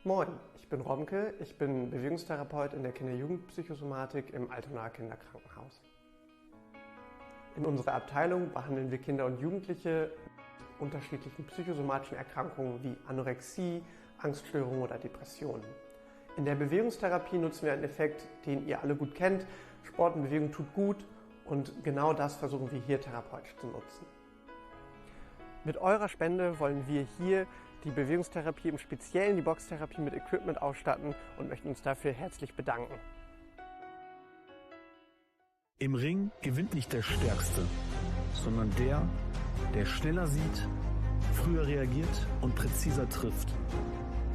Moin, ich bin Romke, ich bin Bewegungstherapeut in der Kinder-Jugend-Psychosomatik im Altonaer Kinderkrankenhaus. In unserer Abteilung behandeln wir Kinder und Jugendliche mit unterschiedlichen psychosomatischen Erkrankungen wie Anorexie, Angststörungen oder Depressionen. In der Bewegungstherapie nutzen wir einen Effekt, den ihr alle gut kennt. Sport und Bewegung tut gut und genau das versuchen wir hier therapeutisch zu nutzen. Mit eurer Spende wollen wir hier die Bewegungstherapie, im Speziellen die Boxtherapie mit Equipment ausstatten und möchten uns dafür herzlich bedanken. Im Ring gewinnt nicht der Stärkste, sondern der, der schneller sieht, früher reagiert und präziser trifft.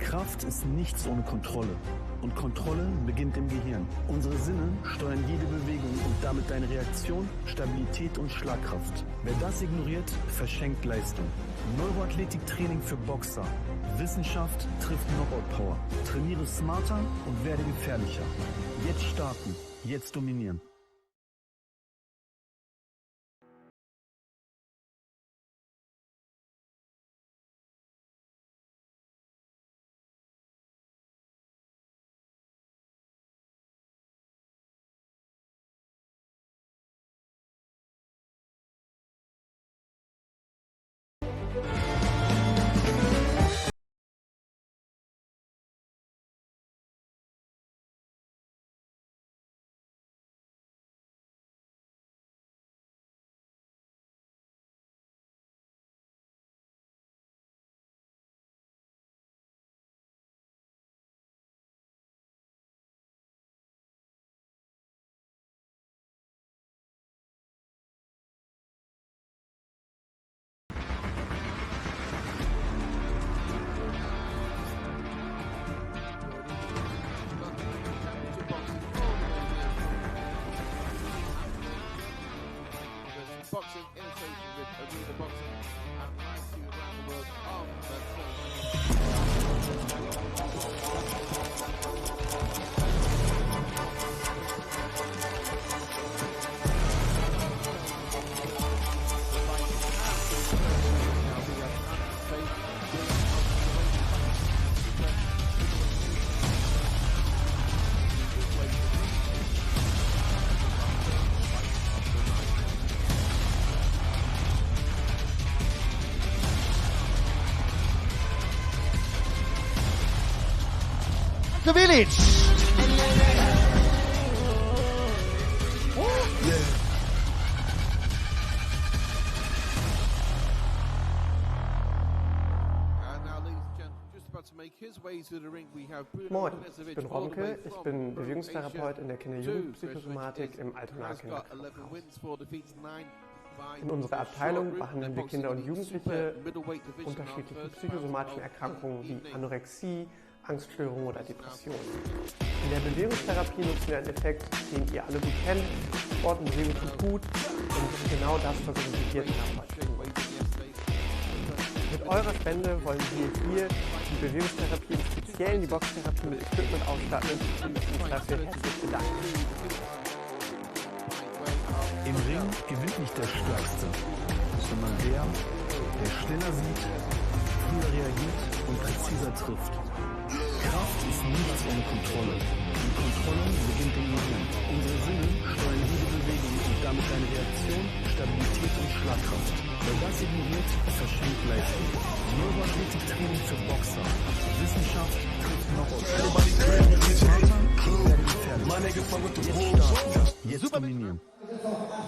Kraft ist nichts ohne Kontrolle. Und Kontrolle beginnt im Gehirn. Unsere Sinne steuern jede Bewegung und damit deine Reaktion, Stabilität und Schlagkraft. Wer das ignoriert, verschenkt Leistung. Neuroathletiktraining für Boxer. Wissenschaft trifft Knockout-Power. Trainiere smarter und werde gefährlicher. Jetzt starten, jetzt dominieren. Boxing innovation with Arena Boxing and live to around the world Bilic. Moin, ich bin Romke, ich bin Bewegungstherapeut in der Kinder-Jugend-Psychosomatik im Altonaer Kinderkrankenhaus. In unserer Abteilung behandeln wir Kinder und Jugendliche mit unterschiedlichen psychosomatischen Erkrankungen wie Anorexie, Angststörungen oder Depressionen. In der Bewegungstherapie nutzen wir einen Effekt, den ihr alle gut kennt. Sport und Bewegung tut gut und genau das versuchen wir hier therapeutisch zu nutzen. Mit eurer Spende wollen wir hier die Bewegungstherapie, im Speziellen die Boxtherapie mit Equipment ausstatten und uns dafür herzlich bedanken. Im Ring gewinnt nicht der Stärkste, sondern der, der schneller sieht, früher reagiert und präziser trifft. Kraft ist nichts ohne Kontrolle. Die Kontrolle beginnt im Gehirn. Unsere Sinne steuern jede Bewegung und damit deine Reaktion, Stabilität und Schlagkraft. Wer das ignoriert, verschenkt Leistung. Neuroathletiktraining für Boxer. Wissenschaft trifft Knockout. Jetzt dominieren.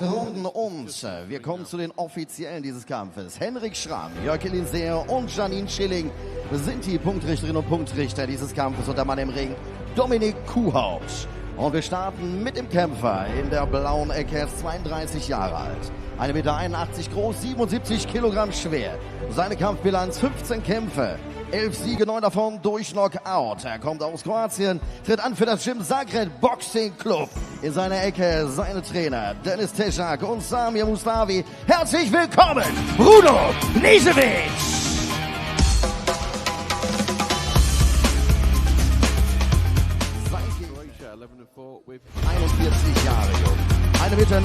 Runden und wir kommen zu den Offiziellen dieses Kampfes. Henrik Schramm, Jörg Eliseo und Janine Schilling sind die Punktrichterinnen und Punktrichter dieses Kampfes und der Mann im Ring, Dominik Kuhhaupt. Und wir starten mit dem Kämpfer in der blauen Ecke, er ist 32 Jahre alt. 1,81 Meter groß, 77 Kilogramm schwer. Seine Kampfbilanz 15 Kämpfe. 11 Siege, 9 davon durch Knockout. Er kommt aus Kroatien, tritt an für das Gym Zagreb Boxing Club. In seiner Ecke seine Trainer Dennis Teschak und Samir Mustavi. Herzlich willkommen, Bruno Knjezevic! 41 Jahre jung, 1,79 Meter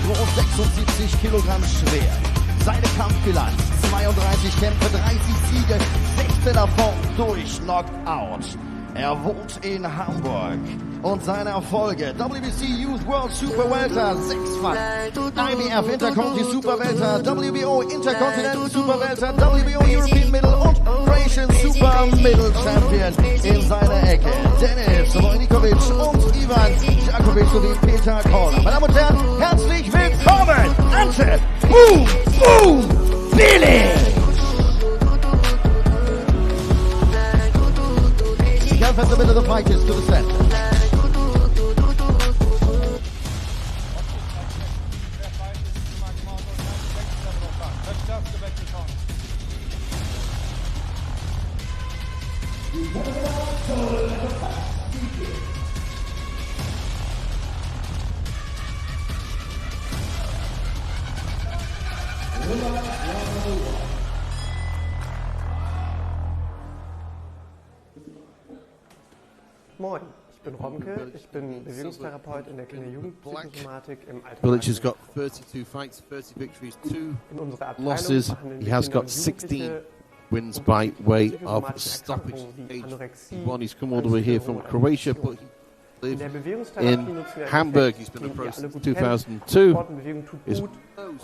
groß, 76 Kilogramm schwer. Seine Kampfbilanz: 32 Kämpfe, 30 Siege, 16 davon durch Knockout. Er wohnt in Hamburg und seine Erfolge: WBC Youth World Super Welter 6-fach, IBF Intercontinental Super Welter, WBO Intercontinental Super Welter, WBO European Middle und Croatian Super Middle Champion in seiner Ecke. Dennis Vojnikovic und Ivan Jakovic sowie Peter Koller. Meine Damen und Herren, herzlich willkommen, Ante Boom Boom Bilic! At the middle of the fighters to the center. Moin, ich bin Romke, ich bin Bewegungstherapeut in der Kinder-Jugendpsychosomatik im Bilic has Altenheim. got 32 fights, 30 victories, 2 In unserer Abteilung losses. behandeln He wir has Kinder got und 16 Jugendliche wins by way of psychosomatische stoppage. Erkrankungen wie Age Anorexie, 1. He's come all the way here from Croatia, but he In der lived Bewegungstherapie in nutzen wir einen Hamburg. Effekt, He's been den a pro ihr alle since gut kennt. 2002. Sport und Bewegung tut His gut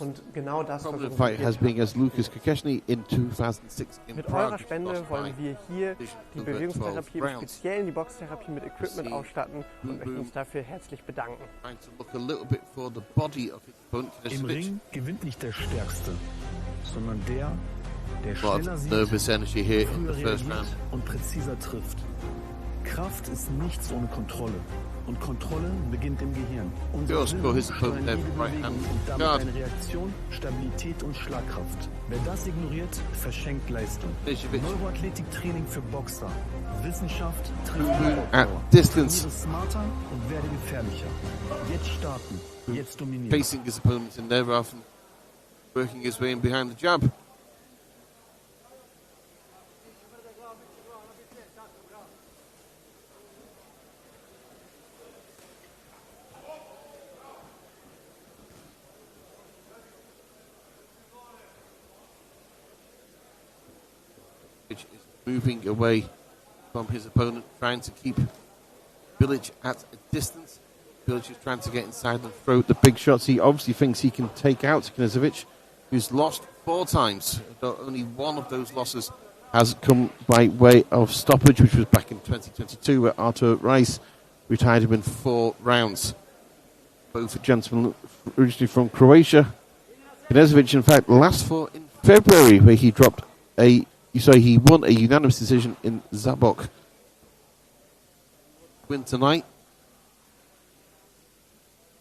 und genau das prominent versuchen fight wir has hier. been against Lucas Kekeshny in 2006 in Mit Prague. eurer Spende wollen wir hier die Bewegungstherapie, im rounds. Speziellen die Boxtherapie mit Equipment ausstatten und möchten uns dafür herzlich bedanken. Trying to look a little bit for the body of his opponent. Im Ring gewinnt nicht der Stärkste, sondern der A lot schneller of sieht, nervous energy here in früher the first reagiert round. und präziser trifft. Kraft ist nichts ohne Kontrolle. Und Kontrolle beginnt im Gehirn. Unser Just for his Hirn opponent steuert there, jede right Bewegung hand und damit guard. eine Reaktion, Stabilität und Schlagkraft. Wer das ignoriert, verschenkt Leistung. Knjezevic Neuroathletiktraining für Boxer. Wissenschaft trifft at Ausdauer. distance, Trainiere smarter und werde gefährlicher. Jetzt starten. Jetzt dominieren. facing his opponent in there rather than working his way in behind the jab. Which is moving away from his opponent, trying to keep Bilic at a distance. Bilic is trying to get inside and throw the big shots. He obviously thinks he can take out Knjezevic, who's lost 4 times. Though only one of those losses has come by way of stoppage, which was back in 2022, where Artur Rice retired him in 4 rounds. Both gentlemen originally from Croatia. Knjezevic, in fact, last fought in February, where he dropped he won a unanimous decision in Zabok. Win tonight.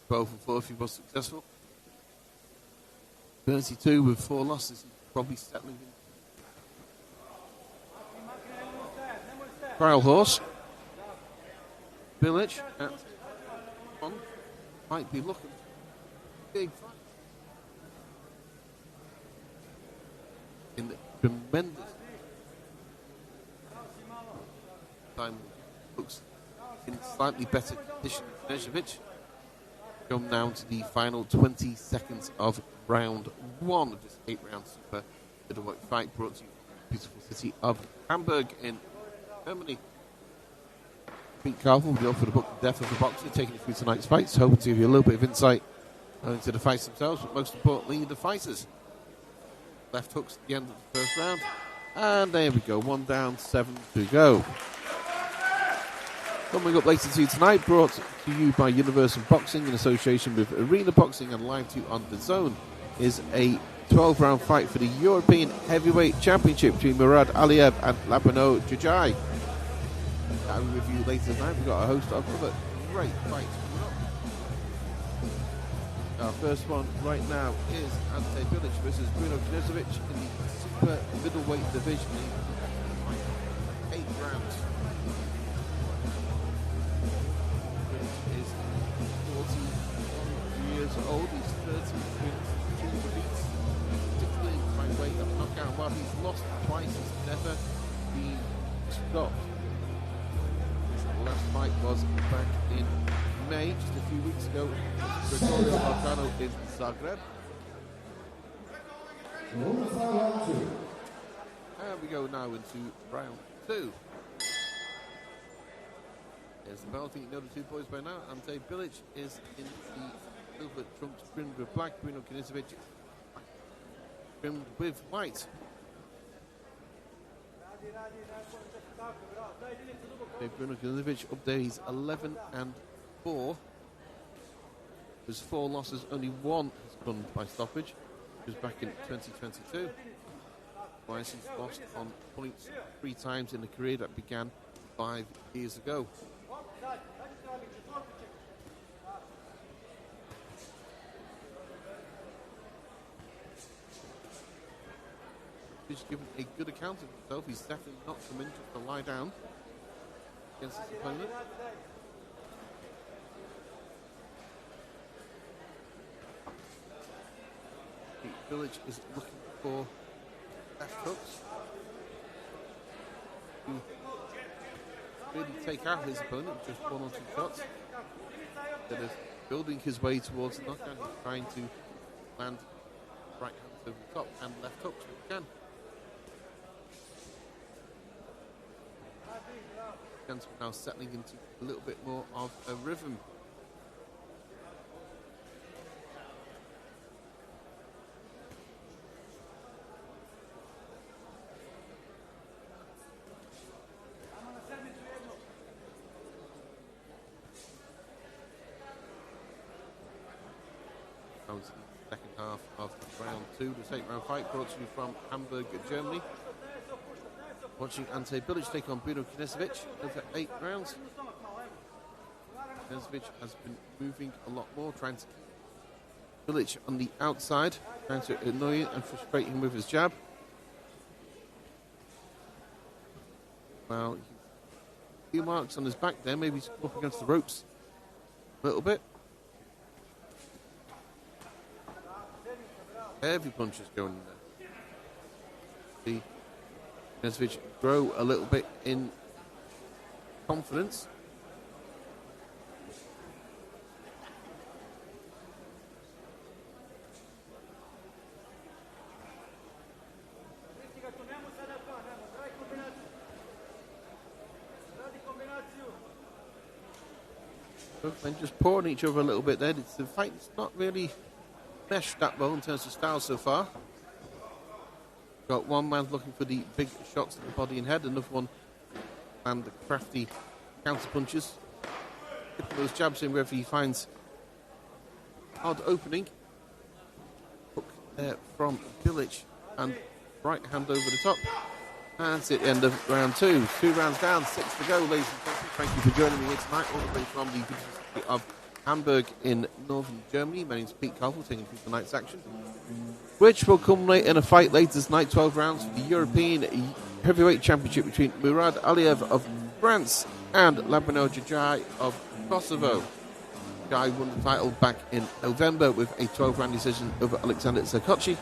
12-4 if he was successful. 32 with 4 losses. He's probably settling in. Trial horse. Bilic at 1. Might be looking big fight. In the tremendous time looks in slightly better condition than Knjezevic. Come down to the final 20 seconds of round 1 of this 8-round super middleweight fight, brought to you from the beautiful city of Hamburg in Germany. Pete Carvel will be up for the book The Death of the Boxer, taking you through tonight's fights, hoping to give you a little bit of insight into the fights themselves, but most importantly, the fighters. Left hooks at the end of the first round. And there we go, 1 down, 7 to go. Coming up later to you tonight, brought to you by Universum Boxing in association with Arena Boxing and live to you on The Zone, is a 12-round fight for the European Heavyweight Championship between Mourad Aliev and Labinot Xhoxhaj. That will review later tonight. We've got a host of other great fights coming up. Our first one right now is Ante Bilic versus Bruno Knjezevic in the super middleweight division. 8 rounds. Bilic is 41 years old. He's 30 wins, 2 defeats, 16 by way of knockout. While he's lost twice, he's never been stopped. His last fight was back in May, just a few weeks ago, Gregorio Marcano in Zagreb. And we go now into round 2. There's the bell. I think you know the two boys by now. Ante Bilic is in the silver trunks trimmed with black. Bruno Knjezevic trimmed with white. Bruno Knjezevic up there, he's 11-4. There's 4 losses, only 1 has come by stoppage. It was back in 2022. Twice he's lost on points 3 times in a career that began 5 years ago. He's given a good account of himself. He's definitely not come in just to lie down against his opponent. Bilic is looking for left hooks to really take out his opponent, just 1 or 2 shots. Instead of building his way towards the knockdown, he's trying to land right hands over the top and left hooks if he can. Now settling into a little bit more of a rhythm. Second half of round 2, the 8-round fight brought to you from Hamburg, Germany. Watching Ante Bilic take on Bruno Knjezevic over 8 rounds. Knjezevic has been moving a lot more, trying to keep Bilic on the outside, trying to annoy him and frustrate him with his jab. Well, a few marks on his back there, maybe he's up against the ropes a little bit. Heavy punches going in there. See Knjezevic grow a little bit in confidence. And just pouring each other a little bit there. The fight's not really meshed that well in terms of style so far. Got one man looking for the big shots to the body and head, another one and the crafty counter punches. Getting those jabs in wherever he finds odd opening. Hook there from Bilic and right hand over the top. And that's it, end of round 2. 2 rounds down, 6 to go, ladies and gentlemen. Thank you for joining me here tonight, all the way from the city of Hamburg in northern Germany. My name's Pete Carville, taking you through tonight's action, which will culminate in a fight later tonight, 12 rounds for the European Heavyweight Championship between Mourad Aliev of France and Labinot Xhoxhaj of Kosovo. Guy won the title back in November with a 12-round decision over Alexander Xhoxhaj.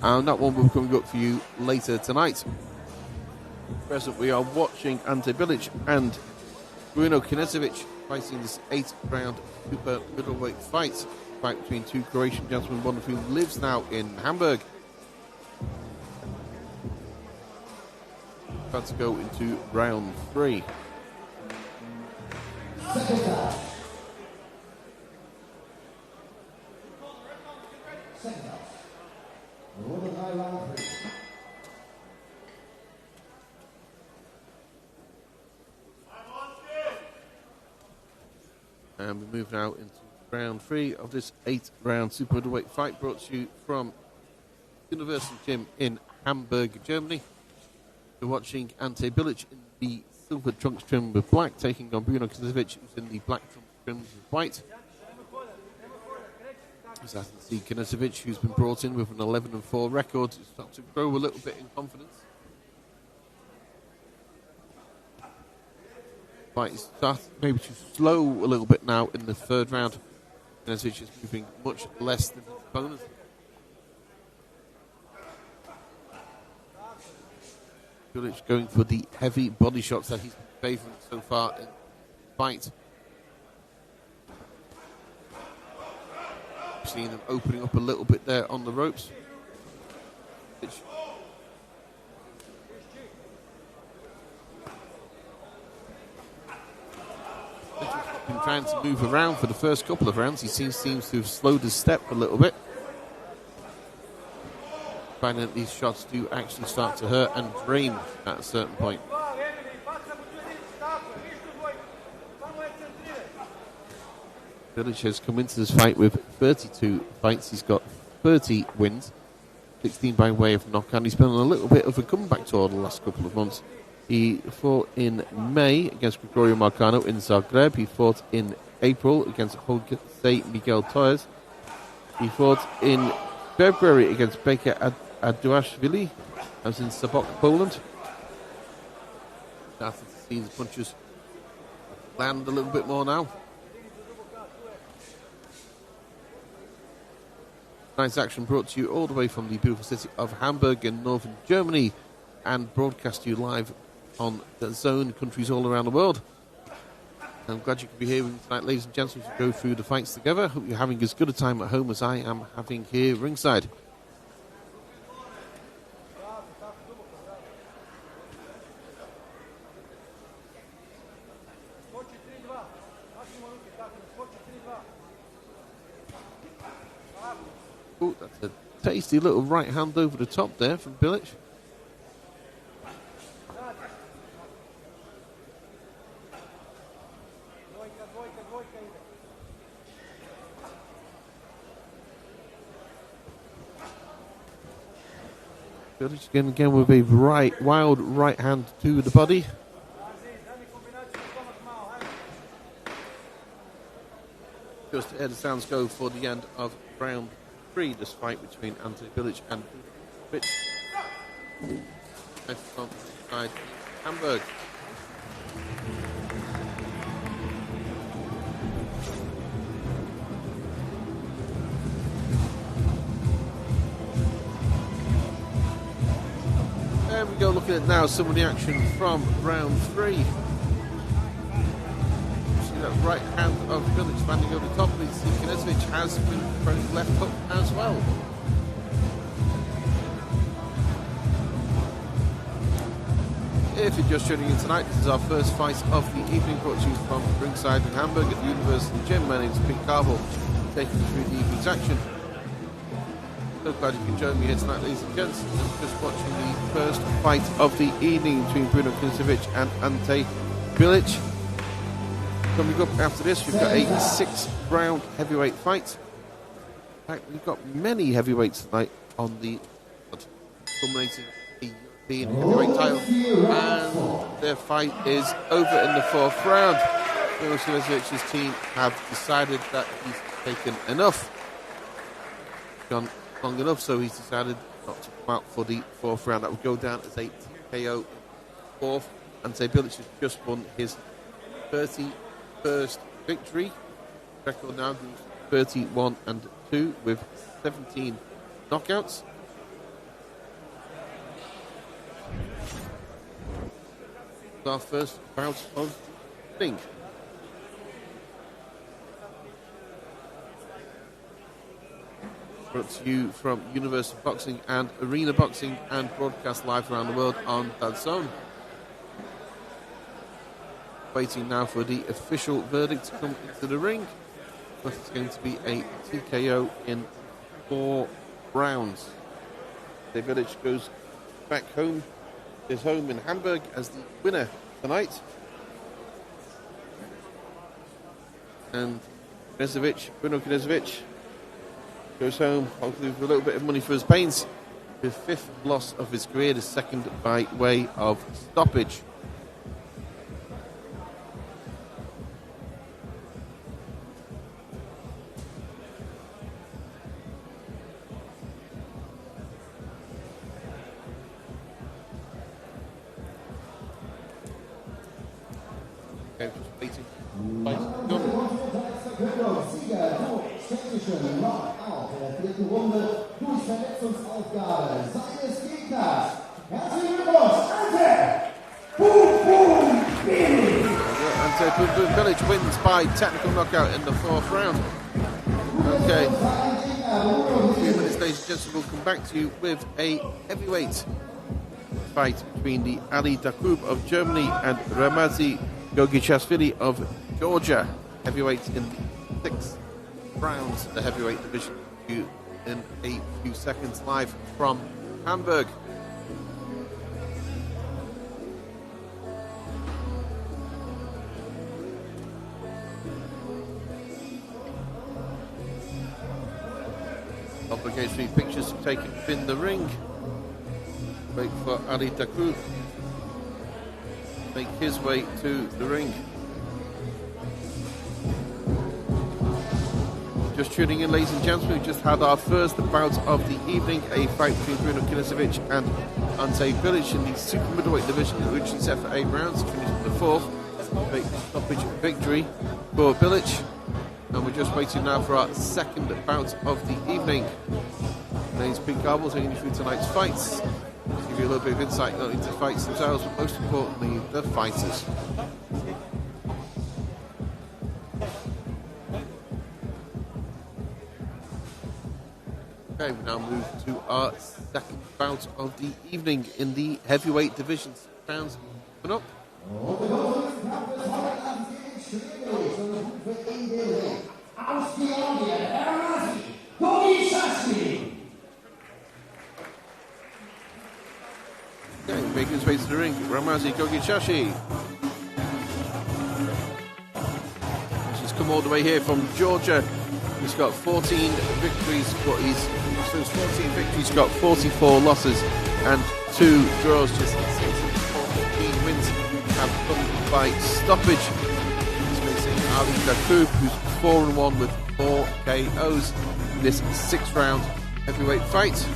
And that one will be coming up for you later tonight. At present, we are watching Ante Bilic and Bruno Knjezevic fighting this 8-round super middleweight fight between 2 Croatian gentlemen, one of whom lives now in Hamburg. About to go into round 3. And we move now into round 3 of this 8-round super middleweight fight, brought to you from Universum Gym in Hamburg, Germany. We're watching Ante Bilic in the silver trunks trimmed with black, taking on Bruno Knjezevic, who's in the black trunks trimmed with white. As I can see, Knjezevic, who's been brought in with an 11-4 record, is starting to grow a little bit in confidence. Fight is starting maybe to slow a little bit now in the 3rd round. Knjezevic is moving much less than his opponent. Bilic going for the heavy body shots that he's been favouring so far in the fight. seeing them opening up a little bit there on the ropes. Been trying to move around for the first couple of rounds. He seems to have slowed his step a little bit. Finding that these shots do actually start to hurt and drain at a certain point. Bilic has come into this fight with 32 fights. He's got 30 wins, 16 by way of knockout. He's been on a little bit of a comeback tour the last couple of months. He fought in May against Gregorio Marcano in Zagreb. He fought in April against Jose Miguel Torres. He fought in February against Baker Gogichashvili. I was in Simoqy, Poland. Starting to see his punches land a little bit more now. Tonight's action brought to you all the way from the beautiful city of Hamburg in northern Germany and broadcast to you live on the zone, countries all around the world. I'm glad you could be here with me tonight, ladies and gentlemen, to go through the fights together. Hope you're having as good a time at home as I am having here ringside. Oh, that's a tasty little right hand over the top there from Bilic. Bilic again with a wild right hand to the body. Just to hear the sounds go for the end of round 3, this fight between Ante Bilic and Knjezevic. From inside Hamburg. There we go, looking at now some of the action from round 3. See that right hand of Bilic landing over the top. We see Knjezevic has been throwing left hook as well. If you're just tuning in tonight, this is our first fight of the evening, brought to you from ringside in Hamburg at the Universum Gym. My name is Pete Carville, taking you through the evening's action. So glad you can join me here tonight, ladies and gents. I'm just watching the first fight of the evening between Bruno Knjezevic and Ante Bilic. Coming up after this, we've got a 6-round heavyweight fight. In fact, we've got many heavyweights tonight on the culminating a European heavyweight title. And their fight is over in the 4th round. Bruno Knjezevic's team have decided that he's taken enough. Gone long enough, so he's decided not to come out for the 4th round. That would go down as a TKO 4th. Ante Bilic has just won his 31st victory. Record now goes 31-2 with 17 knockouts. Our first bout of thing. Brought to you from Universum Boxing and Arena Boxing and broadcast live around the world on DEUTSCHE. Waiting now for the official verdict to come into the ring. But it's going to be a TKO in 4 rounds. Bilic goes back home, his home in Hamburg, as the winner tonight. And Bruno Knjezevic, goes home, hopefully with a little bit of money for his pains. His 5th loss of his career, the 2nd by way of stoppage. Okay, just waiting. Runde durch Verletzungsaufgabe seines Gegners. Herzlichen Glückwunsch, Ante Bilic! Ante Bilic wins by technical knockout in the 4th round. Okay. In a few minutes, ladies and gentlemen, we'll come back to you with a heavyweight fight between the Ali Dakroub of Germany and Ramazan Gogichashvili of Georgia. Heavyweight in the 6th round, the heavyweight division, in a few seconds, live from Hamburg. Obligatory pictures taken in the ring. Wait for Ali Dakroub make his way to the ring. Just tuning in, ladies and gentlemen, we just had our first bout of the evening, a fight between Grün and Knjezevic and Bilic in the super middleweight division, originally set for 8 rounds, finished in the 4th. Great stoppage victory for Bilic. And we're just waiting now for our second bout of the evening. My name's Pete Garble, taking you through tonight's fights. Give you a little bit of insight not into the fights themselves, but most importantly, the fighters. Okay, we now move to our second bout of the evening in the heavyweight division. Rounds coming up. Okay, making his way to the ring, Ramazan Gogichashvili. He's come all the way here from Georgia. He's got 14 victories, but he's 14 victories, got 44 losses and 2 draws. Just 14 wins have come by stoppage. He's facing Ali Dakroub, who's 4-1 with 4 KOs in this 6th round heavyweight fight.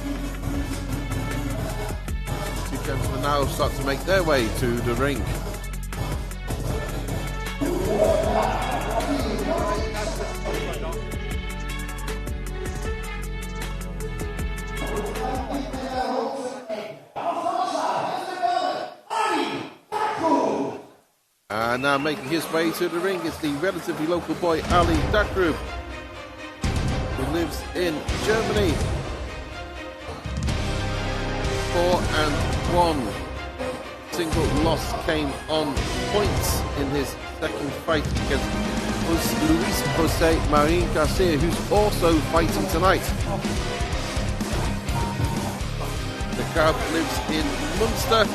Two gentlemen now start to make their way to the ring. And now making his way to the ring is the relatively local boy Ali Dakroub, who lives in Germany. 4-1. Single loss came on points in his second fight against Luis Jose Marin Garcia, who's also fighting tonight. The crowd lives in Munster.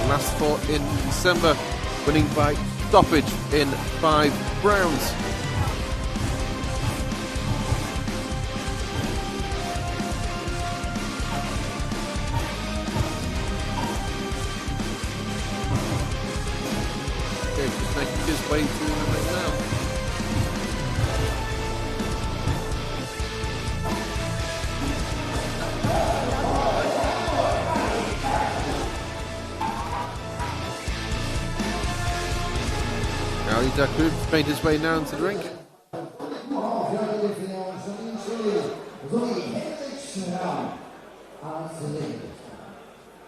Last fought in December, winning by stoppage in 5 rounds. Okay, just making his way through the ring now. Ali Dakroub made his way now into the ring.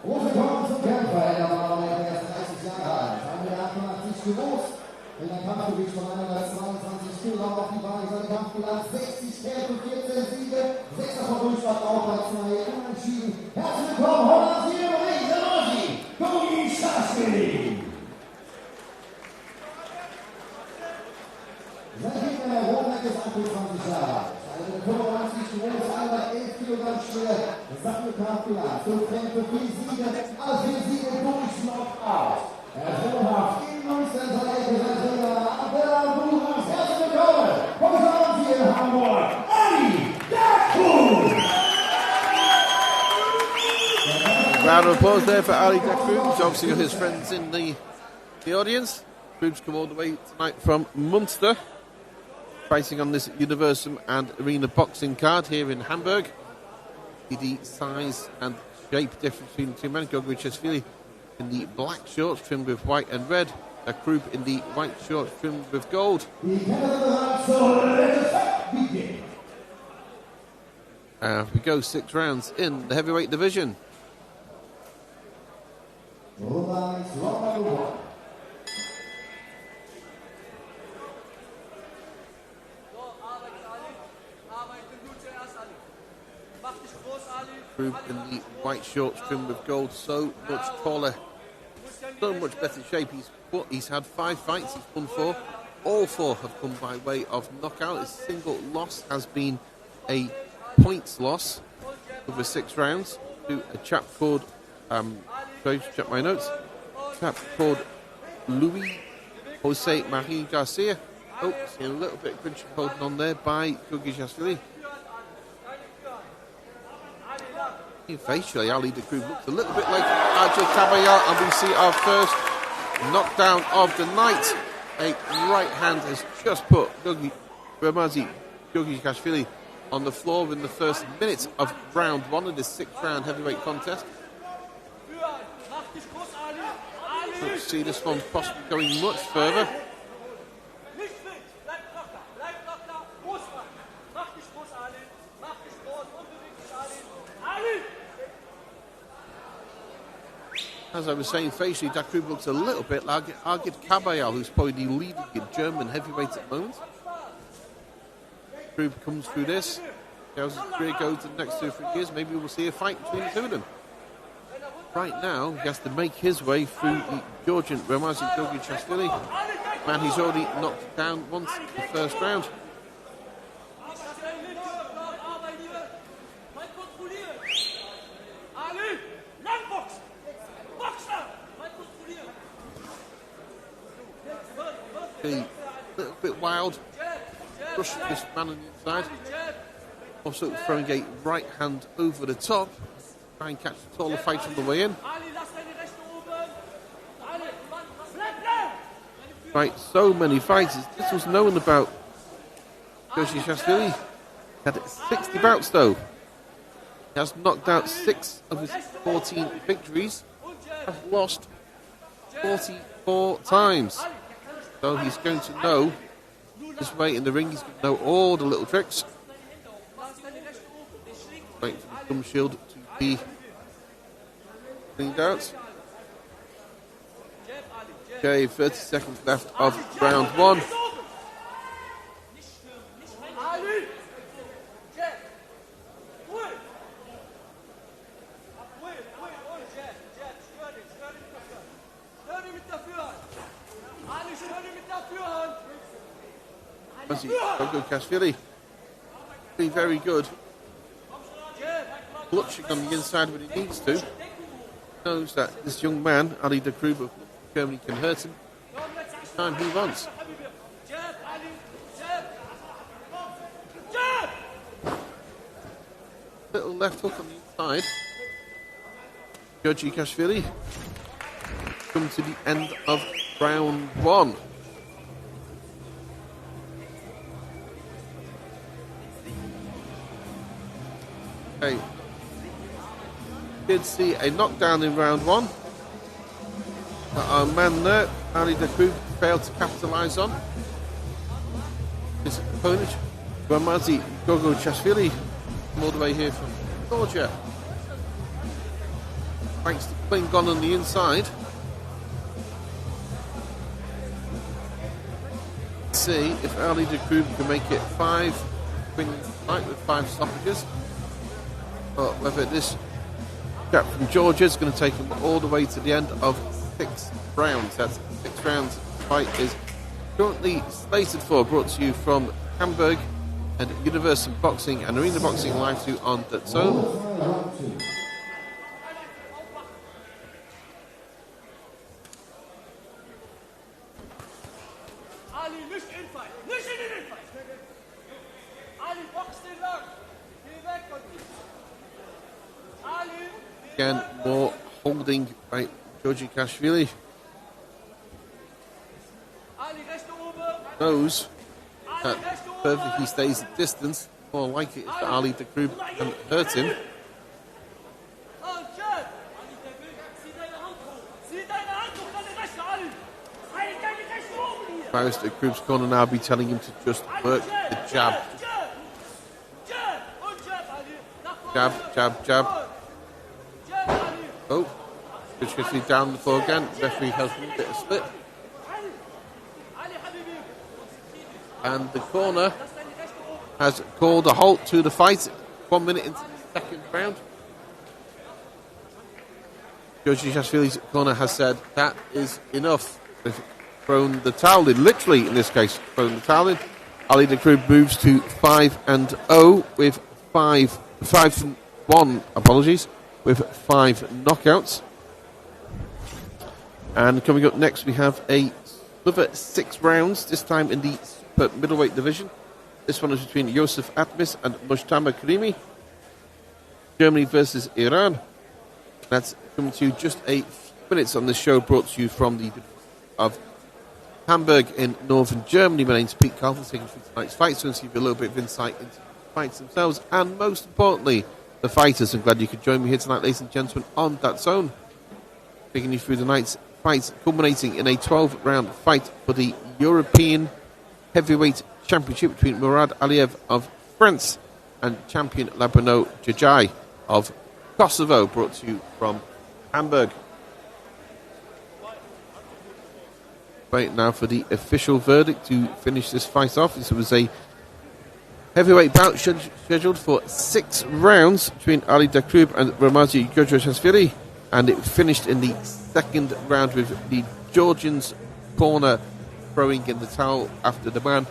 Willkommen zum Kämpfer, der Mann, der ist 30 Jahre alt. 1,88 groß, in der Kampfgewicht von 122 Kilogramm auf die Beine. Seine Kampfbilanz 60 Kämpfe, 14 Siege, 6 davon Durchschlag auch bei 2 Unentschieden. Herzlich willkommen, Holland, hier im Ring, Ramazan Gogichashvili. Sein Gegner, der Roberto, ist 28 Jahre alt. Also 95 groß, 111 Kilogramm schwer, Sattelkraftbilanz, 5 Kämpfe, 4 Siege, alle 4 Siege durch Knockout. Er ist wohnhaft in Münster, sein Ecke, sein Trainer, Mourad. Herzlich willkommen, heute Abend hier in Hamburg, Ali Dakroub. Round of applause there for Ali Dakroub. He's obviously got his friends in the audience. Dakroub's come all the way tonight from Munster, fighting on this Universum and Arena boxing card here in Hamburg. The size and shape difference between the two men. Gogichashvili in the black shorts trimmed with white and red. Dakroub in the white shorts trimmed with gold. We go 6 rounds in the heavyweight division. Dakroub in the white shorts trimmed with gold, so much taller, so much better shape. He's had 5 fights, he's won 4. All 4 have come by way of knockout. His single loss has been a points loss over 6 rounds to a chap called, check my notes, called Luis Jose Maria Garcia. Oh, see a little bit of clinching holding on there by Gogichashvili. Facially, Ali Dakroub looks a little bit like Arjo Caballal, and we see our first knockdown of the night. A right hand has just put Gogichashvili on the floor in the first minute of round 1 of this 6th round heavyweight contest. Let's see this one possibly going much further. As I was saying, facially, Dakroub looks a little bit like Argid Caballal, who's probably the leading German heavyweight at the moment. Dakroub comes through this. How's his career go to the next 2 or 3 years? Maybe we'll see a fight between the 2 of them. Right now, he has to make his way through the Georgian Ramazan Gogichashvili. Man, he's already knocked down once in the first round. A little bit wild, rushing this man on the inside. Also throwing a right hand over the top. Try and catch the taller fight on the way in. Right, so many fights. This was known about Gogichashvili. He had 60 bouts though. He has knocked out 6 of his 14 victories. Has lost 44 times. So he's going to know his way in the ring. He's going to know all the little tricks. Wait for the thumb shield to be cleaned out. Okay, 30 seconds left of round 1. Gogichashvili, very good. Clutching on the inside when he needs to. Knows that this young man, Ali Dakroub of Germany, can hurt him anytime he wants. Little left hook on the inside. Gogichashvili come to the end of round 1. Okay. Did see a knockdown in round 1. Our man there, Ali Dakroub, failed to capitalise on. His opponent, Ramazan Gogichashvili, all the way here from Georgia. Thanks to playing gun on the inside. Let's see if Ali Dakroub can make it 5 wins fight with 5 stoppages. But whether this chap from Georgia is going to take him all the way to the end of 6 rounds. That's 6 rounds. The fight is currently slated for, brought to you from Hamburg and Universum Boxing and Arena Boxing Live 2 on DEUTSCHE. Again, more holding by Gogichashvili. Knows that the further he stays at distance, the more likely it is that Ali Dakroub can hurt him. Paris Dakroub's corner now be telling him to just work the jab. Jab, jab, jab. Oh, Gogichashvili down the floor again. Referee has a little bit of slip. And the corner has called a halt to the fight. 1 minute into the second round. Gogichashvili's corner has said that is enough. They've thrown the towel in, literally in this case, thrown the towel in. Ali Dakroub moves to 5-0 with 5-1, apologies, with 5 knockouts. And coming up next, we have another 6 rounds, this time in the super middleweight division. This one is between Yusuf Atmis and Mujtaba Karimi. Germany versus Iran. That's coming to you just a few minutes on the show, brought to you from the of Hamburg in northern Germany. My name's Pete Carlton, taking you through tonight's fights. So I'm going to give you a little bit of insight into the fights themselves, and most importantly, the fighters. I'm glad you could join me here tonight, ladies and gentlemen, on that zone. Taking you through the night's fights, culminating in a 12-round fight for the European Heavyweight Championship between Mourad Aliev of France and champion Labinot Xhoxhaj of Kosovo, brought to you from Hamburg. Right now for the official verdict to finish this fight off. This was a heavyweight bout scheduled for 6 rounds between Ali Dakroub and Romero Gogichashvili, and it finished in the second round with the Georgian's corner throwing in the towel after the man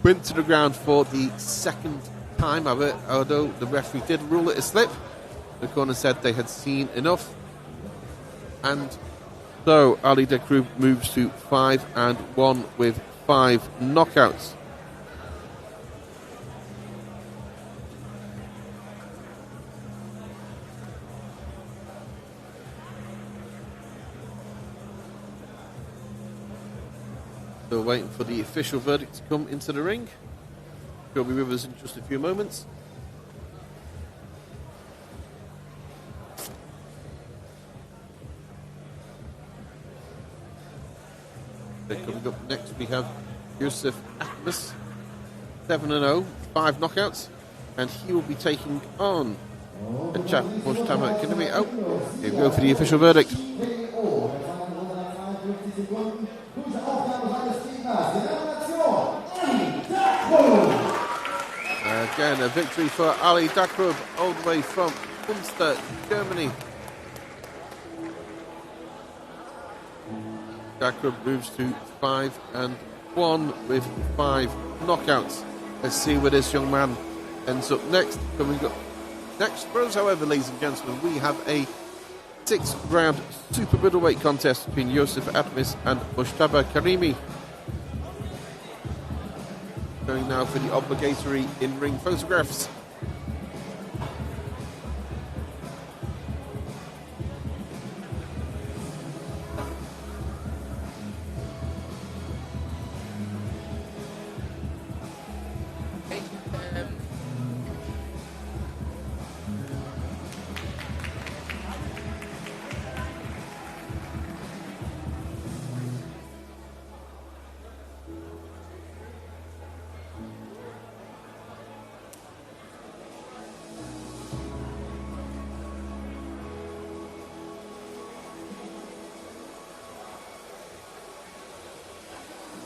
went to the ground for the second time. Although the referee did rule it a slip, the corner said they had seen enough, and so Ali Dakroub moves to 5-1 with 5 knockouts. Still waiting for the official verdict to come into the ring. He'll be with us in just a few moments. Coming up next, we have Yusuf Atmis, 7-0, 5 knockouts, and he will be taking on a chap, Mujtaba Karimi. Oh, here we go for the official verdict. Again, a victory for Ali Dakroub, all the way from Munster, Germany. Dakroub moves to 5-1 with 5 knockouts. Let's see where this young man ends up next. Coming up next for us, however, ladies and gentlemen, we have a 6-round super middleweight contest between Yusuf Atmis and Mujtaba Karimi. Going now for the obligatory in-ring photographs.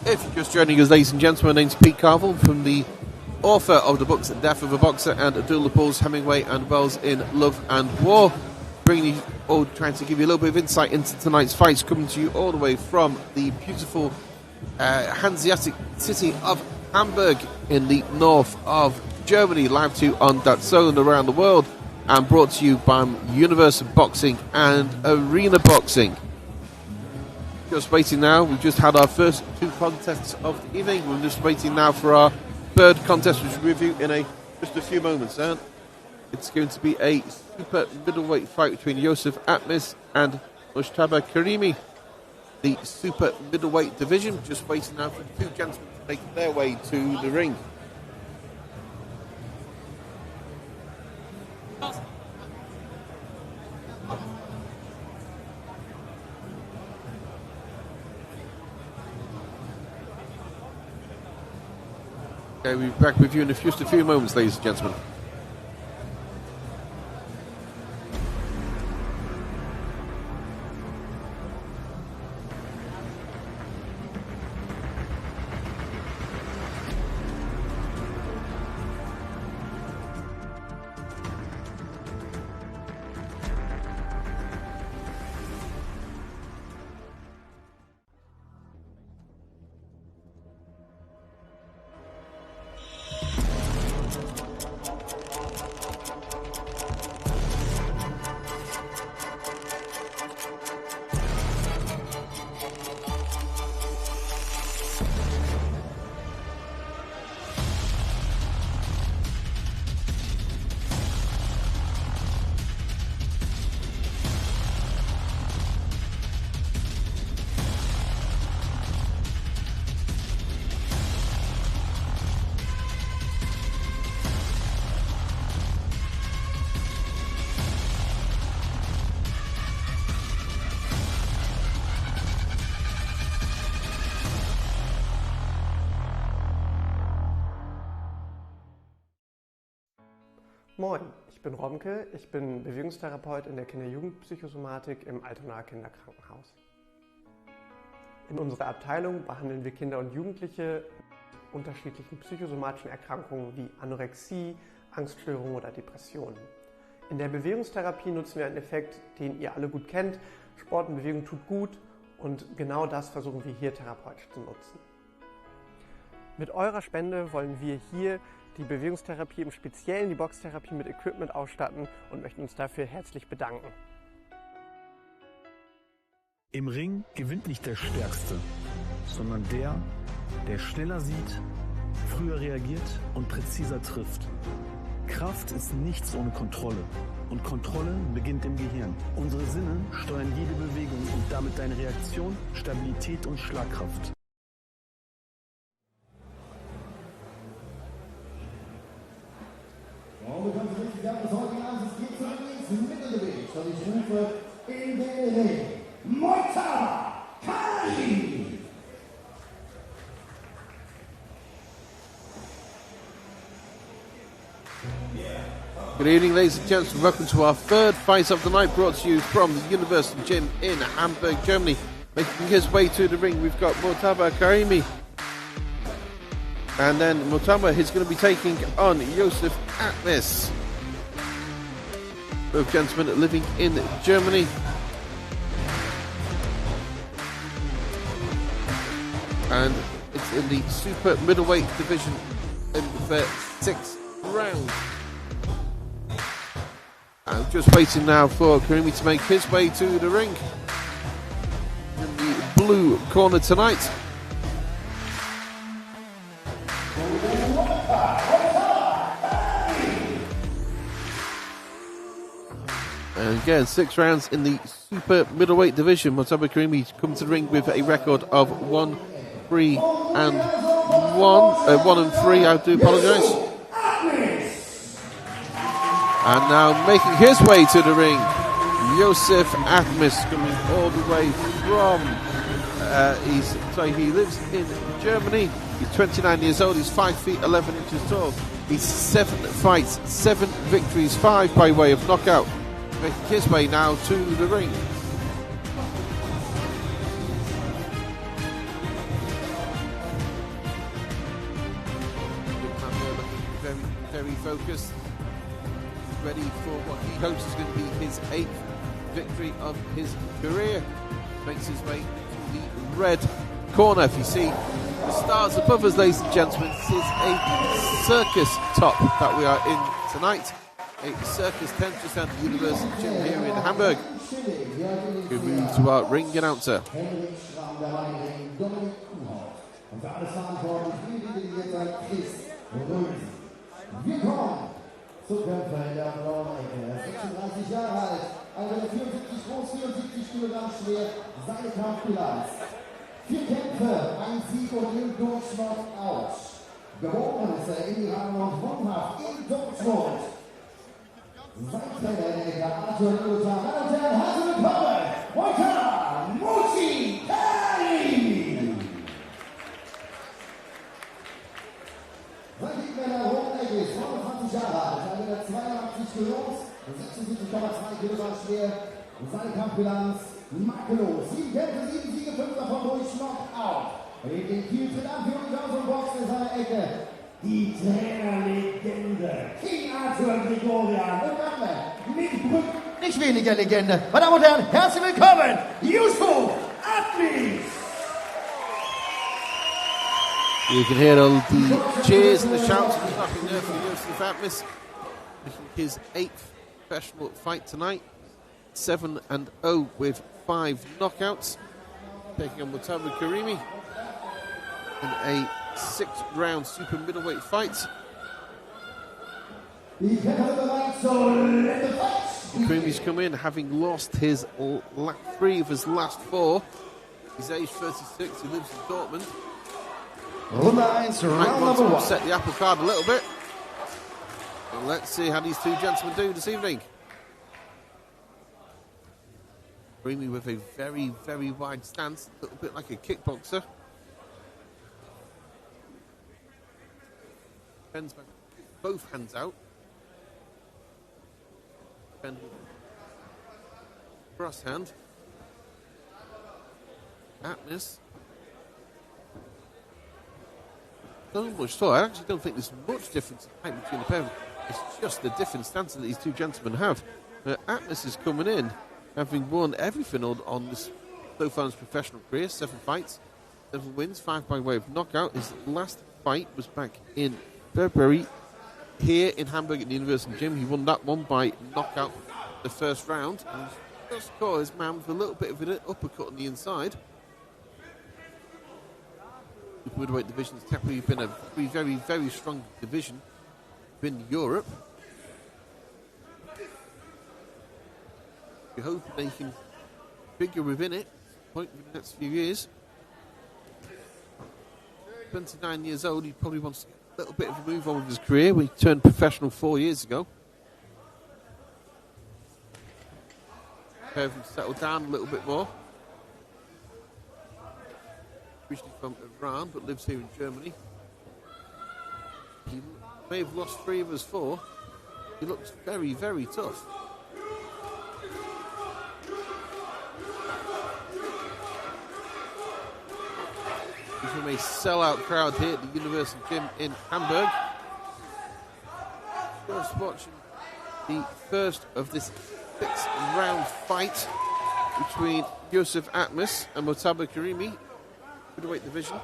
If you're just joining us, ladies and gentlemen, my name's Pete Carville, from the author of the books Death of a Boxer and Abdullah Bulls, Hemingway and Wells in Love and War, bringing you all, trying to give you a little bit of insight into tonight's fights, coming to you all the way from the beautiful Hanseatic city of Hamburg in the north of Germany, live to you on that zone around the world, and brought to you by Universum Boxing and Arena Boxing. Just waiting now. We've just had our first 2 contests of the evening. We're just waiting now for our 3rd contest, which we'll review in just a few moments. It's going to be a super middleweight fight between Yusuf Atmis and Mujtaba Karimi. The super middleweight division. Just waiting now for the 2 gentlemen to make their way to the ring. Okay, we'll be back with you in just a few moments, ladies and gentlemen. Moin, ich bin Romke, ich bin Bewegungstherapeut in der Kinder-Jugendpsychosomatik im Altonaer Kinderkrankenhaus. In unserer Abteilung behandeln wir Kinder und Jugendliche mit unterschiedlichen psychosomatischen Erkrankungen wie Anorexie, Angststörungen oder Depressionen. In der Bewegungstherapie nutzen wir einen Effekt, den ihr alle gut kennt. Sport und Bewegung tut gut und genau das versuchen wir hier therapeutisch zu nutzen. Mit eurer Spende wollen wir hier die Bewegungstherapie, im Speziellen die Boxtherapie mit Equipment ausstatten und möchten uns dafür herzlich bedanken. Im Ring gewinnt nicht der Stärkste, sondern der, der schneller sieht, früher reagiert und präziser trifft. Kraft ist nichts ohne Kontrolle und Kontrolle beginnt im Gehirn. Unsere Sinne steuern jede Bewegung und damit deine Reaktion, Stabilität und Schlagkraft. Und du kannst richtig ab, das heute Abend, es geht zurück ins Mittelgewicht. Und ich rufe in den Ring. Mourad, Karimi. Good evening, ladies and gentlemen. Welcome to our third fight of the night, brought to you from the Universum Gym in Hamburg, Germany. Making his way to the ring, we've got Mourad Karimi. And then Mourad is going to be taking on Joseph Atmis. Both gentlemen living in Germany. And it's in the super middleweight division in the 6th round. I'm just waiting now for Karimi to make his way to the ring. In the blue corner tonight. And again, 6 rounds in the super middleweight division. Mourad Karimi comes to the ring with a record of 1-3-1. 1-3, I do apologise. And now making his way to the ring, Joseph Atmis, coming all the way from, he lives in Germany. He's 29 years old, he's 5 feet 11 inches tall. He's 7 fights, 7 victories, 5 by way of knockout. Making his way now to the ring. Very, very focused. Ready for what he hopes is going to be his 8th victory of his career. Makes his way to the red corner. If you see the stars above us, ladies and gentlemen, this is a circus top that we are in tonight. A circus tent just down the Universum Gym here in Hamburg. We move to our ring announcer. Zukämpfer in der blauen Ecke. 36 Jahre alt, 1,74 groß, 74 Kilogramm schwer, seine Kampfbilanz. 4 Kämpfe, 1 Sieg und im Durchschnitt aus. Geboren ist er in Iran und wohnhaft in Dortmund. Sein Trainer in der Ecke, Arthur Luther. Meine Damen und Herren, herzlich willkommen, Mourad Karimi. Sein Gegner in der roten Ecke ist 25 Jahre alt, 182 Kilos, 76,2 Kilogramm schwer, seine Kampfbilanz makellos. 7 Kämpfe, 7 Siege, 5 davon durch Knockout. In den Kiel tritt an für Universum Boxen in seiner Ecke. Die Trainerlegende, King Arthur Gregorian. Und mit Brück. Nicht weniger Legende. Meine Damen und Herren, herzlich willkommen, Yusuf Atmis. You can hear all the cheers and the shouts and the clapping there for Joseph Atmis. Making his 8th professional fight tonight. 7-0 with 5 knockouts. Taking on Mourad Karimi in a 6th round super middleweight fight. Karimi's come in having lost his 3 of his last 4. He's age 36, he lives in Dortmund. Runde 1, round number 1. Set the apple card a little bit. And let's see how these 2 gentlemen do this evening. Karimi with a very, very wide stance, a little bit like a kickboxer. Bends back, both hands out. cross hand. Atmis. Not much taller. I actually don't think there's much difference in height between the pair of them. It's just the different stance that these two gentlemen have. Atmis is coming in, having won everything on this so far in his professional career. 7 fights, 7 wins, 5 by way of knockout. His last fight was back in February here in Hamburg at the Universum Gym. He won that one by knockout the first round. And just caught his man with a little bit of an uppercut on the inside. The middleweight division has technically been a very, very strong division in Europe. We hope they can figure within it point in the next few years. 29 years old, he probably wants a little bit of a move on with his career. He turned professional 4 years ago. Pair of them settled down a little bit more. Originally from Iran, but lives here in Germany. He may have lost 3 of his 4. He looks very, very tough. He's from a sellout crowd here at the Universum Gym in Hamburg. Just watching the first of this 6-round fight between Yusuf Atmis and Murtaba Karimi, middleweight division.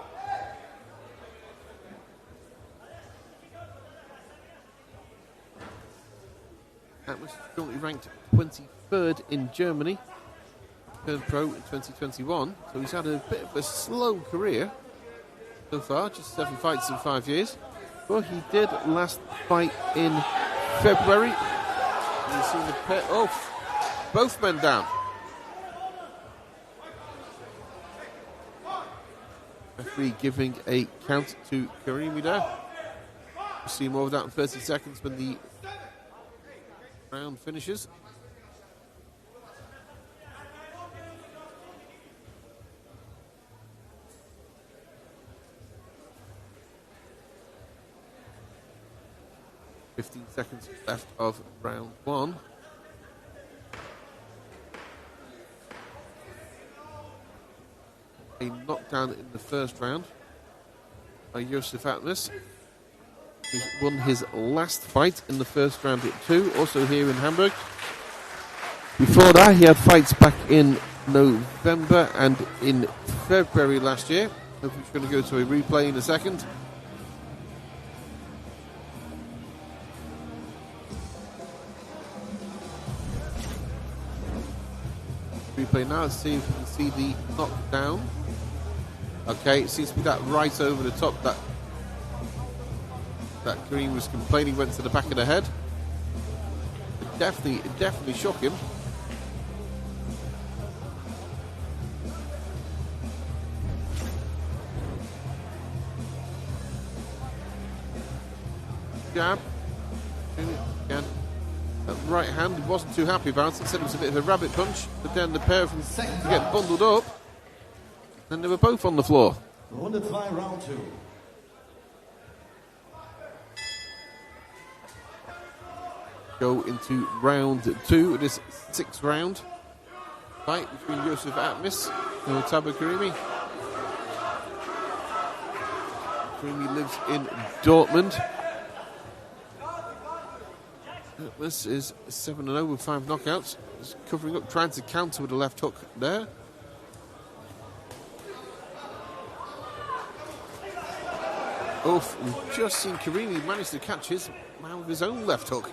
Atmis is currently ranked 23rd in Germany. Turned pro in 2021, so he's had a bit of a slow career so far, just 7 fights in 5 years. But he did last fight in February. And you've seen the pair. Oh, both men down. Referee giving a count to Karimi there. We'll see more of that in 30 seconds when the round finishes. .15 seconds left of round 1. A knockdown in the first round by Yusuf Atmis, who's won his last fight in the first round at 2, also here in Hamburg. Before that, he had fights back in November and in February last year. Hopefully he's going to go to a replay in a second. Replay now, let's see if we can see the knockdown. Okay, it seems to be that right over the top that Green was complaining went to the back of the head. It definitely shook him. Jab. Again. That right hand he wasn't too happy about it. Said it was a bit of a rabbit punch, but then the pair of them get bundled up. And they were both on the floor. Runde 2, round 2. Go into round 2 of this 6th round fight between Yusuf Atmis and Murtaba Karimi. Karimi lives in Dortmund. Atmis is 7-0 with 5 knockouts. He's covering up, trying to counter with a left hook there. Oh, we've just seen Karimi manage to catch his man with his own left hook.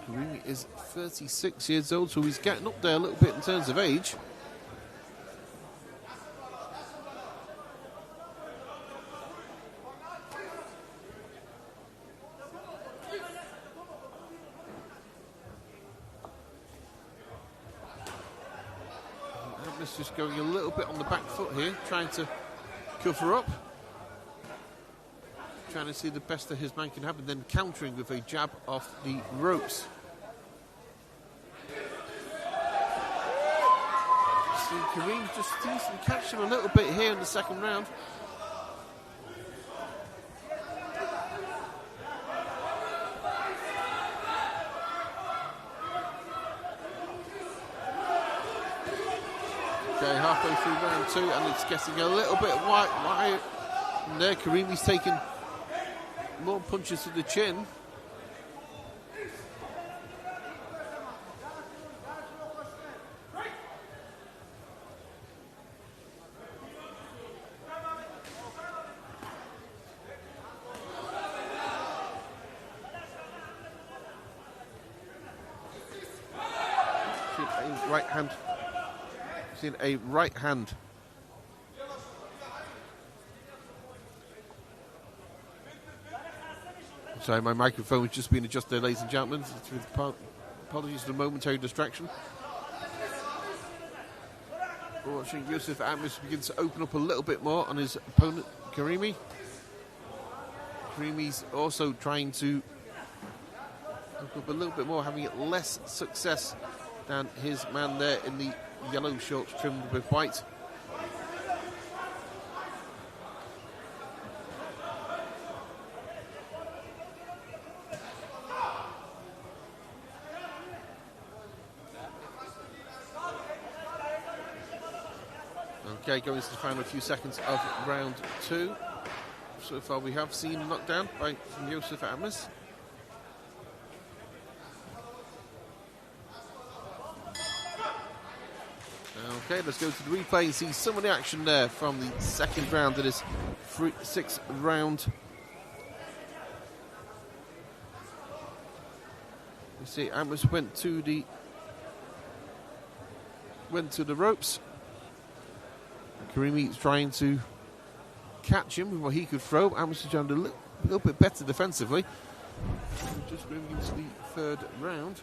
Karimi is 36 years old, so he's getting up there a little bit in terms of age. Just going a little bit on the back foot here, trying to cover up. Trying to see the best that his man can have, and then countering with a jab off the ropes. See Karimi just seems to catch him a little bit here in the second round. Okay, halfway through round 2, and it's getting a little bit wide there. Karimi's taking more punches to the chin. Right hand. Seen a right hand. Sorry, my microphone has just been adjusted, ladies and gentlemen. Apologies for the momentary distraction. We're watching Yusuf Atmis begins to open up a little bit more on his opponent, Karimi. Karimi's also trying to open up a little bit more, having less success than his man there in the yellow shorts trimmed with white. Okay, going to the final few seconds of round 2. So far we have seen a knockdown by Yusuf Atmis. Okay, let's go to the replay and see some of the action there from the second round of this 6th round. You see, Atmis went to the ropes. Karimi is trying to catch him with what he could throw. Atmis is trying a little bit better defensively. We're just moving into the 3rd round.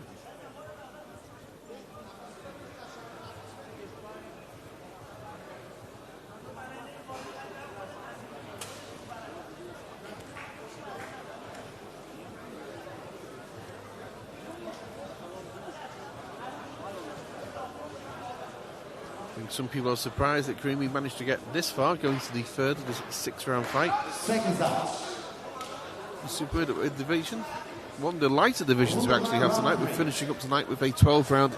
Some people are surprised that Karimi managed to get this far, going to the 3rd of this 6th round fight. Seconds out. The super division, one of the lighter divisions we actually have tonight. We're finishing up tonight with a 12-round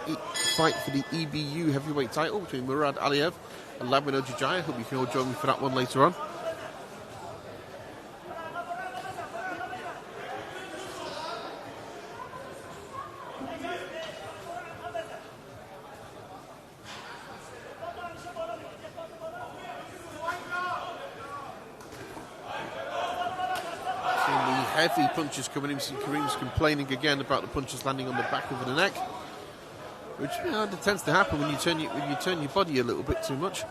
fight for the EBU heavyweight title between Mourad Aliev and Labinot. I hope you can all join me for that one later on. Heavy punches coming in. Karim's complaining again about the punches landing on the back of the neck, which tends to happen when you turn your body a little bit too much.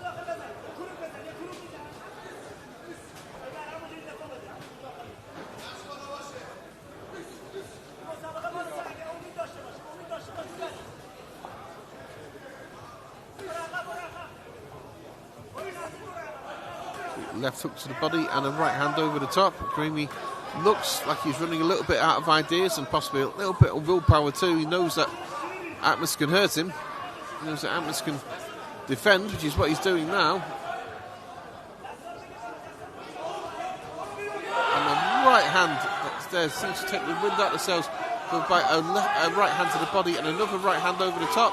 Left hook to the body and a right hand over the top. Karimi looks like he's running a little bit out of ideas and possibly a little bit of willpower too. He knows that Atmis can hurt him. He knows that Atmis can defend, which is what he's doing now. And a right hand there seems to take the wind out of the sails by a right hand to the body and another right hand over the top.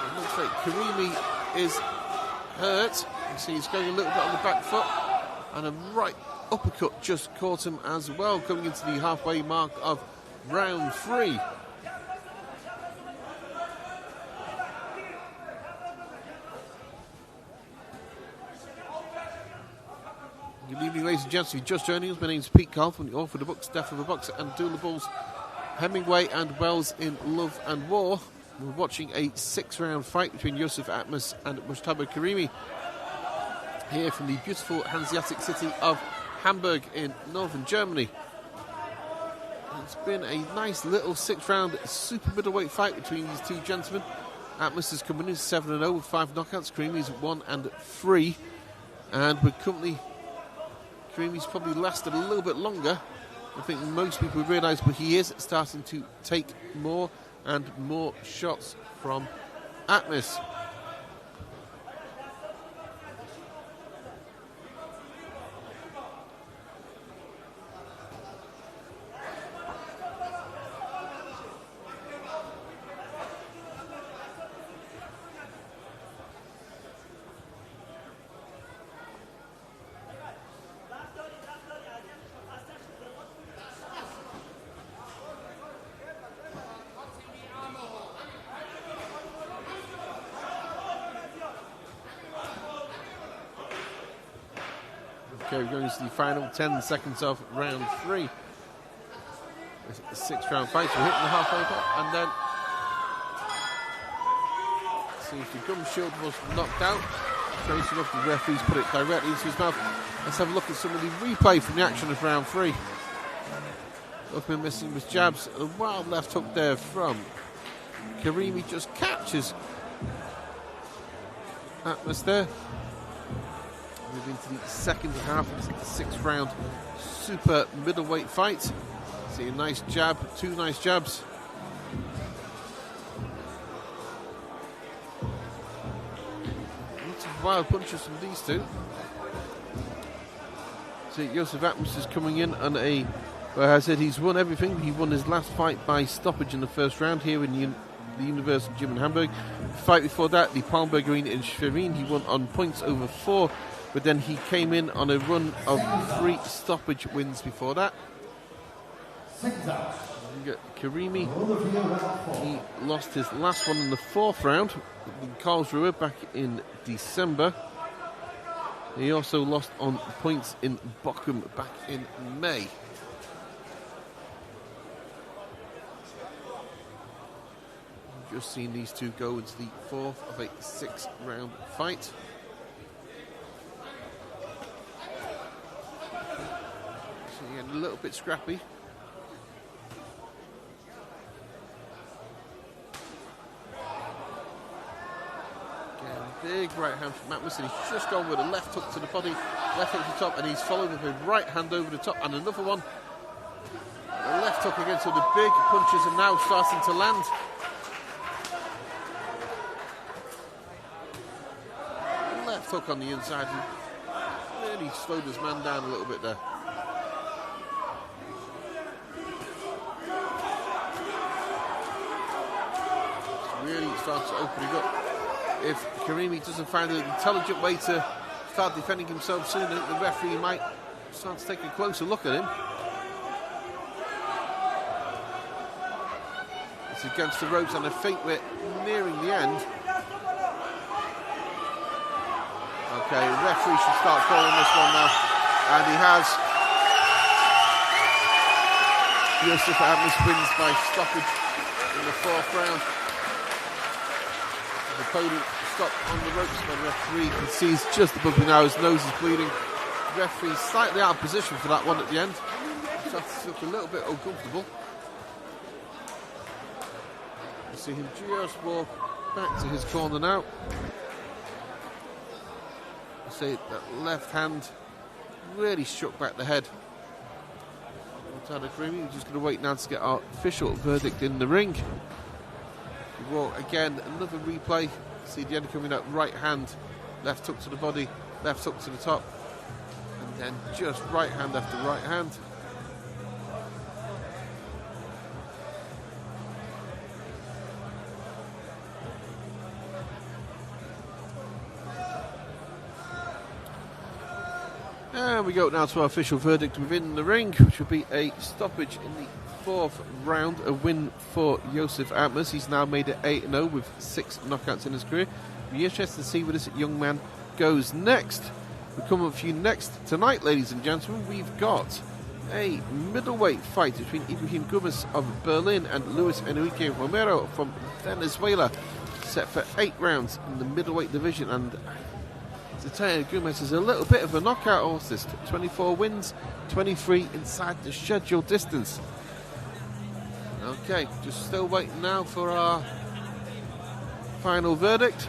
It looks like Karimi is hurt. You see he's going a little bit on the back foot, and a right uppercut just caught him as well, coming into the halfway mark of round 3. Good evening, ladies and gents. If you're just joining us, my name's Pete Carl from the author of the books Death of a Boxer and Doulables, Hemingway and Wells in Love and War. We're watching a 6-round fight between Yusuf Atmis and Mujtaba Karimi here from the beautiful Hanseatic city of Hamburg in northern Germany. It's been a nice little 6-round super middleweight fight between these two gentlemen. Atmis is coming in 7-0 with 5 knockouts. Karimi's 1-3, and we're currently Karimi's probably lasted a little bit longer. I think most people realise, but he is starting to take more and more shots from Atmis. Okay, we're going to the final 10 seconds of round 3. It's a 6-round fight. We're hitting the halfway point, and then seems the gum shield was knocked out. Tracing up, the referees put it directly into his mouth. Let's have a look at some of the replay from the action of round 3. What's been missing was jabs. A wild left hook there from Karimi, just catches Atmis there. Moving to the second half of the 6th round super middleweight fight. See a nice jab, 2 nice jabs. Lots of wild punches from these two. See, Joseph Atmis is coming in on a, well, I said he's won everything. He won his last fight by stoppage in the first round here in the Universum Gym in Hamburg. The fight before that, the Palmberg Arena in Schwerin, he won on points over 4. But then he came in on a run of 3 stoppage wins before that. You got Karimi. He lost his last one in the 4th round in Karlsruhe back in December. He also lost on points in Bochum back in May. Just seen these two go into the 4th of a 6-round fight. A little bit scrappy. Again, big right hand from Atmis, and he's just gone with a left hook to the body, left hook to the top, and he's followed with a right hand over the top, and another one. A left hook again, so the big punches are now starting to land. Left hook on the inside, and really slowed his man down a little bit there. Really starts opening up. If Karimi doesn't find an intelligent way to start defending himself soon, the referee might start to take a closer look at him. It's against the ropes, and I think we're nearing the end. Okay, the referee should start calling this one now, and he has. Joseph Atmis wins by stoppage in the 4th round. The opponent stopped on the ropes by the referee. You can see he's just above me now, his nose is bleeding. The referee slightly out of position for that one at the end. Starts to look a little bit uncomfortable. You see him just walk back to his corner now. You see that left hand really struck back the head. Karimi, we're just going to wait now to get our official verdict in the ring. Well, again, another replay. See the end coming out, right hand, left hook to the body, left hook to the top, and then just right hand after right hand. And we go now to our official verdict within the ring, which will be a stoppage in the 4th round, a win for Joseph Atmis. He's now made it 8-0 with 6 knockouts in his career. We're interested to see where this young man goes next. We'll come up for you next tonight, ladies and gentlemen. We've got a middleweight fight between Ibrahim Gomez of Berlin and Luis Enrique Romero from Venezuela, set for 8 rounds in the middleweight division. And to tell you, Gomez is a little bit of a knockout horse. 24 wins, 23 inside the scheduled distance. Okay, just still waiting now for our final verdict.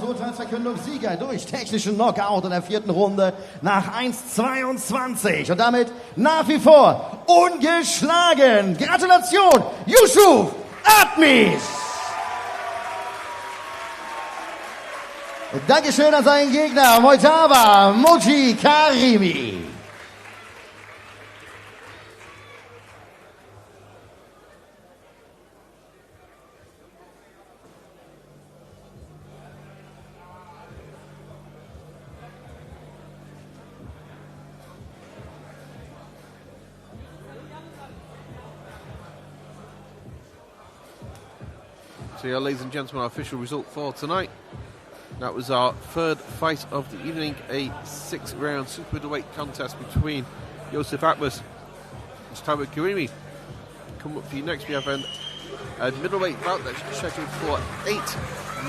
Urteilsverkündung, Sieger durch technischen Knockout in der 4. Runde nach 1:22 und damit nach wie vor ungeschlagen. Gratulation, Yusuf Atmis! Dankeschön an seinen Gegner, Moitava Moji Karimi. So yeah, ladies and gentlemen, our official result for tonight. That was our third fight of the evening, a 6-round super middleweight contest between Joseph Atmis and Karimi. Come up for you next, we have a middleweight bout that's scheduled for 8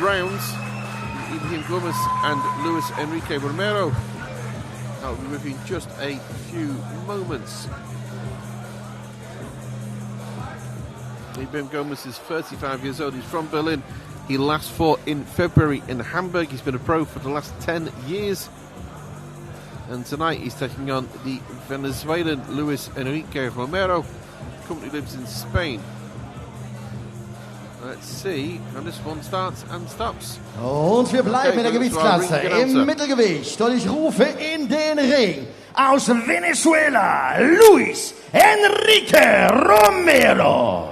rounds. Ibrahim Gomez and Luis Enrique Romero. That will be with you in just a few moments. Ibrahim Gomez is 35 years old. He's from Berlin. He last fought in February in Hamburg. He's been a pro for the last 10 years. And tonight he's taking on the Venezuelan Luis Enrique Romero. He currently lives in Spain. Let's see how this one starts and stops. Und wir bleiben in der Gewichtsklasse im Mittelgewicht. Und ich rufe in den Ring aus Venezuela, Luis Enrique Romero.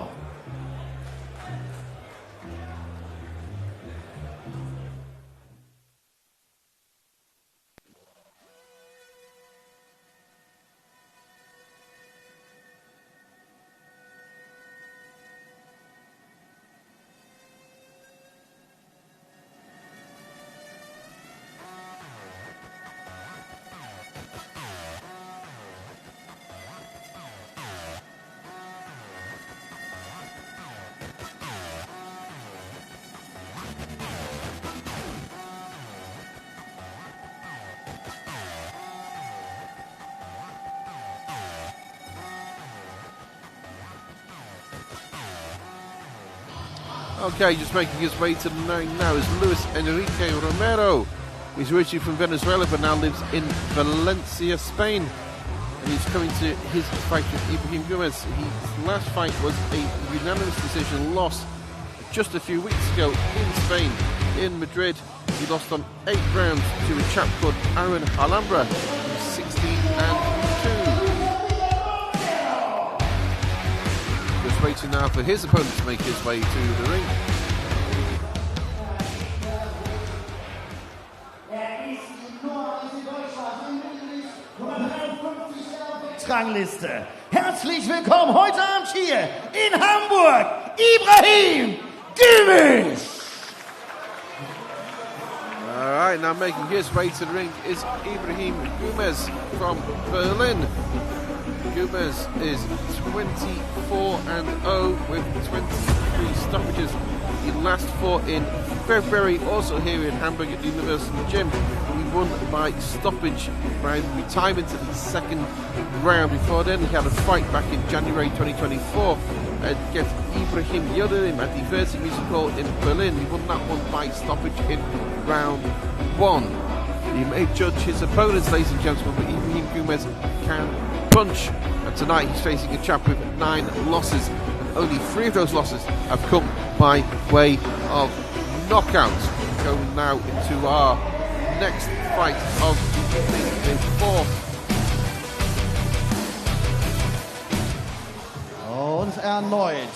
Okay, just making his way to the ring now is Luis Enrique Romero. He's originally from Venezuela but now lives in Valencia, Spain. And he's coming to his fight with Ibrahim Gomez. His last fight was a unanimous decision loss just a few weeks ago in Spain, in Madrid. He lost on 8 rounds to a chap called Aaron Alhambra, who's 16-2. Waiting now for his opponent to make his way to the ring. Rangliste. Herzlich willkommen heute Abend hier in Hamburg, Ibrahim Gomez. All right, now making his way to the ring is Ibrahim Gomez from Berlin. Gomez is 24-0 with 23 stoppages. He last fought in February, also here in Hamburg at the Universum Gym. He won by stoppage by retirement to the second round. Before then, he had a fight back in January 2024 against Ibrahim Yildirim at the Versi Music Hall in Berlin. He won that one by stoppage in round 1. He may judge his opponents, ladies and gentlemen, but Ibrahim Gomez can punch. And tonight he's facing a chap with 9 losses, and only 3 of those losses have come by way of knockouts. Going now into our next fight of the 4th. Und erneut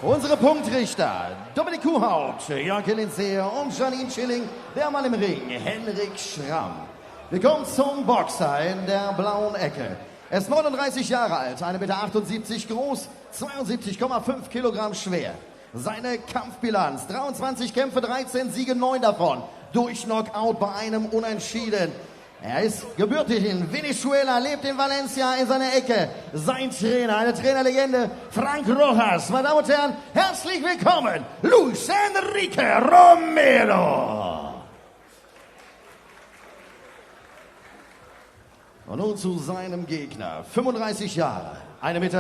unsere Punktrichter Dominik Kuhhaupt, Jörg Linseer und Janine Schilling, der Mann im Ring, Henrik Schramm. Wir kommen zum Boxer in der blauen Ecke. Er ist 39 Jahre alt, 1,78 Meter groß, 72,5 Kilogramm schwer. Seine Kampfbilanz, 23 Kämpfe, 13 Siege, 9 davon durch Knockout bei einem Unentschieden. Er ist gebürtig in Venezuela, lebt in Valencia in seiner Ecke. Sein Trainer, eine Trainerlegende, Frank Rojas. Meine Damen und Herren, herzlich willkommen, Luis Enrique Romero. Und nun zu seinem Gegner. 35 Jahre, 1,79 Meter,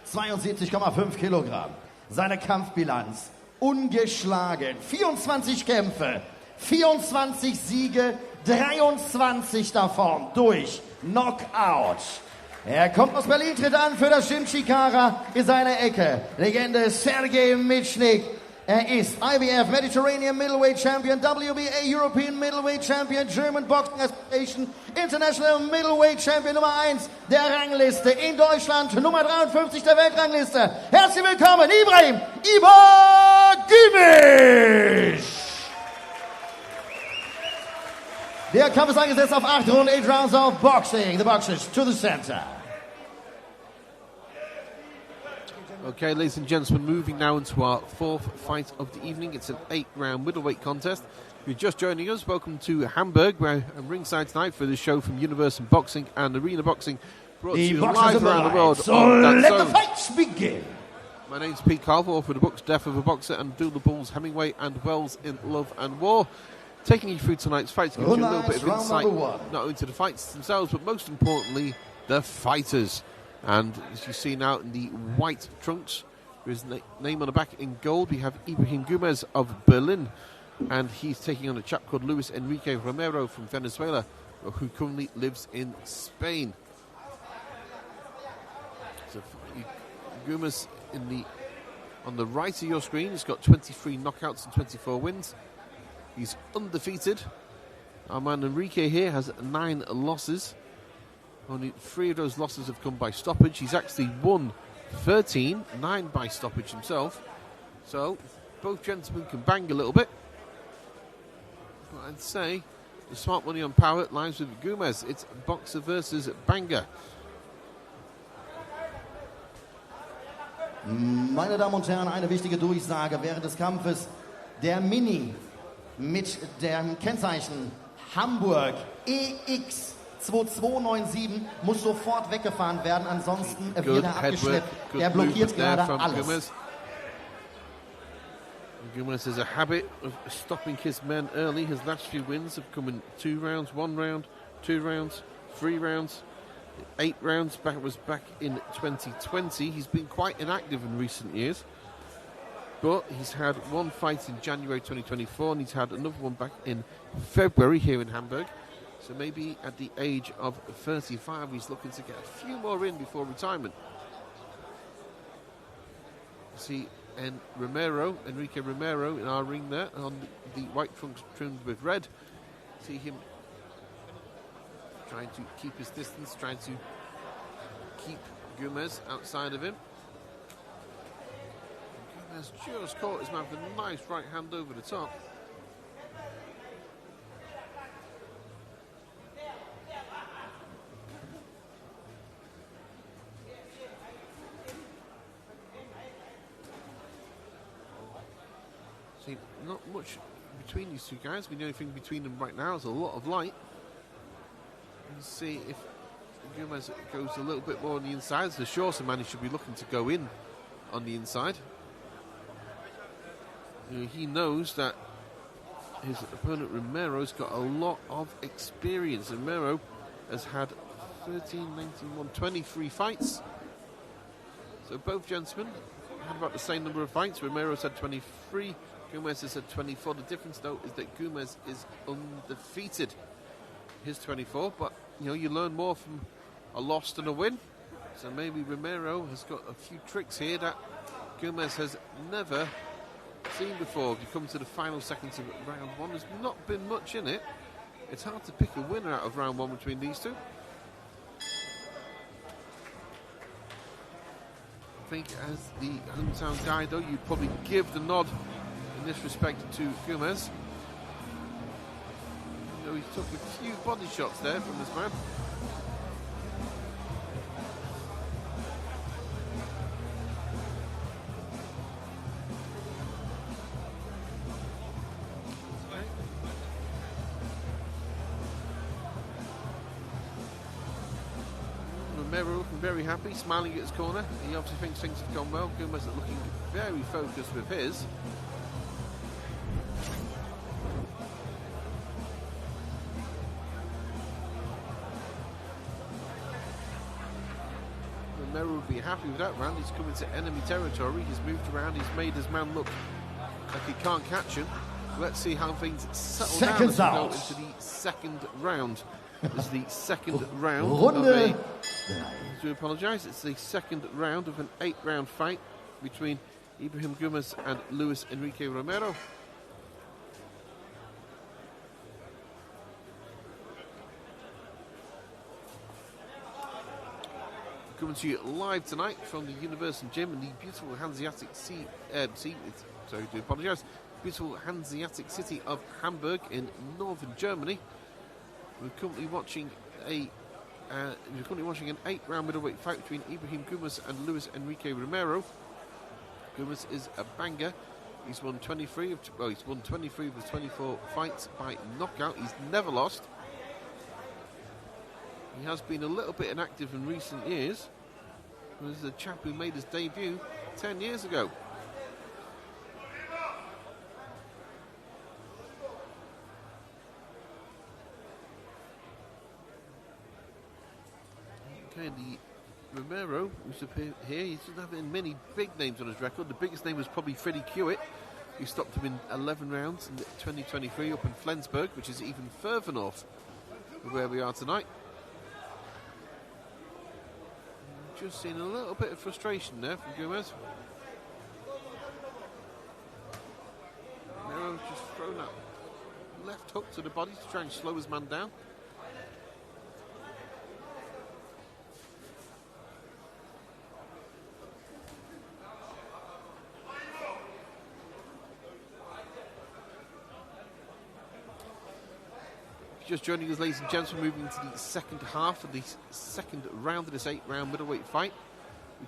72,5 Kilogramm. Seine Kampfbilanz ungeschlagen. 24 Kämpfe, 24 Siege, 23 davon durch Knockout. Er kommt aus Berlin, tritt an für das Gym Chikara in seiner Ecke. Legende Sergej Michnik. Er ist IBF Mediterranean Middleweight Champion, WBA European Middleweight Champion, German Boxing Association, International Middleweight Champion Nummer 1 der Rangliste in Deutschland, Nummer 53 der Weltrangliste. Herzlich willkommen, Ibrahim Gomez! Der Kampf ist angesetzt auf 8 Runden, 8 rounds of boxing. The boxers to the center. Okay, ladies and gentlemen, moving now into our fourth fight of the evening. It's an 8-round middleweight contest. If you're just joining us, welcome to Hamburg. We're ringside tonight for this show from Universum Boxing and Arena Boxing, brought to you live around the world. So let the fights begin. My name's Pete Carver, author of the books Death of a Boxer and Do the Bulls, Hemingway and Wells in Love and War. Taking you through tonight's fights, giving you a little bit of insight, not only to the fights themselves, but most importantly, the fighters. And as you see now in the white trunks, with his name on the back in gold, we have Ibrahim Gumez of Berlin. And he's taking on a chap called Luis Enrique Romero from Venezuela, who currently lives in Spain. So Gumez on the right of your screen, he's got 23 knockouts and 24 wins. He's undefeated. Our man Enrique here has 9 losses. Only 3 of those losses have come by stoppage. He's actually won 13, 9 by stoppage himself. So both gentlemen can bang a little bit. But I'd say the smart money on power lies with Gumez. It's boxer versus banger. Meine Damen und Herren, eine wichtige Durchsage während des Kampfes. Der Mini mit dem Kennzeichen Hamburg EX 2297 muss sofort weggefahren werden, ansonsten wird er abgeschleppt. Er blockiert gerade alles. Gumez has a habit of stopping his men early. His last few wins have come in 2 rounds, 1 round, 2 rounds, 3 rounds, 8 rounds. Was back in 2020. He's been quite inactive in recent years. But he's had 1 fight in January 2024, and he's had another one back in February here in Hamburg. So maybe at the age of 35, he's looking to get a few more in before retirement. See Enrique Romero in our ring there, on the white trunks trimmed with red. See him trying to keep his distance, trying to keep Gumez outside of him. Gumez just caught his man with a nice right hand over the top. See, not much between these two guys. The only thing between them right now is a lot of light. Let's see if Gumez goes a little bit more on the inside. As the shorter man, he should be looking to go in on the inside. He knows that his opponent Romero's got a lot of experience. Romero has had 13, 19, 23 fights. So both gentlemen had about the same number of fights. Romero's had 23. Gumez has had 24. The difference, though, is that Gumez is undefeated. His 24, but you learn more from a loss than a win. So maybe Romero has got a few tricks here that Gumez has never seen before. You come to the final seconds of round 1. There's not been much in it. It's hard to pick a winner out of round 1 between these two. I think as the hometown guy, though, you'd probably give the nod in this respect to Gumez. He took a few body shots there from this man. Romero looking very happy, smiling at his corner. He obviously thinks things have gone well. Gumez looking very focused with his. Romero would be happy with that round. He's come into enemy territory. He's moved around. He's made his man look like he can't catch him. Let's see how things settle down as we go into the second round. This is the second round of a... I do apologise. It's the second round of an 8-round fight between Ibrahim Gumez and Luis Enrique Romero. Coming to you live tonight from the Universum Gym in the beautiful Hanseatic beautiful Hanseatic city of Hamburg in northern Germany. We're currently watching an 8-round middleweight fight between Ibrahim Gumez and Luis Enrique Romero. Gomez is a banger. He's won 23 of he's won 23 of his 24 fights by knockout. He's never lost. He has been a little bit inactive in recent years. He was a chap who made his debut 10 years ago. Okay, the Romero, who's up here, he doesn't have many big names on his record. The biggest name was probably Freddie Hewitt, who stopped him in 11 rounds in 2023 up in Flensburg, which is even further north of where we are tonight. Just seen a little bit of frustration there from Gomez. Romero just thrown that left hook to the body to try and slow his man down. Just joining us, ladies and gentlemen, moving to the second half of the second round of this 8-round middleweight fight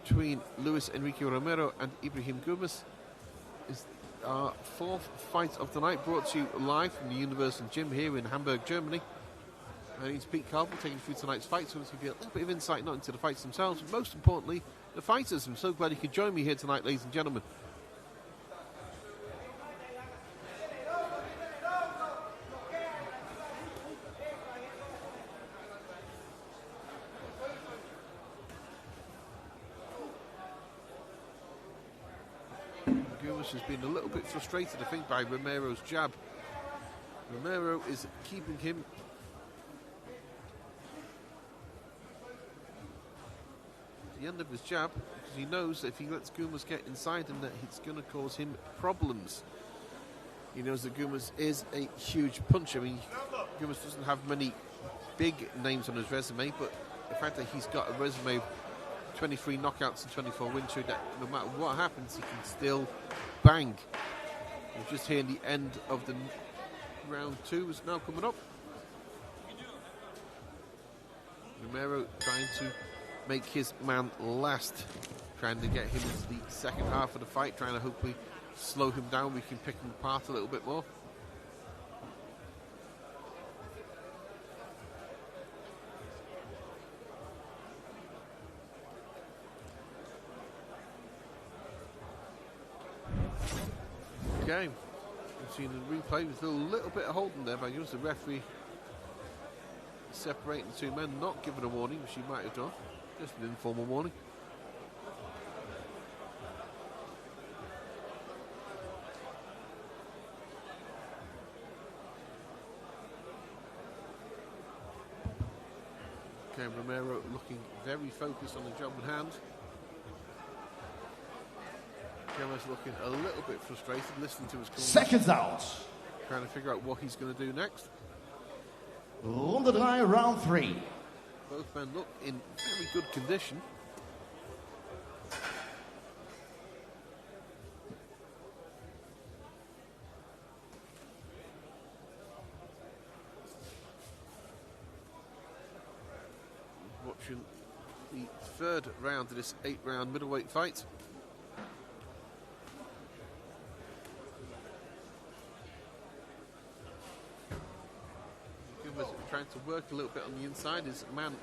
between Luis Enrique Romero and Ibrahim Gomez. Is our fourth fight of the night, brought to you live from the Universum Gym here in Hamburg, Germany. My name's Pete Carville, taking you through tonight's fight, so let's give you a little bit of insight not into the fights themselves, but most importantly, the fighters. I'm so glad you could join me here tonight, ladies and gentlemen. Has been a little bit frustrated, I think, by Romero's jab. Romero is keeping him at the end of his jab because he knows that if he lets Gomez get inside him, that it's going to cause him problems. He knows that Gomez is a huge puncher. I mean, Gomez doesn't have many big names on his resume, but the fact that he's got a resume of 23 knockouts and 24 wins, so that no matter what happens, he can still bang. We're just hearing the end of the round 2 is now coming up. Romero trying to make his man last, trying to get him into the second half of the fight, trying to hopefully slow him down. We can pick him apart a little bit more. Game. We've seen the replay. There's a little bit of holding there by Gomez. The referee separating the two men, not giving a warning, which he might have done. Just an informal warning. Okay, Romero looking very focused on the job in hand. Gomez looking a little bit frustrated, listening to his corner. Seconds out. Trying to figure out what he's going to do next. Runde 3, round 3. Both men look in very good condition. Watching the third round of this 8-round middleweight fight. Trying to work a little bit on the inside. His man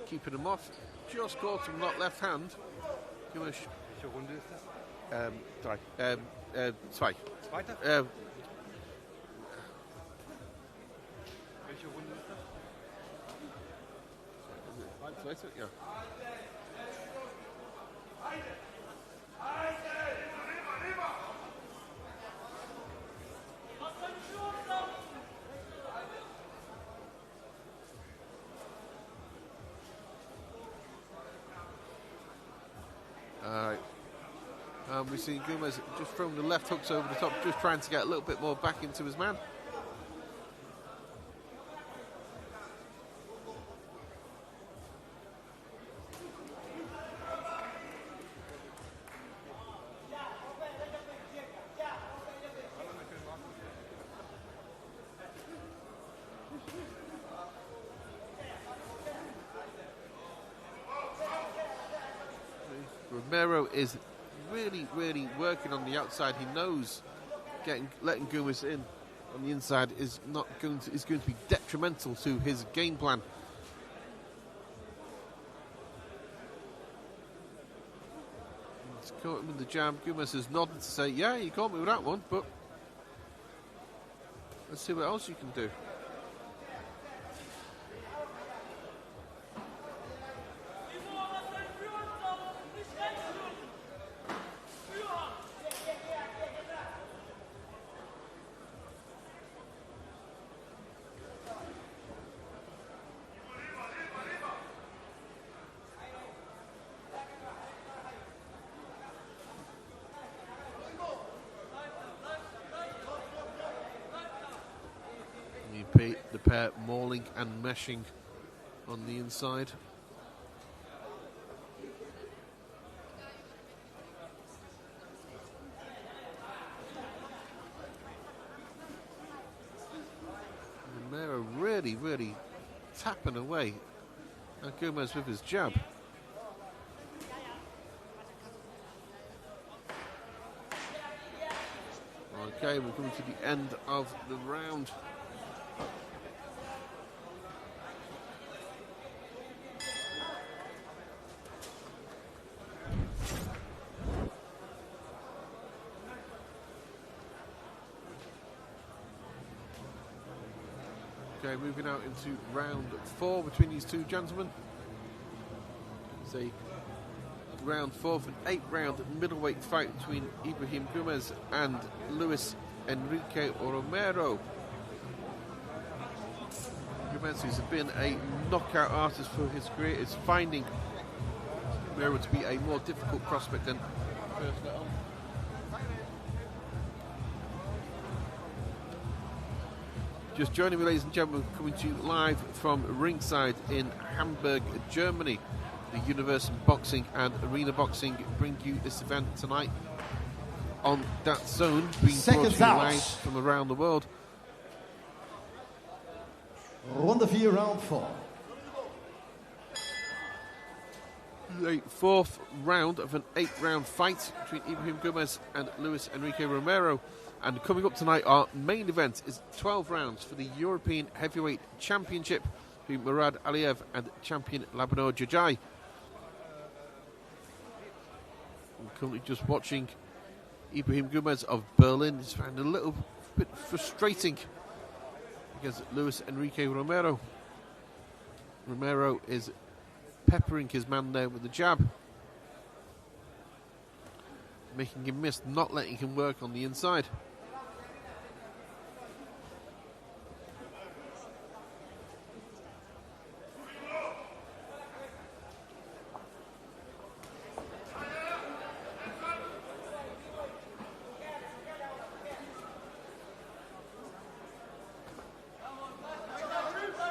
keeping him off. Just caught him that left hand. Welche Runde ist das? 3. 2. Zweite? Welche Runde ist das? Zweite? Ja. We've seen Gomez just throwing the left hooks over the top, just trying to get a little bit more back into his man. Romero is really, really working on the outside. He knows letting Gomez in on the inside is going to be detrimental to his game plan. He's caught him with the jab. Gomez has nodded to say, "Yeah, you caught me with that one, but let's see what else you can do." The pair mauling and meshing on the inside. Romero really, really tapping away at Gomez with his jab. Okay, we're coming to the end of the round. Okay, moving out into round 4 between these two gentlemen. It's a round 4 for an 8-round middleweight fight between Ibrahim Gomez and Luis Enrique Romero. Gomez, who's been a knockout artist for his career, is finding Romero to be a more difficult prospect than first let on. Just joining me, ladies and gentlemen, coming to you live from ringside in Hamburg, Germany. The Universum Boxing and Arena Boxing bring you this event tonight on that zone, being brought to you live from around the world. Runde 4, round 4. The 4th round of an 8-round fight between Ibrahim Gomez and Luis Enrique Romero. And coming up tonight, our main event is 12 rounds for the European Heavyweight Championship between Mourad Aliev and champion Labinot Xhoxhaj. I'm currently just watching Ibrahim Gomez of Berlin. It's found a little bit frustrating because Luis Enrique Romero is peppering his man there with the jab, making him miss, not letting him work on the inside.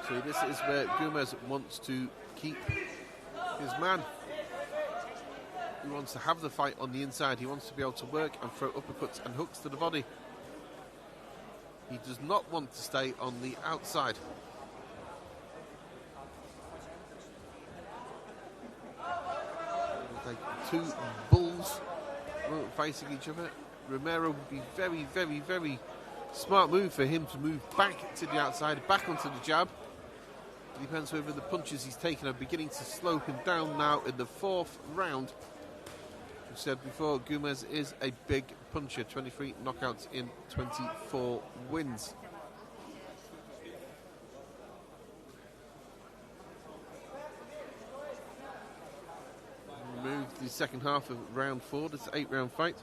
So this is where Gomez wants to keep his man. He wants to have the fight on the inside. He wants to be able to work and throw uppercuts and hooks to the body. He does not want to stay on the outside. Like two bulls facing each other. Romero would be very, very, very smart move for him to move back to the outside, back onto the jab. It depends whether the punches he's taken are beginning to slow him down now in the 4th round. I've said before, Gomez is a big puncher, 23 knockouts in 24 wins. Moved the second half of round 4, this 8-round fight.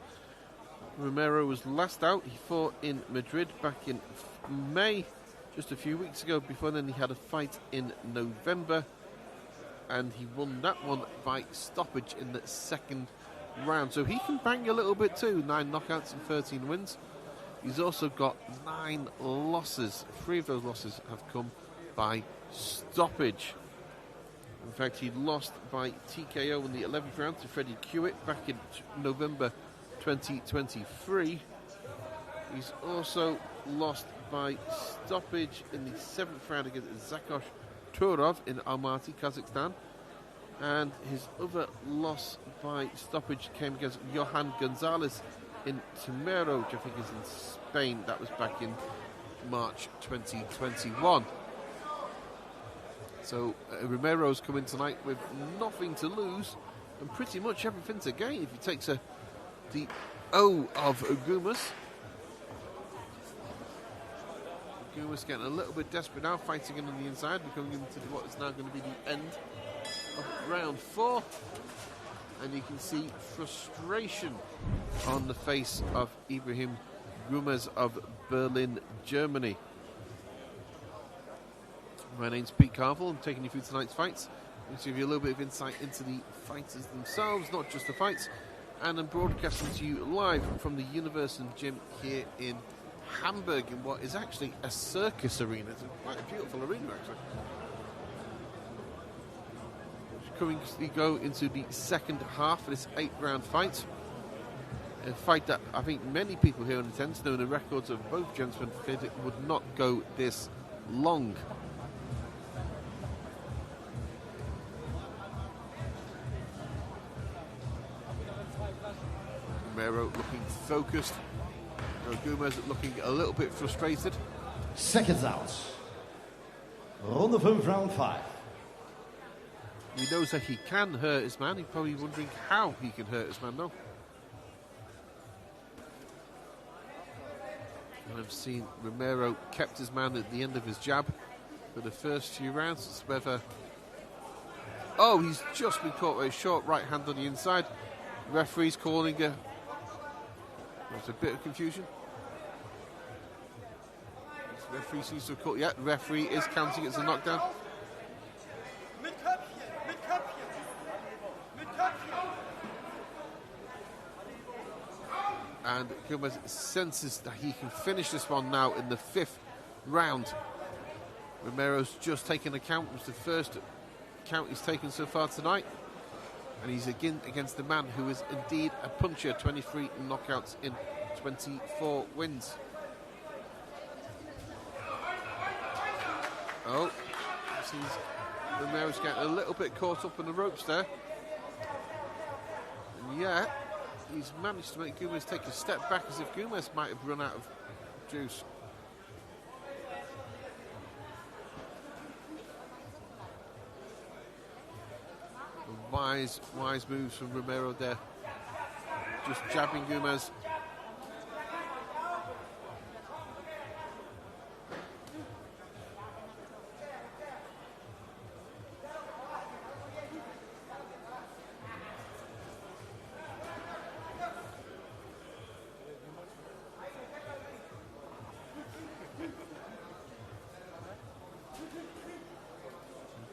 Romero was last out. He fought in Madrid back in May, just a few weeks ago. Before then he had a fight in November and he won that one by stoppage in the 2nd round. So he can bang a little bit too. 9 knockouts and 13 wins. He's also got 9 losses. 3 of those losses have come by stoppage. In fact, he lost by TKO in the 11th round to Freddie Hewitt back in November 2023. He's also lost by stoppage in the 7th round against Xhoxhaj Turov in Almaty, Kazakhstan. And his other loss by stoppage came against Johan Gonzalez in Romero, which I think is in Spain. That was back in March 2021. So Romero's come in tonight with nothing to lose and pretty much everything to gain if he takes the O of Gumas. Gumas getting a little bit desperate now, fighting in on the inside. We're coming into what is now going to be the end of round 4. And you can see frustration on the face of Ibrahim Gumas of Berlin, Germany. My name's Pete Carville. I'm taking you through tonight's fights. I'm going to give you a little bit of insight into the fighters themselves, not just the fights. And I'm broadcasting to you live from the Universum Gym here in Hamburg, in what is actually a circus arena. It's quite a beautiful arena, actually. We go into the second half of this 8-round fight. A fight that I think many people here in attendance know the records of both gentlemen feared it would not go this long. Romero looking focused. Gumas looking a little bit frustrated. Seconds out. Runde 5, round 5. He knows that he can hurt his man. He's probably wondering how he can hurt his man, though. And I've seen Romero kept his man at the end of his jab for the first few rounds. It's whether... Oh, he's just been caught with a short right hand on the inside. Referee's calling a... There's a bit of confusion. The referee seems to have caught... Yeah, the referee is counting it as a knockdown. And Gumas senses that he can finish this one now in the 5th round. Romero's just taken a count. It was the first count he's taken so far tonight. And he's again against the man who is indeed a puncher. 23 knockouts in 24 wins. Oh, seems Romero's getting a little bit caught up in the ropes there. And yeah, he's managed to make Gumas take a step back, as if Gumas might have run out of juice. Wise moves from Romero there. Just jabbing Gumas.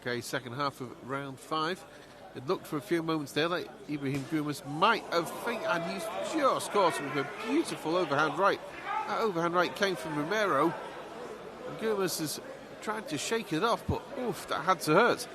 Okay, second half of round 5. It looked for a few moments there like Ibrahim Gumas might have and he's just caught him with a beautiful overhand right. That overhand right came from Romero. And Gumas has tried to shake it off, but oof, that had to hurt.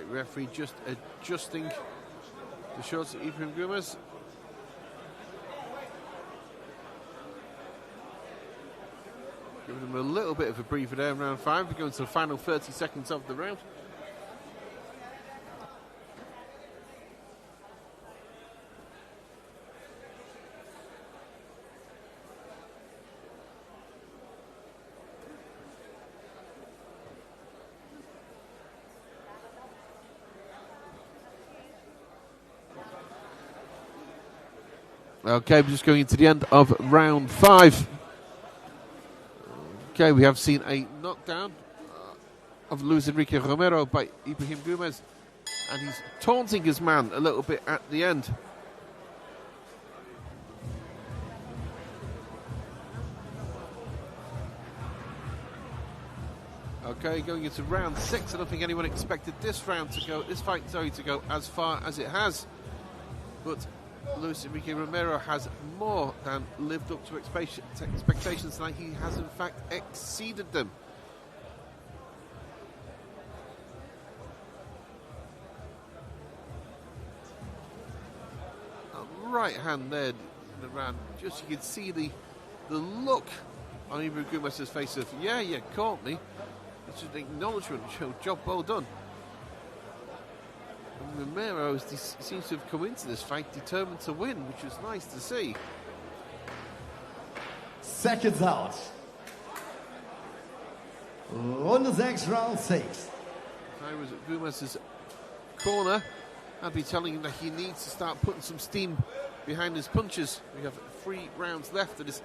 Referee just adjusting the shots of Ibrahim Gumas. Giving him a little bit of a breather there in round 5. We're going to the final 30 seconds of the round. Okay, we're just going into the end of round 5. Okay, we have seen a knockdown of Luis Enrique Romero by Ibrahim Gumas, and he's taunting his man a little bit at the end. Okay, going into round 6. I don't think anyone expected this fight to go as far as it has. But Luis Enrique Romero has more than lived up to expectations tonight. He has in fact exceeded them. Right hand there around, just you can see the look on Ibrahim Gomez's face of, yeah, you caught me. It's just an acknowledgement, job well done. And Romero seems to have come into this fight determined to win, which is nice to see. Seconds out. Runde 6, round 6. If I was at Gomez's corner, I'd be telling him that he needs to start putting some steam behind his punches. We have 3 rounds left of this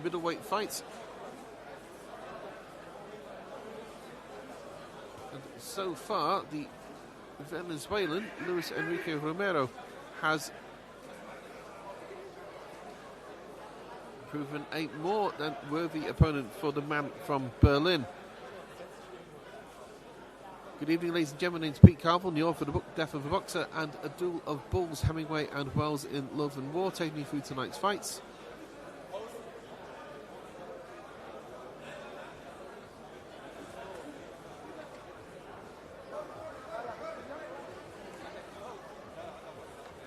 middleweight fight. And so far, the Venezuelan, Luis Enrique Romero, has proven a more than worthy opponent for the man from Berlin. Good evening, ladies and gentlemen. My name's Pete Carville, the author of the book Death of a Boxer and A Duel of Bulls, Hemingway and Wells in Love and War, taking you through tonight's fights.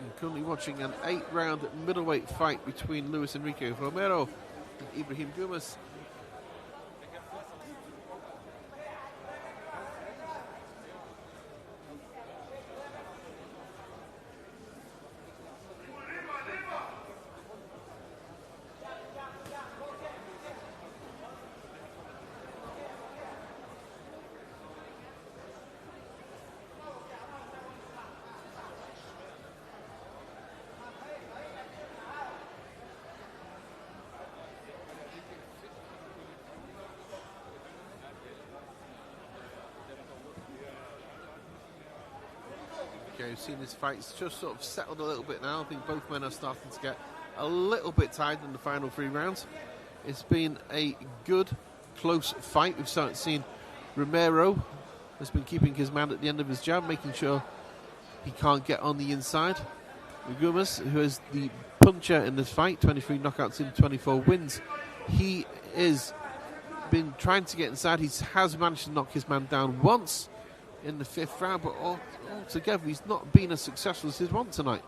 I'm currently watching an 8-round middleweight fight between Luis Enrique Romero and Ibrahim Gomez. Okay, we've seen this fight's just sort of settled a little bit now. I think both men are starting to get a little bit tired in the final 3 rounds. It's been a good, close fight. We've started seeing Romero has been keeping his man at the end of his jab, making sure he can't get on the inside. Gomez, who is the puncher in this fight, 23 knockouts in 24 wins. He has been trying to get inside. He has managed to knock his man down once in the 5th round, but altogether he's not been as successful as he's won tonight.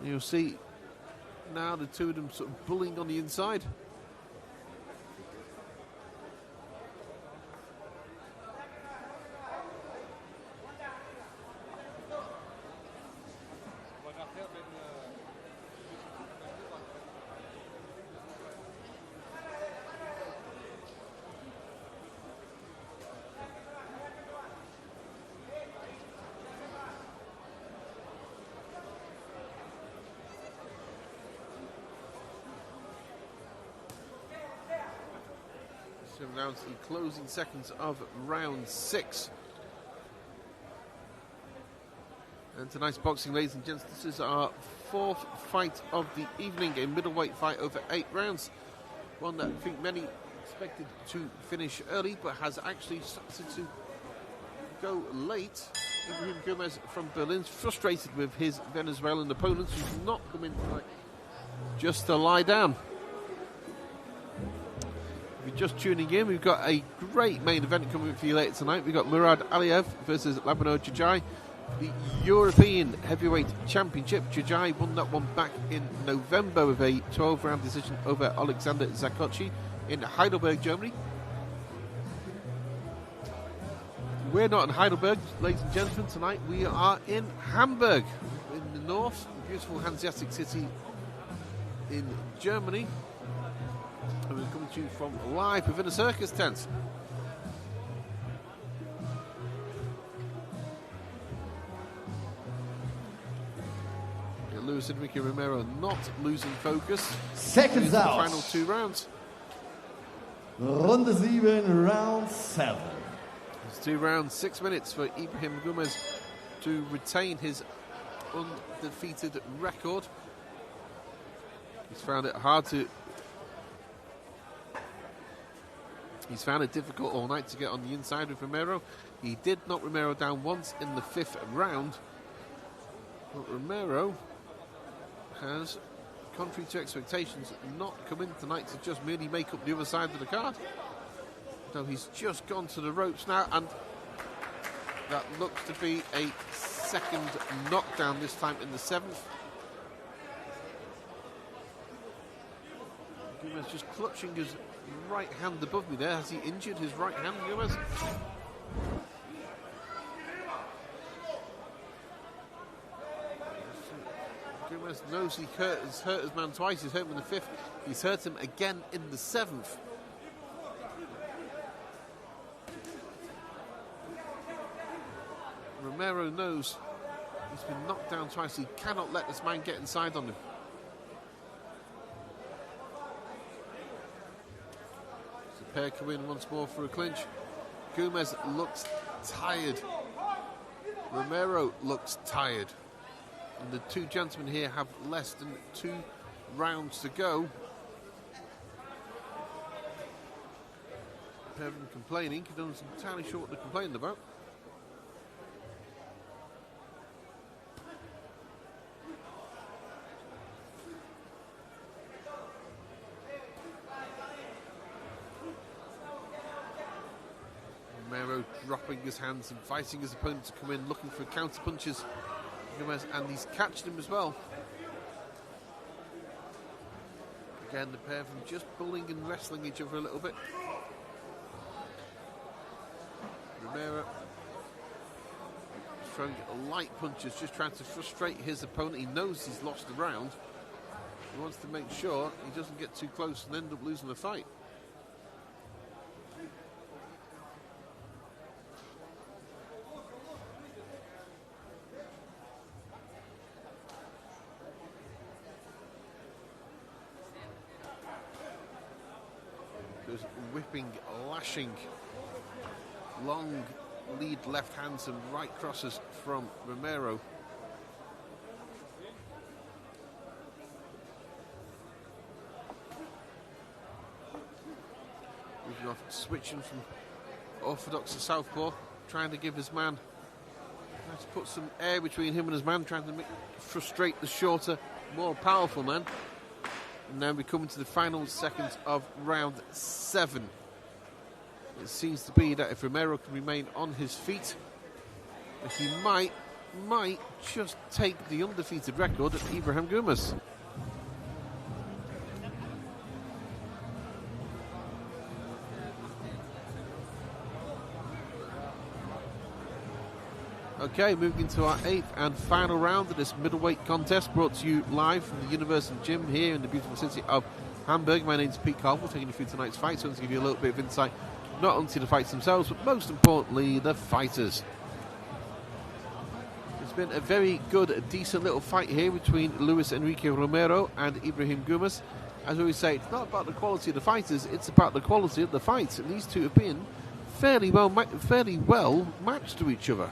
You'll see now the two of them sort of bullying on the inside. To announce the closing seconds of round 6. And tonight's boxing, ladies and gents, this is our 4th fight of the evening, a middleweight fight over 8 rounds. One that I think many expected to finish early, but has actually started to go late. Ibrahim Gomez from Berlin, frustrated with his Venezuelan opponents, who's not come in tonight just to lie down. If you're just tuning in, we've got a great main event coming for you later tonight. We've got Mourad Aliev versus Labinot Xhoxhaj, the European Heavyweight Championship. Xhoxhaj won that one back in November with a 12-round decision over Alexander Zakotchi in Heidelberg, Germany. We're not in Heidelberg, ladies and gentlemen, tonight. We are in Hamburg, in the north, the beautiful Hanseatic city in Germany. And we're coming to you from live within a circus tent. Luis Enrique Romero not losing focus. Seconds out. Final 2 rounds. Runde 7, round 7. It's 2 rounds, 6 minutes for Ibrahim Gomez to retain his undefeated record. He's found it hard to... He's found it difficult all night to get on the inside with Romero. He did knock Romero down once in the 5th round. But Romero has, contrary to expectations, not come in tonight to just merely make up the other side of the card. So he's just gone to the ropes now, and that looks to be a second knockdown, this time in the 7th. Gomez just clutching his right hand above me there. Has he injured his right hand, Gomez? Gomez knows he's hurt his man twice. He's hurt him in the 5th. He's hurt him again in the 7th. Romero knows he's been knocked down twice. He cannot let this man get inside on him. So the pair come in once more for a clinch. Gomez looks tired. Romero looks tired. And the two gentlemen here have less than 2 rounds to go. The pair of them complaining. I'm not entirely sure what they're complaining about. Romero dropping his hands and fighting his opponent to come in, looking for counter punches. Gomez, and he's catched him as well. Again, the pair of them just pulling and wrestling each other a little bit. Romero throwing light punches, just trying to frustrate his opponent. He knows he's lost the round. He wants to make sure he doesn't get too close and end up losing the fight. Whipping, lashing, long lead left hands and right crosses from Romero. Moving off, switching from orthodox to southpaw, trying to give his man, trying to put some air between him and his man, trying to frustrate the shorter, more powerful man. And now we come into the final seconds of round 7. It seems to be that if Romero can remain on his feet, he might just take the undefeated record of Ibrahim Gomez. Okay, moving into our 8th and final round of this middleweight contest, brought to you live from the Universum Gym here in the beautiful city of Hamburg. My name's Pete Carville, taking you through tonight's fight, so I'm going to give you a little bit of insight, not only to the fights themselves, but most importantly, the fighters. It's been a very good, a decent little fight here between Luis Enrique Romero and Ibrahim Gomez. As we always say, it's not about the quality of the fighters, it's about the quality of the fights. And these two have been fairly well matched to each other.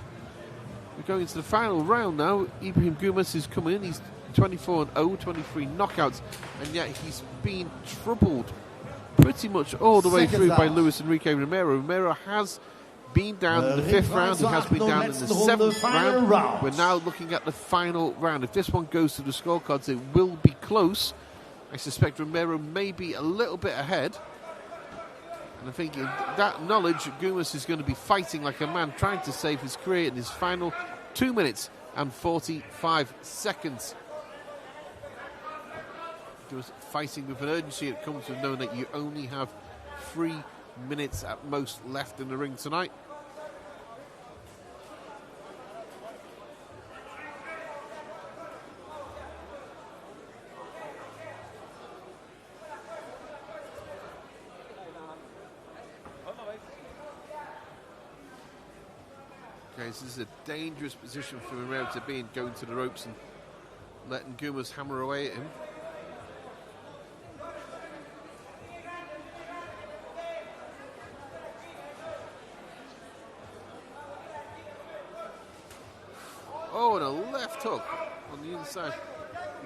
We're going into the final round now. Ibrahim Gomez is coming in. He's 24-0, 23 knockouts, and yet he's been troubled pretty much all the way through by Luis Enrique Romero. Romero has been down in the 5th round. He has been down in the 7th round. We're now looking at the final round. If this one goes to the scorecards, it will be close. I suspect Romero may be a little bit ahead. And I think in that knowledge, Gomez is going to be fighting like a man, trying to save his career in his final 2 minutes and 45 seconds. Just fighting with an urgency. It comes with knowing that you only have 3 minutes at most left in the ring tonight. Okay, this is a dangerous position for Romero to be in, going to the ropes and letting Gomez hammer away at him. Oh, and a left hook on the inside.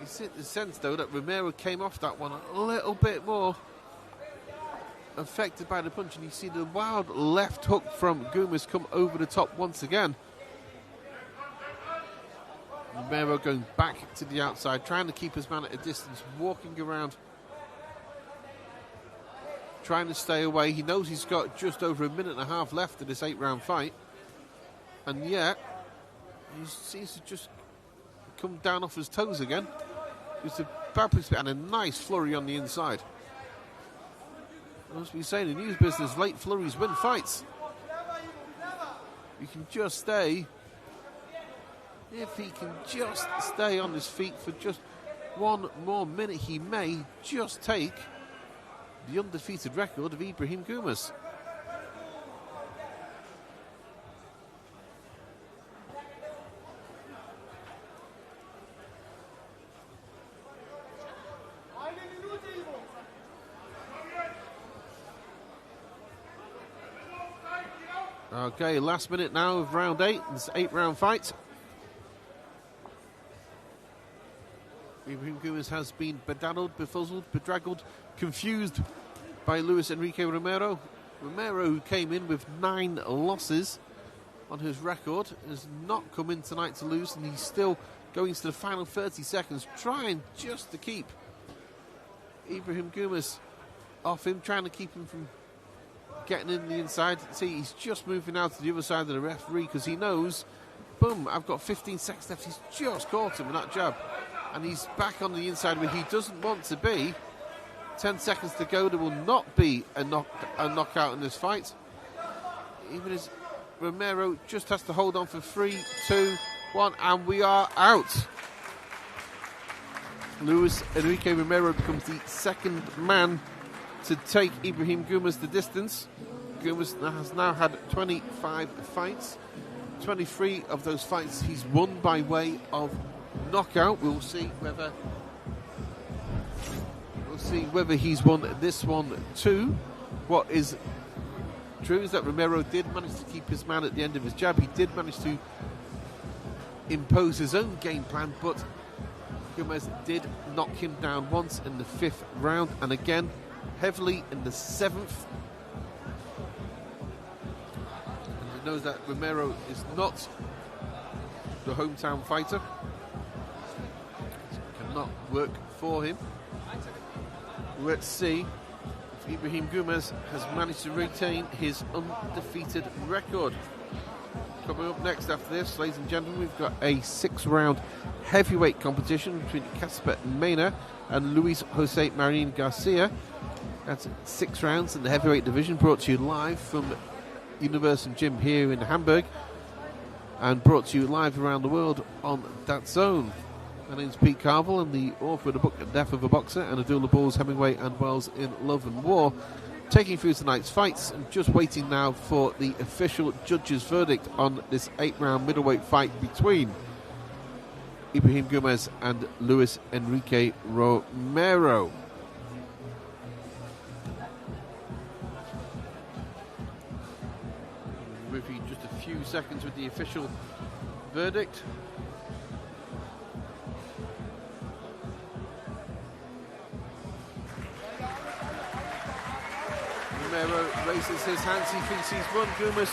You see the sense, though, that Romero came off that one a little bit more affected by the punch, and you see the wild left hook from Gomez come over the top once again. Romero going back to the outside, trying to keep his man at a distance, walking around, trying to stay away. He knows he's got just over a minute and a half left in this 8-round fight, and yet he seems to just come down off his toes again. It's a bad place, and a nice flurry on the inside. I must be saying, in news business, late flurries win fights. You can just stay. If he can just stay on his feet for just one more minute, he may just take the undefeated record of Ibrahim Gumuz. Okay, last minute now of round 8. It's an 8-round fight. Ibrahim Gumuz has been bedaddled, befuzzled, bedraggled, confused by Luis Enrique Romero. Romero, who came in with 9 losses on his record, has not come in tonight to lose, and he's still going to the final 30 seconds, trying just to keep Ibrahim Gumuz off him, trying to keep him from getting in the inside. See, he's just moving out to the other side of the referee because he knows, boom, I've got 15 seconds left. He's just caught him with that jab. And he's back on the inside where he doesn't want to be. 10 seconds to go. There will not be a knockout in this fight. Even as Romero just has to hold on for 3, 2, 1, and we are out. Luis Enrique Romero becomes the second man to take Ibrahim Gumuz the distance. Gumuz has now had 25 fights. 23 of those fights he's won by way of knockout. We'll see whether he's won this one too. What is true is that Romero did manage to keep his man at the end of his jab. He did manage to impose his own game plan, but Gumuz did knock him down once in the 5th round, and again heavily in the 7th. And he knows that Romero is not the hometown fighter. It cannot work for him. Let's see if Ibrahim Gumuz has managed to retain his undefeated record. Coming up next after this, ladies and gentlemen, we've got a 6-round heavyweight competition between Casper Mena and Luis Jose Marin Garcia. That's 6 rounds in the heavyweight division, brought to you live from Universum Gym here in Hamburg and brought to you live around the world on DAZN. My name's Pete Carville. I'm the author of the book The Death of a Boxer and a Duel of Bulls, Hemingway and Wells in Love and War. Taking you through tonight's fights and just waiting now for the official judge's verdict on this 8-round middleweight fight between Ibrahim Gumuz and Luis Enrique Romero. With you just a few seconds with the official verdict. Romero raises his hands, he thinks he's won. Gumuz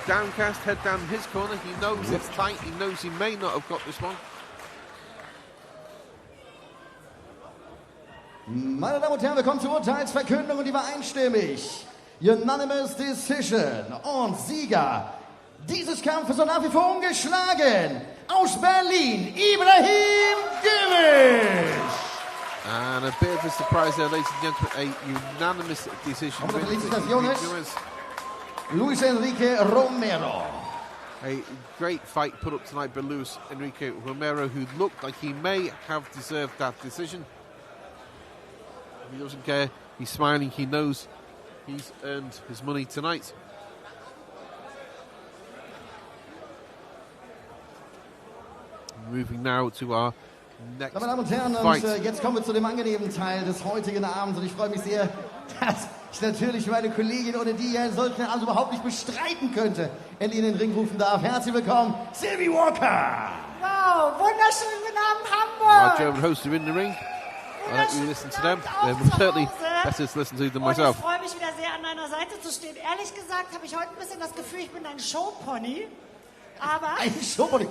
downcast, head down in his corner. He knows it's tight, he knows he may not have got this one. Meine Damen und Herren, wir kommen zur Urteilsverkündung und die war einstimmig. Unanimous Decision. Und Sieger dieses Kampfes und nach wie vor ungeschlagen aus Berlin, Ibrahim Gumuz. And a bit of a surprise there, ladies and gentlemen, a unanimous decision. Luis Enrique Romero. A great fight put up tonight by Luis Enrique Romero, who looked like he may have deserved that decision. He doesn't care, he's smiling, he knows he's earned his money tonight. Moving now to our next Meine Damen und Herren, fight. Und jetzt kommen wir zu dem angenehmen Teil des heutigen Abends und ich freue mich sehr, dass ich natürlich meine Kollegin, ohne die ja solchen Abend überhaupt nicht bestreiten könnte, endlich in den Ring rufen darf. Herzlich willkommen, Sylvie Walker! Wow, wunderschönen guten Abend, Hamburg! Our German hosts are in the ring. I'll let you listen to them. They're certainly better to listen to them myself. Ich freue mich wieder sehr, an deiner Seite zu stehen. Ehrlich gesagt habe ich heute ein bisschen das Gefühl, ich bin ein Showpony. Aber Eigentlich schon.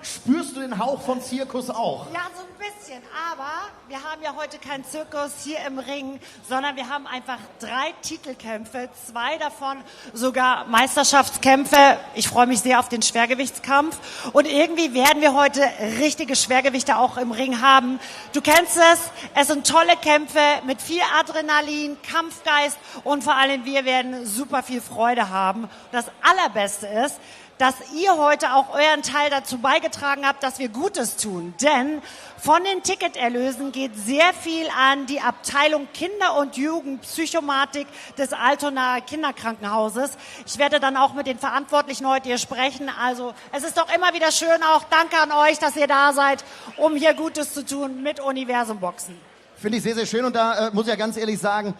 Spürst du den Hauch von Zirkus auch? ja, so ein bisschen. Aber wir haben ja heute keinen Zirkus hier im Ring, sondern wir haben einfach 3 Titelkämpfe, 2 davon sogar Meisterschaftskämpfe. Ich freue mich sehr auf den Schwergewichtskampf. Und irgendwie werden wir heute richtige Schwergewichte auch im Ring haben. Du kennst es. Es sind tolle Kämpfe mit viel Adrenalin, Kampfgeist und vor allem wir werden super viel Freude haben. Das Allerbeste ist, dass ihr heute auch euren Teil dazu beigetragen habt, dass wir Gutes tun. Denn von den Ticketerlösen geht sehr viel an die Abteilung Kinder- und Jugendpsychomatik des Altonaer Kinderkrankenhauses. Ich werde dann auch mit den Verantwortlichen heute hier sprechen. Also es ist doch immer wieder schön, auch danke an euch, dass ihr da seid, um hier Gutes zu tun mit Universum Boxen. Finde ich sehr, sehr schön und da muss ich ja ganz ehrlich sagen,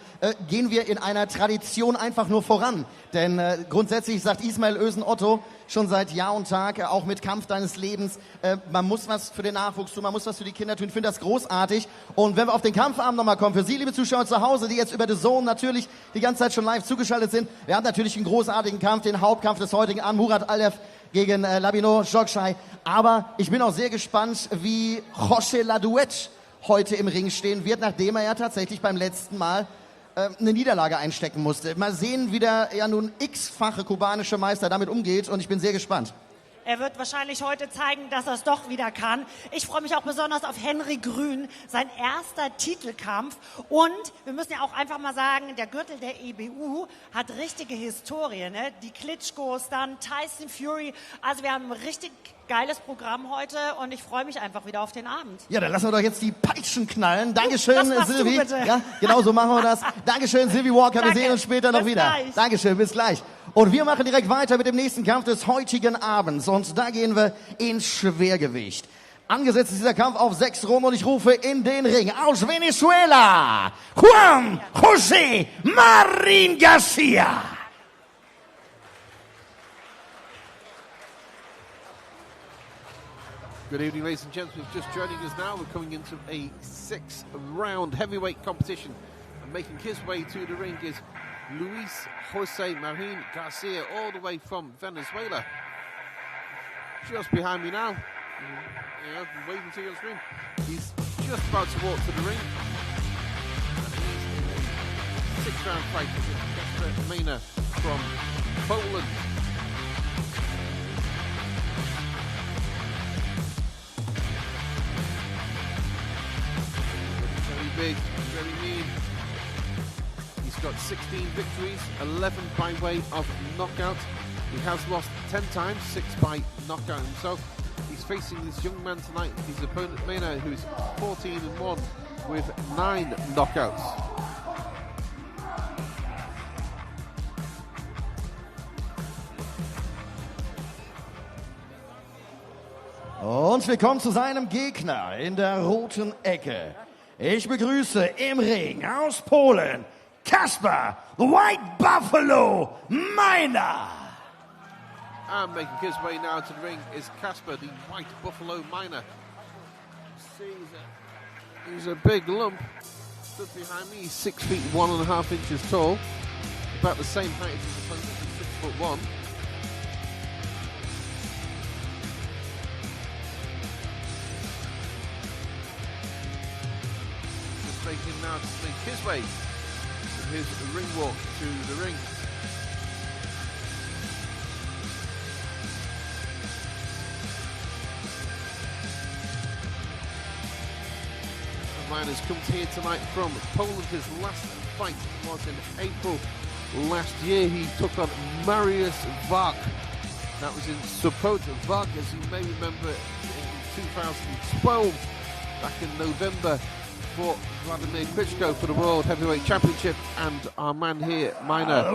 gehen wir in einer Tradition einfach nur voran. Denn grundsätzlich sagt Ismail Ösen-Otto schon seit Jahr und Tag, auch mit Kampf deines Lebens, man muss was für den Nachwuchs tun, man muss was für die Kinder tun. Ich finde das großartig. Und wenn wir auf den Kampfabend nochmal kommen, für Sie, liebe Zuschauer zu Hause, die jetzt über The Zone natürlich die ganze Zeit schon live zugeschaltet sind, wir haben natürlich einen großartigen Kampf, den Hauptkampf des heutigen Abends, Mourad Aliev gegen Labinot, Xhoxhaj. Aber ich bin auch sehr gespannt, wie Larduet heute im Ring stehen wird, nachdem er ja tatsächlich beim letzten Mal eine Niederlage einstecken musste. Mal sehen, wie der ja nun x-fache kubanische Meister damit umgeht und ich bin sehr gespannt. Er wird wahrscheinlich heute zeigen, dass er es doch wieder kann. Ich freue mich auch besonders auf Grün, sein erster Titelkampf. Und wir müssen ja auch einfach mal sagen, der Gürtel der EBU hat richtige Historie. Ne? Die Klitschkos, dann Tyson Fury. Also wir haben ein richtig geiles Programm heute und ich freue mich einfach wieder auf den Abend. Ja, dann lassen wir doch jetzt die Peitschen knallen. Dankeschön, das Silvi. Du bitte. Ja, genau so machen wir das. Dankeschön, Silvi Walker. Danke. Wir sehen uns später noch Bis wieder. gleich. Dankeschön, bis gleich. Und wir machen direkt weiter mit dem nächsten Kampf des heutigen Abends. Und da gehen wir ins Schwergewicht. Angesetzt ist dieser Kampf auf 6 Runden und ich rufe in den Ring aus Venezuela, Juan José Marín Garcia. Good evening, ladies and gentlemen. Just joining us now, we're coming into a 6-round heavyweight competition. And making his way to the ring is Luis José Marín Garcia, all the way from Venezuela. Just behind me now. Yeah, waiting to your screen. He's just about to walk to the ring. And he's in a 6-round fight against Mena from Poland. Very big, very mean. He's got 16 victories, 11 by way of knockout. He has lost 10 times, 6 by knockout himself. He's facing this young man tonight, his opponent Mena, who's 14-1 with 9 knockouts. Und wir kommen zu seinem Gegner in der roten Ecke. Ich begrüße im Ring aus Polen Kasper, the White Buffalo Miner. And making his way now to the ring is Kasper, the White Buffalo Miner. He's a big lump. Stood behind me, he's 6 feet 1.5 inches tall. About the same height as his opponent, who's 6'1". Just making now to make his way from his ring walk to the ring. Has come here tonight from Poland. His last fight was in April last year. He took on Mariusz Wach. That was in Sopot. Wach, as you may remember, in 2012, back in November, fought Vladimir Klitschko for the World Heavyweight Championship, and our man here, Miner,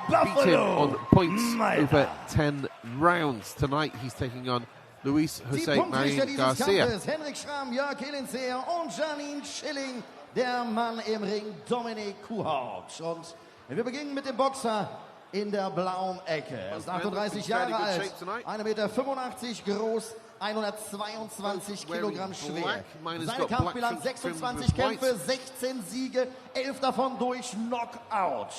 beat him on points over 10 rounds. Tonight he's taking on Luis José Marín Garcia. Henrik Schramm, Jörg Elenseer und Janine Schilling, der Mann im Ring, Dominik Kuhaut. Und wir beginnen mit dem Boxer in der blauen Ecke. Er ist 38 Jahre alt, 1,85 Meter groß, 122 Kilogramm schwer. Seine Kampfbilanz 26 Kämpfe, 16 Siege, 11 davon durch Knockout.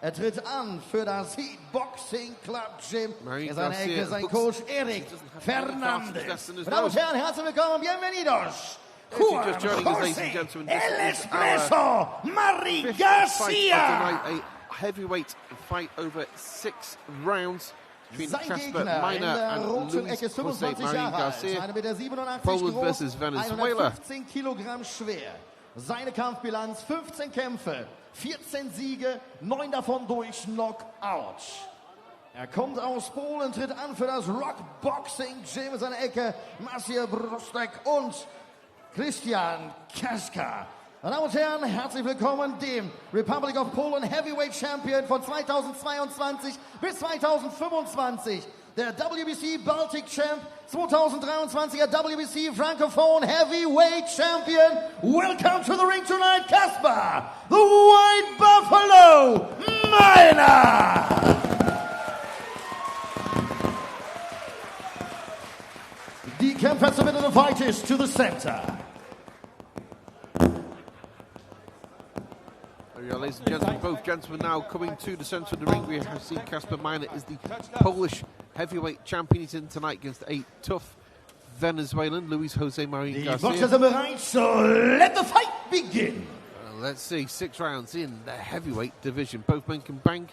Er tritt an für das Heat Boxing Club Gym. In seiner Ecke sein Coach Erik Fernandes. Meine Damen und Herren, herzlich willkommen, bienvenidos. Juan José El Espresso Mari Garcia. A heavyweight fight over 6 rounds between Sein Kasper Gegner Meiner in der and roten Luis Ecke, José 25 Marin Jahre alt, Garcia. 1,87 Poland groß, versus Venezuela. 115 Kilogramm schwer. Seine Kampfbilanz 15 Kämpfe, 14 Siege, 9 davon durch Knockout. Er kommt aus Polen, tritt an für das Rock Boxing Gym in seiner Ecke. Maciej Brostek und Christian Kaska. Meine Damen und Herren, herzlich willkommen dem Republic of Poland Heavyweight Champion von 2022 bis 2025. Der WBC Baltic Champ, 2023er WBC Francophone Heavyweight Champion. Welcome to the ring tonight, Kasper, the White Buffalo Meiner. Die Kämpfer submitted the fighters to the center. Ladies and gentlemen, both gentlemen now coming to the centre of the ring. We have seen Kasper Meiner is the Polish heavyweight champion. He's in tonight against a tough Venezuelan, Luis José Marin Garcia. Die Boxer sind bereit, so let the fight begin. Let's see, 6 rounds in the heavyweight division. Both men can bang.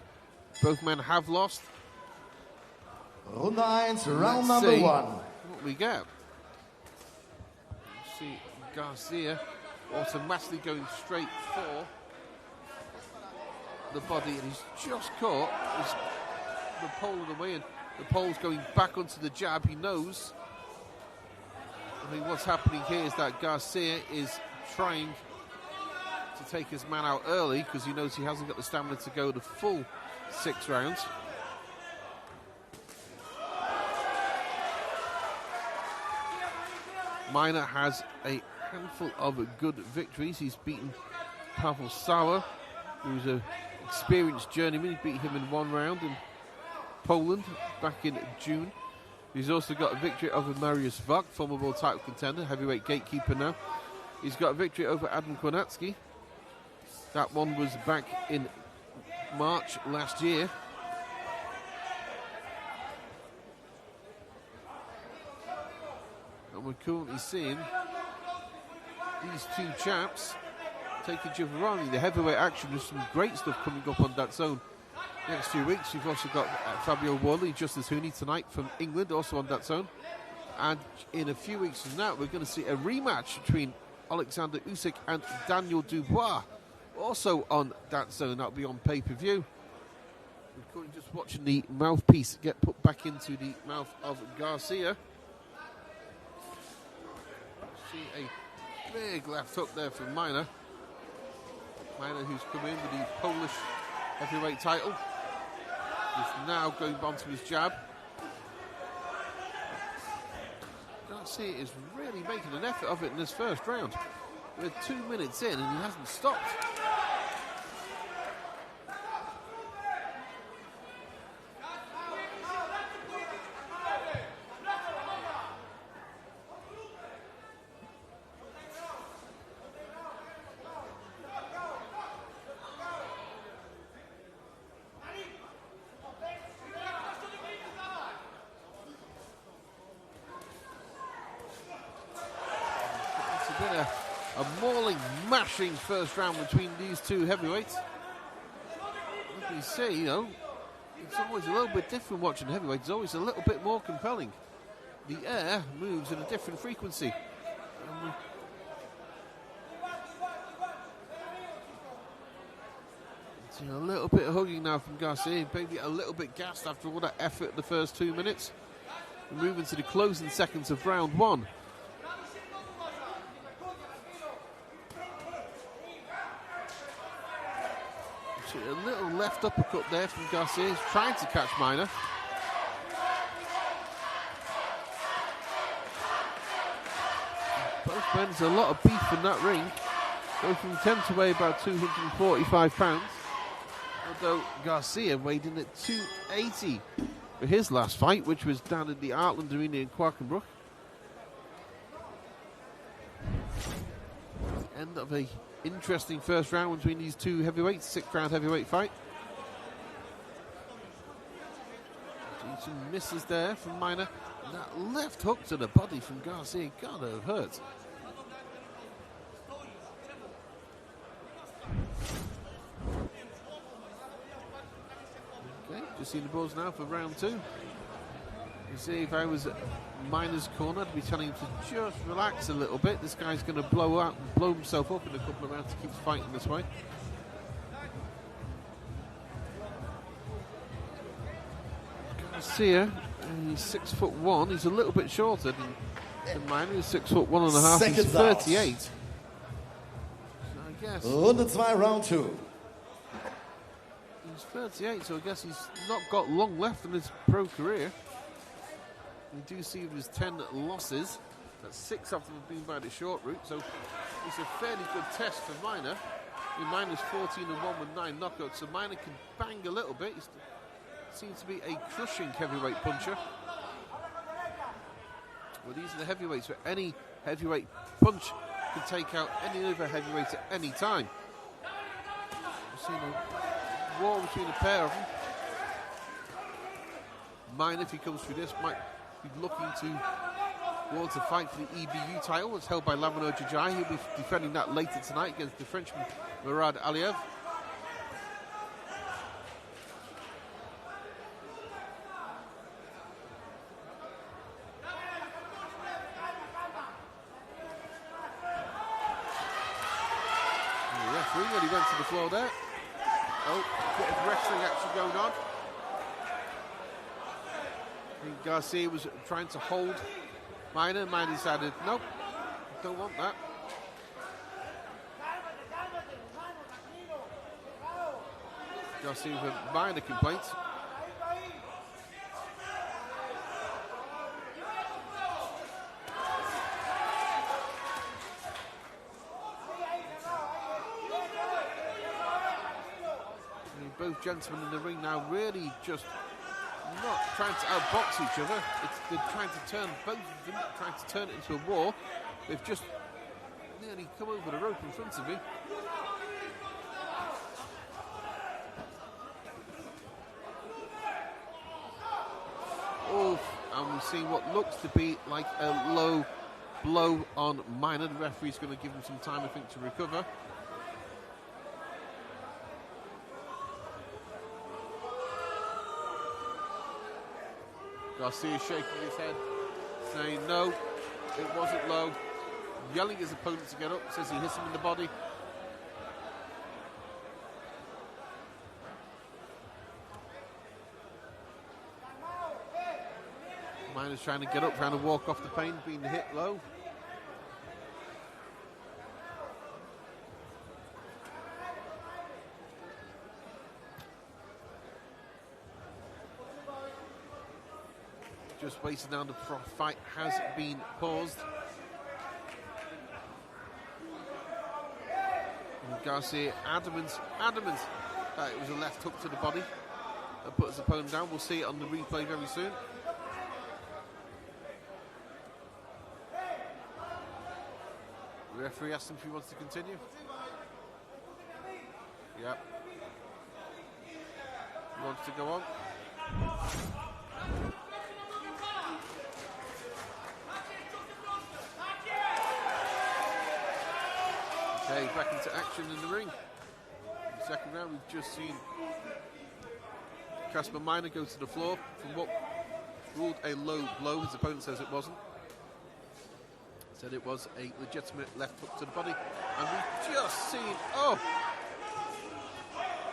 Both men have lost. Runde 1, round number 1. What we get. See Garcia automatically going straight for the body, and he's just caught the pole of the way, and the pole's going back onto the jab. He knows. I mean, what's happening here is that Garcia is trying to take his man out early because he knows he hasn't got the stamina to go the full 6 rounds. Meiner has a handful of good victories. He's beaten Pavel Sauer, who's a experienced journeyman. He beat him in 1 round in Poland back in June. He's also got a victory over Mariusz Wach, former world title contender, heavyweight gatekeeper now. He's got a victory over Adam Kornacki. That one was back in March last year. And we're currently seeing these 2 chaps take each other on in the heavyweight action. There's some great stuff coming up on that zone next 2 weeks. We've also got Fabio Wally, Justice Hooney tonight from England, also on that zone. And in a few weeks from now, we're going to see a rematch between Alexander Usyk and Daniel Dubois, also on that zone. That'll be on pay-per-view. We're currently just watching the mouthpiece get put back into the mouth of Garcia. See a big left hook there from Meiner. Meiner, who's come in with the Polish heavyweight title, is now going onto his jab. Garcia is really making an effort of it in this first round. We're 2 minutes in and he hasn't stopped. A mauling, mashing first round between these 2 heavyweights. Like you say, you know, it's always a little bit different watching heavyweights. It's always a little bit more compelling. The air moves at a different frequency. See a little bit of hugging now from Garcia. Maybe a little bit gassed after all that effort in the first 2 minutes. We're moving to the closing seconds of round 1. A little left uppercut there from Garcia. He's trying to catch Meiner. Both men, there's a lot of beef in that ring. Both from 10 to weigh about 245 pounds. Although Garcia weighed in at 280 for his last fight, which was down at the Artland Arena in Quakenbrück. End of a interesting first round between these 2 heavyweights, 6-round heavyweight fight. Some misses there from Minor. And that left hook to the body from Garcia gotta have hurt. Okay, just see the balls now for round 2. You see, if I was at Minor's corner, I'd be telling him to just relax a little bit. This guy's going to blow himself up in a couple of rounds to keep fighting this way. Garcia, he's 6'1". He's a little bit shorter than Minor. He's 6'1.5". He's 38. So I guess Runde 2, round 2. He's 38, so I guess he's not got long left in his pro career. You do see his 10 losses, that 6 of them have been by the short route, so it's a fairly good test for Minor. Minor's 14-1 with 9 knockouts, so Minor can bang a little bit. He seems to be a crushing heavyweight puncher. Well, these are the heavyweights, where any heavyweight punch can take out any other heavyweight at any time. We've seen a war between a pair of them. Minor, if he comes through this, might be looking towards a fight for the EBU title. It's held by Labinot. He'll be defending that later tonight against the Frenchman Mourad Aliev. The referee nearly went to the floor there. Oh, a bit of wrestling action going on. I think Garcia was trying to hold Minor. Minor decided, nope, don't want that. Garcia with a minor complaint. Both gentlemen in the ring now really just not trying to outbox each other. They're trying to turn both of them, trying to turn it into a war. They've just nearly come over the rope in front of me. Oh, and we've seen what looks to be like a low blow on Minor. The referee's going to give him some time, I think, to recover. Garcia shaking his head, saying no, it wasn't low. Yelling at his opponent to get up, says he hits him in the body. Minor's trying to get up, trying to walk off the pain, being hit low. Just waiting down, the fight has been paused. And Garcia adamant that it was a left hook to the body that put his opponent down. We'll see it on the replay very soon. The referee asked him if he wants to continue. Yep. He wants to go on. Okay, back into action in the ring. In the second round, we've just seen Casper Minor go to the floor from what ruled a low blow. His opponent says it wasn't. Said it was a legitimate left hook to the body. And we've just seen, oh,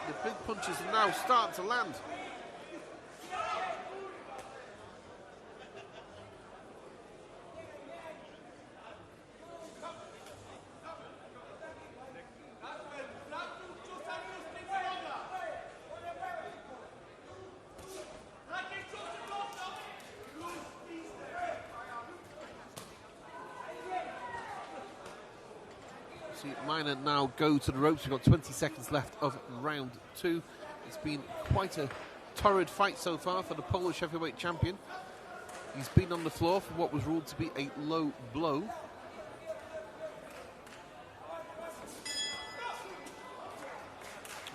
the big punches are now starting to land. See Minor now go to the ropes. We've got 20 seconds left of round 2. It's been quite a torrid fight so far for the Polish heavyweight champion. He's been on the floor for what was ruled to be a low blow.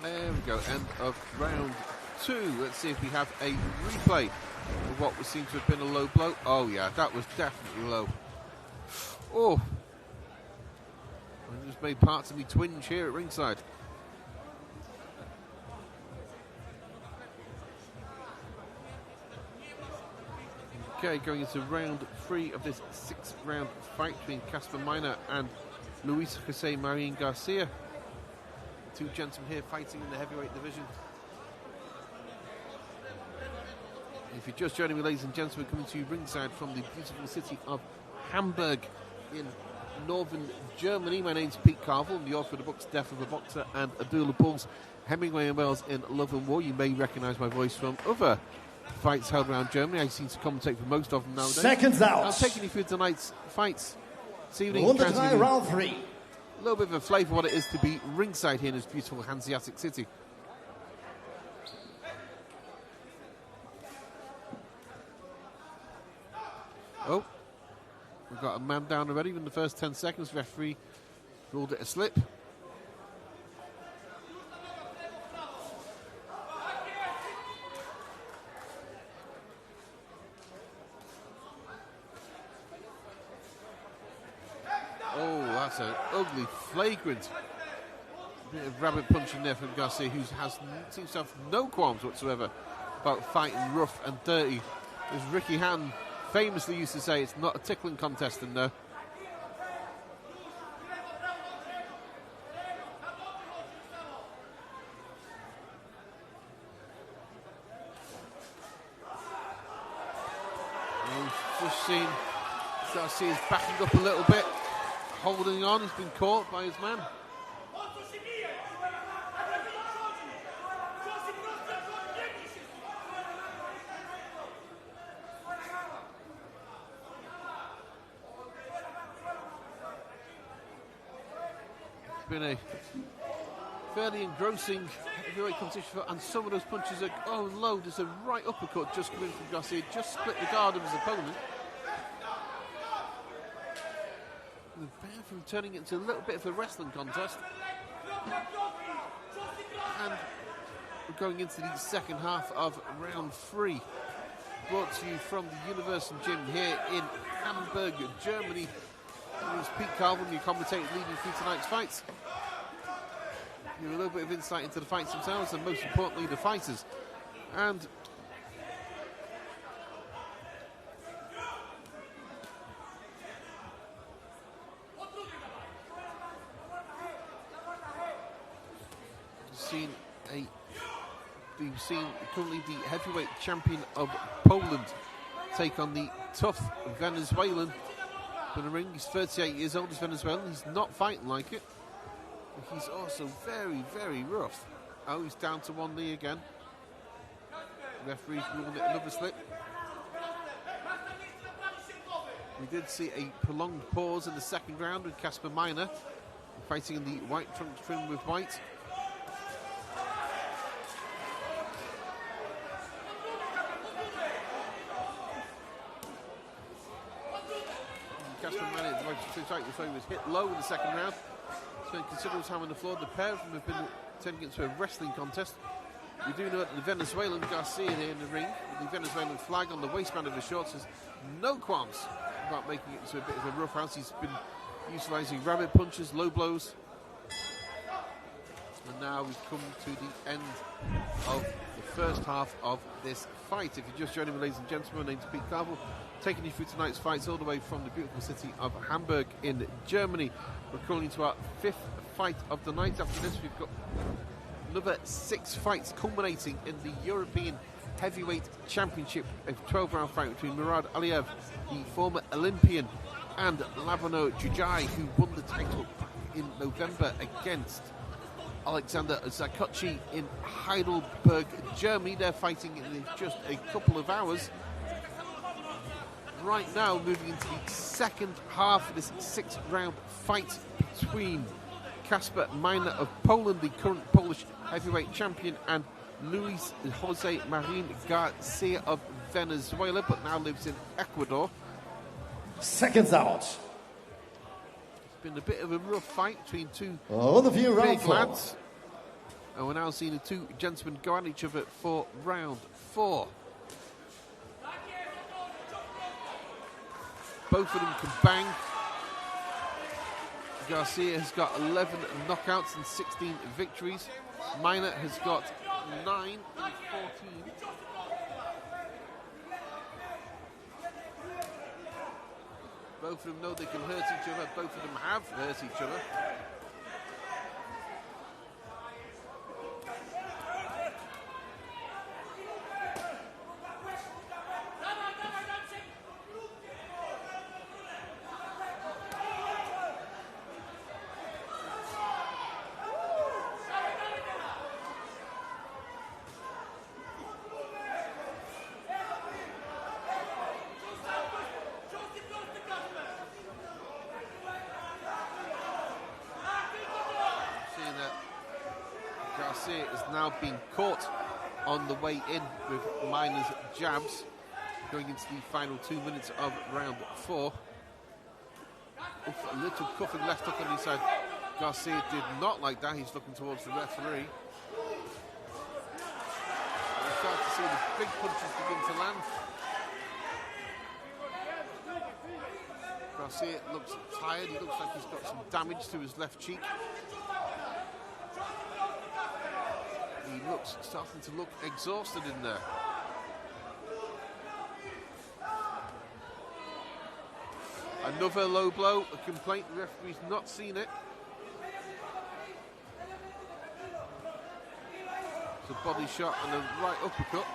There we go, end of round 2. Let's see if we have a replay of what would seem to have been a low blow. Oh yeah, that was definitely low. Oh, I just made parts of me twinge here at ringside. Okay, going into round 3 of this 6-round fight between Casper Minor and Luis Jose Marin Garcia. Two gentlemen here fighting in the heavyweight division. If you're just joining me, ladies and gentlemen, coming to you ringside from the beautiful city of Hamburg in northern Germany. My name's Pete Carville. I'm the author of the books Death of a Boxer and A Duel of Bulls, Hemingway and Wells in Love and War. You may recognise my voice from other fights held around Germany. I seem to commentate for most of them nowadays. Seconds out. I'm taking you through tonight's fights this evening. Runde 3, round 3. A little bit of a flavour of what it is to be ringside here in this beautiful Hanseatic city. Oh, we've got a man down already in the first 10 seconds. Referee ruled it a slip. Oh, that's an ugly, flagrant bit of rabbit punching there from Garcia, who seems to have no qualms whatsoever about fighting rough and dirty. As Ricky Hatton famously used to say, it's not a tickling contest in there. We've just seen Garcia's backing up a little bit, holding on. He's been caught by his man. Been a fairly engrossing heavyweight competition, and some of those punches are low. There's a right uppercut just coming from Garcia, just split the guard of his opponent. And from turning it into a little bit of a wrestling contest. And we're going into the second half of round 3. Brought to you from the Universum Gym here in Hamburg, Germany. It was Pete Carville, your commentator, leading through tonight's fights. Give a little bit of insight into the fights themselves, and most importantly, the fighters. And we've seen currently the heavyweight champion of Poland take on the tough Venezuelan. In the ring, he's 38 years old, he's Venezuelan. He's not fighting like it. But he's also very, very rough. Oh, he's down to one knee again. The referee's ruled it another slip. We did see a prolonged pause in the second round with Casper Minor fighting in the white trunks trimmed with white. Casper Minor, he was hit low in the second round. Spent considerable time on the floor. The pair of them have been turning it into a wrestling contest. We do know that the Venezuelan Garcia here in the ring, with the Venezuelan flag on the waistband of his shorts, has no qualms about making it into a bit of a rough house. He's been utilising rabbit punches, low blows. And now we've come to the end of the first half of this fight. If you're just joining me, ladies and gentlemen, my name's Pete Carville, taking you through tonight's fights all the way from the beautiful city of Hamburg in Germany. We're calling to our 5th fight of the night. After this, we've got another 6 fights culminating in the European Heavyweight Championship, a 12-round fight between Mourad Aliev, the former Olympian, and Labinot, who won the title back in November against Alexander Zakotchi in Heidelberg, Germany. They're fighting in just a couple of hours. Right now, moving into the second half of this 6-round fight between Casper Minor of Poland, the current Polish heavyweight champion, and Luis Jose Marin Garcia of Venezuela, but now lives in Ecuador. Seconds out. It's been a bit of a rough fight between two Runde 4, round big 4. lads. And we're now seeing the two gentlemen go at each other for round 4. Both of them can bang. Garcia has got 11 knockouts and 16 victories. Minor has got 9 and 14. Both of them know they can hurt each other. Both of them have hurt each other. Garcia is now being caught on the way in with Minor's jabs, going into the final 2 minutes of round 4. A little cuffing left hook on the side. Garcia did not like that. He's looking towards the referee. We start to see the big punches begin to land. Garcia looks tired. He looks like he's got some damage to his left cheek. He looks starting to look exhausted in there. Another low blow, a complaint, the referee's not seen it. It's a body shot and a right uppercut.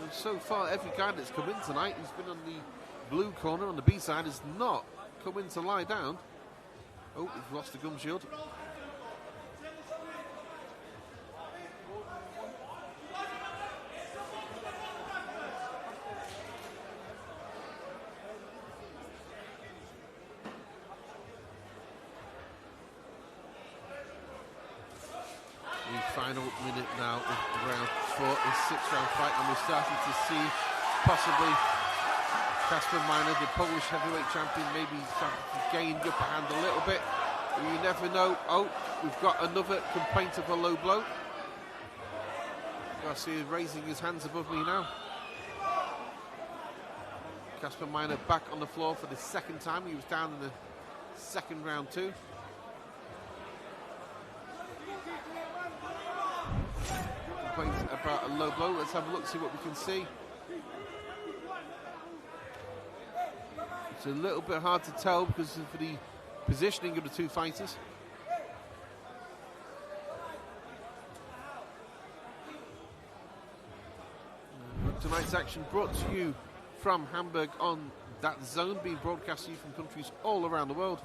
And so far, every guy that's come in tonight, who's been on the blue corner on the B side, has not come in to lie down. Oh, we've lost the gum shield. Final minute now of round 4, a 6-round fight, and we're starting to see possibly Kasper Minor, the Polish heavyweight champion, maybe starting to gain the upper hand a little bit. You never know. Oh, we've got another complaint of a low blow. Garcia raising his hands above me now. Kasper Minor back on the floor for the second time. He was down in the second round too. About a low blow. Let's have a look, see what we can see. It's a little bit hard to tell because of the positioning of the two fighters. Tonight's action brought to you from Hamburg on that zone, being broadcast to you from countries all around the world.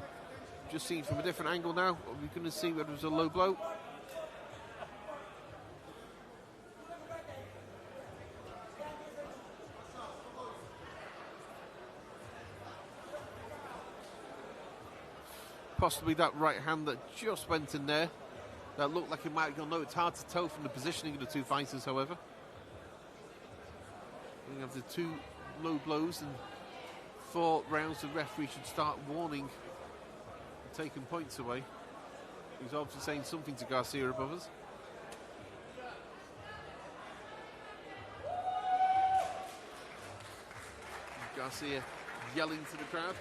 Just seen from a different angle now. We're going to see whether it was a low blow. Possibly that right hand that just went in there. That looked like it might have gone low. It's hard to tell from the positioning of the two fighters, however. We have the two low blows, and 4 rounds the referee should start warning and taking points away. He's obviously saying something to Garcia above us. Garcia yelling to the crowd.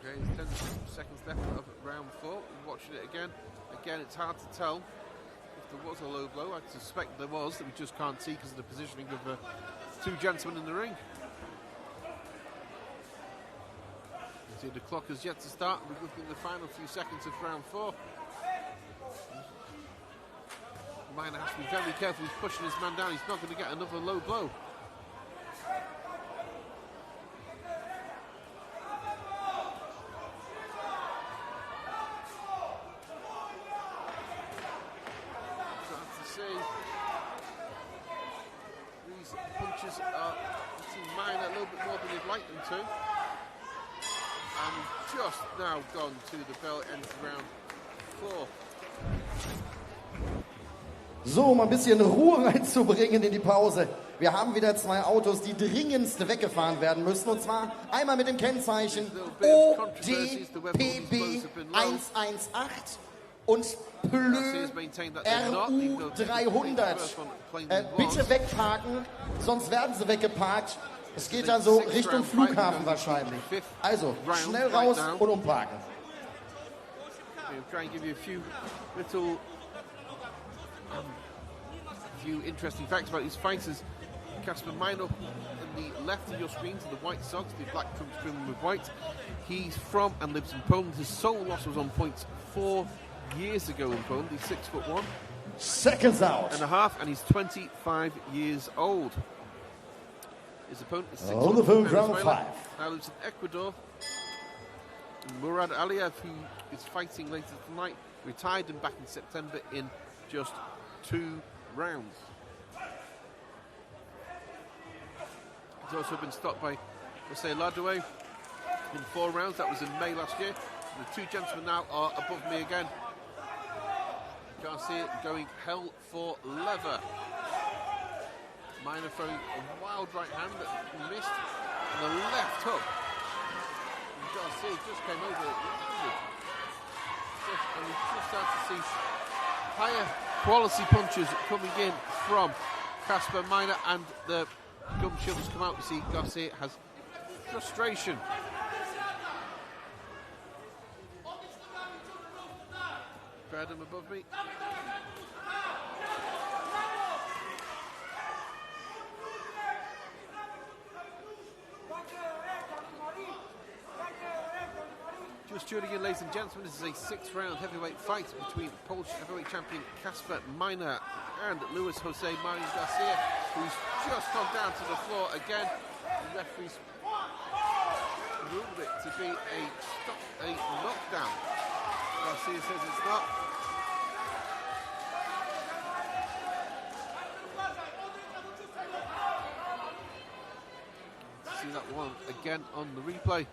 Okay, there's 10 seconds left of round 4. We're watching it again. Again, it's hard to tell if there was a low blow. I suspect there was, that we just can't see because of the positioning of the two gentlemen in the ring. You see the clock has yet to start. We're looking at the final few seconds of round 4. Minor has to be very careful. He's pushing his man down. He's not going to get another low blow. Punches are hitting Minor a little bit more than he'd like them to. And just now gone to the bell, end of round floor. So, um ein bisschen Ruhe reinzubringen in die Pause. Wir haben wieder zwei Autos, die dringendst weggefahren werden müssen. Und zwar einmal mit dem Kennzeichen ODPB 118 und Plö RU 300. Bitte wegparken, sonst werden sie weggeparkt. Es geht dann so Richtung Flughafen wahrscheinlich. Also, schnell raus und umparken. We'll try and give you a few little few interesting facts about these fighters. Kasper Meinhof in the left of your screen to the white socks, the black trunks trimmed with white. He's from and lives in Poland. His sole loss was on points 4 years ago in Poland. He's 6'1". Seconds out. And a half, and he's 25 years old. His opponent is 6'1". On the phone, round 5. Now lives in Ecuador. Mourad Aliev, who is fighting later tonight, retired him back in September in just 2 rounds. He's also been stopped by Larduet in 4 rounds. That was in May last year. The 2 gentlemen now are above me again. Garcia going hell for leather. Minor throwing a wild right hand that missed, and a left hook. And Garcia just came over. And we just start to see higher quality punches coming in from Kasper Meinhof, and the gum shields come out. We see Garcia has frustration. Crowd him above me. Just tuning in, ladies and gentlemen, this is a 6-round heavyweight fight between Polish heavyweight champion Kasper Meinhof and Luis Jose Marin Garcia, who's just gone down to the floor again. The referees ruled it to be a knockdown. Garcia says it's not. See that one again on the replay.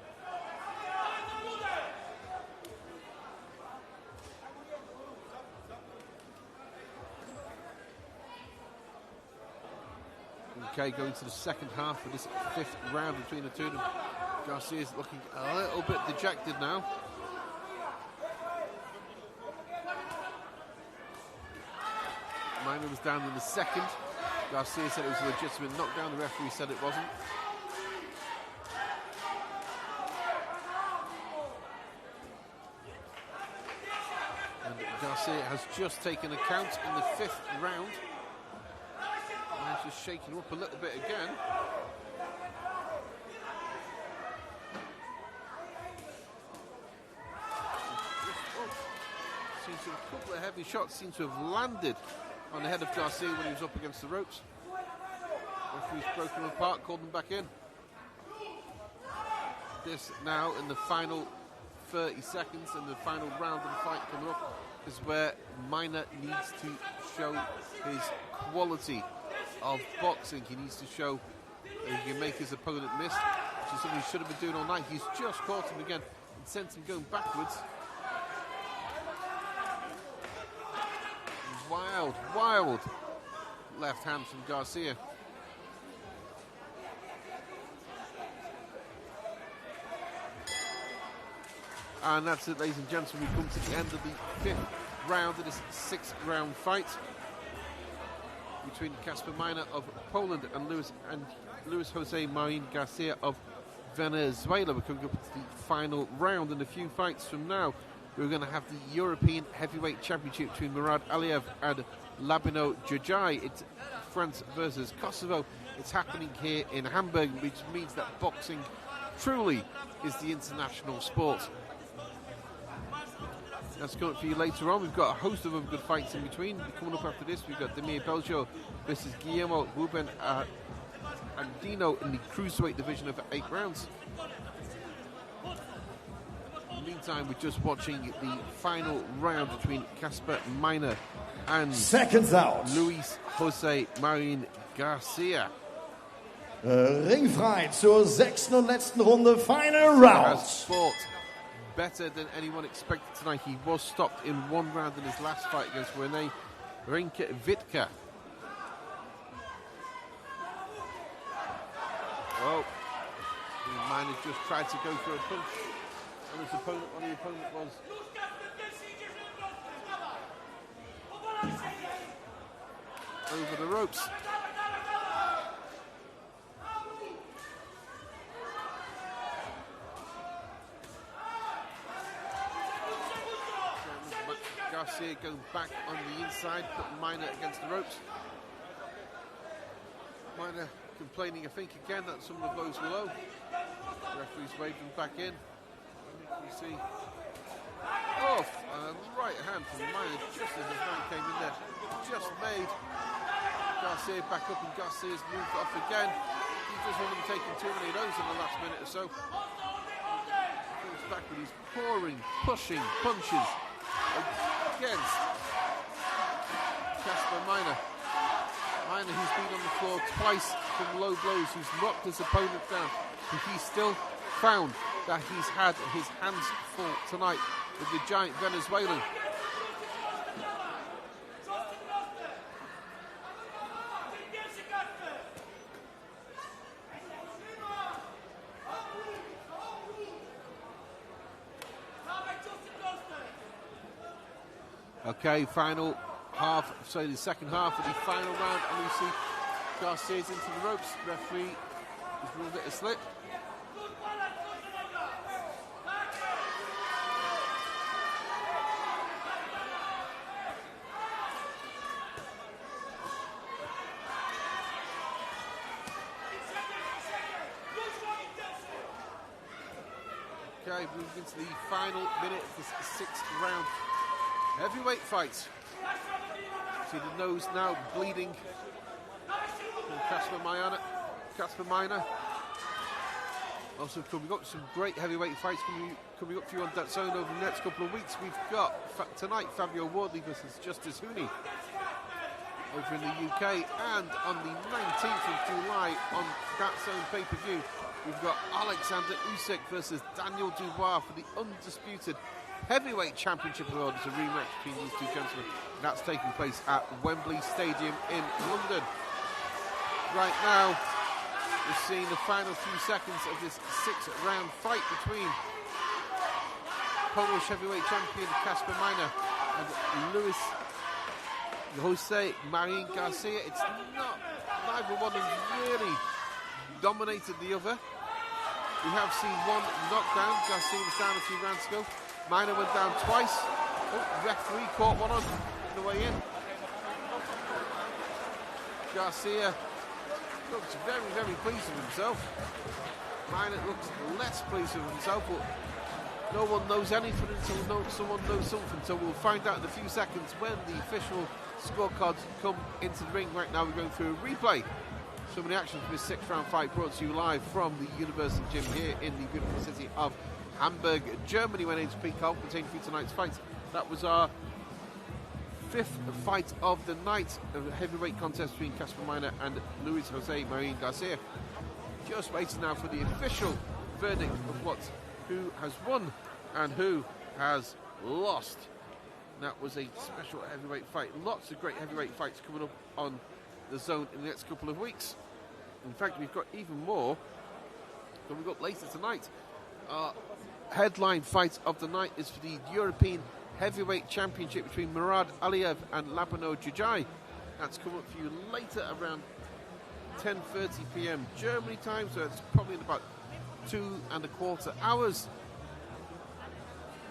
Okay, going to the second half of this 5th round between the two of them. Garcia is looking a little bit dejected now. Meinhof was down in the second. Garcia said it was a legitimate knockdown. The referee said it wasn't. And Garcia has just taken a count in the 5th round. Just shaking up a little bit again. Seems to have a couple of heavy shots seem to have landed on the head of Garcia when he was up against the ropes. Referee's broken them apart, called them back in. This now in the final 30 seconds and the final round of the fight coming up is where Meinhof needs to show his quality of boxing. He needs to show that he can make his opponent miss, which is something he should have been doing all night. He's just caught him again and sent him going backwards. Wild left hand from Garcia. And that's it, ladies and gentlemen. We come to the end of the 5th round of this 6-round fight between Kasper Meinhof of Poland and Luis Jose Marin Garcia of Venezuela. We're coming up to the final round, and a few fights from now we're going to have the European Heavyweight Championship between Mourad Aliev and Labinot Xhoxhaj. It's France versus Kosovo. It's happening here in Hamburg, which means that boxing truly is the international sport. That's coming up for you later on. We've got a host of other good fights in between. Coming up after this, we've got Beljo versus Guillermo Ruben Andino in the cruiserweight division of 8 rounds. In the meantime, we're just watching the final round between Kasper Meinhof and Seconds out. Luis Jose Marin Garcia. Ringfrei zur 6. und letzten Runde, Final Round. Has fought better than anyone expected tonight. He was stopped in one round in his last fight against Knjezevic. Oh, Minor just tried to go for a punch on his opponent. On the opponent was over the ropes. Garcia going back on the inside, putting Minor against the ropes. Minor complaining, I think, again that some of the blows were low. The referee's waving back in. You see off right hand from Minor just as his man came in there. Just made Garcia back up, and Garcia's moved off again. He just wasn't taking too many of those in the last minute or so. Comes back, but he's pouring, pushing punches against Casper Minor. Minor, who's been on the floor twice from low blows, who's knocked his opponent down, but he's still found that he's had his hands full tonight with the giant Venezuelan. Okay, final half, so the second half of the final round, and we see Garcia's into the ropes. Referee has ruled it a slip. Okay, moving into the final minute of the sixth round. Heavyweight fight. See the nose now bleeding from Casper Minor. Also coming up, some great heavyweight fights coming up for you on DEUTSCHE over the next couple of weeks. We've got tonight Fabio Wardley versus Justice Hooney over in the UK, and on the 19th of July on DEUTSCHE pay-per-view, we've got Alexander Usyk versus Daniel Dubois for the undisputed heavyweight championship of the world. It's a rematch between these two gentlemen, and that's taking place at Wembley Stadium in London. Right now, we're seeing the final few seconds of this six-round fight between Polish heavyweight champion Casper Minor and Jose Marin Garcia. It's not, neither one has really dominated the other. We have seen one knockdown. Garcia was down a few rounds ago. Minor went down twice. Oh, referee caught one on the way in. Garcia looks very, very pleased with himself. Minor looks less pleased with himself, but no one knows anything until someone knows something. So we'll find out in a few seconds when the official scorecards come into the ring. Right now we're going through a replay. Some of the action from this sixth-round fight brought to you live from the Universum Gym here in the beautiful city of Hamburg, Germany. My name's Pete Carl, pertaining to tonight's fight. That was our fifth fight of the night, of the heavyweight contest between Casper Minor and Luis Jose Marin Garcia. Just waiting now for the official verdict of who has won and who has lost. That was a special heavyweight fight. Lots of great heavyweight fights coming up on the zone in the next couple of weeks. In fact, we've got even more than we've got later tonight. Our headline fight of the night is for the European Heavyweight Championship between Mourad Aliev and Labinot Xhoxhaj. That's coming up for you later around 10:30 p.m. Germany time, so it's probably in about 2.25 hours.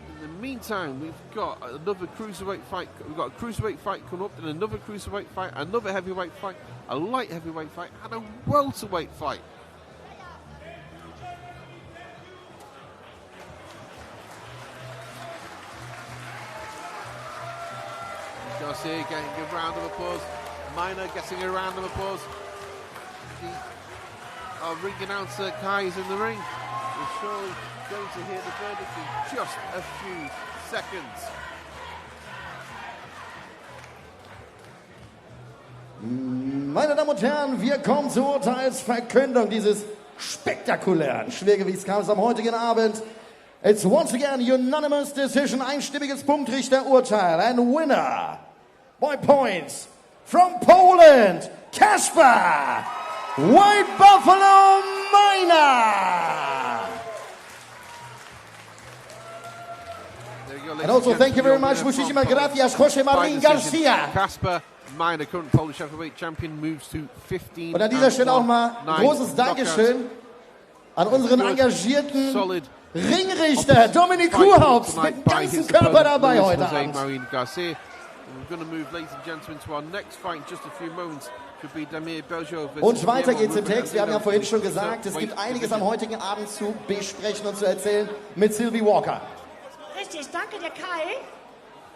In the meantime, we've got another cruiserweight fight. We've got a cruiserweight fight coming up, and another cruiserweight fight, another heavyweight fight, a light heavyweight fight, and a welterweight fight. Garcia getting a round of applause. Minor getting a round of applause. Our ring announcer Kai is in the ring. We're surely going to hear the verdict in just a few seconds. Meine Damen und Herren, wir kommen zur Urteilsverkündung dieses spektakulären Schwergewichtskampfs am heutigen Abend. It's once again unanimous decision, einstimmiges Punktrichterurteil. And winner by points from Poland, Kasper White Buffalo Miner. And also thank you very much, muchísimas gracias, José Marín Garcia. Kasper Miner, current Polish heavyweight champion, moves to 15. Und an dieser Stelle auch mal großes Dankeschön an unseren engagierten Ringrichter Dominik Kurhaupt mit dem ganzen Körper dabei heute Abend. Und weiter geht's im Text. Wir haben ja vorhin schon gesagt, es gibt einiges am heutigen Abend zu besprechen und zu erzählen mit Sylvie Walker. Richtig, danke dir, Kai.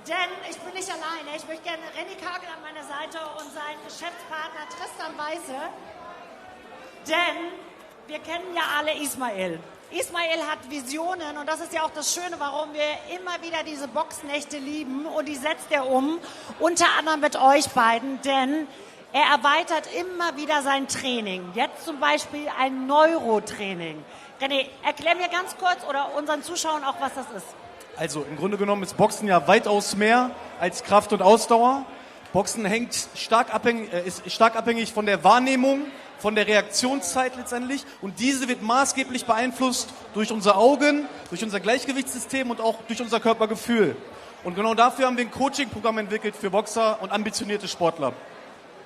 Denn ich bin nicht alleine. Ich möchte gerne Renny Kagel an meiner Seite und seinen Geschäftspartner Tristan Weiße. Denn wir kennen ja alle Ismail. Ismail hat Visionen und das ist ja auch das Schöne, warum wir immer wieder diese Boxnächte lieben und die setzt er um, unter anderem mit euch beiden, denn er erweitert immer wieder sein Training. Jetzt zum Beispiel ein Neurotraining. René, erklär mir ganz kurz oder unseren Zuschauern auch, was das ist. Also im Grunde genommen ist Boxen ja weitaus mehr als Kraft und Ausdauer. Boxen ist stark abhängig von der Wahrnehmung, von der Reaktionszeit letztendlich und diese wird maßgeblich beeinflusst durch unsere Augen, durch unser Gleichgewichtssystem und auch durch unser Körpergefühl. Und genau dafür haben wir ein Coaching-Programm entwickelt für Boxer und ambitionierte Sportler.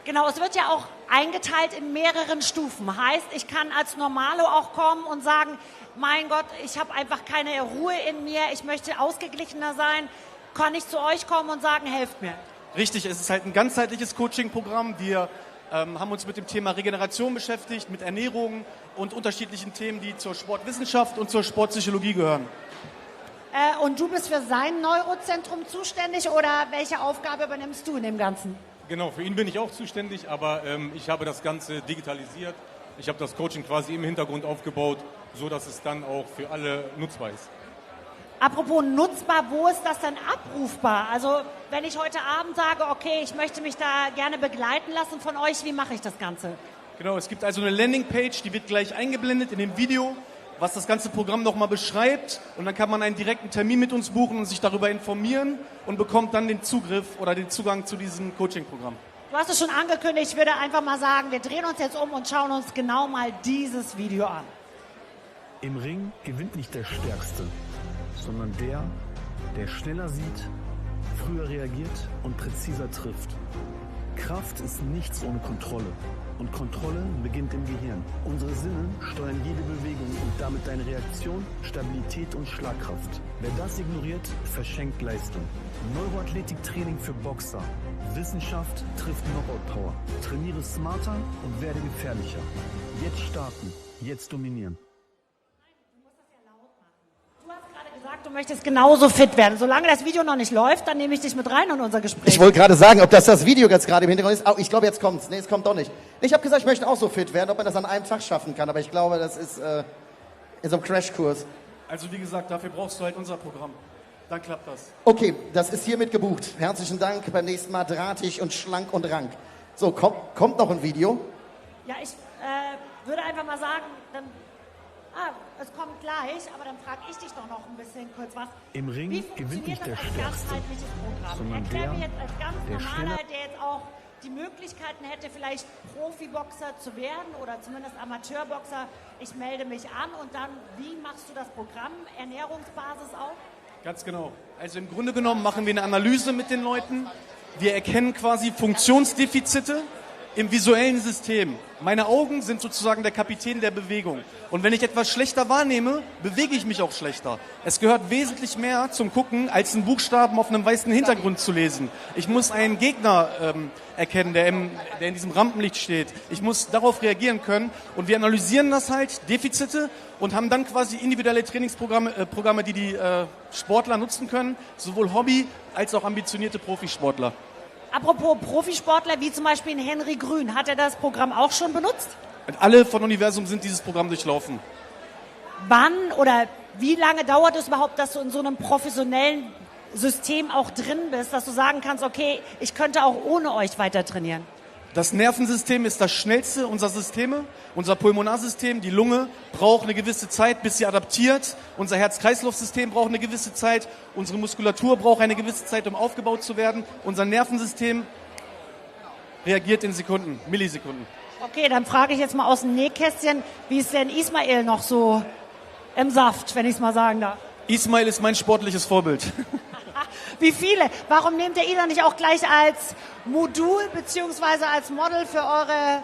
Genau, es wird ja auch eingeteilt in mehreren Stufen. Heißt, ich kann als Normalo auch kommen und sagen, mein Gott, ich habe einfach keine Ruhe in mir, ich möchte ausgeglichener sein. Kann ich zu euch kommen und sagen, helft mir? Richtig, es ist halt ein ganzheitliches Coaching-Programm. Wir haben uns mit dem Thema Regeneration beschäftigt, mit Ernährung und unterschiedlichen Themen, die zur Sportwissenschaft und zur Sportpsychologie gehören. Und du bist für sein Neurozentrum zuständig oder welche Aufgabe übernimmst du in dem Ganzen? Genau, für ihn bin ich auch zuständig, aber ich habe das Ganze digitalisiert. Ich habe das Coaching quasi im Hintergrund aufgebaut, so dass es dann auch für alle nutzbar ist. Apropos nutzbar, wo ist das denn abrufbar? Also wenn ich heute Abend sage, okay, ich möchte mich da gerne begleiten lassen von euch, wie mache ich das Ganze? Genau, es gibt also eine Landingpage, die wird gleich eingeblendet in dem Video, was das ganze Programm nochmal beschreibt. Und dann kann man einen direkten Termin mit uns buchen und sich darüber informieren und bekommt dann den Zugriff oder den Zugang zu diesem Coaching-Programm. Du hast es schon angekündigt, ich würde einfach mal sagen, wir drehen uns jetzt um und schauen uns genau mal dieses Video an. Im Ring gewinnt nicht der Stärkste, sondern der, der schneller sieht, früher reagiert und präziser trifft. Kraft ist nichts ohne Kontrolle. Und Kontrolle beginnt im Gehirn. Unsere Sinne steuern jede Bewegung und damit deine Reaktion, Stabilität und Schlagkraft. Wer das ignoriert, verschenkt Leistung. Neuroathletiktraining für Boxer. Wissenschaft trifft Knockout-Power. Trainiere smarter und werde gefährlicher. Jetzt starten, jetzt dominieren. Du möchtest genauso fit werden. Solange das Video noch nicht läuft, dann nehme ich dich mit rein in unser Gespräch. Ich wollte gerade sagen, ob das Video jetzt gerade im Hintergrund ist. Oh, ich glaube, jetzt kommt's. Nee, es kommt doch nicht. Ich habe gesagt, ich möchte auch so fit werden, ob man das an einem Tag schaffen kann. Aber ich glaube, das ist in so einem Crashkurs. Also wie gesagt, dafür brauchst du halt unser Programm. Dann klappt das. Okay, das ist hiermit gebucht. Herzlichen Dank. Beim nächsten Mal drahtig und schlank und rank. So, kommt noch ein Video. Ja, ich würde einfach mal sagen, dann... es kommt gleich, aber dann frage ich dich doch noch ein bisschen kurz was. Im Ring gewinnt nicht der Stärkste, sondern Erklär mir jetzt als ganz normaler, der jetzt auch die Möglichkeiten hätte, vielleicht Profiboxer zu werden oder zumindest Amateurboxer. Ich melde mich an und dann, wie machst du das Programm? Ernährungsbasis auch? Ganz genau. Also im Grunde genommen machen wir eine Analyse mit den Leuten. Wir erkennen quasi Funktionsdefizite im visuellen System. Meine Augen sind sozusagen der Kapitän der Bewegung. Und wenn ich etwas schlechter wahrnehme, bewege ich mich auch schlechter. Es gehört wesentlich mehr zum Gucken, als einen Buchstaben auf einem weißen Hintergrund zu lesen. Ich muss einen Gegner erkennen, der in diesem Rampenlicht steht. Ich muss darauf reagieren können. Und wir analysieren das halt, Defizite, und haben dann quasi individuelle Trainingsprogramme, die Sportler nutzen können, sowohl Hobby- als auch ambitionierte Profisportler. Apropos Profisportler, wie zum Beispiel in Henry Grün, hat er das Programm auch schon benutzt? Und alle von Universum sind dieses Programm durchlaufen. Wann oder wie lange dauert es überhaupt, dass du in so einem professionellen System auch drin bist, dass du sagen kannst, okay, ich könnte auch ohne euch weiter trainieren? Das Nervensystem ist das schnellste unserer Systeme. Unser Pulmonarsystem, die Lunge, braucht eine gewisse Zeit, bis sie adaptiert. Unser Herz-Kreislauf-System braucht eine gewisse Zeit. Unsere Muskulatur braucht eine gewisse Zeit, um aufgebaut zu werden. Unser Nervensystem reagiert in Sekunden, Millisekunden. Okay, dann frage ich jetzt mal aus dem Nähkästchen, wie ist denn Ismail noch so im Saft, wenn ich es mal sagen darf? Ismail ist mein sportliches Vorbild. Wie viele? Warum nehmt ihr ihn dann nicht auch gleich als Modul bzw. als Model für eure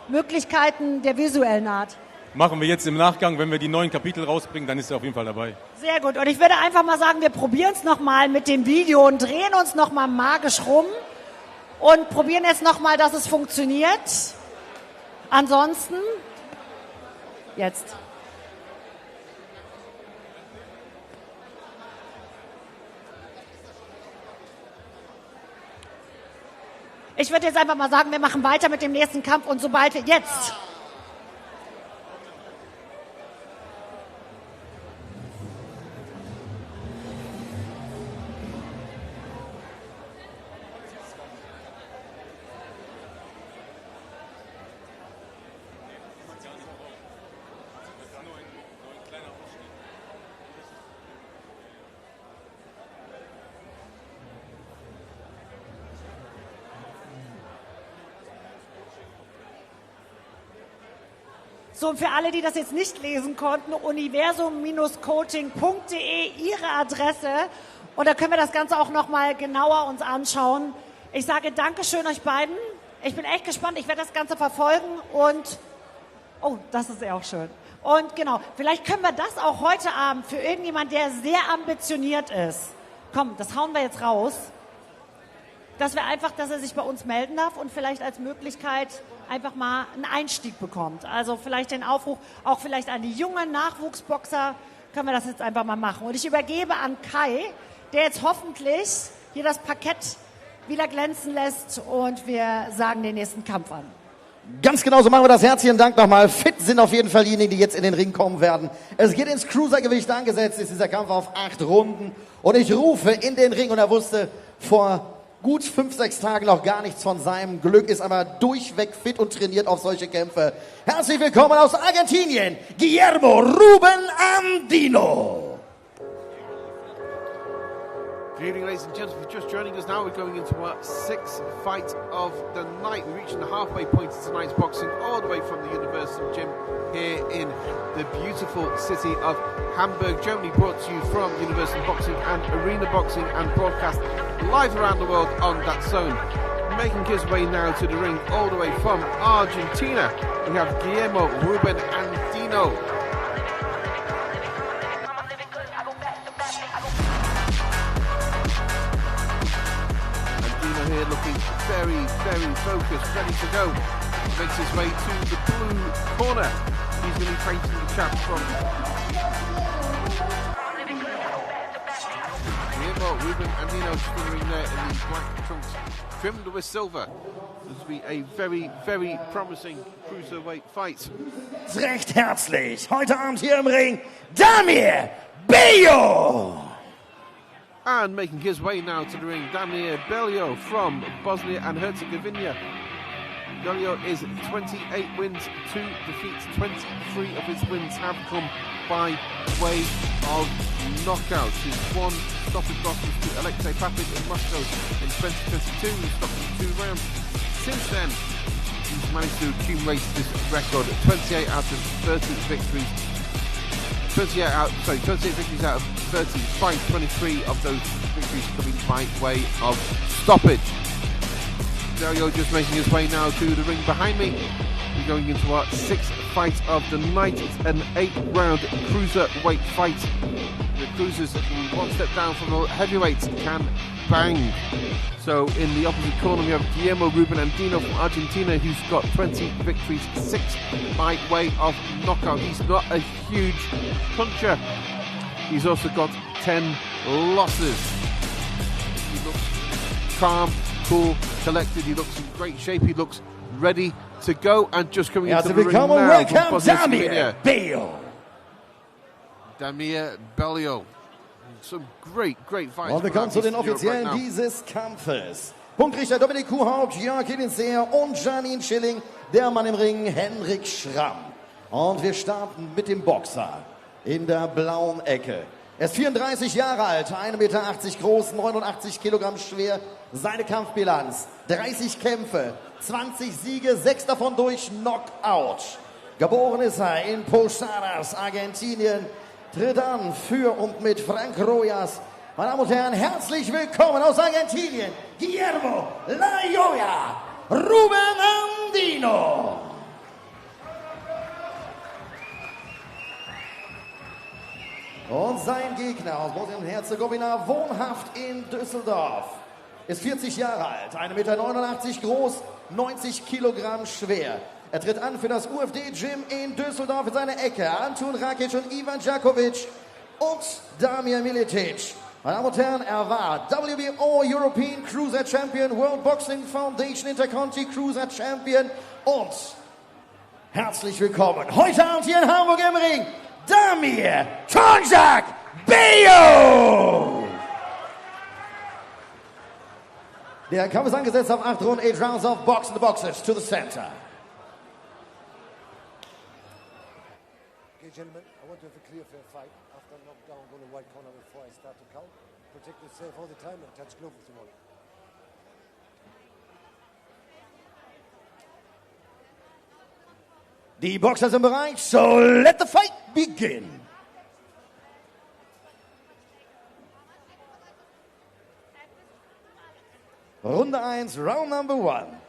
Möglichkeiten der visuellen Art? Machen wir jetzt im Nachgang, wenn wir die neuen Kapitel rausbringen, dann ist er auf jeden Fall dabei. Sehr gut. Und ich würde einfach mal sagen, wir probieren es nochmal mit dem Video und drehen uns nochmal magisch rum und probieren jetzt nochmal, dass es funktioniert. Ansonsten, jetzt. Ich würde jetzt einfach mal sagen, wir machen weiter mit dem nächsten Kampf und sobald wir jetzt... So, und für alle, die das jetzt nicht lesen konnten, universum-coaching.de, Ihre Adresse. Und da können wir das Ganze auch nochmal genauer uns anschauen. Ich sage Dankeschön euch beiden. Ich bin echt gespannt. Ich werde das Ganze verfolgen und, oh, das ist ja auch schön. Und genau, vielleicht können wir das auch heute Abend für irgendjemand, der sehr ambitioniert ist. Komm, das hauen wir jetzt raus. Dass wir einfach, dass er sich bei uns melden darf und vielleicht als Möglichkeit einfach mal einen Einstieg bekommt. Also vielleicht den Aufruf, auch vielleicht an die jungen Nachwuchsboxer, können wir das jetzt einfach mal machen. Und ich übergebe an Kai, der jetzt hoffentlich hier das Parkett wieder glänzen lässt und wir sagen den nächsten Kampf an. Ganz genau so machen wir das. Herzlichen Dank nochmal. Fit sind auf jeden Fall diejenigen, die jetzt in den Ring kommen werden. Es geht ins Cruisergewicht, angesetzt ist dieser Kampf auf 8 Runden. Und ich rufe in den Ring und er wusste vor gut 5-6 Tagen noch gar nichts von seinem Glück, ist aber durchweg fit und trainiert auf solche Kämpfe. Herzlich willkommen aus Argentinien, Guillermo Ruben Andino. Good evening, ladies and gentlemen. If you're just joining us now, we're going into our 6th fight of the night. We're reaching the halfway point of tonight's boxing, all the way from the Universum Gym here in the beautiful city of Hamburg, Germany, brought to you from Universum Boxing and Arena Boxing and broadcast live around the world on that zone. Making his way now to the ring, all the way from Argentina, we have Guillermo Ruben Andino. Here looking very, very focused, ready to go. Makes his way to the blue corner. He's going to be facing the chap from Guillermo Ruben Andino, swimming there in the black trunks, trimmed with silver. This will be a very, very promising cruiserweight fight. Recht herzlich, heute Abend hier im Ring, Beljo. And making his way now to the ring, Beljo from Bosnia and Herzegovina. Beljo is 28 wins, 2 defeats, 23 of his wins have come by way of knockout. His one stoppage loss was to Alexei Papic in Moscow in 2022. He stopped in 2 rounds. Since then, he's managed to accumulate this record, 28 out of 30 victories. 28 victories out of 30 fights, 23 of those victories coming by way of stoppage. Beljo just making his way now to the ring behind me. We're going into our 6th fight of the night. It's an 8-round cruiserweight fight. The cruisers, one step down from the heavyweights, can bang. So in the opposite corner we have Guillermo Ruben Andino from Argentina, who's got 20 victories, 6 by way of knockout. He's not a huge puncher. He's also got 10 losses. He looks calm, cool, collected. He looks in great shape. He looks ready to go. And just coming into the ring now, welcome, Damir Beljo. Some great fights. Und wir kommen zu den Offiziellen dieses Kampfes. Punktrichter Dominik Kuhhaupt, Jörg Linseer und Janine Schilling. Der Mann im Ring, Henrik Schramm. Und wir starten mit dem Boxer in der blauen Ecke. Er ist 34 Jahre alt, 1,80 Meter groß, 89 Kilogramm schwer. Seine Kampfbilanz, 30 Kämpfe, 20 Siege, 6 davon durch Knockout. Geboren ist er in Posadas, Argentinien. Tritt an für und mit Frank Rojas. Meine Damen und Herren, herzlich willkommen aus Argentinien, Guillermo La Joya, Ruben Andino. Und sein Gegner aus Bosnien und Herzegowina, wohnhaft in Düsseldorf, ist 40 Jahre alt, 1,89 Meter groß, 90 Kilogramm schwer. Er tritt an für das UFD-Gym in Düsseldorf in seiner Ecke. Antun Rakic und Ivan Djakovic und Damir Militic. Meine Damen und Herren, er war WBO European Cruiser Champion, World Boxing Foundation Interconti Cruiser Champion und herzlich willkommen heute Abend hier in Hamburg im Ring, Damir Tonjak Beljo! Der Kampf ist angesetzt auf 8 Runden, 8 rounds of boxing the boxers to the center. Okay, gentlemen, I want to have a clear, fair fight. After knockdown, go to the white corner before I start to count. Protect yourself all the time and touch gloves if you want. Die Boxer sind bereit, so let the fight begin. Runde 1, Round Number 1.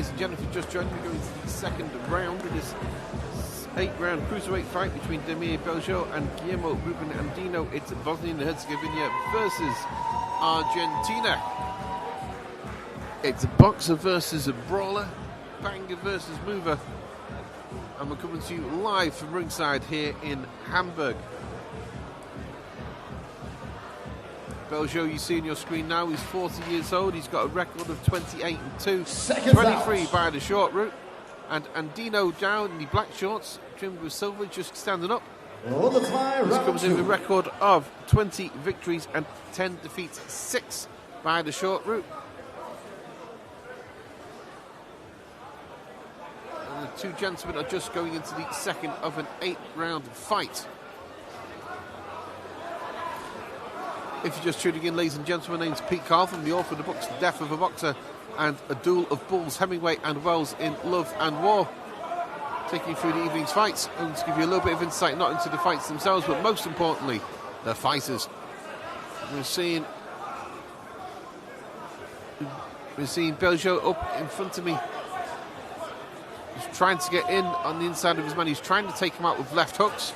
ladies and gentlemen, if you just joined me, going into the second round in this 8-round cruiserweight fight between Damir Beljo and Guillermo Ruben Andino. It's Bosnia and Herzegovina versus Argentina. It's a boxer versus a brawler, banger versus mover. And we're coming to you live from ringside here in Hamburg. Beljo, you see on your screen now, he's 40 years old. He's got a record of 28-2, 23 by the short route. And Andino down in the black shorts, trimmed with silver, just standing up. This comes in with a record of 20 victories and 10 defeats, 6 by the short route. And the two gentlemen are just going into the second of an 8-round fight. If you're just tuning in, ladies and gentlemen, my name's Pete Carl from the author of the books The Death of a Boxer and A Duel of Bulls, Hemingway and Wells in Love and War. Taking you through the evening's fights. I'm going to give you a little bit of insight, not into the fights themselves, but most importantly, the fighters. We're seeing Beljo up in front of me. He's trying to get in on the inside of his man. He's trying to take him out with left hooks.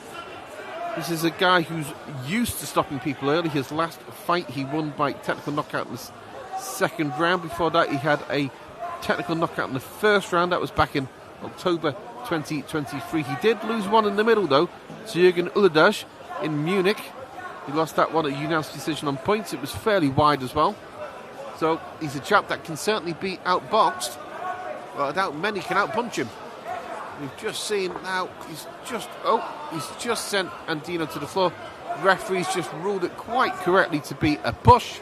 This is a guy who's used to stopping people early. His last fight he won by technical knockout in the second round. Before that he had a technical knockout in the first round. That was back in October 2023. He did lose one in the middle though to Jürgen Uladaj in Munich. He lost that one at unanimous decision on points. It was fairly wide as well. So he's a chap that can certainly be outboxed, but I doubt many can outpunch him. We've just seen now, he's just sent Andino to the floor. The referee's just ruled it quite correctly to be a push.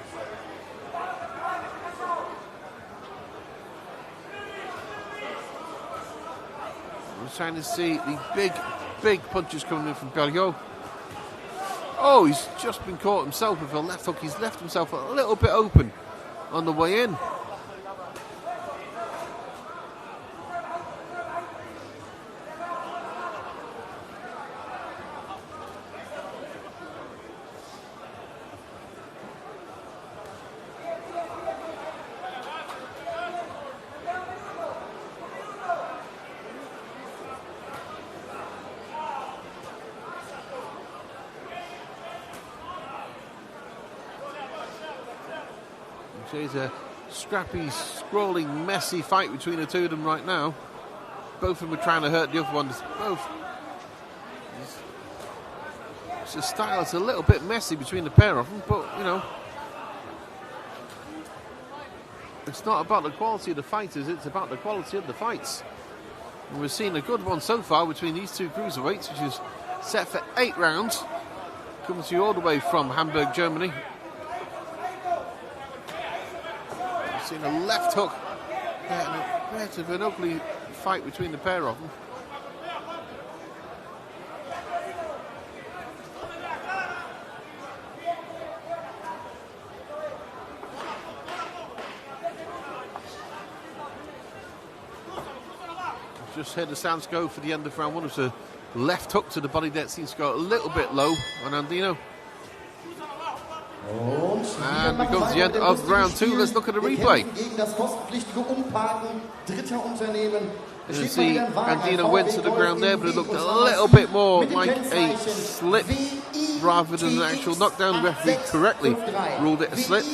We're trying to see the big punches coming in from Beljo. Oh, he's just been caught himself with a left hook. He's left himself a little bit open on the way in. It's a scrappy, scrawling, messy fight between the two of them right now. Both of them are trying to hurt the other one. It's a style that's a little bit messy between the pair of them, but, you know, it's not about the quality of the fighters, it's about the quality of the fights. And we're seeing a good one so far between these two cruiserweights, which is set for 8 rounds. Comes to you all the way from Hamburg, Germany. Seen a left hook, a bit of an ugly fight between the pair of them. Just heard the sounds go for the end of round one. It's a left hook to the body that seems to go a little bit low on Andino. And we go to the end of round 2. Let's look at the replay. As you see, Andino went to the ground there, but it looked a little bit more like a slip rather than an actual knockdown. The referee correctly ruled it a slip.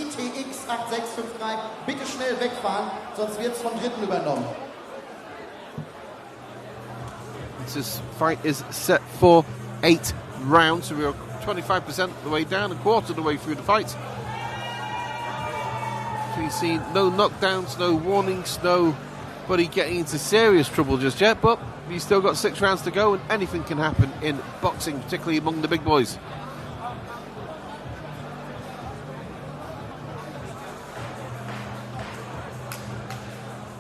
This fight is set for 8 rounds, so we're 25% of the way down, a quarter of the way through the fight. So you've seen no knockdowns, no warnings, nobody getting into serious trouble just yet, but you've still got 6 rounds to go and anything can happen in boxing, particularly among the big boys.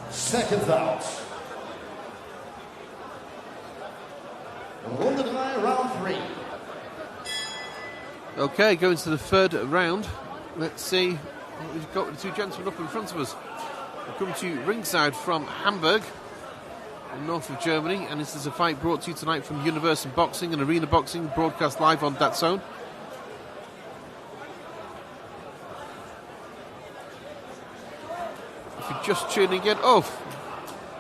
Seconds out. Runde 3, round 3. Okay, going to the third round. Let's see what we've got with the two gentlemen up in front of us. We come to you ringside from Hamburg, north of Germany, and this is a fight brought to you tonight from Universum Boxing and Arena Boxing, broadcast live on DAZN. If you're just tuning in,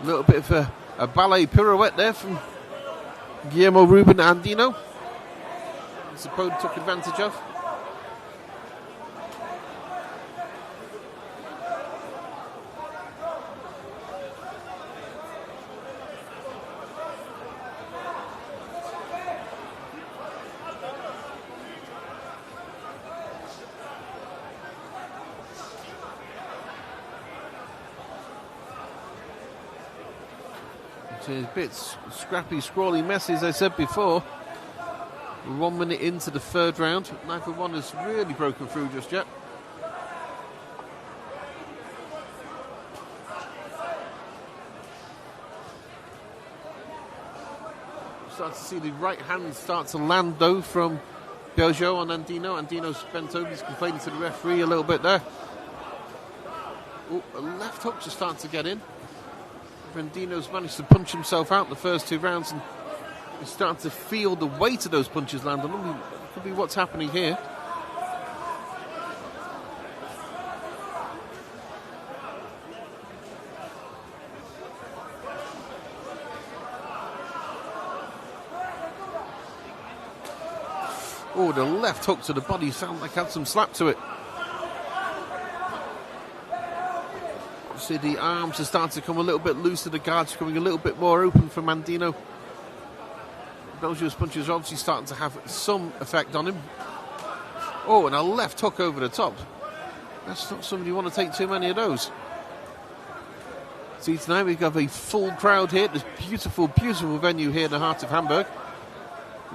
A little bit of a ballet pirouette there from Guillermo Ruben Andino. His opponent took advantage of. A bit scrappy, scrawly, messy, as I said before. 1 minute into the third round. Neither one has really broken through just yet. Start to see the right hand start to land though from Beljo on Andino. Andino's bent over, he's complaining to the referee a little bit there. Oh, a left hook just starting to get in. Andino's managed to punch himself out the first 2 rounds and he's starting to feel the weight of those punches land on him. Could be what's happening here. Oh, the left hook to the body sounded like it had some slap to it. See, the arms are starting to come a little bit looser, the guards are coming a little bit more open for Andino. Beljo's punches are obviously starting to have some effect on him. Oh, and a left hook over the top. That's not somebody you want to take too many of those. See, tonight we've got a full crowd here. This beautiful, beautiful venue here in the heart of Hamburg.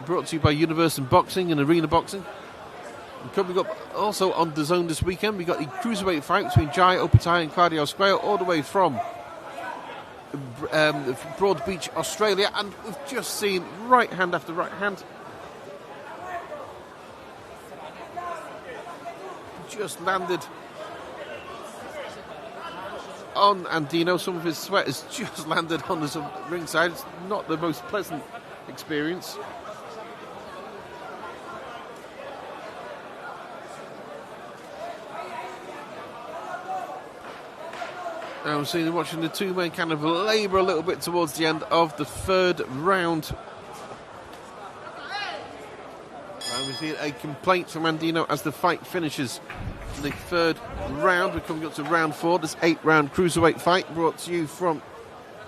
Brought to you by Universum Boxing and Arena Boxing. And coming up also on DAZN this weekend, we got the cruiserweight fight between Jai Opetaia and Claudio Square, all the way from Broad Beach, Australia. And we've just seen right hand after right hand. Just landed on Andino. Some of his sweat has just landed on the ringside. It's not the most pleasant experience. Now I'm seeing watching the two men kind of labour a little bit towards the end of the third round. And we see a complaint from Andino as the fight finishes. The third round, we're coming up to round 4, this 8-round cruiserweight fight brought to you from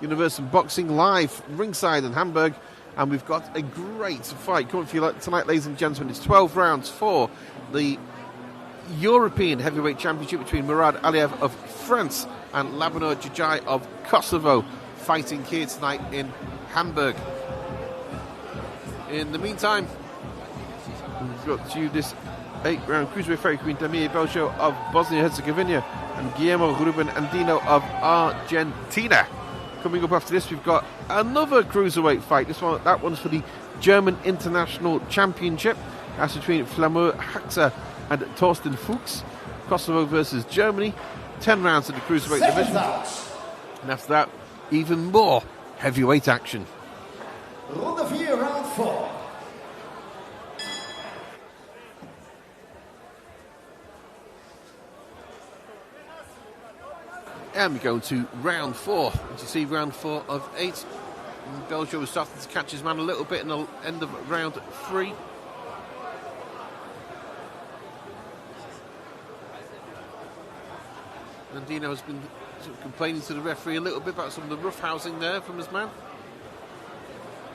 Universum Boxing live ringside in Hamburg. And we've got a great fight coming for you tonight, ladies and gentlemen. It's 12 rounds for the European Heavyweight Championship between Mourad Aliev of France and Labinot Jajai of Kosovo, fighting here tonight in Hamburg. In the meantime, we've got to you this 8-round cruiserweight fight between Damir Beljo of Bosnia-Herzegovina and Guillermo Ruben Andino of Argentina. Coming up after this, we've got another cruiserweight fight. That one's for the German International Championship. That's between Flamur Haxa and Thorsten Fuchs. Kosovo versus Germany. 10 rounds in the cruiserweight division. And after that, even more heavyweight action. Runde 4, round 4. And we go to round 4. As you see, round 4 of 8. And Beljo was starting to catch his man a little bit in the end of round 3. Andino has been sort of complaining to the referee a little bit about some of the roughhousing there from his man.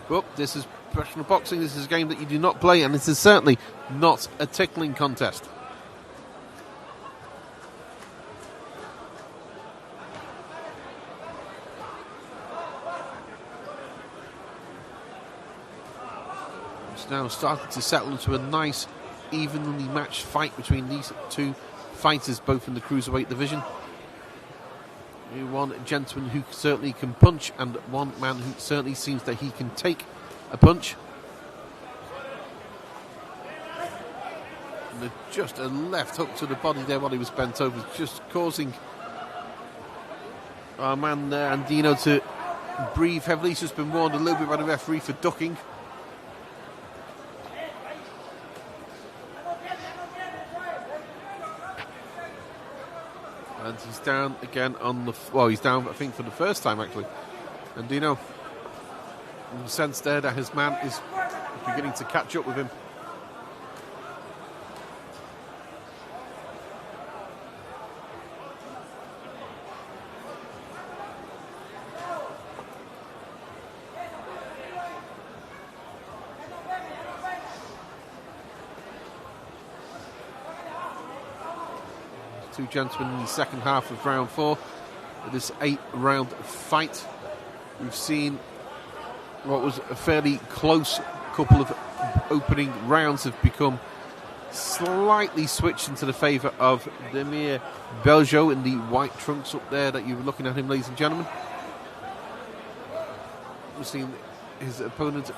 But this is professional boxing. This is a game that you do not play, and this is certainly not a tickling contest. It's now starting to settle into a nice, evenly matched fight between these two fighters, both in the cruiserweight division. One gentleman who certainly can punch, and one man who certainly seems that he can take a punch. And just a left hook to the body there while he was bent over, just causing our man Andino to breathe heavily. He's just been warned a little bit by the referee for ducking. And he's down again on the... Well, he's down, I think, for the first time, actually. Andino, in the sense there that his man is beginning to catch up with him. Two gentlemen in the second half of round 4 of this 8-round fight. We've seen what was a fairly close couple of opening rounds have become slightly switched into the favour of Demir Beljo in the white trunks up there that you were looking at him, ladies and gentlemen. We've seen his opponent,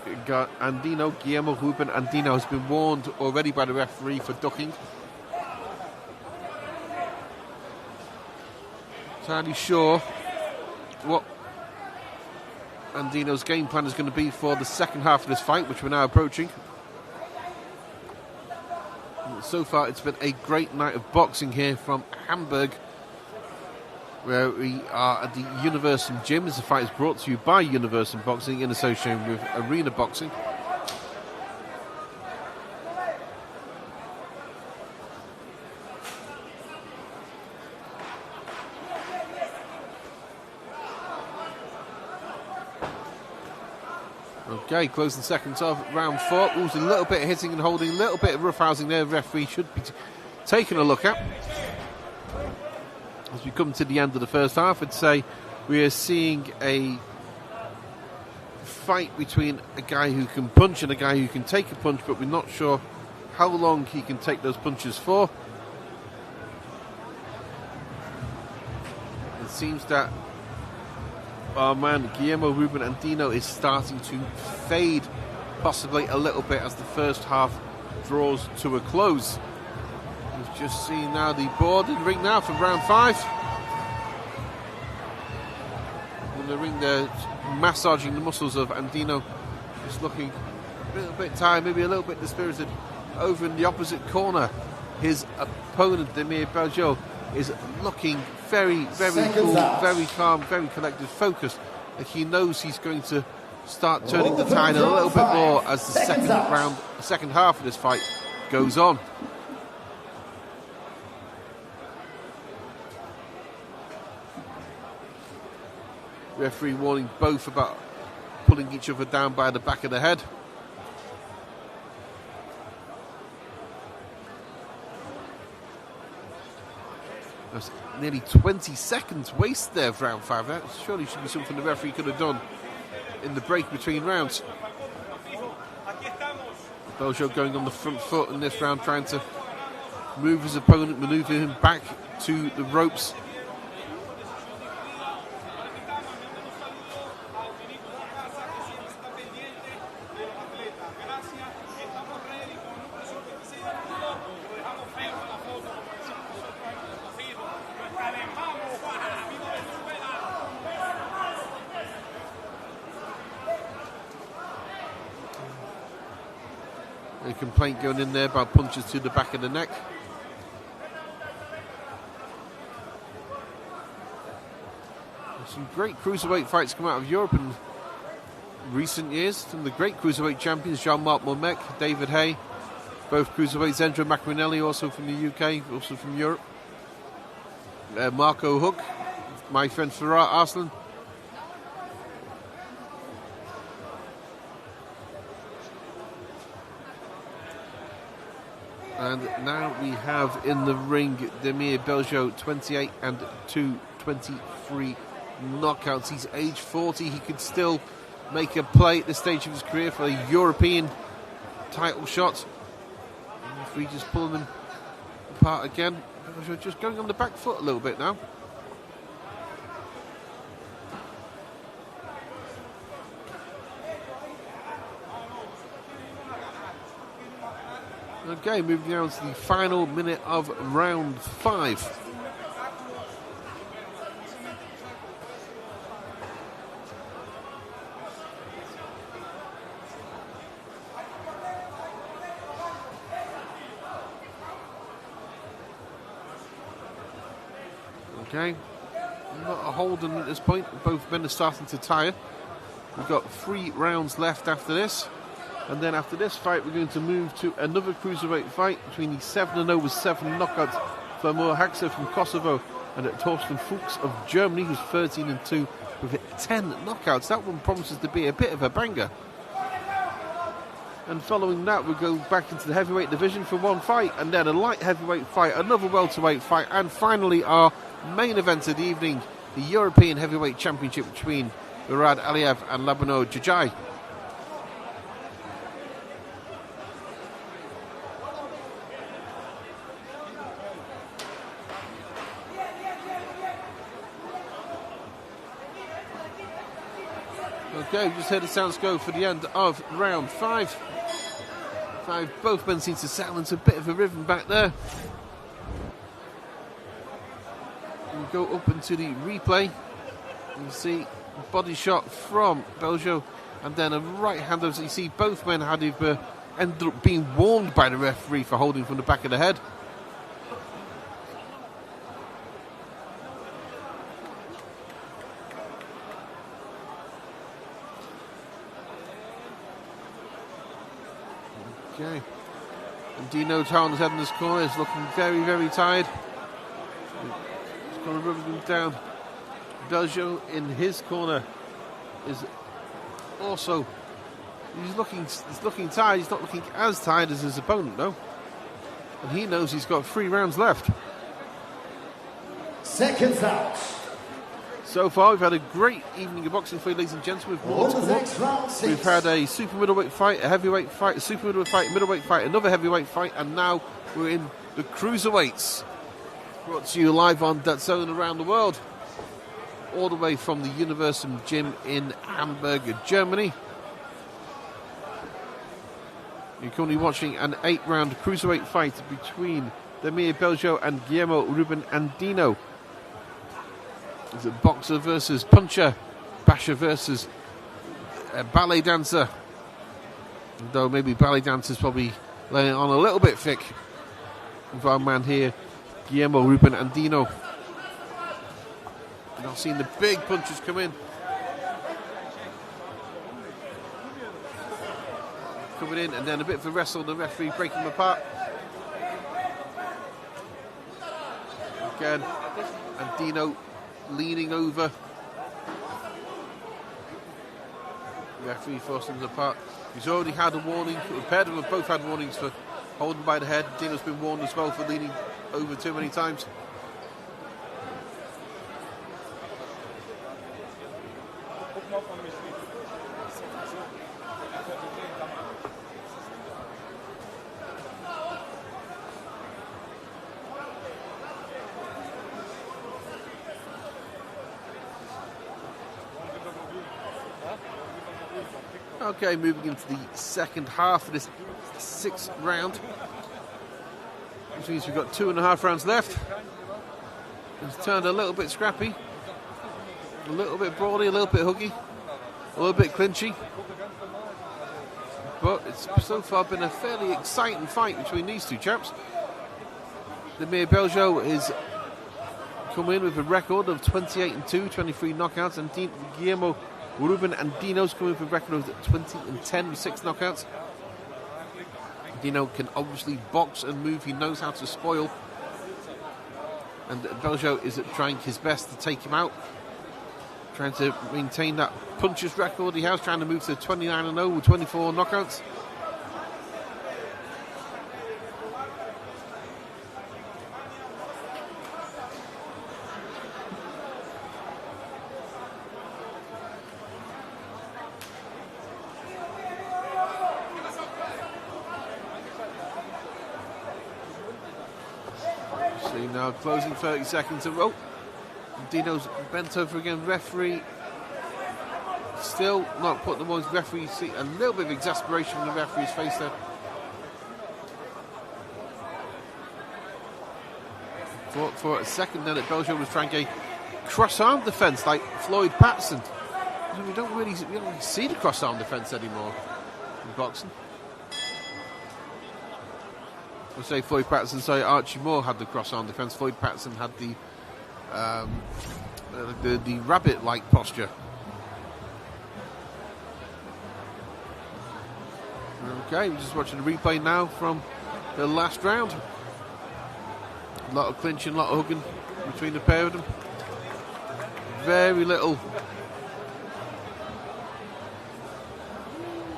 Andino, Guillermo Ruben Andino, has been warned already by the referee for ducking. Entirely sure what Andino's game plan is going to be for the second half of this fight, which we're now approaching. So far, it's been a great night of boxing here from Hamburg, where we are at the Universum Gym. This fight is brought to you by Universum Boxing in association with Arena Boxing. Okay, closing seconds of round 4. There's a little bit of hitting and holding, a little bit of roughhousing there. The referee should be taking a look at. As we come to the end of the first half, I'd say we are seeing a fight between a guy who can punch and a guy who can take a punch, but we're not sure how long he can take those punches for. It seems that our man Guillermo Ruben Andino is starting to fade possibly a little bit as the first half draws to a close. We've just seen now the board in the ring now for round 5. In the ring there, massaging the muscles of Andino, just looking a little bit tired, maybe a little bit dispirited. Over in the opposite corner, his opponent Demir Beljo is looking very, very cool, very calm, very collected, focused. Like he knows he's going to start turning the tide a little bit more as the second half of this fight goes on. Referee warning both about pulling each other down by the back of the head. That's nearly 20 seconds wasted there of round 5. That surely should be something the referee could have done in the break between rounds. Beljo going on the front foot in this round, trying to move his opponent, manoeuvre him back to the ropes. A complaint going in there about punches to the back of the neck. There's some great cruiserweight fights come out of Europe in recent years. Some of the great cruiserweight champions, Jean-Marc Momek, David Hay, both cruiserweights. Zendro Macrinelli, also from the UK, also from Europe. Marco Hook, my friend Farah Arslan. And now we have in the ring Demir Beljo, 28 and 23 knockouts. He's age 40. He could still make a play at this stage of his career for a European title shot. And if we just pull him apart again, Beljo just going on the back foot a little bit now. Okay, moving down to the final minute of round 5. Okay, not a hold on at this point. Both men are starting to tire. We've got 3 rounds left after this. And then after this fight, we're going to move to another cruiserweight fight between the 7-0 with 7 knockouts for Mourad from Kosovo and Thorsten Fuchs of Germany, who's 13-2 with 10 knockouts. That one promises to be a bit of a banger. And following that, we'll go back into the heavyweight division for 1 fight, and then a light heavyweight fight, another welterweight fight, and finally our main event of the evening, the European Heavyweight Championship between Mourad Aliev and Labinot Xhoxhaj. Okay, we just heard the sounds go for the end of round 5. Both men seem to settle into a bit of a rhythm back there. We go up into the replay. You see a body shot from Beljo, and then a right hand. As you see, both men ended up being warned by the referee for holding from the back of the head. Okay. Andino Town's head in this corner is looking very, very tired. He's going to rub him down. Beljo in his corner is also he's looking tired. He's not looking as tired as his opponent, though. And he knows he's got 3 rounds left. Seconds out. So far, we've had a great evening of boxing for you, ladies and gentlemen. With more to come up. We've had a super middleweight fight, a heavyweight fight, a super middleweight fight, a middleweight fight, another heavyweight fight, and now we're in the cruiserweights. Brought to you live on DEUTSCHE around the world, all the way from the Universum gym in Hamburg, Germany. You're currently watching an 8-round cruiserweight fight between Demir Beljo and Guillermo Ruben Andino. Is it boxer versus puncher, basher versus ballet dancer? Though maybe ballet dancer's probably laying it on a little bit thick with our man here, Guillermo Ruben Andino. Not seeing the big punches come in. Coming in, and then a bit of a wrestle, the referee breaking them apart. Again, Andino leaning over. The referee forcing them apart. He's already had a warning. The pair of them have both had warnings for holding by the head. Dino's been warned as well for leaning over too many times. Okay, moving into the second half of this 6th round, which means we've got 2.5 rounds left. It's turned a little bit scrappy, a little bit brawly, a little bit huggy, a little bit clinchy. But it's so far been a fairly exciting fight between these two chaps. Demir Beljo is coming in with a record of 28-2, 23 knockouts, and Guillermo Ruben Andino's coming with a record of 20-10 with 6 knockouts. Andino can obviously box and move. He knows how to spoil. And Beljo is trying his best to take him out. Trying to maintain that punches record he has. Trying to move to 29-0 with 24 knockouts. Now closing 30 seconds of rope. Dino's bent over again. Referee still not putting the boys. Referee see a little bit of exasperation on the referee's face there. Thought for a second then that Beljo was trying a cross-arm defence like Floyd Patterson. We don't really see the cross-arm defence anymore in boxing. I say Floyd Patterson, sorry, Archie Moore had the cross-arm defence. Floyd Patterson had the the rabbit-like posture. Okay, we're just watching the replay now from the last round. A lot of clinching, a lot of hugging between the pair of them. Very little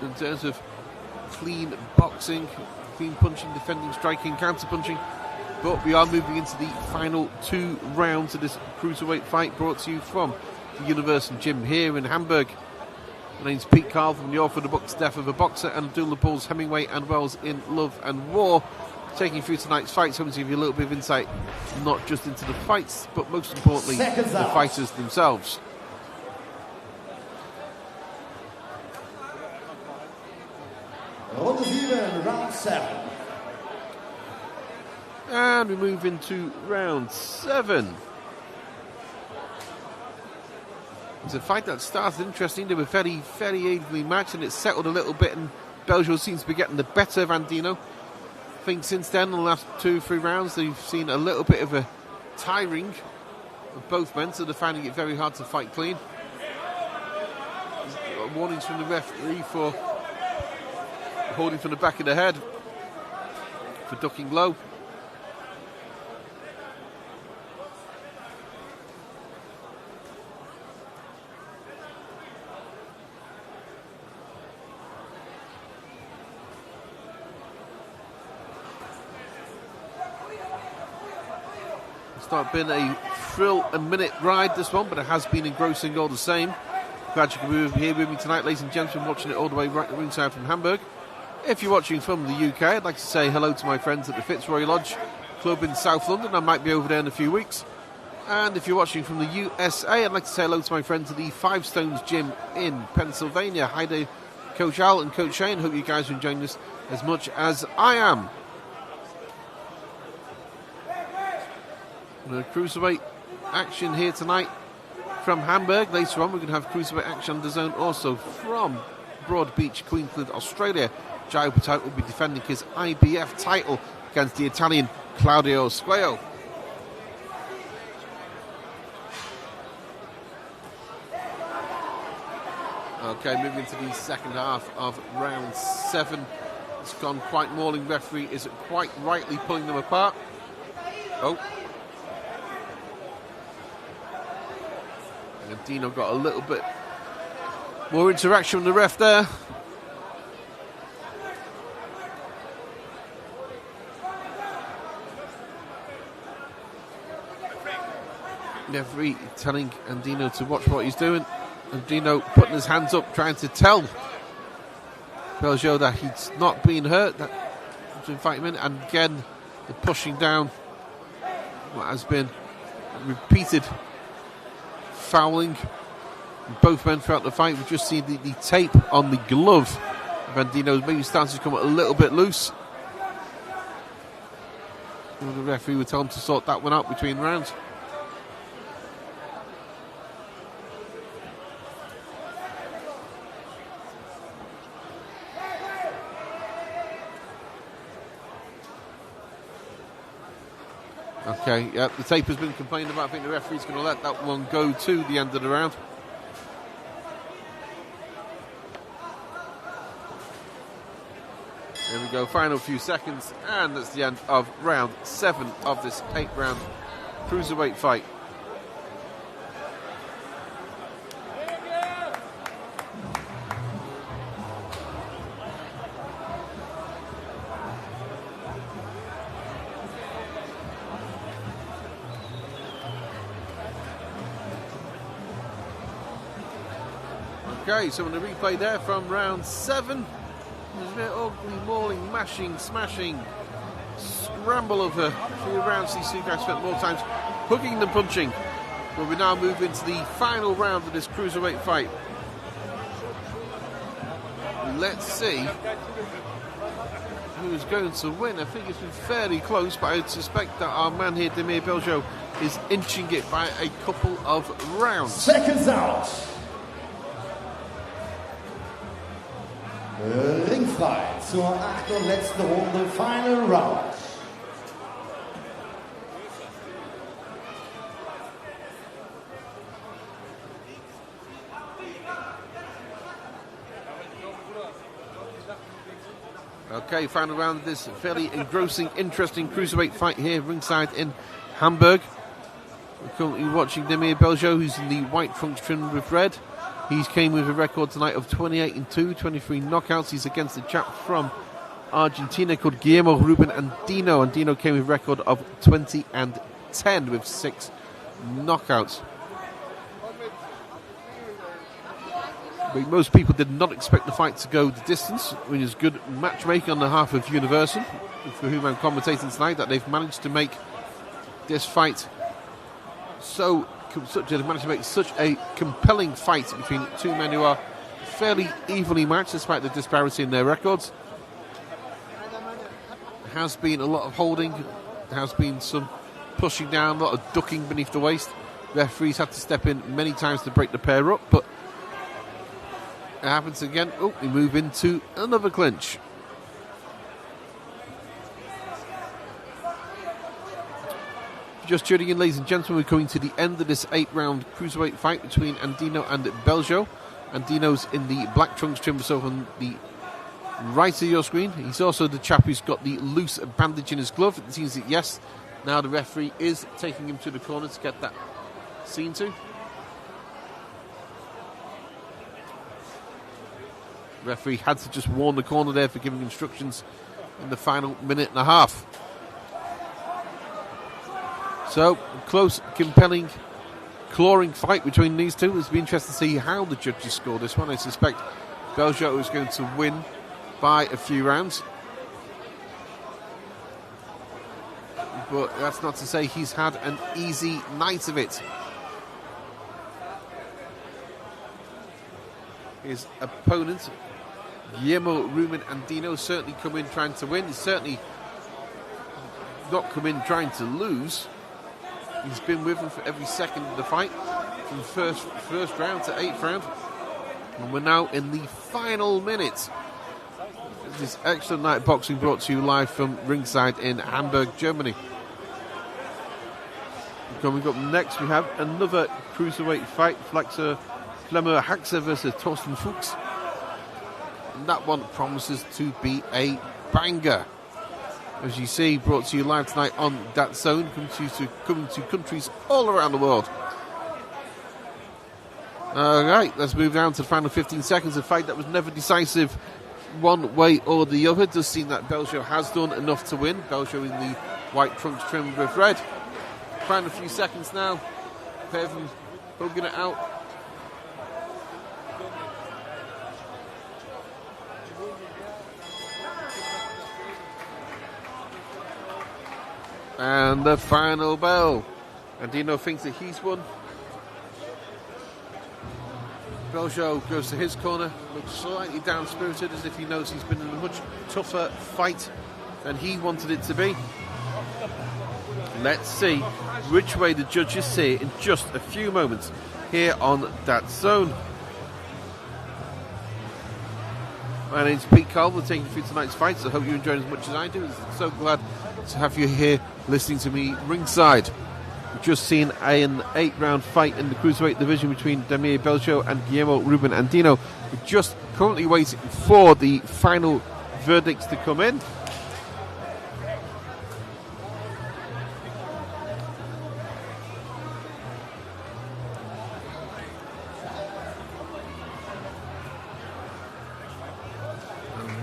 in terms of clean boxing, clean punching, defending, striking, counter punching. But we are moving into the final 2 rounds of this cruiserweight fight, brought to you from the Universum Gym here in Hamburg. My name's Pete Carl from the author of the book Death of a Boxer and Abdullah Bulls, Hemingway and Wells in Love and War. Taking you through tonight's fights, hoping to give you a little bit of insight, not just into the fights, but most importantly, the fighters themselves. Runde 7, round 7. And we move into round 7. It's a fight that started interesting. They were very, very evenly matched, and it settled a little bit, and Beljo seems to be getting the better of Andino. I think since then, in the last 2-3 rounds, they've seen a little bit of a tiring of both men, so they're finding it very hard to fight clean. Warnings from the referee for holding from the back of the head, for ducking low. It's not been a thrill-a-minute ride, this one, but it has been engrossing all the same. Glad you can be here with me tonight, ladies and gentlemen, watching it all the way right ringside from Hamburg. If you're watching from the UK, I'd like to say hello to my friends at the Fitzroy Lodge Club in South London. I might be over there in a few weeks. And if you're watching from the USA, I'd like to say hello to my friends at the Five Stones Gym in Pennsylvania. Hi there, Coach Al and Coach Shane. Hope you guys are enjoying this as much as I am. Cruiserweight action here tonight from Hamburg. Later on, we're going to have cruiserweight action on the zone also from Broadbeach, Queensland, Australia. Jai Patel will be defending his IBF title against the Italian Claudio Squeo. Okay, moving into the second half of round 7. It's gone quite mauling. Referee is quite rightly pulling them apart. Oh. And Andino got a little bit more interaction with the ref there. Referee telling Andino to watch what he's doing. Andino putting his hands up, trying to tell Beljo that he's not being hurt, that he's been fighting him in. And again, the pushing down what has been repeated fouling both men throughout the fight. We've just seen the tape on the glove of Andino maybe starting to come a little bit loose. The referee would tell him to sort that one out between rounds. Okay, yeah, the tape has been complained about. I think the referee's going to let that one go to the end of the round. There we go, final few seconds, and that's the end of round 7 of this 8-round cruiserweight fight. Okay, so on the replay there from round 7, there's a bit of ugly, mauling, mashing, smashing, scramble of a few rounds. These two guys spent more times hooking than punching. But we now move into the final round of this cruiserweight fight. Let's see who's going to win. I think it's been fairly close, but I suspect that our man here, Damir Beljo, is inching it by a couple of rounds. Seconds out. Ringfrei zur 8. und letzten Runde, Final Round. Okay, final round of this fairly engrossing, interesting cruiserweight fight here ringside in Hamburg. We're currently watching Damir Beljo, who's in the white trunks trimmed with red. He's came with a record tonight of 28-2, 23 knockouts. He's against a chap from Argentina called Guillermo Ruben Andino. Andino came with a record of 20-10 with 6 knockouts. But most people did not expect the fight to go the distance. I mean, it's good matchmaking on behalf of Universum, for whom I'm commentating tonight, that they've managed to make this fight they've managed to make such a compelling fight between two men who are fairly evenly matched despite the disparity in their records. There has been a lot of holding, there has been some pushing down, a lot of ducking beneath the waist. Referees had to step in many times to break the pair up, but it happens again. Oh, we move into another clinch. Just tuning in, ladies and gentlemen, we're coming to the end of this 8-round cruiserweight fight between Andino and Beljo. Andino's in the black trunks trim, so on the right of your screen. He's also the chap who's got the loose bandage in his glove. It seems that, yes, now the referee is taking him to the corner to get that seen to. The referee had to just warn the corner there for giving instructions in the final minute and a half. So, close, compelling, clawing fight between these two. It'll be interesting to see how the judges score this one. I suspect Beljo is going to win by a few rounds. But that's not to say he's had an easy night of it. His opponent, Guillermo Ruben Andino, certainly come in trying to win. He's certainly not come in trying to lose. He's been with him for every second of the fight, from first round to 8th round. And we're now in the final minute. This excellent night of boxing brought to you live from ringside in Hamburg, Germany. Coming up next, we have another cruiserweight fight, Flemmer Haxer versus Thorsten Fuchs. And that one promises to be a banger. As you see, brought to you live tonight on DAZN, coming to countries all around the world. Alright, let's move down to the final 15 seconds. A fight that was never decisive one way or the other. It does seem that Beljo has done enough to win. Beljo in the white trunks trimmed with red. Final few seconds now. Pair of them hugging it out. And the final bell. Andino thinks that he's won. Beljo goes to his corner, looks slightly down-spirited, as if he knows he's been in a much tougher fight than he wanted it to be. Let's see which way the judges see it in just a few moments here on DAZN. My name's Pete Cole. We're taking you through tonight's fights. I hope you enjoyed as much as I do. I'm so glad to have you here listening to me ringside. We've just seen an 8-round fight in the cruiserweight division between Damir Beljo and Guillermo Ruben Andino. We're just currently waiting for the final verdicts to come in.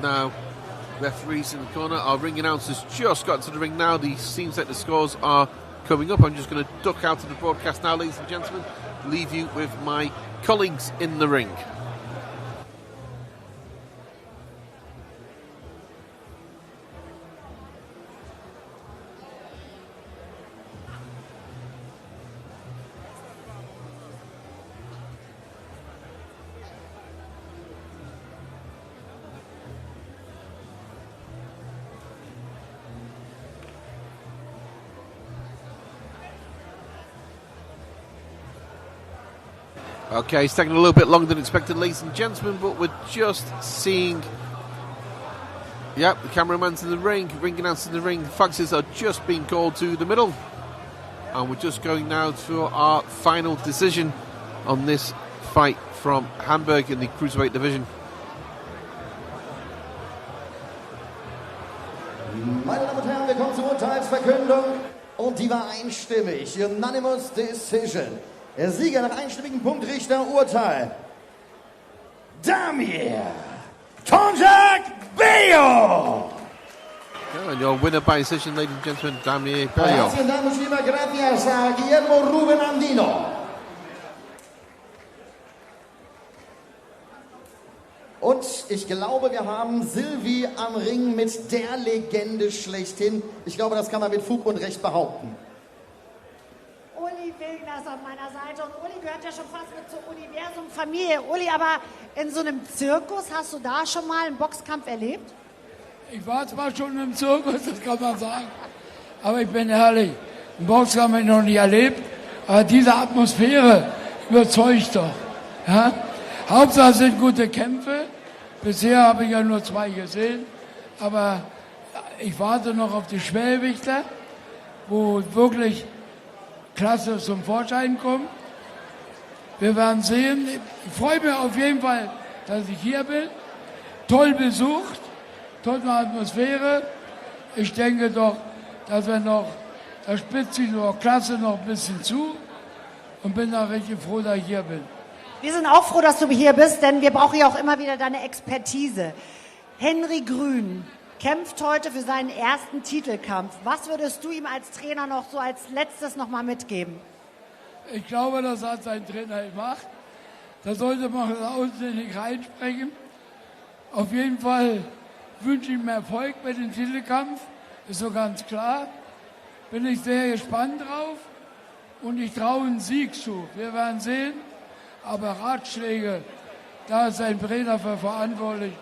Now, referees in the corner, our ring announcers just got to the ring now. It seems like the scores are coming up. I'm just going to duck out of the broadcast now, ladies and gentlemen. Leave you with my colleagues in the ring. Okay, it's taking a little bit longer than expected, ladies and gentlemen, but we're just seeing... Yep, the cameraman's in the ring, ring announcer in the ring. The faxes are just being called to the middle. And we're just going now for our final decision on this fight from Hamburg in the cruiserweight division. Siegesverkündung und die war einstimmig. Unanimous Decision. Der Sieger nach einstimmigem Punktrichterurteil. Damir Tonjak Beljo. And your winner by decision, ladies and gentlemen, Damir Beljo. Herzlichen Dank und lieber gracias a Guillermo Ruben Andino. Und ich glaube, wir haben Silvi am Ring mit der Legende schlechthin. Ich glaube, das kann man mit Fug und Recht behaupten. Uli Wegner ist auf meiner Seite und Uli gehört ja schon fast mit zur Universum-Familie. Uli, aber in so einem Zirkus, hast du da schon mal einen Boxkampf erlebt? Ich war zwar schon im Zirkus, das kann man sagen, aber ich bin ehrlich, einen Boxkampf habe ich noch nie erlebt, aber diese Atmosphäre überzeugt doch. Ja? Hauptsache es sind gute Kämpfe, bisher habe ich ja nur 2 gesehen, aber ich warte noch auf die Schwergewichtler, wo wirklich Klasse zum Vorschein kommt. Wir werden sehen. Ich freue mich auf jeden Fall, dass ich hier bin. Toll besucht, tolle Atmosphäre. Ich denke doch, dass wir noch, da spitzt sich die Klasse noch ein bisschen zu und bin da richtig froh, dass ich hier bin. Wir sind auch froh, dass du hier bist, denn wir brauchen ja auch immer wieder deine Expertise. Henry Grün kämpft heute für seinen ersten Titelkampf. Was würdest du ihm als Trainer noch so als letztes noch mal mitgeben? Ich glaube, das hat sein Trainer gemacht. Da sollte man auswendig reinsprechen. Auf jeden Fall wünsche ich ihm Erfolg bei dem Titelkampf. Ist so ganz klar. Bin ich sehr gespannt drauf. Und ich traue einen Sieg zu. Wir werden sehen. Aber Ratschläge, da ist ein Trainer für verantwortlich.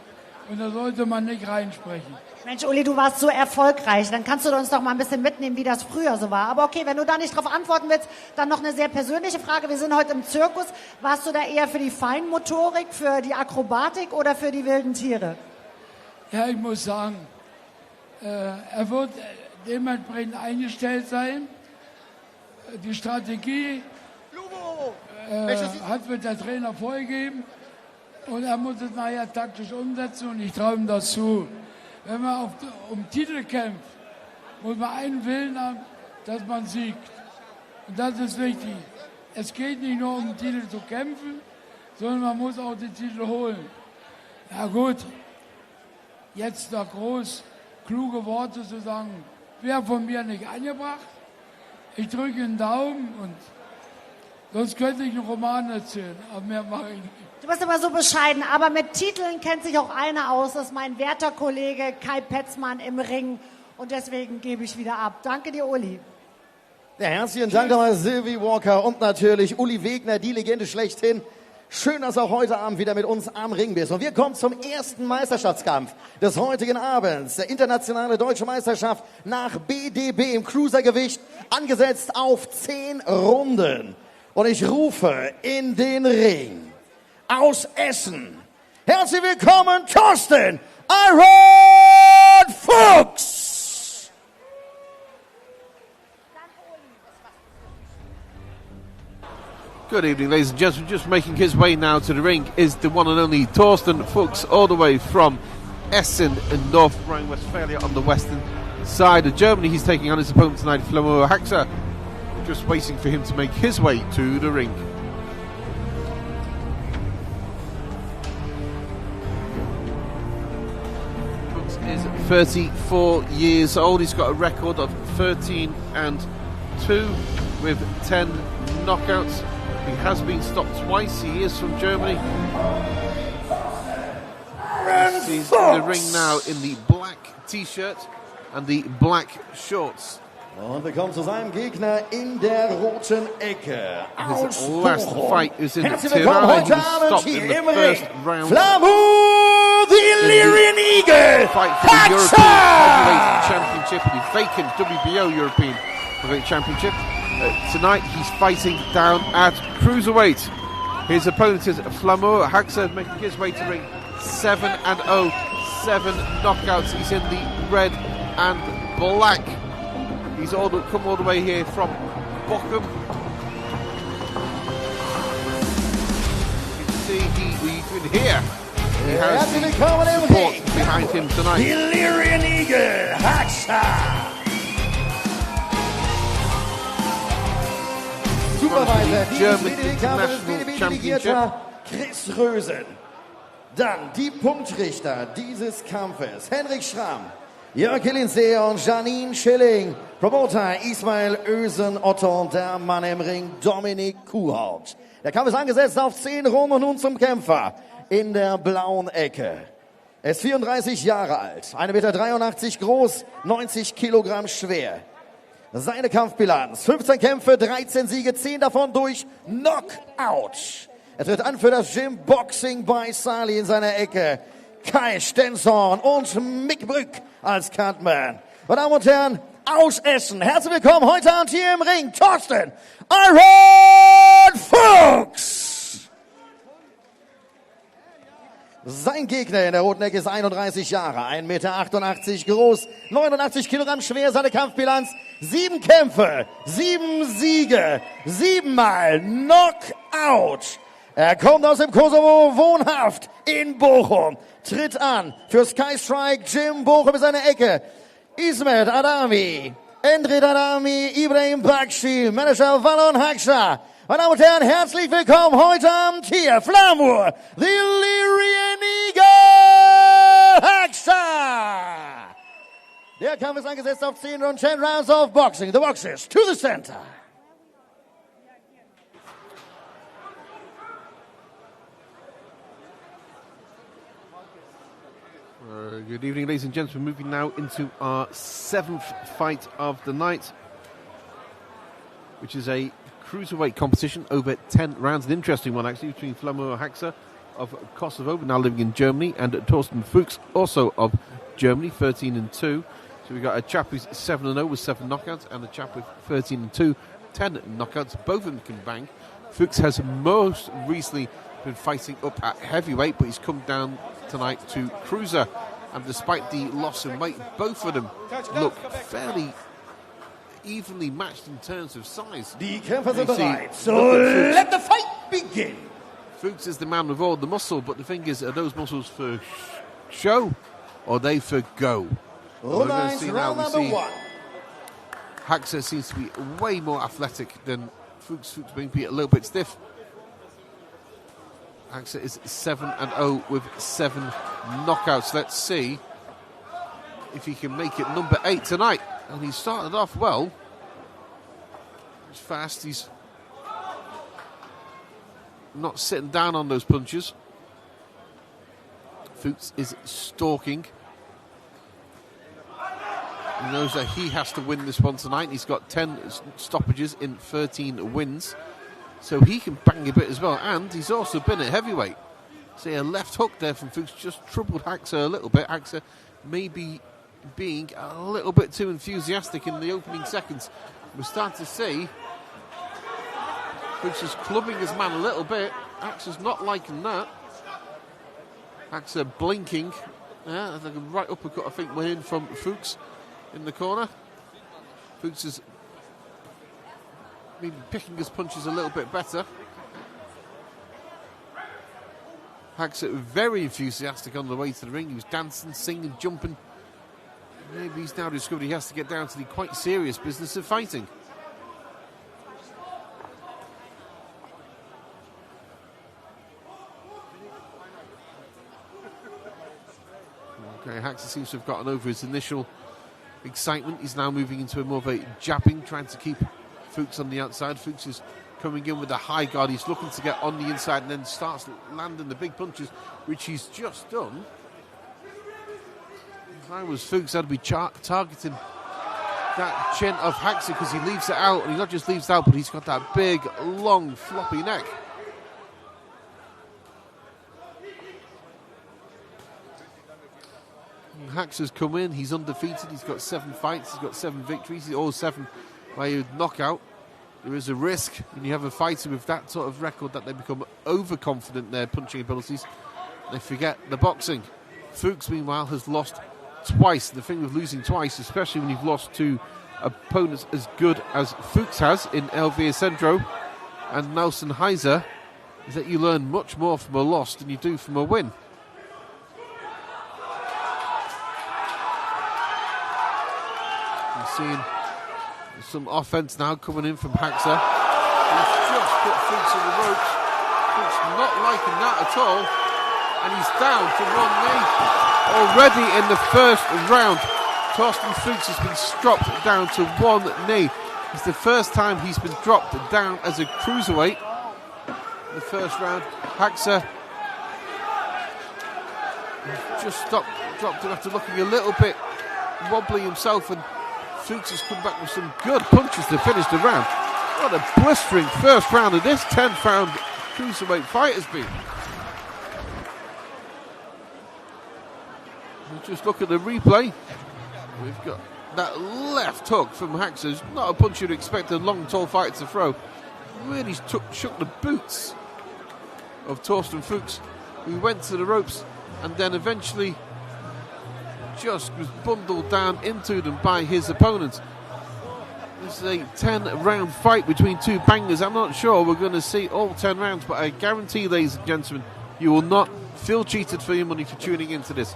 Und da sollte man nicht reinsprechen. Mensch, Uli, du warst so erfolgreich. Dann kannst du uns doch mal ein bisschen mitnehmen, wie das früher so war. Aber okay, wenn du da nicht drauf antworten willst, dann noch eine sehr persönliche Frage. Wir sind heute im Zirkus. Warst du da eher für die Feinmotorik, für die Akrobatik oder für die wilden Tiere? Ja, ich muss sagen, er wird dementsprechend eingestellt sein. Die Strategie hat mir der Trainer vorgegeben. Und er muss es nachher taktisch umsetzen und ich traue ihm das zu. Wenn man um Titel kämpft, muss man einen Willen haben, dass man siegt. Und das ist wichtig. Es geht nicht nur um den Titel zu kämpfen, sondern man muss auch den Titel holen. Ja gut, jetzt da groß kluge Worte zu sagen, wäre von mir nicht angebracht. Ich drücke den Daumen und sonst könnte ich einen Roman erzählen, aber mehr mache ich nicht. Du bist immer so bescheiden, aber mit Titeln kennt sich auch einer aus. Das ist mein werter Kollege Kai Petzmann im Ring. Und deswegen gebe ich wieder ab. Danke dir, Uli. Ja, herzlichen Dank nochmal Silvi Walker und natürlich Uli Wegner, die Legende schlechthin. Schön, dass du auch heute Abend wieder mit uns am Ring bist. Und wir kommen zum ersten Meisterschaftskampf des heutigen Abends. Der internationale deutsche Meisterschaft nach BDB im Cruisergewicht, angesetzt auf 10 Runden. Und ich rufe in den Ring aus Essen. Herzlich willkommen, Thorsten Iron Fuchs! Good evening, ladies and gentlemen. Just making his way now to the ring is the one and only Thorsten Fuchs, all the way from Essen in North Rhine-Westphalia on the western side of Germany. He's taking on his opponent tonight, Xhoxhaj. Just waiting for him to make his way to the ring. Fuchs is 34 years old. He's got a record of 13-2 with 10 knockouts. He has been stopped twice. He is from Germany. He's in the ring now in the black T-shirt and the black shorts. Und wir kommen zu seinem Gegner in der roten Ecke. His last fight is in Herzlich willkommen Tirana. He heute was Abend stopped hier in the im first Ring. round. Flamu, the Illyrian Eagle. Fight for the European Heavyweight Championship and the vacant WBO European Heavyweight Championship. Tonight he's fighting down at cruiserweight. His opponent is Xhoxhaj, making his way to ring 7-0, 7 knockouts. He's in the red and black. He's come all the way here from Bochum. You can see you can hear he has the support behind him tonight. The Illyrian Eagle, Xhoxhaj. Superweiter, die German International International Championship. Chris Rösen. Dann die Punktrichter dieses Kampfes. Henrik Schramm, Jörg Linseer und Janine Schilling. Promoter Ismail Ösen-Otto und der Mann im Ring Dominik Kuhhaut. Der Kampf ist angesetzt auf 10 Runden und nun zum Kämpfer in der blauen Ecke. Er ist 34 Jahre alt, 1,83 Meter groß, 90 Kilogramm schwer. Seine Kampfbilanz, 15 Kämpfe, 13 Siege, 10 davon durch Knockout. Er tritt an für das Gym Boxing bei Sali in seiner Ecke. Kai Stenson und Mick Brück als Cutman. Meine Damen und Herren, aus Essen, herzlich willkommen heute Abend hier im Ring, Thorsten Iron Fuchs. Sein Gegner in der roten Ecke ist 31 Jahre, 1,88 Meter groß, 89 Kilogramm schwer, seine Kampfbilanz, 7 Kämpfe, 7 Siege, 7-mal Knockout. Er kommt aus dem Kosovo, wohnhaft in Bochum, tritt an für Sky Strike Gym Bochum in seiner Ecke. Ismet Adami, Endrit Adami, Ibrahim Bakshi, Manager Valon Haksha. Meine Damen und Herren, herzlich willkommen heute Abend hier, Flamur, the Illyrian Eagle Haksha. Der Kampf ist angesetzt auf 10 und 10 Rounds of Boxing. The boxers to the center. Good evening, ladies and gentlemen. Moving now into our 7th fight of the night, which is a cruiserweight competition over 10 rounds. An interesting one, actually, between Flamur Haksa of Kosovo, now living in Germany, and Thorsten Fuchs, also of Germany, 13-2. So we've got a chap who's 7-0 with 7 knockouts, and a chap with 13-2, 10 knockouts. Both of them can bang. Fuchs has most recently been fighting up at heavyweight, but he's come down tonight to cruiser, and despite the loss in weight, both of them look fairly evenly matched in terms of size. Die Kämpfer sind bereit, so let the fight begin. Fuchs is the man with all the muscle, but the thing is, are those muscles for show or are they for go? Round number 1. Haksa seems to be way more athletic than Fuchs. Fuchs being a little bit stiff. Haksa is 7-0 with 7 knockouts. Let's see if he can make it number 8 tonight. And he started off well. He's fast. He's not sitting down on those punches. Fuchs is stalking. He knows that he has to win this one tonight. He's got 10 stoppages in 13 wins. So he can bang a bit as well, and he's also been at heavyweight. See, a left hook there from Fuchs just troubled Haksa a little bit. Haksa maybe being a little bit too enthusiastic in the opening seconds. We're starting to see Fuchs is clubbing his man a little bit. Haksa's not liking that. Haksa blinking. Yeah, the right uppercut, I think, went in from Fuchs in the corner. Fuchs is maybe picking his punches a little bit better. Haksa very enthusiastic on the way to the ring. He was dancing, singing, jumping. Maybe he's now discovered he has to get down to the quite serious business of fighting. Okay, Haksa seems to have gotten over his initial excitement. He's now moving into a more of a jabbing, trying to keep Fuchs on the outside. Fuchs is coming in with a high guard. He's looking to get on the inside and then starts landing the big punches, which he's just done. If I was Fuchs, I'd be targeting that chin of Haksa because he leaves it out. And he not just leaves it out, but he's got that big, long, floppy neck. Haksa's come in. He's undefeated. He's got 7 fights. He's got 7 victories. All 7 by knockout. There is a risk when you have a fighter with that sort of record that they become overconfident in their punching abilities. They forget the boxing. Fuchs, meanwhile, has lost twice. The thing with losing twice, especially when you've lost to opponents as good as Fuchs has in Elvira Sendro and Nelson Heiser, is that you learn much more from a loss than you do from a win. You're seeing some offense now coming in from Haksa. He's just put Fuchs on the ropes. Fuchs not liking that at all. And he's down to 1 knee. Already in the first round, Torsten Fuchs has been dropped down to 1 knee. It's the first time he's been dropped down as a cruiserweight. In the first round, Haxa just dropped him after looking a little bit wobbly himself, and Fuchs has come back with some good punches to finish the round. What a blistering first round of this 10th round cruiserweight fight has been. We'll just look at the replay. We've got that left hook from Haxa. It's not a punch you'd expect a long, tall fighter to throw. Really shook the boots of Torsten Fuchs, who went to the ropes and then eventually just was bundled down into them by his opponent. This is a 10-round fight between two bangers. I'm not sure we're going to see all 10 rounds, but I guarantee, ladies and gentlemen, you will not feel cheated for your money for tuning into this.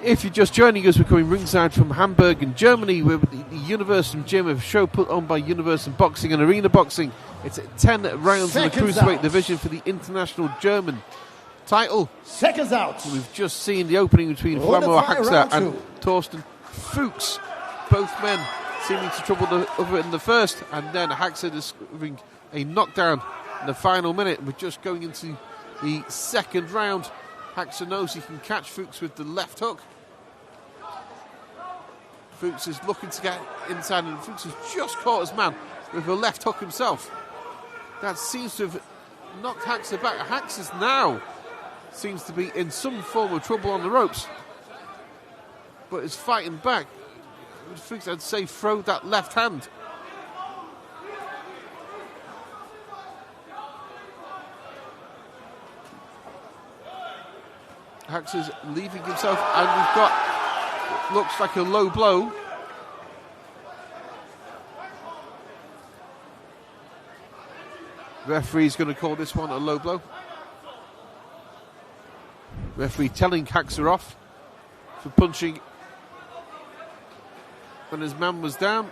If you're just joining us, we're coming ringside from Hamburg in Germany with the Universum Gym, a show put on by Universum Boxing and Arena Boxing. It's 10 rounds in the cruiserweight division for the international German title. Seconds out. We've just seen the opening between Flamur Haxa and Torsten Fuchs. Both men seeming to trouble the other in the first, and then Haxa discovering a knockdown in the final minute. We're just going into the second round. Haxa knows he can catch Fuchs with the left hook. Fuchs is looking to get inside, and Fuchs has just caught his man with a left hook himself. That seems to have knocked Haxa back. Haxa's now seems to be in some form of trouble on the ropes, but is fighting back. Fuchs, I'd say, throw that left hand. Haxa's leaving himself, and we've got, looks like a low blow. Referee's going to call this one a low blow. Referee telling Haxa off for punching when his man was down.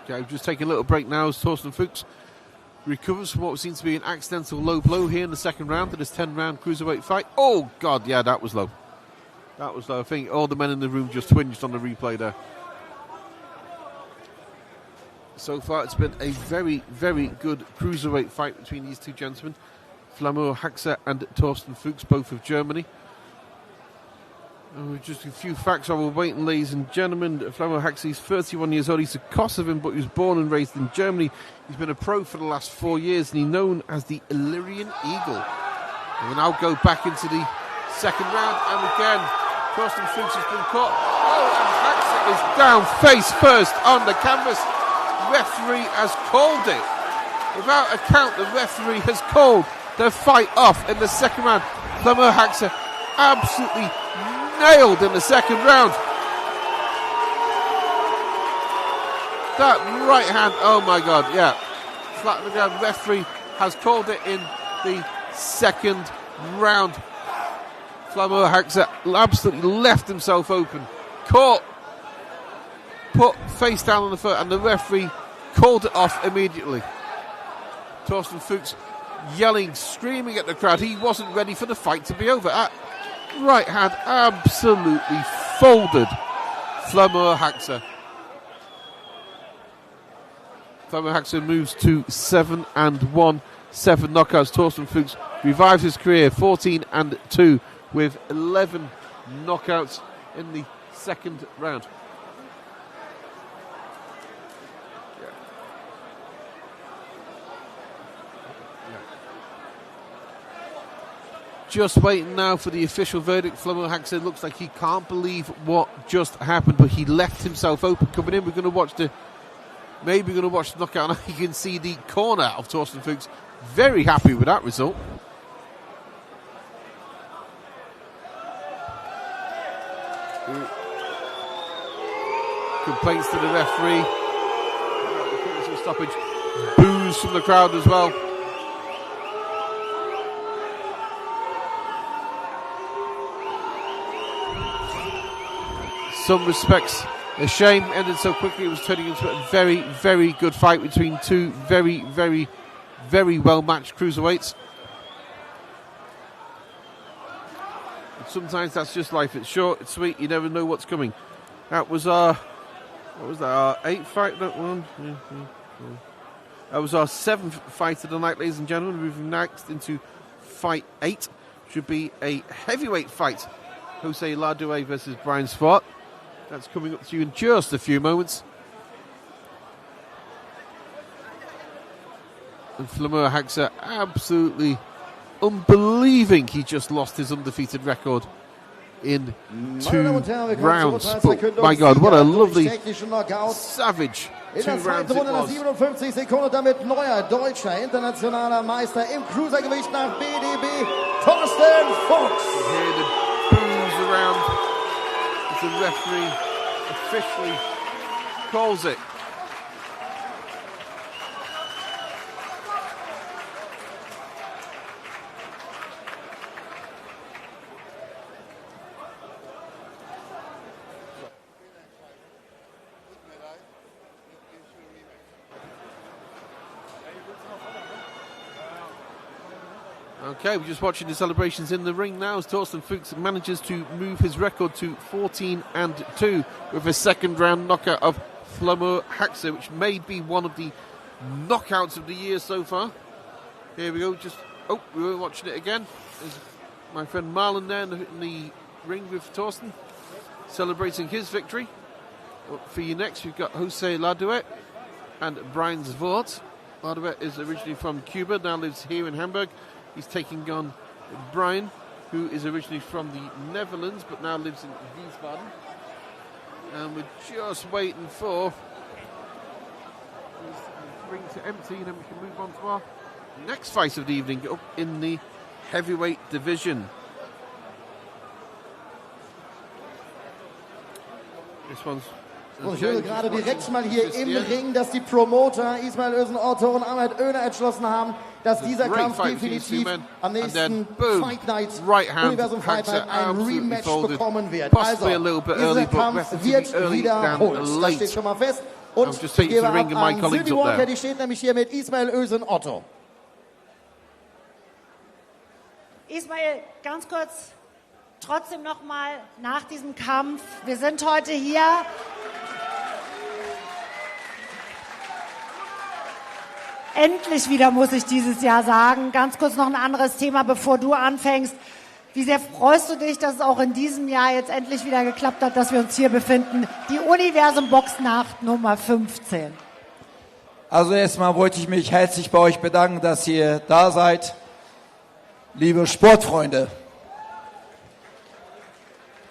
Okay, we've just taken a little break now as Torsten Fuchs recovers from what seems to be an accidental low blow here in the second round of this 10-round cruiserweight fight. Oh, God, yeah, that was low. That was low. I think all the men in the room just twinged on the replay there. So far, it's been a very, very good cruiserweight fight between these two gentlemen. Flamur Haxa and Torsten Fuchs, both of Germany. Just a few facts while we're waiting, ladies and gentlemen. Flamur Haxa is 31 years old. He's a Kosovan, but he was born and raised in Germany. He's been a pro for the last 4 years, and he's known as the Illyrian Eagle. And we'll now go back into the second round, and again, Torsten Fuchs has been caught. Oh, and Haxa is down face first on the canvas. Referee has called it. Without a count, the referee has called the fight off in the second round. Flamur Haxa absolutely nailed in the second round. That right hand, oh my God, yeah. Flat on the ground, referee has called it in the second round. Flamur Haxa absolutely left himself open. Caught, put face down on the foot, and the referee called it off immediately. Torsten Fuchs yelling, screaming at the crowd. He wasn't ready for the fight to be over. Right hand absolutely folded Flamur Haxa. Flamur Haxa moves to 7-1, 7 knockouts. Torsten Fuchs revives his career, 14-2 with 11 knockouts in the second round. Just waiting now for the official verdict. Flamur Haxa looks like he can't believe what just happened, but he left himself open coming in. We're going to watch the knockout. Now you can see the corner of Torsten Fuchs. Very happy with that result. Complaints to the referee. Stoppage. Boos from the crowd as well. some respects, a shame ended so quickly. It was turning into a very, very good fight between two very, very, very well-matched cruiserweights. And sometimes that's just life. It's short, it's sweet, you never know what's coming. That was our, what was that, our 8th fight, that one? That was our 7th fight of the night, ladies and gentlemen. Moving next into fight 8. Should be a heavyweight fight. Jose Larduet versus Brian Sport. That's coming up to you in just a few moments. And Flamur Hagsa absolutely unbelieving he just lost his undefeated record in 2 rounds. But my God, what a lovely, savage 2 rounds it was. 57 Sekunden, damit neuer deutscher internationaler Meister im Cruisergewicht nach BDB, Thorsten Fuchs. You hear the boos around as the referee officially calls it. Okay, we're just watching the celebrations in the ring now as Thorsten Fuchs manages to move his record to 14-2 with a second round knockout of Flamur Hagsa, which may be one of the knockouts of the year so far. Here we go, we were watching it again. There's my friend Marlon there in the ring with Thorsten, celebrating his victory. For you next, we've got Jose Larduet and Brian Zvort. Larduet is originally from Cuba, now lives here in Hamburg. He's taking on Brian, who is originally from the Netherlands, but now lives in Wiesbaden. And we're just waiting for the ring to empty, and then we can move on to our next fight of the evening up in the heavyweight division. This one's... Und ich höre gerade direkt mal hier im Ring, dass die Promoter Ismail Özcan Otto und Ahmet Öner entschlossen haben, dass dieser Kampf definitiv am nächsten Fight Night Universum Fight Night ein Rematch bekommen wird. Also, dieser Kampf wird wiederholt. Das steht schon mal fest. Und ich gebe ab an Sylvie Walker, die steht nämlich hier mit Ismail Özcan Otto. Ismail, ganz kurz, trotzdem nochmal nach diesem Kampf. Wir sind heute hier. Endlich wieder, muss ich dieses Jahr sagen. Ganz kurz noch ein anderes Thema, bevor du anfängst. Wie sehr freust du dich, dass es auch in diesem Jahr jetzt endlich wieder geklappt hat, dass wir uns hier befinden? Die Universum Boxing NIGHT Nummer 15. Also erstmal wollte ich mich herzlich bei euch bedanken, dass ihr da seid. Liebe Sportfreunde.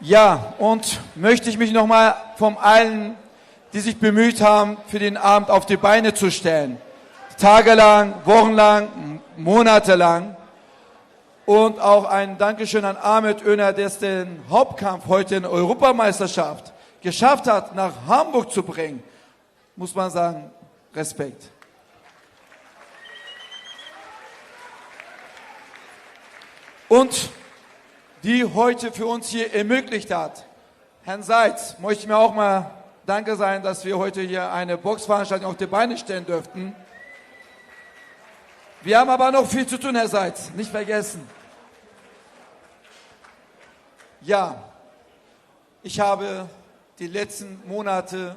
Ja, und möchte ich mich nochmal von allen, die sich bemüht haben, für den Abend auf die Beine zu stellen. Tagelang, wochenlang, monatelang. Und auch ein Dankeschön an Ahmet Öner, der es den Hauptkampf heute in der Europameisterschaft geschafft hat, nach Hamburg zu bringen. Muss man sagen, Respekt. Und die heute für uns hier ermöglicht hat. Herrn Seitz, möchte ich mir auch mal Danke sagen, dass wir heute hier eine Boxveranstaltung auf die Beine stellen dürften. Wir haben aber noch viel zu tun, Herr Seitz, nicht vergessen. Ja, ich habe die letzten Monate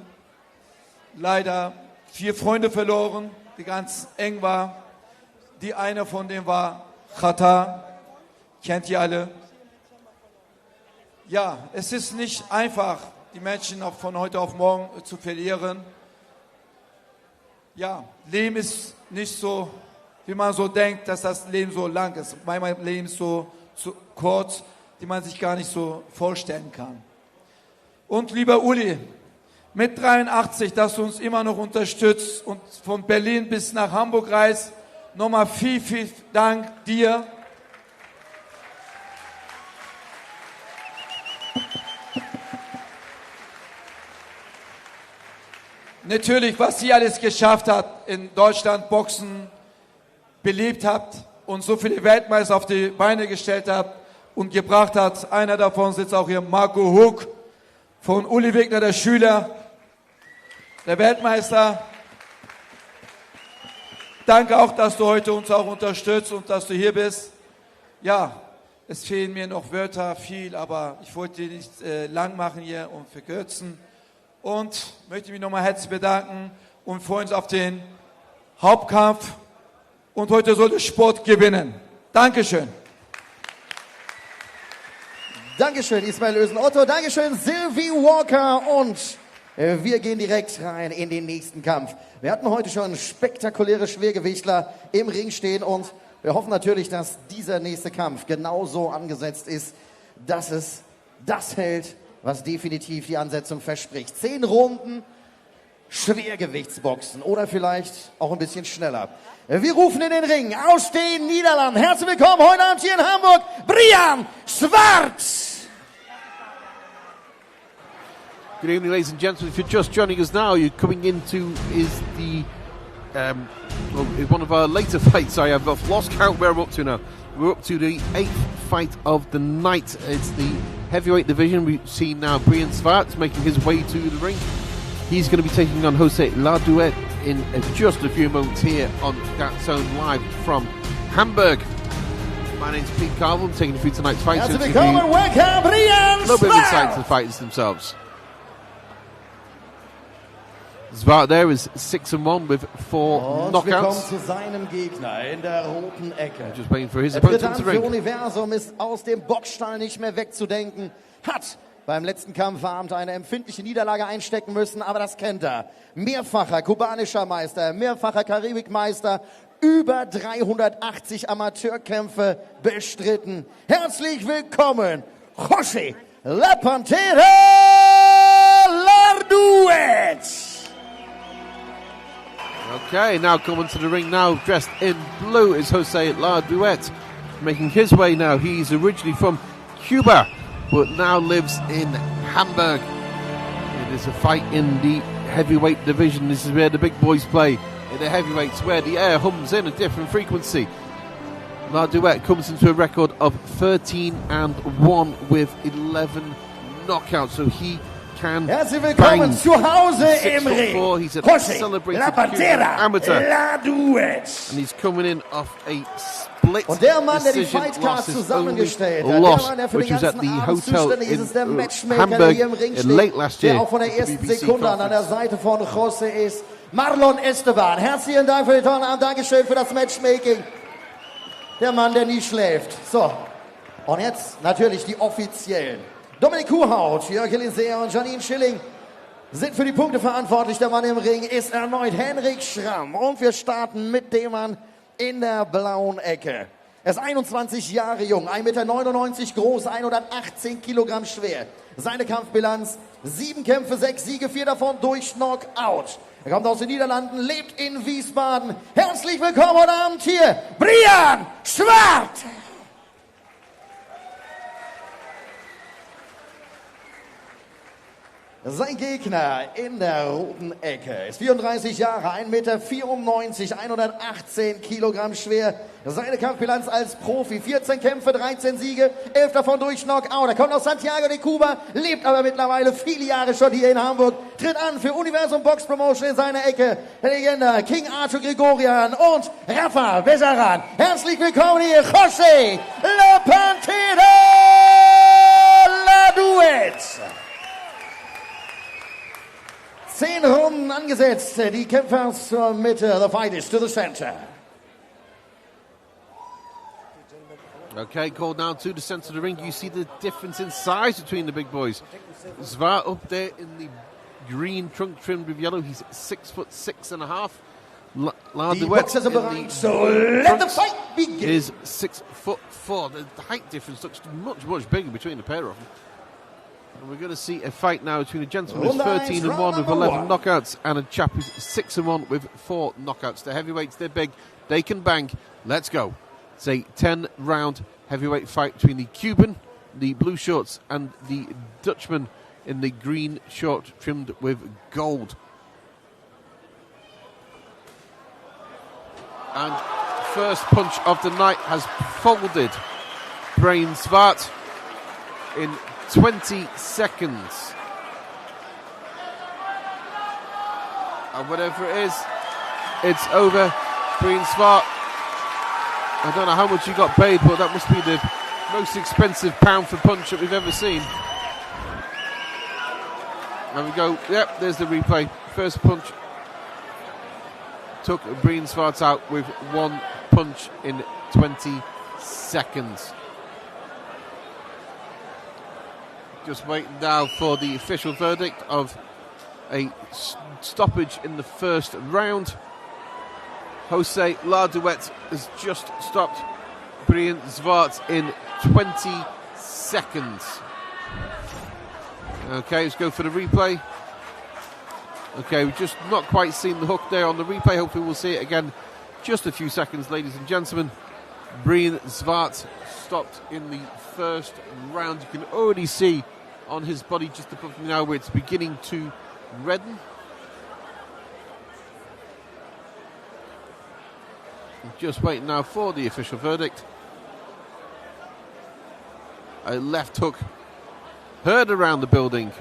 leider 4 Freunde verloren, die ganz eng waren. Die eine von denen war Chata, kennt ihr alle. Ja, es ist nicht einfach, die Menschen auch von heute auf morgen zu verlieren. Ja, Leben ist nicht so, wie man so denkt, dass das Leben so lang ist. Mein Leben ist so kurz, die man sich gar nicht so vorstellen kann. Und lieber Uli, mit 83, dass du uns immer noch unterstützt und von Berlin bis nach Hamburg reist, nochmal viel, viel Dank dir. Natürlich, was sie alles geschafft hat in Deutschland, Boxen, belebt habt und so viele Weltmeister auf die Beine gestellt habt und gebracht hat. Einer davon sitzt auch hier, Marco Huck von Uli Wegner, der Schüler, der Weltmeister. Danke auch, dass du heute uns auch unterstützt und dass du hier bist. Ja, es fehlen mir noch Wörter, viel, aber ich wollte dir nicht lang machen hier und verkürzen. Und möchte mich nochmal herzlich bedanken und freuen uns auf den Hauptkampf. Und heute soll der Sport gewinnen. Dankeschön. Dankeschön, Ismail Ösen-Otto. Dankeschön, Sylvie Walker. Und wir gehen direkt rein in den nächsten Kampf. Wir hatten heute schon spektakuläre Schwergewichtler im Ring stehen und wir hoffen natürlich, dass dieser nächste Kampf genauso angesetzt ist, dass es das hält, was definitiv die Ansetzung verspricht. 10 Runden Schwergewichtsboxen oder vielleicht auch ein bisschen schneller. Wir rufen in den Ring aus den Niederlanden. Herzlich willkommen heute Abend hier in Hamburg, Brian Schwarz. Good evening, ladies and gentlemen. If you're just joining us now, you're coming into one of our later fights. I've lost count where we're up to now. We're up to the 8th fight of the night. It's the heavyweight division. We've seen now Brian Schwarz making his way to the ring. He's going to be taking on Jose Larduet in just a few moments here on That Zone live from Hamburg. My name's Pete Carville. I'm taking you through tonight's fight. Herzlich willkommen, welcome, Brian Schwarz. A little bit of insight to the fighters themselves. Zwart there is 6-1 with 4 knockouts. Wir kommen zu seinem Gegner in der roten Ecke. Just waiting for his Der opponent dritte to für ring. Universum ist aus dem Boxstall nicht mehr wegzudenken. Hat beim letzten Kampfabend eine empfindliche Niederlage einstecken müssen, aber das kennt er. Mehrfacher kubanischer Meister, mehrfacher Karibikmeister, über 380 Amateurkämpfe bestritten. Herzlich willkommen, José La Pantera Larduet. Okay, now coming to the ring now, dressed in blue, is Jose Larduet, making his way now. He's originally from Cuba, but now lives in Hamburg. It is a fight in the heavyweight division. This is where the big boys play, in the heavyweights, where the air hums in a different frequency. Larduet comes into a record of 13-1 with 11 knockouts, so he can Herzlich willkommen zu Hause im 6'4". Ring. He's a Jose celebrated La Pantera amateur. Larduet. And he's coming in off a split Und der Mann, der die decision Fightcard loss, his zusammengestellt only hat, der loss, Mann, der für which den was at ganzen the Abend hotel zuständig ist, ist der in Matchmaker, der Hamburg hier im Ring late steht, last year. der auch von der at the ersten BBC Sekunde an der conference. Seite von Jose ist. Marlon Esteban, herzlichen Dank für den tollen Abend, Dankeschön für das Matchmaking. Der Mann, der nie schläft. So, und jetzt natürlich die Offiziellen. Dominik Kuhhaut, Jörg Elisea und Janine Schilling sind für die Punkte verantwortlich. Der Mann im Ring ist erneut Henrik Schramm. Und wir starten mit dem Mann in der blauen Ecke. Er ist 21 Jahre jung, 1,99 Meter groß, 118 Kilogramm schwer. Seine Kampfbilanz, 7 Kämpfe, 6 Siege, 4 davon durch Knockout. Er kommt aus den Niederlanden, lebt in Wiesbaden. Herzlich willkommen heute Abend hier, Brian Schwarz. Sein Gegner in der roten Ecke ist 34 Jahre, 1,94 Meter, 118 Kilogramm schwer. Seine Kampfbilanz als Profi, 14 Kämpfe, 13 Siege, 11 davon durch Knockout. Er kommt aus Santiago de Cuba, lebt aber mittlerweile viele Jahre schon hier in Hamburg. Tritt an für Universum Box Promotion in seiner Ecke. Der Legende King Arthur Gregorian und Rafa Bejaran. Herzlich willkommen hier, Jose La Pantera Larduet. 10 Runden angesetzt, die Kämpfer zur Mitte, the fight is to the center. Okay, called down to the centre of the ring. You see the difference in size between the big boys. Zwart up there in the green trunk trimmed with yellow. He's 6'6.5". Larduet in the so let the fight begin. Is 6'4". The height difference looks much bigger between the pair of them. And we're going to see a fight now between a gentleman who's 13-1 with 11 knockouts and a chap who's 6-1 with 4 knockouts. The heavyweights, they're big, they can bang. Let's go. It's a 10-round heavyweight fight between the Cuban, the blue shorts, and the Dutchman in the green short trimmed with gold. And first punch of the night has folded Brian Schwarz in 20 seconds. And whatever it is, it's over. Breen-Zwart, I don't know how much he got paid, but that must be the most expensive pound for punch that we've ever seen. There we go. Yep, there's the replay. First punch took Breen-Zwart out with one punch in 20 seconds. Just waiting now for the official verdict of a stoppage in the first round. Jose Larduet has just stopped Breen-Zwart in 20 seconds. Okay, let's go for the replay. Okay, we've just not quite seen the hook there on the replay. Hopefully we'll see it again just a few seconds, ladies and gentlemen. Breen-Zwart stopped in the first round. You can already see on his body just above me now where it's beginning to redden. Just waiting now for the official verdict. A left hook heard around the building,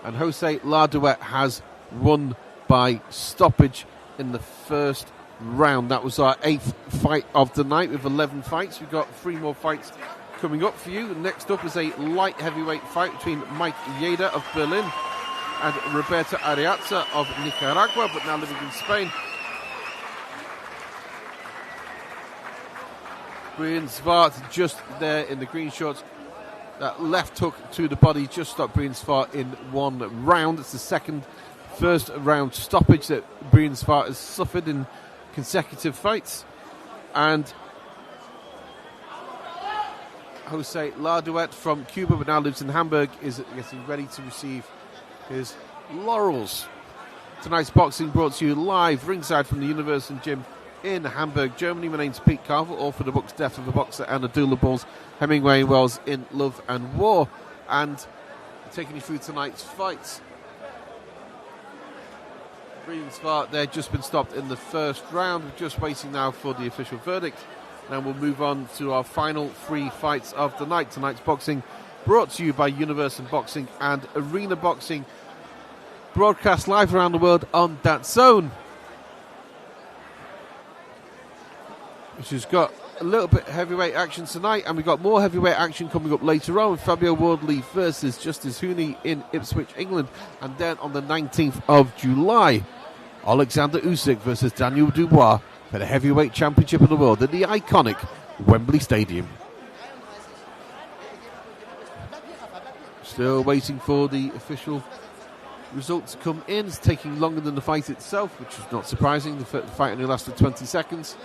and Jose Larduet has won by stoppage in the first round. That was our 8th fight of the night with 11 fights. We've got 3 more fights coming up for you. Next up is a light heavyweight fight between Mike Jäde of Berlin and Roberto Arriaza of Nicaragua, but now living in Spain. Breen-Zwart just there in the green shorts. That left hook to the body just stopped Breen-Zwart in one round. It's the first round stoppage that Breen-Zwart has suffered in consecutive fights. And Jose Larduet from Cuba, but now lives in Hamburg, is getting ready to receive his laurels. Tonight's boxing brought to you live ringside from the Universum Gym in Hamburg, Germany. My name's Pete Carver, author of the books Death of a Boxer and Adula Balls, Hemingway and Wells in Love and War. And taking you through tonight's fights. Breen-Zwart there, just been stopped in the first round. We're just waiting now for the official verdict. Then we'll move on to our final 3 fights of the night. Tonight's boxing brought to you by Universum Boxing and Arena Boxing. Broadcast live around the world on DAZN, which has got a little bit heavyweight action tonight, and we've got more heavyweight action coming up later on. Fabio Wardley versus Justice Hooney in Ipswich, England. And then on the 19th of July, Alexander Usyk versus Daniel Dubois for the heavyweight championship of the world at the iconic Wembley Stadium. Still waiting for the official results to come in. It's taking longer than the fight itself, which is not surprising. The fight only lasted 20 seconds.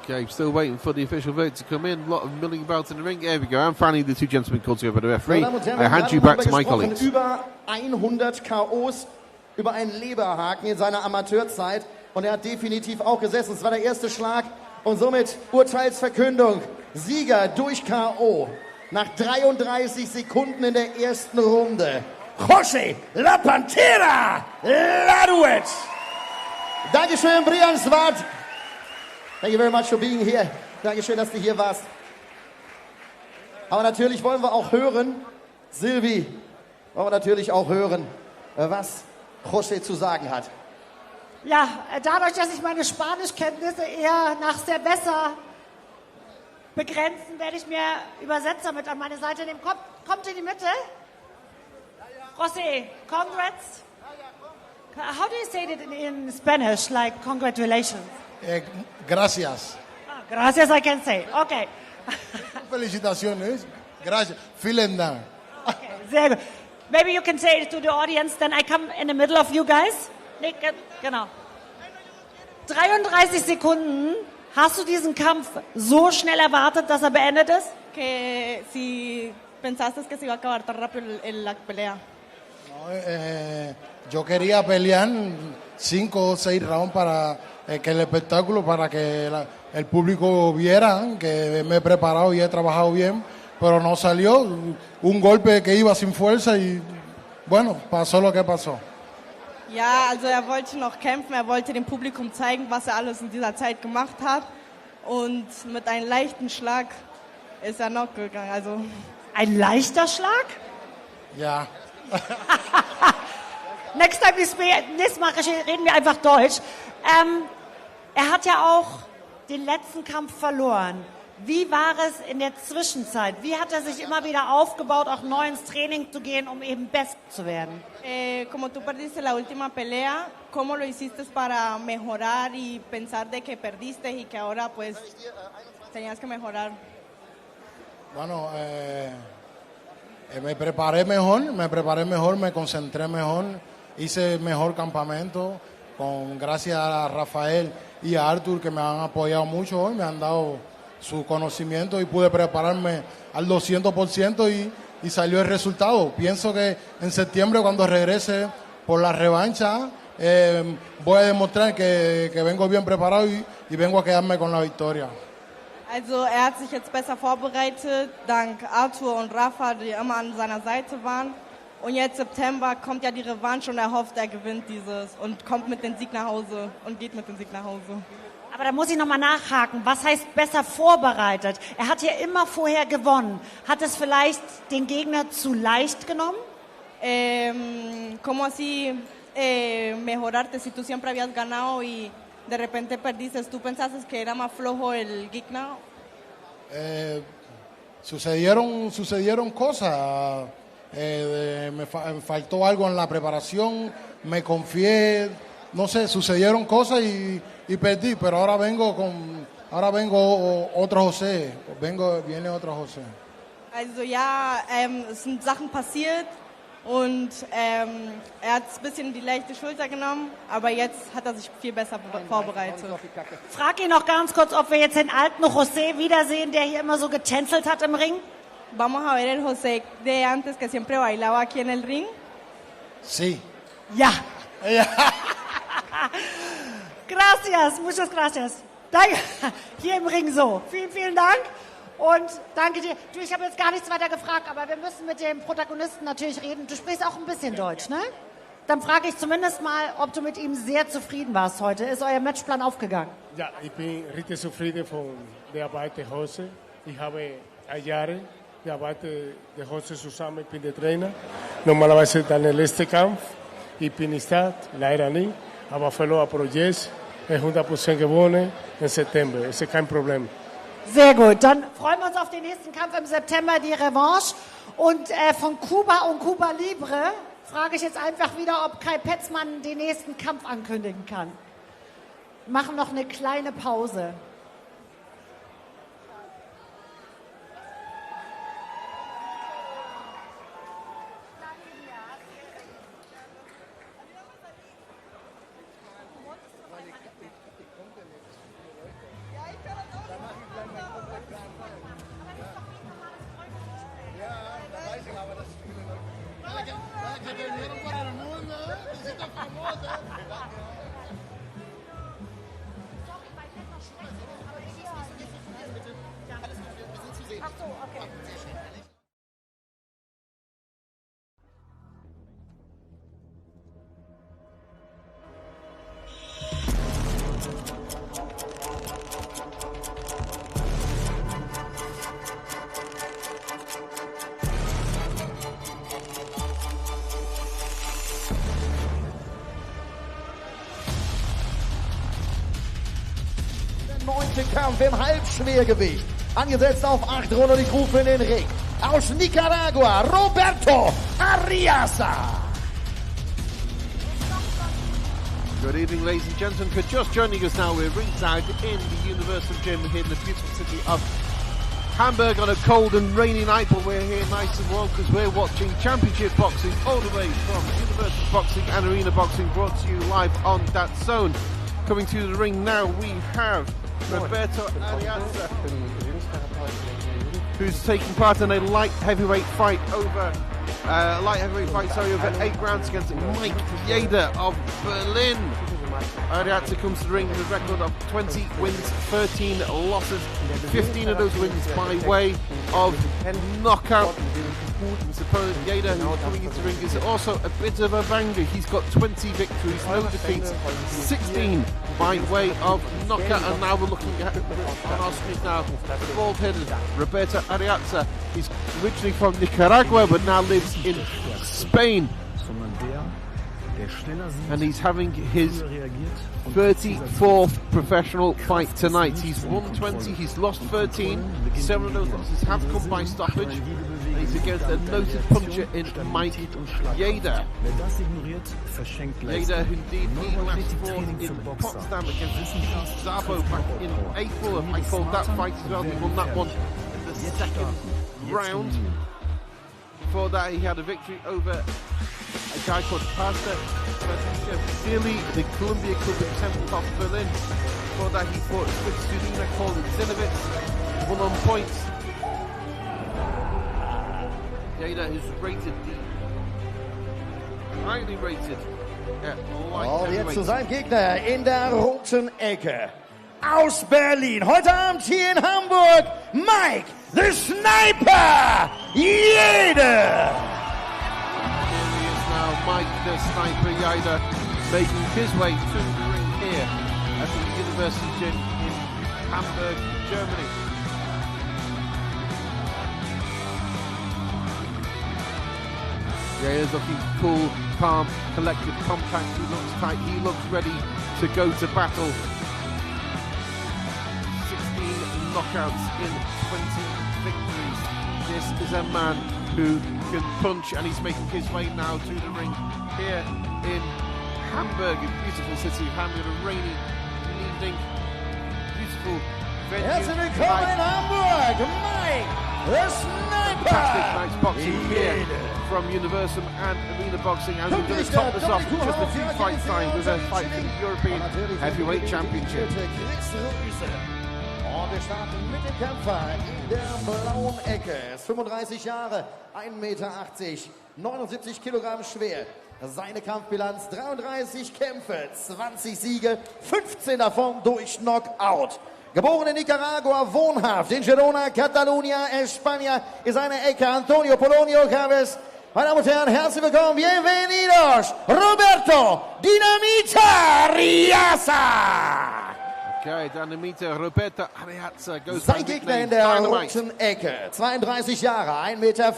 Okay, still waiting for the official vote to come in. A lot of milling about in the ring. There we go. And finally, the 2 gentlemen called together by the referee. I hand you back to my colleagues. Über 100 KOs, über einen Leberhaken in seiner Amateurzeit. Und er hat definitiv auch gesessen. Es war der erste Schlag. Und somit Urteilsverkündung. Sieger durch K.O. nach 33 Sekunden in der ersten Runde. Jose La Pantera Larduet. Dankeschön, Breen-Zwart. Thank you very much for being here. Dankeschön, dass du hier warst. Aber natürlich wollen wir auch hören, Silvi, wollen wir natürlich auch hören, was Jose zu sagen hat. Ja, dadurch, dass ich meine Spanischkenntnisse eher nach sehr besser begrenzen, werde ich mir Übersetzer mit an meine Seite nehmen. Kommt in die Mitte. Jose, congrats. How do you say it in Spanish, like congratulations? Gracias. Gracias, I can say. Okay. Felicitaciones. Gracias. Vielen Dank. Okay, sehr gut. Maybe you can say it to the audience, then I come in the middle of you guys. Genau. 33 Sekunden. Hast du diesen Kampf so schnell erwartet, dass er beendet ist? Que si pensaste que se iba a acabar tan rápido la pelea. No, yo quería pelear 5 o 6 rounds para que el espectáculo, para que el público viera que me he preparado y he trabajado bien, pero no salió. Un golpe que iba sin fuerza y bueno, pasó lo que pasó. Ja, also er wollte noch kämpfen, er wollte dem Publikum zeigen, was er alles in dieser Zeit gemacht hat. Und mit einem leichten Schlag ist er noch gegangen. Also ein leichter Schlag? Ja. Nächstes Mal reden wir einfach Deutsch. Er hat ja auch den letzten Kampf verloren. Wie war es in der Zwischenzeit? Wie hat er sich immer wieder aufgebaut, auch neu ins Training zu gehen, um eben besser zu werden? Como tú perdiste la última pelea, ¿cómo lo hiciste para mejorar y pensar de que perdiste y que ahora pues tenías que mejorar? Bueno, me preparé mejor, me concentré mejor, hice mejor campamento, gracias a Rafael y a Artur que me han apoyado mucho hoy, me han dado su conocimiento y pude prepararme al 200% y salió el resultado. Pienso que en septiembre cuando regrese por la revancha voy a demostrar que vengo bien preparado y vengo a quedarme con la victoria. Also er hat sich jetzt besser vorbereitet, dank Artur und Rafa, die immer an seiner Seite waren. Und jetzt September kommt ja die Revanche und er hofft, er gewinnt dieses und kommt mit dem Sieg nach Hause und geht mit dem Sieg nach Hause. Aber da muss ich nochmal nachhaken. Was heißt besser vorbereitet? Er hat ja immer vorher gewonnen. Hat es vielleicht den Gegner zu leicht genommen? ¿Cómo así mejorarte si tú siempre habías ganado y de repente perdiste? ¿Tú pensaste que era más flojo el Gegner? Sucedieron cosas. Me faltó algo en la preparación. Me confié. No sé, sucedieron cosas y perdí, pero ahora vengo otro José, viene otro José. Also ja, es sind Sachen passiert und er hat ein bisschen die leichte Schulter genommen, aber jetzt hat er sich viel besser vorbereitet. Frag ihn noch ganz kurz, ob wir jetzt den alten José wiedersehen, der hier immer so getänzelt hat im Ring. Vamos a ver el José de antes que siempre bailaba aquí en el ring. Sí. Ja. Gracias, muchas gracias. Danke. Hier im Ring so. Vielen, vielen Dank. Und danke dir. Du, ich habe jetzt gar nichts weiter gefragt, aber wir müssen mit dem Protagonisten natürlich reden. Du sprichst auch ein bisschen Deutsch, ne? Dann frage ich zumindest mal, ob du mit ihm sehr zufrieden warst heute. Ist euer Matchplan aufgegangen? Ja, ich bin richtig zufrieden von der Arbeit der Jose. Ich habe Jahre gearbeitet der Jose zusammen. Ich bin der Trainer. Normalerweise dann der letzte Kampf. Ich bin nicht da, leider nicht. Aber verloren pro jetzt. 100% gewonnen im September. Das ist kein Problem. Sehr gut. Dann freuen wir uns auf den nächsten Kampf im September, die Revanche. Und von Kuba und Cuba Libre frage ich jetzt einfach wieder, ob Kai Petzmann den nächsten Kampf ankündigen kann. Wir machen noch eine kleine Pause. Kampf im Halbschwergewicht. Angesetzt auf 8 Runden und ich rufe in den Ring. Aus Nicaragua, Roberto Arriaza. Good evening, ladies and gentlemen. For just joining us now, we're ringside in the Universum Gym here in the beautiful city of Hamburg on a cold and rainy night, but we're here nice and warm because we're watching championship boxing all the way from Universum Boxing and Arena Boxing, brought to you live on DAZN. Coming to the ring now, we have Roberto Arriaza, who's taking part in a light heavyweight fight over 8 rounds against Mike Jäde of Berlin. Arriaza comes to the ring with a record of 20 wins, 13 losses, 15 of those wins by way of knockout. His opponent, Jäde, who's coming into the ring, is also a bit of a banger. He's got 20 victories, no defeats, 16 by way of knockout. And now we're looking at on our screen now, the bald-headed Roberto Arriaza. He's originally from Nicaragua, but now lives in Spain. And he's having his 34th professional fight tonight. He's won 20, he's lost 13. 7 of those losses have come by stoppage. And he's against a noted puncher in Mike Jäde. Jäde, indeed, he last fought in Potsdam against Zabo back in April. I called that fight as well. He won that one in the second round. Before that, he had a victory over a guy called Pastor Vasily, the Columbia Club in Tempelhof, Berlin. Before that, he fought a Switzerlander called Knjezevic, won on points. Jäde is rated, highly rated at light heavyweight. Jetzt zu seinem Gegner in der roten Ecke. Aus Berlin, heute Abend hier in Hamburg, Mike, the Sniper, Jäde! Mike the Sniper Jäde making his way to the ring here at the Universum Gym in Hamburg, Germany. Jäde's looking cool, calm, collected, compact. He looks tight, he looks ready to go to battle. 16 knockouts in 20 victories. This is a man who can punch, and he's making his way now to the ring here in Hamburg, a beautiful city of Hamburg, a rainy evening, beautiful venue. Herzlich willkommen in Hamburg, Mike, the Sniper! Fantastic night's boxing here from Universum and Arena Boxing, and we're going to top this off with just a few fights time with a fight for the European Heavyweight Championship. Und wir starten mit dem Kämpfer in der blauen Ecke. Er ist 35 Jahre, 1,80 Meter, 79 Kilogramm schwer. Seine Kampfbilanz: 33 Kämpfe, 20 Siege, 15 davon durch Knockout. Geboren in Nicaragua, wohnhaft in Girona, Catalunya, España, ist eine Ecke. Antonio Polonio Chavez. Meine Damen und Herren, herzlich willkommen, bienvenidos, Roberto Dinamita Arriaza! Okay, Dinamita Roberto Arriaza goes Sein Gegner in der roten Ecke, 32 Jahre, 1,74 Meter,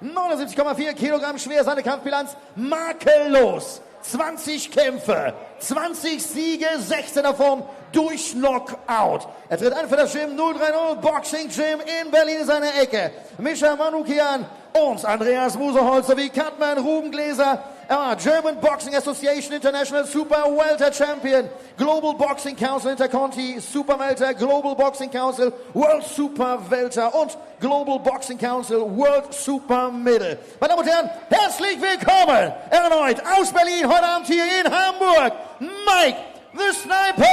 79,4 Kilogramm schwer, seine Kampfbilanz makellos. 20 Kämpfe, 20 Siege, 16 davon durch Knockout. Er tritt an für das Gym 030 Boxing Gym in Berlin in seiner Ecke. Mischa Manukian und Andreas Muserholz sowie Katman Rubengläser. Er war German Boxing Association International Super Welter Champion, Global Boxing Council Interconti Super Welter, Global Boxing Council World Super Welter und Global Boxing Council World Super Middle. Meine Damen und Herren, herzlich willkommen erneut aus Berlin, heute Abend hier in Hamburg, Mike the Sniper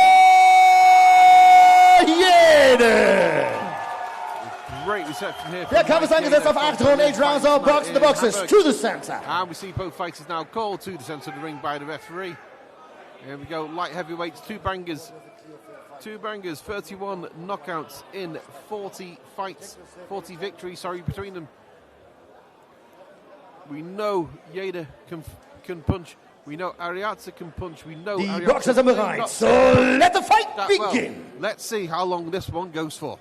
Jäde! Great reception here. Der Kampf ist angesetzt auf 8 Runden, 8 rounds of boxing. The boxers to the center. And we see both fighters now called to the center of the ring by the referee. Here we go, light heavyweights, two bangers, 31 knockouts in 40 fights, 40 victories, between them. We know Jäde can punch. We know Arriaza can punch. We know Die Boxer sind bereit. So let the fight begin. Well. Let's see how long this one goes for.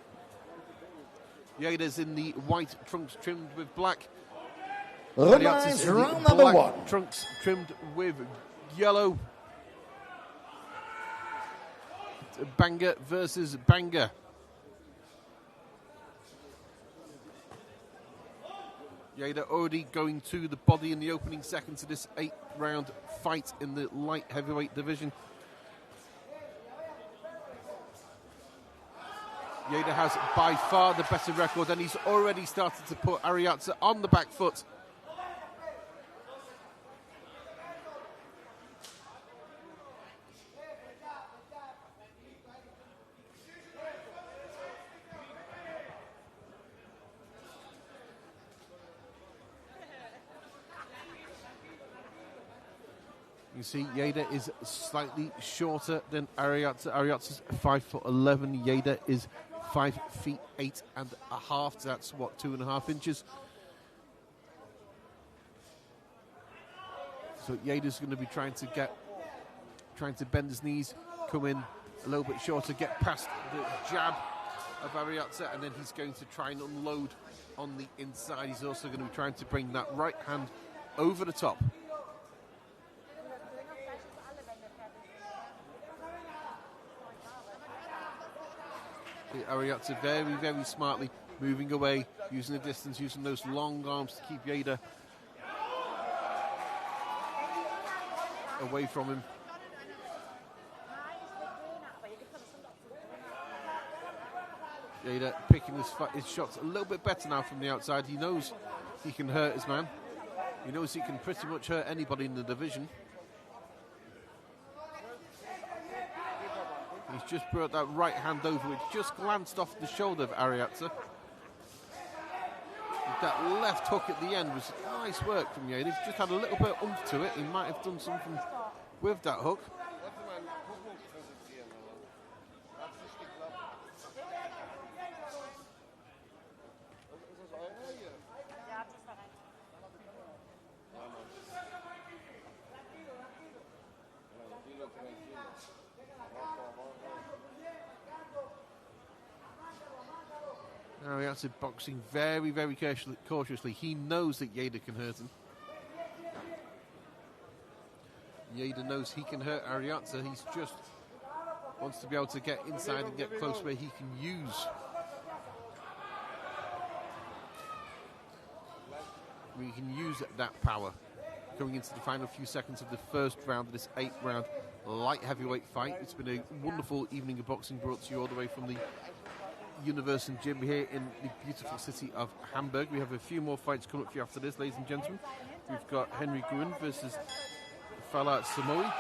Jäde's in the white trunks trimmed with black. Round number one. Trunks trimmed with yellow. Banger versus banger. Jäde already going to the body in the opening seconds of this 8-round fight in the light heavyweight division. Jäde has by far the better record, and he's already started to put Arriaza on the back foot. You can see, Jäde is slightly shorter than Arriaza. Arriaza's 5'11". Jäde is 5'8.5". That's what, 2.5 inches. So Jäde's going to be trying to bend his knees, come in a little bit shorter, get past the jab of Arriaza, and then he's going to try and unload on the inside. He's also going to be trying to bring that right hand over the top. Arriaza very, very smartly moving away, using the distance, using those long arms to keep Jäde away from him. Jäde picking his shots a little bit better now from the outside. He knows he can hurt his man. He knows he can pretty much hurt anybody in the division. He's just brought that right hand over, which just glanced off the shoulder of Arriaza. That left hook at the end was nice work from Jäde. He's just had a little bit of oomph to it. He might have done something with that hook. Arriaza boxing very, very cautiously. He knows that Jäde can hurt him. Jäde knows he can hurt Arriaza. He's just wants to be able to get inside and get close where he can use that power. Going into the final few seconds of the first round of this 8-round light heavyweight fight. It's been a wonderful evening of boxing brought to you all the way from the Universum Gym here in the beautiful city of Hamburg. We have a few more fights coming up for you after this, ladies and gentlemen. We've got Grün versus Falah Simoqy.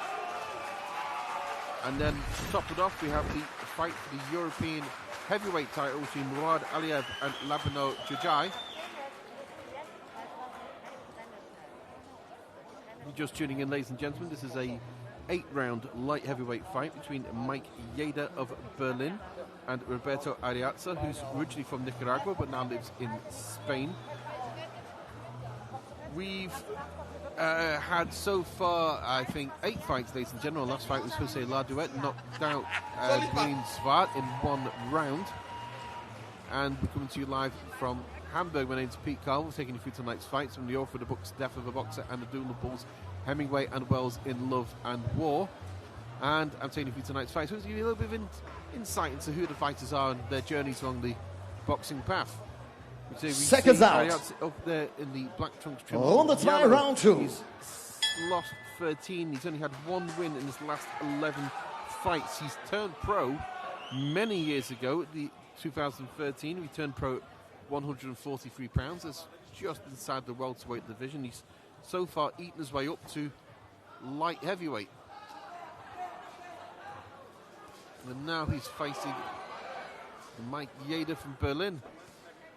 And then to top it off, we have the fight for the European heavyweight title between Mourad, Aliev and Labinot Xhoxhaj. You're just tuning in, ladies and gentlemen. This is a 8-round light heavyweight fight between Jäde of Berlin and Roberto Arriaza, who's originally from Nicaragua but now lives in Spain. We've had so far, I think, 8 fights, ladies and gentlemen. Last fight was Jose Larduet, knocked out Green in 1 round. And we're coming to you live from Hamburg. My name's Pete Carvel, taking you through tonight's fights from the author of the books Death of a Boxer and the Duel of Bulls, Hemingway and Wells in Love and War. And I'm taking you through tonight's fights. So to give you a little bit of insight into who the fighters are and their journeys along the boxing path. Seconds out. Up there in the black trunks trim. Runde 2, round 2. He's lost 13. He's only had 1 win in his last 11 fights. He's turned pro many years ago. At the 2013, he turned pro at 143 pounds. That's just inside the welterweight division. He's so far eaten his way up to light heavyweight. And now he's facing Jäde from Berlin,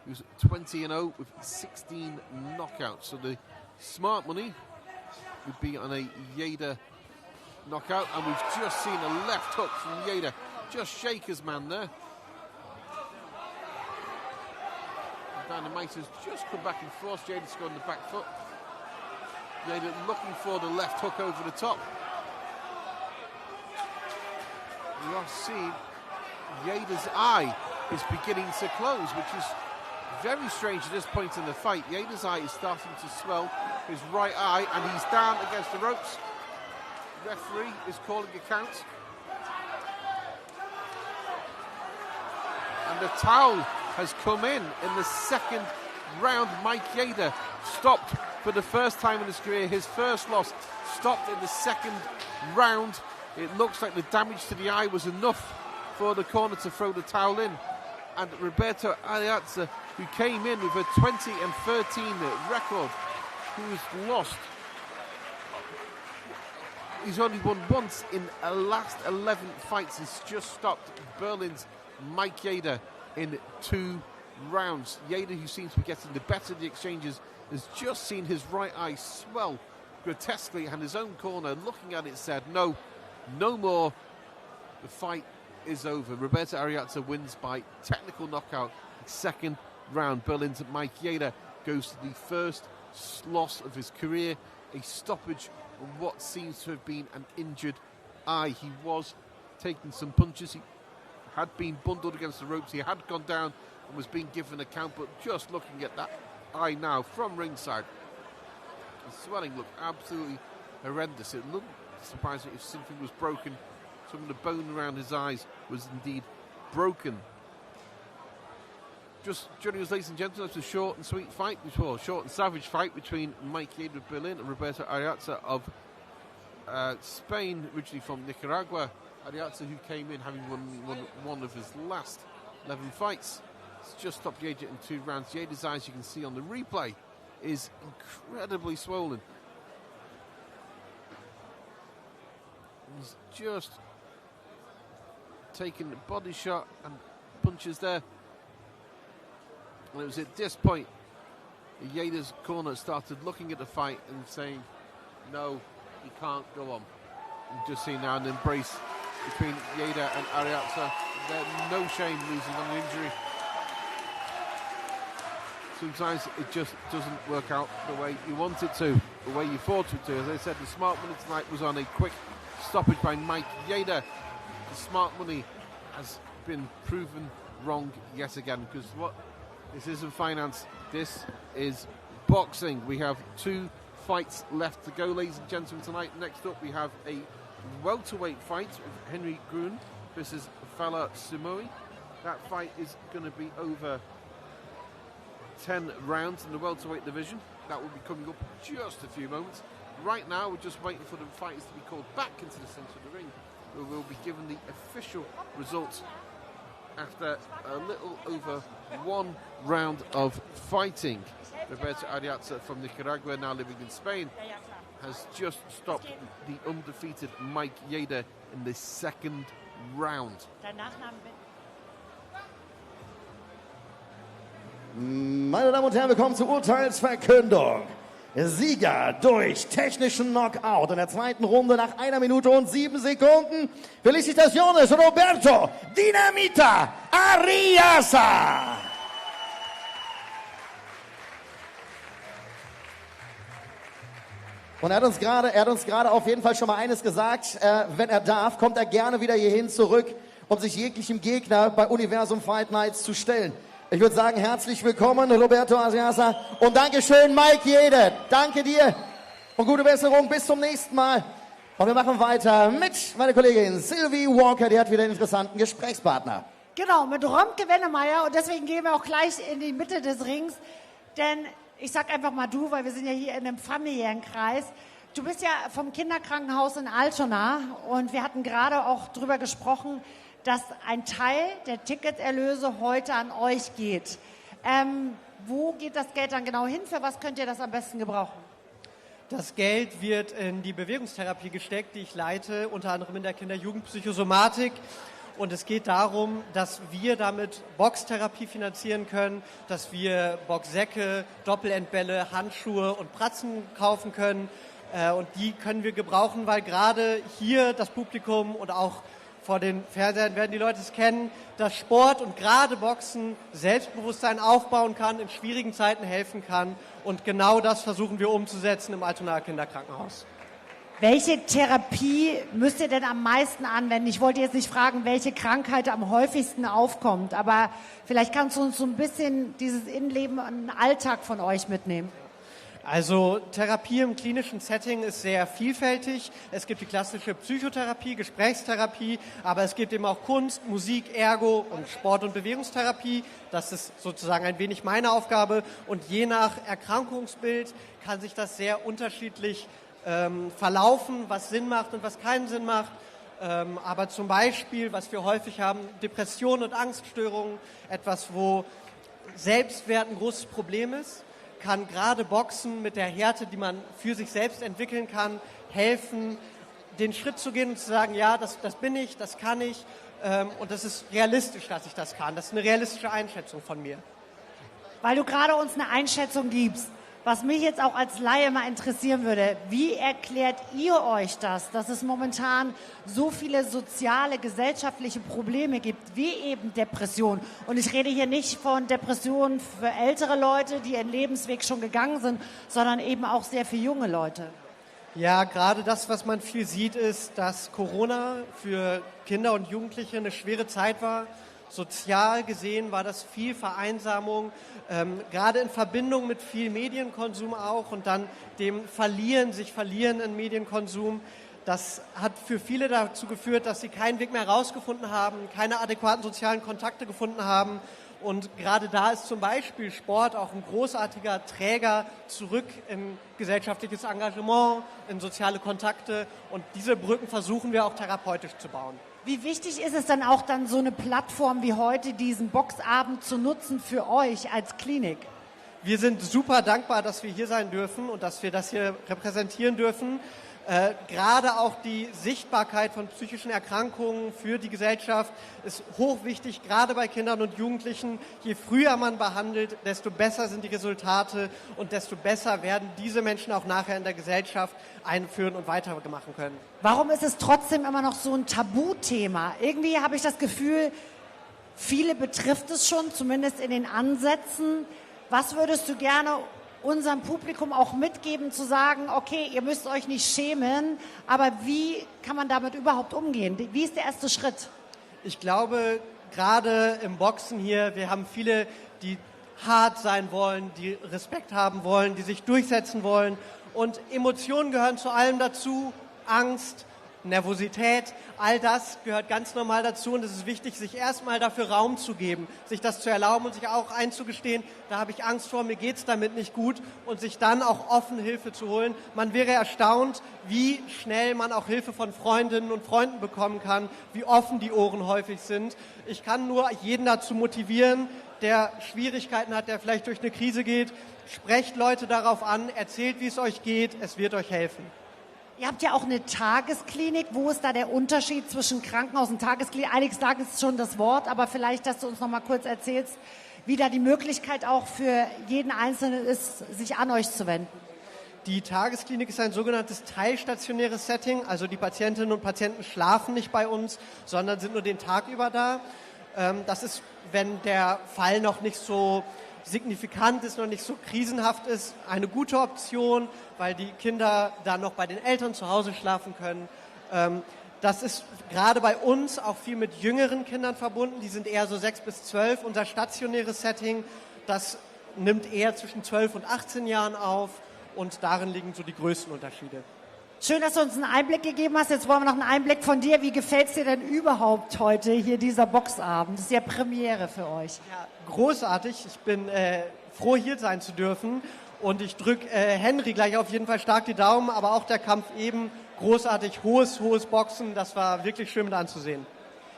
who's 20-0 with 16 knockouts. So the smart money would be on a Jäde knockout, and we've just seen a left hook from Jäde. Just shake his man there. Dynamite has just come back and forced Jäde to go on the back foot. Jäde looking for the left hook over the top. You are seeing Jäde's eye is beginning to close, which is very strange at this point in the fight. Jäde's eye is starting to swell, his right eye, and he's down against the ropes. Referee is calling a count. And the towel has come in the second round. Jäde stopped for the first time in his career. His first loss stopped in the second round. It looks like the damage to the eye was enough for the corner to throw the towel in. And Roberto Arriaza, who came in with a 20-13 record, who's lost. He's only won once in the last 11 fights. He's just stopped Berlin's Jäde in 2 rounds. Jäde, who seems to be getting the better of the exchanges, has just seen his right eye swell grotesquely, and his own corner, looking at it, said, no, no more. The fight is over. Roberto Arriaza wins by technical knockout. Second round. Berlin's Mike Jäde goes to the first loss of his career, a stoppage on what seems to have been an injured eye. He was taking some punches. He had been bundled against the ropes. He had gone down and was being given a count, but just looking at that eye now from ringside, the swelling looked absolutely horrendous. It looked surprising if something was broken. Some of the bone around his eyes was indeed broken. Just joining us, ladies and gentlemen, it's a short and sweet fight, short and savage fight between Mike Jäde of Berlin and Roberto Arriaza of Spain, originally from Nicaragua. Arriaza, who came in having won one of his last 11 fights. It's just stopped Jäde in 2 rounds. Jäde's eyes, you can see on the replay, is incredibly swollen. He's just taken a body shot and punches there. And it was at this point Jäde's corner started looking at the fight and saying, no, he can't go on. You just see now an embrace between Jäde and Arriaza. There's no shame losing on the injury. Sometimes it just doesn't work out the way you want it to, the way you thought it to. As I said, the smart money tonight was on a quick stoppage by Mike Jäde. The smart money has been proven wrong yet again, because this isn't finance, this is boxing. We have 2 fights left to go, ladies and gentlemen, tonight. Next up we have a welterweight fight of Henry Grün versus Falah Simoqy. That fight is going to be over 10 rounds in the welterweight division. That will be coming up in just a few moments. Right now we're just waiting for the fighters to be called back into the centre of the ring, where we'll be given the official results after a little over 1 round of fighting. Roberto Arriaza from Nicaragua, now living in Spain, has just stopped the undefeated Mike Jäde in the 2nd round. Meine Damen und Herren, wir kommen zur Urteilsverkündung. Sieger durch technischen Knockout in der 2. Runde nach 1 Minute und 7 Sekunden. Felicitaciones, Roberto Dinamita Arriaza. Und er hat uns gerade auf jeden Fall schon mal eines gesagt, wenn er darf, kommt er gerne wieder hierhin zurück, um sich jeglichem Gegner bei Universum Fight Nights zu stellen. Ich würde sagen, herzlich willkommen, Roberto Arriaza, und Dankeschön, Mike Jäde. Danke dir und gute Besserung, bis zum nächsten Mal. Und wir machen weiter mit meiner Kollegin Sylvie Walker, die hat wieder einen interessanten Gesprächspartner. Genau, mit Romke Wennemeier, und deswegen gehen wir auch gleich in die Mitte des Rings, denn ich sag einfach mal du, weil wir sind ja hier in einem familiären Kreis. Du bist ja vom Kinderkrankenhaus in Altona und wir hatten gerade auch drüber gesprochen, dass ein Teil der Ticketerlöse heute an euch geht. Wo geht das Geld dann genau hin? Für was könnt ihr das am besten gebrauchen? Das Geld wird in die Bewegungstherapie gesteckt, die ich leite, unter anderem in der Kinder-Jugendpsychosomatik. Und es geht darum, dass wir damit Boxtherapie finanzieren können, dass wir Boxsäcke, Doppelendbälle, Handschuhe und Pratzen kaufen können. Und die können wir gebrauchen, weil gerade hier das Publikum und auch vor den Fernsehern werden die Leute es kennen, dass Sport und gerade Boxen Selbstbewusstsein aufbauen kann, in schwierigen Zeiten helfen kann. Und genau das versuchen wir umzusetzen im Altonaer Kinderkrankenhaus. Welche Therapie müsst ihr denn am meisten anwenden? Ich wollte jetzt nicht fragen, welche Krankheit am häufigsten aufkommt, aber vielleicht kannst du uns so ein bisschen dieses Innenleben und Alltag von euch mitnehmen. Also Therapie im klinischen Setting ist sehr vielfältig. Es gibt die klassische Psychotherapie, Gesprächstherapie, aber es gibt eben auch Kunst, Musik, Ergo und Sport- und Bewegungstherapie. Das ist sozusagen ein wenig meine Aufgabe. Und je nach Erkrankungsbild kann sich das sehr unterschiedlich verlaufen, was Sinn macht und was keinen Sinn macht. Aber zum Beispiel, was wir häufig haben, Depressionen und Angststörungen, etwas, wo Selbstwert ein großes Problem ist, kann gerade Boxen mit der Härte, die man für sich selbst entwickeln kann, helfen, den Schritt zu gehen und zu sagen, ja, das bin ich, das kann ich und das ist realistisch, dass ich das kann. Das ist eine realistische Einschätzung von mir. Weil du gerade uns eine Einschätzung gibst. Was mich jetzt auch als Laie mal interessieren würde, wie erklärt ihr euch das, dass es momentan so viele soziale, gesellschaftliche Probleme gibt, wie eben Depression? Und ich rede hier nicht von Depressionen für ältere Leute, die ihren Lebensweg schon gegangen sind, sondern eben auch sehr für junge Leute. Ja, gerade das, was man viel sieht, ist, dass Corona für Kinder und Jugendliche eine schwere Zeit war. Sozial gesehen war das viel Vereinsamung, gerade in Verbindung mit viel Medienkonsum auch und dann dem sich verlieren in Medienkonsum. Das hat für viele dazu geführt, dass sie keinen Weg mehr herausgefunden haben, keine adäquaten sozialen Kontakte gefunden haben. Und gerade da ist zum Beispiel Sport auch ein großartiger Träger zurück in gesellschaftliches Engagement, in soziale Kontakte. Und diese Brücken versuchen wir auch therapeutisch zu bauen. Wie wichtig ist es dann auch dann so eine Plattform wie heute, diesen Boxabend zu nutzen für euch als Klinik? Wir sind super dankbar, dass wir hier sein dürfen und dass wir das hier repräsentieren dürfen. Gerade auch die Sichtbarkeit von psychischen Erkrankungen für die Gesellschaft ist hochwichtig, gerade bei Kindern und Jugendlichen. Je früher man behandelt, desto besser sind die Resultate und desto besser werden diese Menschen auch nachher in der Gesellschaft einführen und weitermachen können. Warum ist es trotzdem immer noch so ein Tabuthema? Irgendwie habe ich das Gefühl, viele betrifft es schon, zumindest in den Ansätzen. Was würdest du gerne unserem Publikum auch mitgeben, zu sagen, okay, ihr müsst euch nicht schämen, aber wie kann man damit überhaupt umgehen? Wie ist der erste Schritt? Ich glaube, gerade im Boxen hier, wir haben viele, die hart sein wollen, die Respekt haben wollen, die sich durchsetzen wollen. Und Emotionen gehören zu allem dazu, Angst, Nervosität, all das gehört ganz normal dazu und es ist wichtig, sich erstmal dafür Raum zu geben, sich das zu erlauben und sich auch einzugestehen, da habe ich Angst vor, mir geht's damit nicht gut und sich dann auch offen Hilfe zu holen. Man wäre erstaunt, wie schnell man auch Hilfe von Freundinnen und Freunden bekommen kann, wie offen die Ohren häufig sind. Ich kann nur jeden dazu motivieren, der Schwierigkeiten hat, der vielleicht durch eine Krise geht. Sprecht Leute darauf an, erzählt, wie es euch geht, es wird euch helfen. Ihr habt ja auch eine Tagesklinik. Wo ist da der Unterschied zwischen Krankenhaus und Tagesklinik? Alex sagt es schon das Wort, aber vielleicht, dass du uns noch mal kurz erzählst, wie da die Möglichkeit auch für jeden Einzelnen ist, sich an euch zu wenden. Die Tagesklinik ist ein sogenanntes teilstationäres Setting. Also die Patientinnen und Patienten schlafen nicht bei uns, sondern sind nur den Tag über da. Das ist, wenn der Fall noch nicht so signifikant ist, noch nicht so krisenhaft ist, eine gute Option, weil die Kinder dann noch bei den Eltern zu Hause schlafen können. Das ist gerade bei uns auch viel mit jüngeren Kindern verbunden, die sind eher so 6 bis 12. Unser stationäres Setting, das nimmt eher zwischen 12 und 18 Jahren auf und darin liegen so die größten Unterschiede. Schön, dass du uns einen Einblick gegeben hast. Jetzt wollen wir noch einen Einblick von dir. Wie gefällt es dir denn überhaupt heute hier dieser Boxabend? Das ist ja Premiere für euch. Ja, großartig. Ich bin froh, hier sein zu dürfen. Und ich drücke Henry gleich auf jeden Fall stark die Daumen. Aber auch der Kampf eben großartig. Hohes Boxen. Das war wirklich schön mit anzusehen.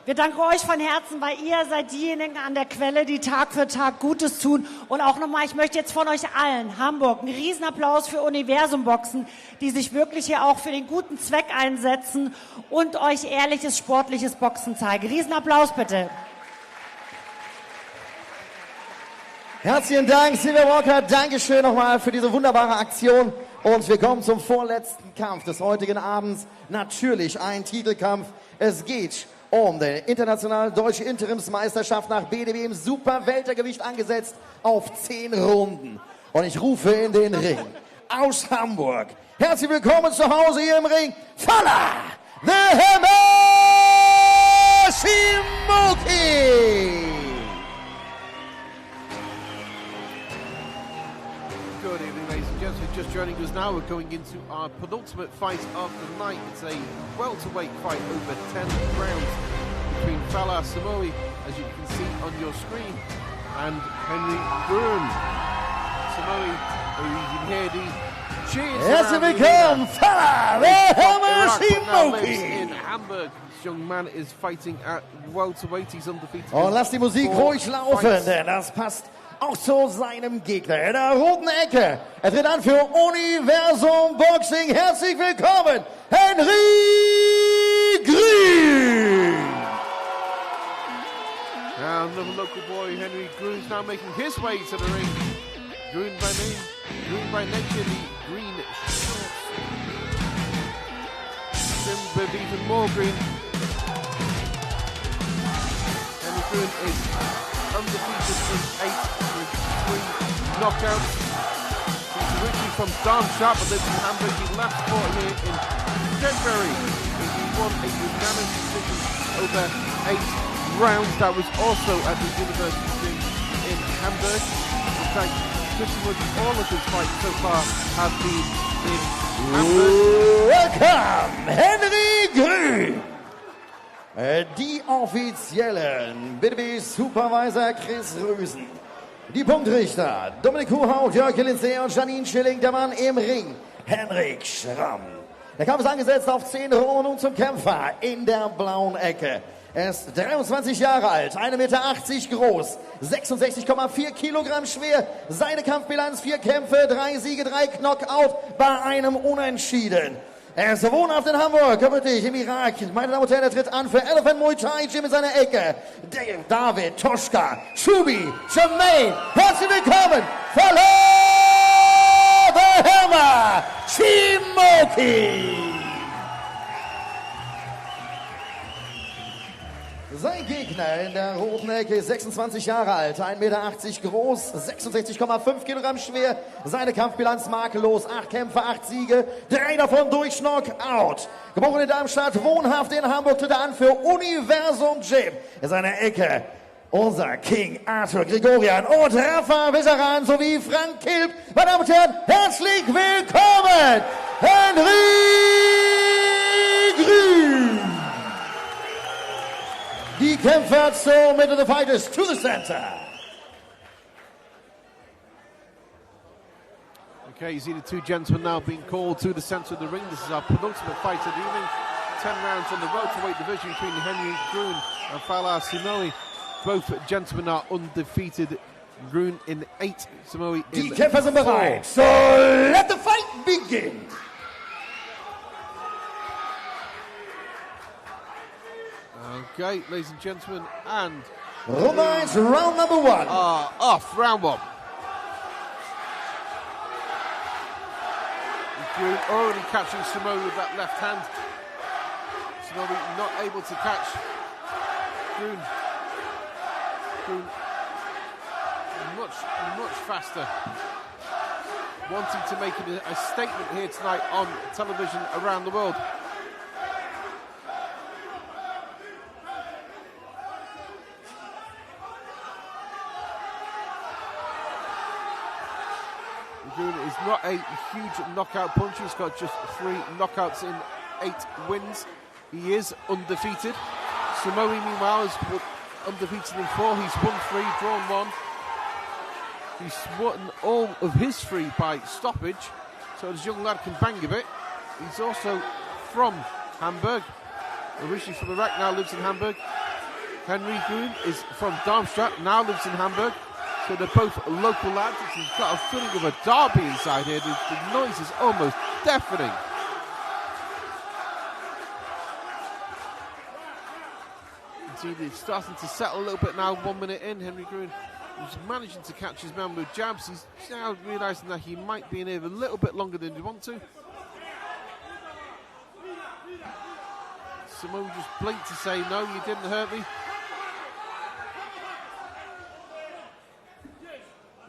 Wir danken euch von Herzen, weil ihr seid diejenigen an der Quelle, die Tag für Tag Gutes tun. Und auch nochmal, ich möchte jetzt von euch allen, Hamburg, einen Riesenapplaus für Universum Boxen, die sich wirklich hier auch für den guten Zweck einsetzen und euch ehrliches, sportliches Boxen zeigen. Riesenapplaus bitte. Herzlichen Dank, Silvia Walker. Dankeschön nochmal für diese wunderbare Aktion. Und wir kommen zum vorletzten Kampf des heutigen Abends. Natürlich ein Titelkampf. Es geht um die internationale deutsche Interimsmeisterschaft nach BDB im Superweltergewicht angesetzt auf 10 Runden. Und ich rufe in den Ring aus Hamburg. Herzlich willkommen zu Hause hier im Ring. Falah, the Hammer Simoqy. Good evening, ladies and gentlemen. Just joining us now, we're going into our penultimate fight of the night. It's a welterweight fight over 10 rounds between Falah Simoqy, as you can see on your screen, and Henry Grün. Simoqy, you can hear the cheers. Herzlich willkommen, Falah, the Hammer Simoqy. In Hamburg, this young man is fighting at welterweight. He's undefeated. Und lasst die Musik ruhig laufen, denn das passt auch zu seinem Gegner in der roten Ecke. Er tritt an für Universum Boxing. Herzlich willkommen, Henry Grün. Another local boy, Henry Grün, is now making his way to the ring. Grün by name. Green by nature, the green shorts. Trimmed with even more green. Henry Grün is undefeated in 8 with 3 knockouts. He's originally from Darmstadt, but lives in Hamburg. He last fought here in February. He won a unanimous decision over 8 rounds. That was also at the University in Hamburg. In fact, pretty much all of his fights so far have been in Hamburg. Welcome, Henry Grün. Die offiziellen BDB Supervisor Chris Rüsen. Die Punktrichter Dominik Huhaut, Jörg Lindsay und Janine Schilling. Der Mann im Ring, Henrik Schramm. Der Kampf ist angesetzt auf 10 Runden und zum Kämpfer in der blauen Ecke. Er ist 23 Jahre alt, 1,80 Meter groß, 66,4 Kilogramm schwer. Seine Kampfbilanz 4 Kämpfe, 3 Siege, 3 Knockout bei einem Unentschieden. Er ist wohnhaft in Hamburg, gebürtig im Irak. Meine Damen und Herren, er tritt an für Elephant Muay Thai Gym in seiner Ecke. Dave, David, Toschka, Shubi, Jermaine. Herzlich willkommen, Falah, the Hammer, Simoqy. Sein Gegner in der roten Ecke ist 26 Jahre alt, 1,80 Meter groß, 66,5 Kilogramm schwer. Seine Kampfbilanz makellos, 8 Kämpfe, 8 Siege, 3 davon durch Knockout. Geboren in Darmstadt, wohnhaft in Hamburg, tritt er an für Universum Gym. In seiner Ecke unser King Arthur Grigorian und Rafa Veteran sowie Frank Kilp. Meine Damen und Herren, herzlich willkommen, Henry Grün. Die Kämpfer zur Mitte of the fighters to the center. Okay, you see the 2 gentlemen now being called to the center of the ring. This is our penultimate fight of the evening. 10 rounds on the welterweight division between Henry Grün and Falah Simoqy. Both gentlemen are undefeated. Grün in 8, Simoqy in 4. Die Kämpfer sind bereit. So let the fight begin. Okay, ladies and gentlemen, and Runde 1, round number 1. Off, round 1. Grün already catching Simoqy with that left hand. Simoqy not able to catch Grün. Grün much faster. Wanting to make a statement here tonight on television around the world. Grün is not a huge knockout puncher. He's got just 3 knockouts in 8 wins. He is undefeated. Simoqy, meanwhile, is undefeated in 4. He's won 3, drawn 1. He's won all of his 3 by stoppage, so this young lad can bang a bit. He's also from Hamburg. Originally from Iraq, now lives in Hamburg. Henry Grün is from Darmstadt, now lives in Hamburg. So they're both local lads. It's got a feeling of a derby inside here. The noise is almost deafening. You see it's starting to settle a little bit now. 1 minute in, Henry Grün was managing to catch his man with jabs. He's now realising that he might be in here a little bit longer than he'd want to. Simoqy just blinked to say, no, you didn't hurt me.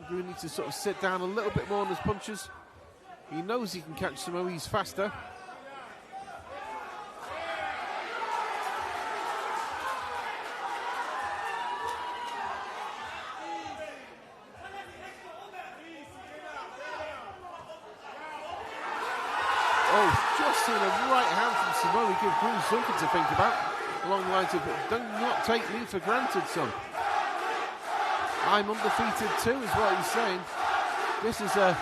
Grün needs to sort of sit down a little bit more on his punches. He knows he can catch Simoqy, he's faster. Oh, just seen a right hand from Simoqy give Grün something to think about. Along the lines of, do not take me for granted, son. I'm undefeated too, is what he's saying. This is a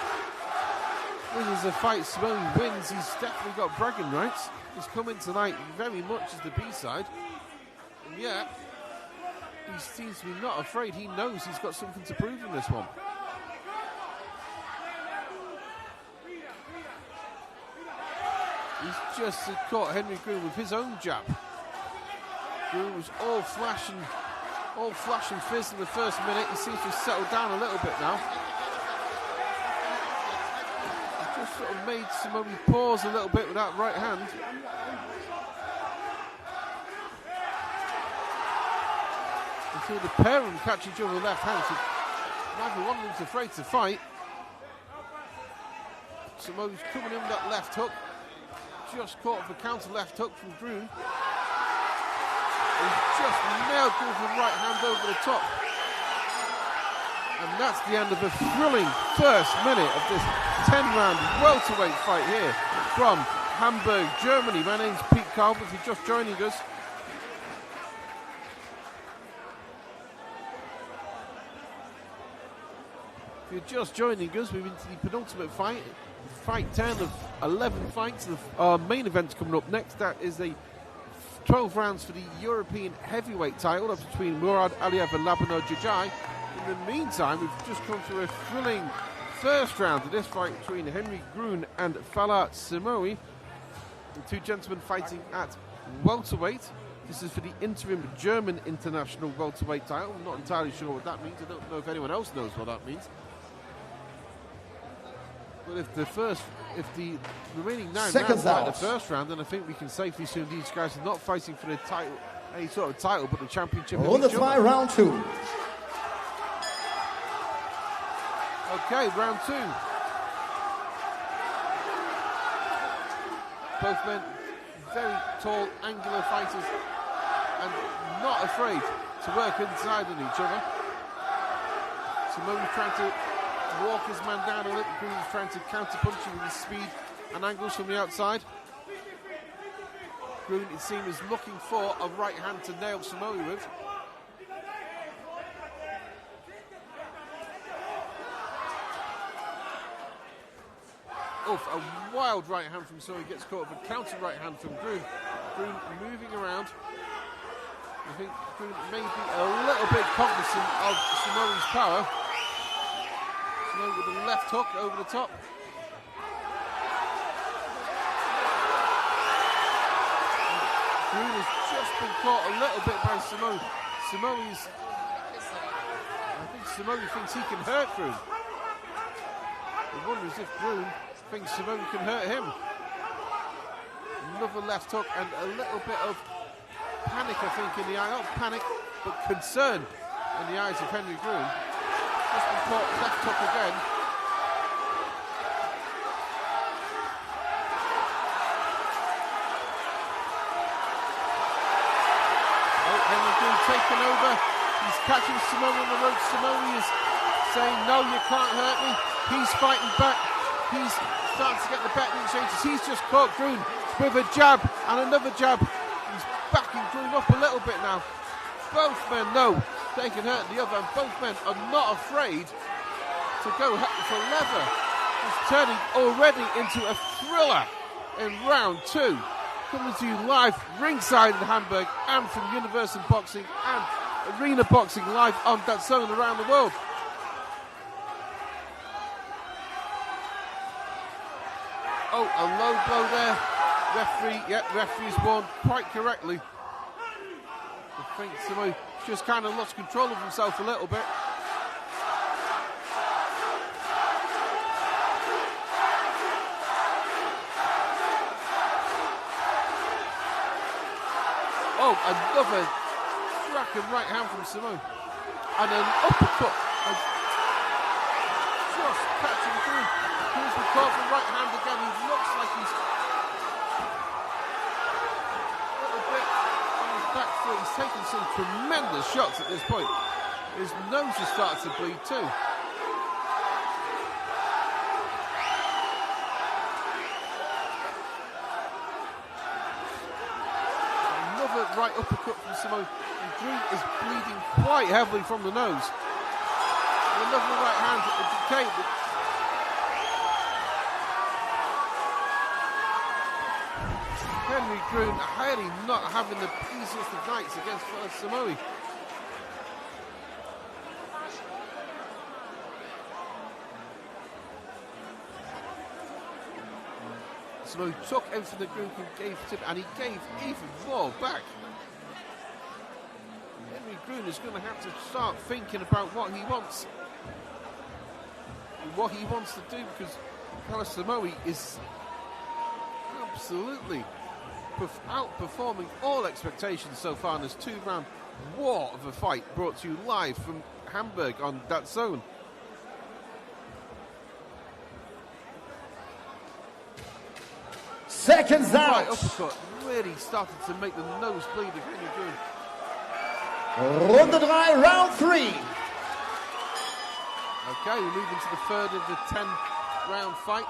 fight Simoqy wins. He's definitely got bragging rights. He's come in tonight very much as the B-side, and yet he seems to be not afraid. He knows he's got something to prove in this one. He's just caught Henry Grün with his own jab. Grün was all flash and fizz in the first minute. He seems to have settled down a little bit now. sort of made Simoqy pause a little bit with that right hand. Until the pair of them catch each other with left hand. So neither one of them's afraid to fight. Simoqy's coming in with that left hook. Just caught the counter left hook from Grün. He's just nailed Grün with the right hand over the top. And that's the end of a thrilling first minute of this 10-round welterweight fight here from Hamburg, Germany. My name's Pete Calvert. If you're just joining us, we've been to the penultimate fight, fight 10 of 11 fights. Our main event's coming up next. That is a 12 rounds for the European heavyweight title. That's between Mourad, Aliev and Labinot Xhoxhaj. In the meantime, we've just come through a thrilling first round of this fight between Grün and Falah Simoqy. The two gentlemen fighting at welterweight. This is for the interim German international welterweight title. I'm not entirely sure what that means. I don't know if anyone else knows what that means. But if the remaining 9 rounds are the first round, then I think we can safely assume these guys are not fighting for the title, any sort of title, but the championship. Runde 2, round 2. Okay, round 2. Both men very tall, angular fighters and not afraid to work inside on each other. Simoqy's trying to walk his man down a little. Grün's trying to counter-punch him with his speed and angles from the outside. Grün, it seems, is looking for a right hand to nail Simoqy with. A wild right hand from Simoqy, gets caught with a counter right hand from Grün. Grün moving around. I think Grün may be a little bit cognizant of Simoqy's power. Simoqy with the left hook over the top. Grün has just been caught a little bit by Simoqy. I think Simoqy thinks he can hurt Grün. The wonder is if Grün thinks Simoqy can hurt him. Another left hook and a little bit of panic, I think, in the eye. Not panic, but concern in the eyes of Grün. Just been caught left hook again. Oh, Grün taken over. He's catching Simoqy on the ropes. Simoqy is saying, no, you can't hurt me. He's fighting back. He's starting to get the betting exchanges. He's just caught Grün with a jab and another jab. He's backing Grün up a little bit now. Both men know they can hurt the other, and both men are not afraid to go for leather. It's turning already into a thriller in round 2. Coming to you live ringside in Hamburg and from Universum Boxing and Arena Boxing live on DAZN around the world. Oh, a low blow there. Referee's warned quite correctly. I think Simoqy just kind of lost control of himself a little bit. Oh, another cracking right hand from Simoqy. And an uppercut. Just catching Grün. Grün's been caught for right hand again. He looks like he's a little bit on his back foot. He's taking some tremendous shots at this point. His nose has started to bleed too. Another right uppercut from Simoqy. And Grün is bleeding quite heavily from the nose. And another right hand at the decay. Grün really not having the easiest of nights against Simoqy. Simoqy took everything that Grün gave to him, and he gave even more back. Grün is going to have to start thinking about what he wants to do, because Simoqy is absolutely outperforming all expectations so far in this 2-round war of a fight brought to you live from Hamburg on DAZN. Seconds out. Right uppercut really started to make the nose bleed of Henry Grün. Runde 3, round 3. Okay, we move into the third of the 10-round fight.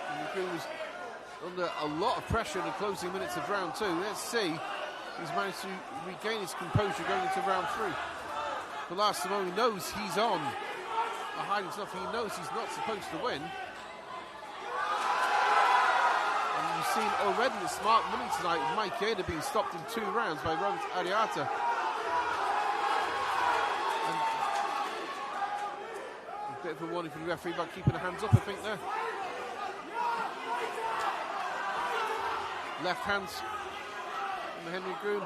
Henry Grün was under a lot of pressure in the closing minutes of round 2. Let's see. He's managed to regain his composure going into round 3. Falah Simoqy knows he's on a hiding stuff. He knows he's not supposed to win. You've seen already the smart money tonight with Mike Jäde being stopped in 2 rounds by Roberto Arriaza. And a bit of a warning from the referee about keeping the hands up, I think, there. Left hands from Henry Grün.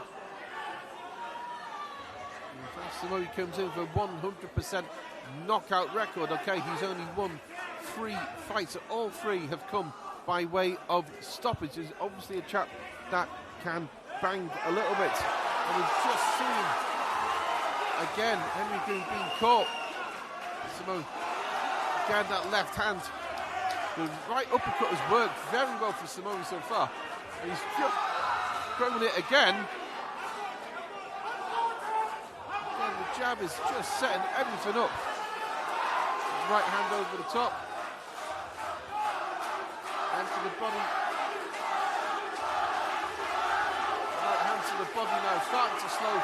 Simoqy comes in for a 100% knockout record. Okay, he's only won 3 fights. All 3 have come by way of stoppage. Is obviously a chap that can bang a little bit. And we've just seen, again, Henry Grün being caught. Simoqy, again, that left hand. The right uppercut has worked very well for Simoqy so far. And he's just throwing it again. Again, the jab is just setting everything up. Right hand over the top. Hand to the body. Right hand to the body now, starting to slow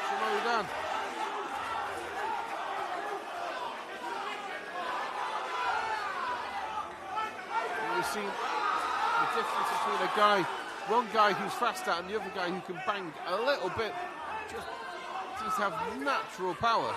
Simoqy down. And we've seen the difference between one guy who's faster and the other guy who can bang a little bit, just seems to have natural power.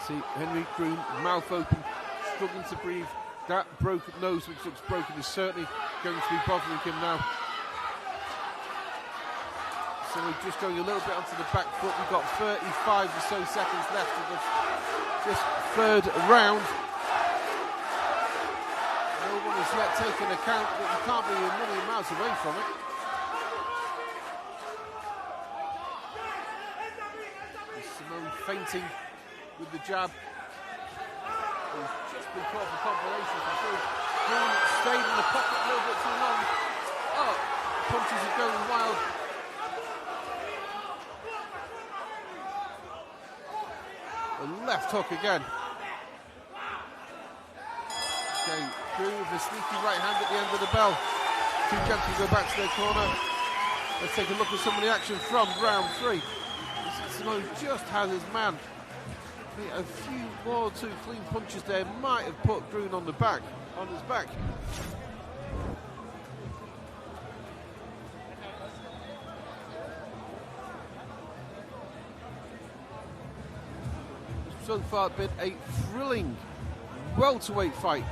See Henry Grün, mouth open, struggling to breathe. That broken nose, which looks broken, is certainly going to be bothering him now. So we're just going a little bit onto the back foot. We've got 35 or so seconds left of this third round. No one has yet taken account that we can't be a million miles away from it. Simoqy fainting with the jab. He's just been caught for compilation from Grün. Grün stayed in the pocket a little bit too long. Oh, punches are going wild. The left hook again. Okay, Grün with a sneaky right hand at the end of the bell. 2 champions go back to their corner. Let's take a look at some of the action from round 3. Simoqy just has his man. A few 1 or 2 clean punches there might have put Grün on his back. So far been a thrilling welterweight fight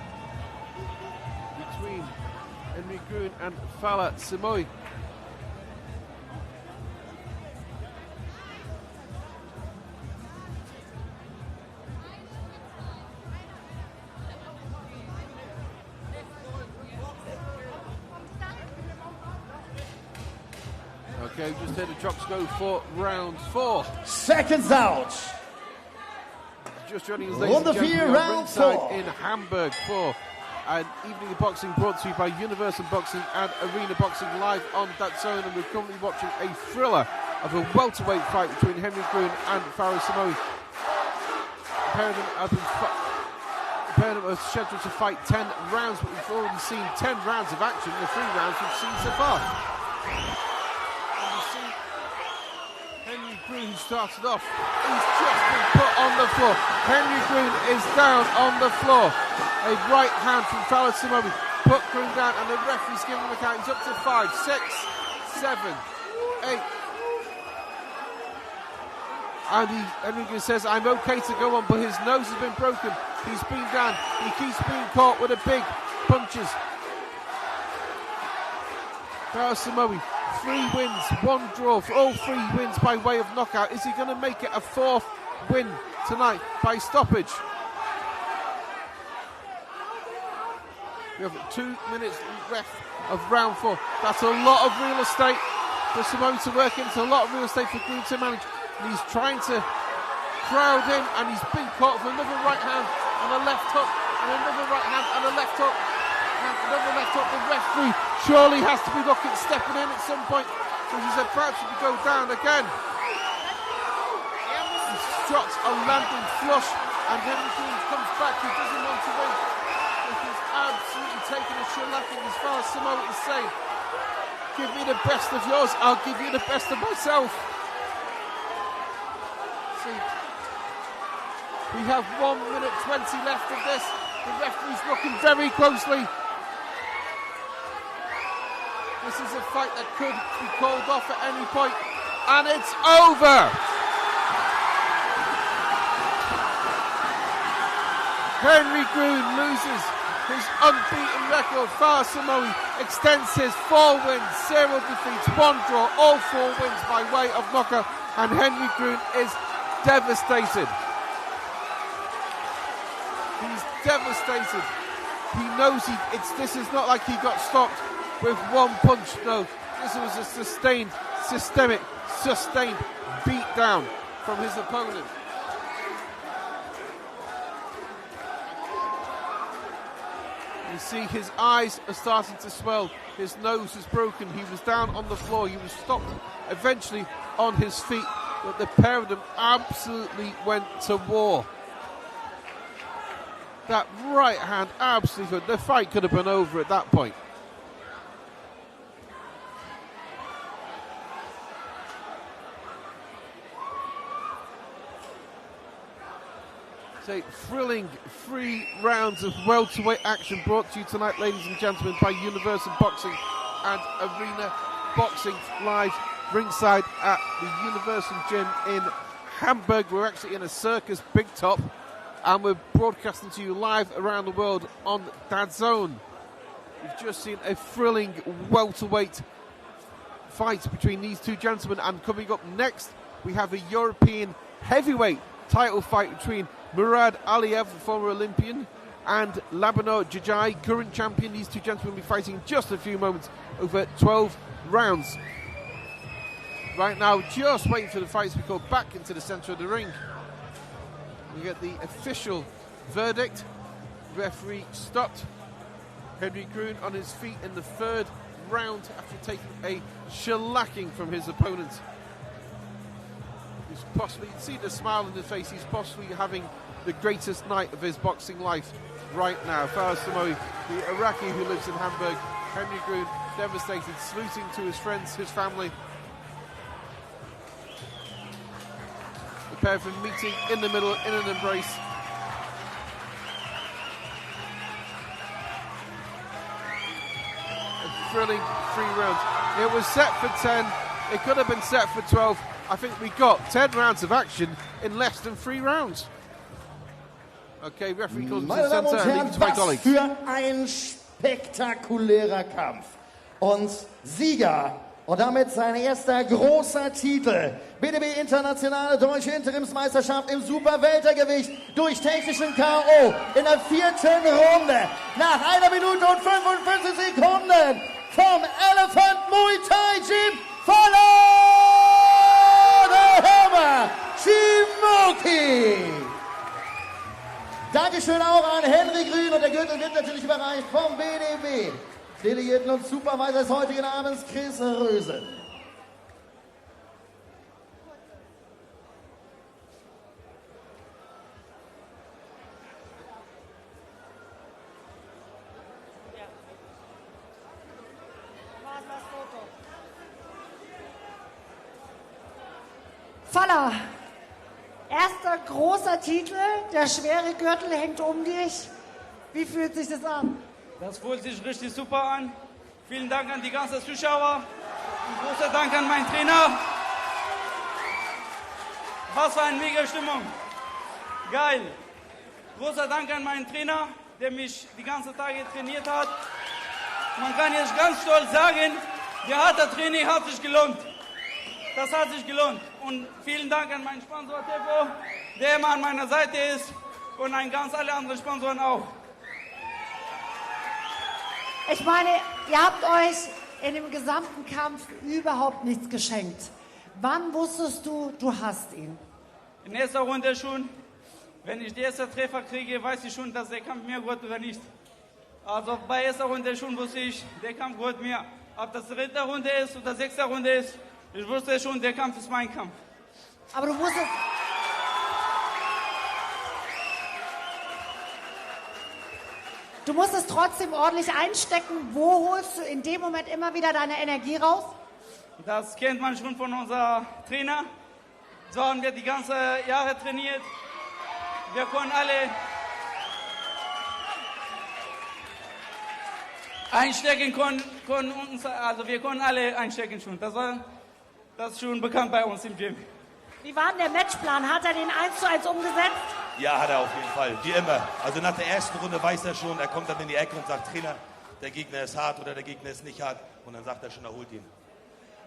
between Henry Grün and Falah Simoqy. Okay, we just heard the clocks go for round 4. Seconds out. Just joining us, ladies and gentlemen, round 4 in Hamburg for an evening of boxing brought to you by Universum Boxing and Arena Boxing live on DAZN, and we're currently watching a thriller of a welterweight fight between Henry Grün and Falah Simoqy. The pair of them are scheduled to fight 10 rounds, but we've already seen 10 rounds of action in the 3 rounds we've seen so far. Grün, who started off, he's just been put on the floor. Henry Grün is down on the floor. A right hand from Falah Simoqy put Grün down, and the referee's giving him a count. He's up to 5, 6, 7, 8. And Henry Grün says, I'm okay to go on, but his nose has been broken. He's been down. He keeps being caught with the big punches. Falah Simoqy, 3 wins, 1 draw, for all 3 wins by way of knockout. Is he going to make it a 4th win tonight by stoppage? We have 2 minutes left of round 4. That's a lot of real estate for Simoqy to work in. It's a lot of real estate for Grün to manage. And he's trying to crowd in, and he's been caught with another right hand and a left hook, and another right hand and a left hook, and another left hook. The referee surely has to be looking, stepping in at some point, because he's about to go down again. His shots are landing flush, and Henry Grün comes back. He doesn't want to win. He's absolutely taking a shellacking, as far as Simoqy is saying. Give me the best of yours, I'll give you the best of myself. We have 1 minute 20 left of this. The referee's looking very closely. This is a fight that could be called off at any point, and it's over. Henry Grün loses his unbeaten record. Falah Simoqy extends his 4 wins, 0 defeats, 1 draw, all 4 wins by way of knockout, and Henry Grün is devastated. He's devastated. He knows this is not like he got stopped with 1 punch. No, this was a sustained beat down from his opponent. You see his eyes are starting to swell. His nose is broken. He was down on the floor. He was stopped eventually on his feet. But the pair of them absolutely went to war. That right hand absolutely good. The fight could have been over at that point. So, thrilling 3 rounds of welterweight action brought to you tonight, ladies and gentlemen, by Universum Boxing and Arena Boxing, live ringside at the Universum Gym in Hamburg. We're actually in a Circus Big Top, and we're broadcasting to you live around the world on DAZN. We've just seen a thrilling welterweight fight between these 2 gentlemen, and coming up next we have a European heavyweight title fight between Mourad Aliev, the former Olympian, and Labinot, Xhoxhaj, current champion. These 2 gentlemen will be fighting in just a few moments over 12 rounds. Right now, just waiting for the fight to be called back into the centre of the ring. We get the official verdict. Referee stopped Henry Grün on his feet in the 3rd round after taking a shellacking from his opponent. He's possibly, you can see the smile on his face, he's possibly having the greatest night of his boxing life right now. Falah Simoqy, the Iraqi who lives in Hamburg. Henry Grün, devastated, saluting to his friends, his family. The pair of them meeting in the middle in an embrace. A thrilling 3 rounds. It was set for 10. It could have been set for 12. I think we got 10 rounds of action in less than 3 rounds. Okay, referee calls Meine to the Damen und center and Herren, leaves my was colleagues. für ein spektakulärer Kampf. Und Sieger und damit sein erster großer Titel. BDB Internationale Deutsche Interimsmeisterschaft im Superweltergewicht durch technischen K.O. in der 4. Runde. Nach 1 Minute und 55 Sekunden vom Elephant Muay Thai Gym Falah, der Hammer, Simoqy. Dankeschön auch an Henry Grün, und der Gürtel wird natürlich überreicht vom BDB. Delegierten und Supervisor des heutigen Abends, Chris Röse. Falah, erster großer Titel, der schwere Gürtel hängt um dich. Wie fühlt sich das an? Das fühlt sich richtig super an. Vielen Dank an die ganzen Zuschauer. Ein großer Dank an meinen Trainer. Was für eine mega Stimmung. Geil. Großer Dank an meinen Trainer, der mich die ganzen Tage trainiert hat. Man kann jetzt ganz stolz sagen, der harte Training hat sich gelohnt. Das hat sich gelohnt. Und vielen Dank an meinen Sponsor Tepo, der immer an meiner Seite ist. Und an ganz alle anderen Sponsoren auch. Ich meine, ihr habt euch in dem gesamten Kampf überhaupt nichts geschenkt. Wann wusstest du, du hast ihn? In erster Runde schon. Wenn ich den ersten Treffer kriege, weiß ich schon, dass der Kampf mir gehört oder nicht. Also bei erster Runde schon wusste ich, der Kampf gehört mir. Ob das dritte Runde ist oder sechste Runde ist, ich wusste schon, der Kampf ist mein Kampf. Aber du wusstest... Du musst es trotzdem ordentlich einstecken. Wo holst du in dem Moment immer wieder deine Energie raus? Das kennt man schon von unserem Trainer. So haben wir die ganzen Jahre trainiert. Wir können alle einstecken, also wir können alle einstecken schon. Das ist schon bekannt bei uns im Gym. Wie war denn der Matchplan? Hat er den 1:1 umgesetzt? Ja, hat er auf jeden Fall, wie immer. Also nach der ersten Runde weiß er schon, er kommt dann in die Ecke und sagt, Trainer, der Gegner ist hart oder der Gegner ist nicht hart. Und dann sagt er schon, er holt ihn.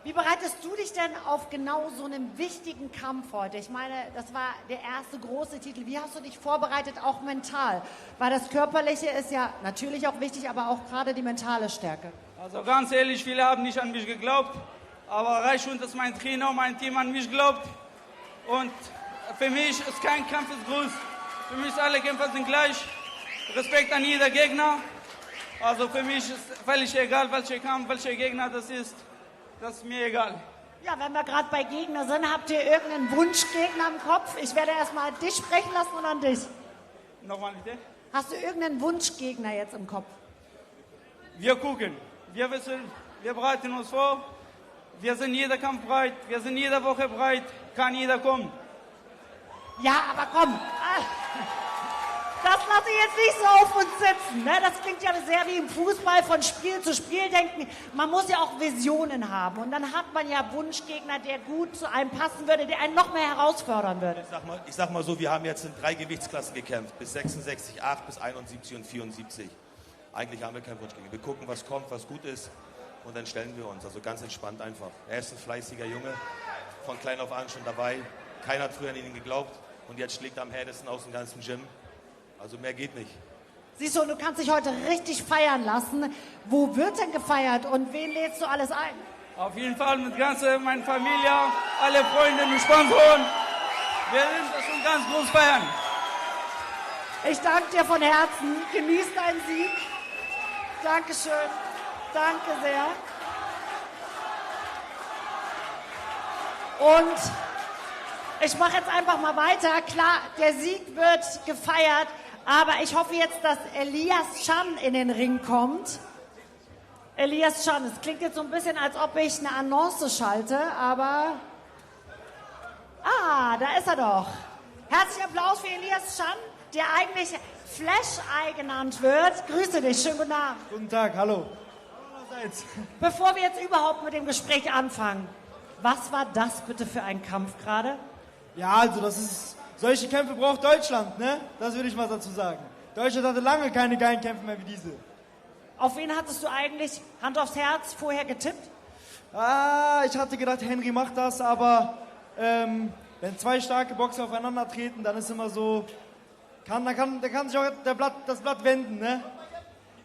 Wie bereitest du dich denn auf genau so einen wichtigen Kampf heute? Ich meine, das war der erste große Titel. Wie hast du dich vorbereitet, auch mental? Weil das Körperliche ist ja natürlich auch wichtig, aber auch gerade die mentale Stärke. Also ganz ehrlich, viele haben nicht an mich geglaubt. Aber reicht schon, dass mein Trainer und mein Team an mich glaubt. Und für mich ist kein Kampf ist groß. Für mich alle Kämpfer sind gleich. Respekt an jeder Gegner. Also für mich ist völlig egal, welcher Kampf, welcher Gegner das ist. Das ist mir egal. Ja, wenn wir gerade bei Gegner sind, habt ihr irgendeinen Wunschgegner im Kopf? Ich werde erstmal dich sprechen lassen und an dich. Nochmal bitte? Hast du irgendeinen Wunschgegner jetzt im Kopf? Wir gucken. Wir wissen, wir bereiten uns vor. Wir sind jeder Kampf bereit. Wir sind jede Woche bereit. Kann jeder kommen. Ja, aber komm. Das lasse ich jetzt nicht so auf uns sitzen. Ne? Das klingt ja sehr wie im Fußball, von Spiel zu Spiel denken. Man muss ja auch Visionen haben. Und dann hat man ja Wunschgegner, der gut zu einem passen würde, der einen noch mehr herausfordern würde. Ich sag mal so, wir haben jetzt in 3 Gewichtsklassen gekämpft. Bis 66, 8 bis 71 und 74. Eigentlich haben wir keinen Wunschgegner. Wir gucken, was kommt, was gut ist. Und dann stellen wir uns. Also ganz entspannt einfach. Er ist ein fleißiger Junge. Von klein auf an schon dabei. Keiner hat früher an ihn geglaubt. Und jetzt schlägt er am härtesten aus dem ganzen Gym. Also mehr geht nicht. Siehst du, du kannst dich heute richtig feiern lassen. Wo wird denn gefeiert und wen lädst du alles ein? Auf jeden Fall mit meiner Familie, alle Freunde und Sponsoren. Wir werden das schon ganz groß feiern. Ich danke dir von Herzen. Genieß deinen Sieg. Dankeschön. Danke sehr. Und ich mache jetzt einfach mal weiter. Klar, der Sieg wird gefeiert, aber ich hoffe jetzt, dass Elias Can in den Ring kommt. Elias Can, es klingt jetzt so ein bisschen, als ob ich eine Annonce schalte, aber... Ah, da ist er doch. Herzlichen Applaus für Elias Can, der eigentlich Flash Eye genannt wird. Grüße dich, schönen guten Abend. Guten Tag, hallo. Bevor wir jetzt überhaupt mit dem Gespräch anfangen, was war das bitte für ein Kampf gerade? Ja, also solche Kämpfe braucht Deutschland, ne? Das würde ich mal dazu sagen. Deutschland hatte lange keine geilen Kämpfe mehr wie diese. Auf wen hattest du eigentlich, Hand aufs Herz, vorher getippt? Ich hatte gedacht, Henry macht das, aber wenn 2 starke Boxer aufeinandertreten, dann ist immer so, da kann sich auch das Blatt wenden, ne?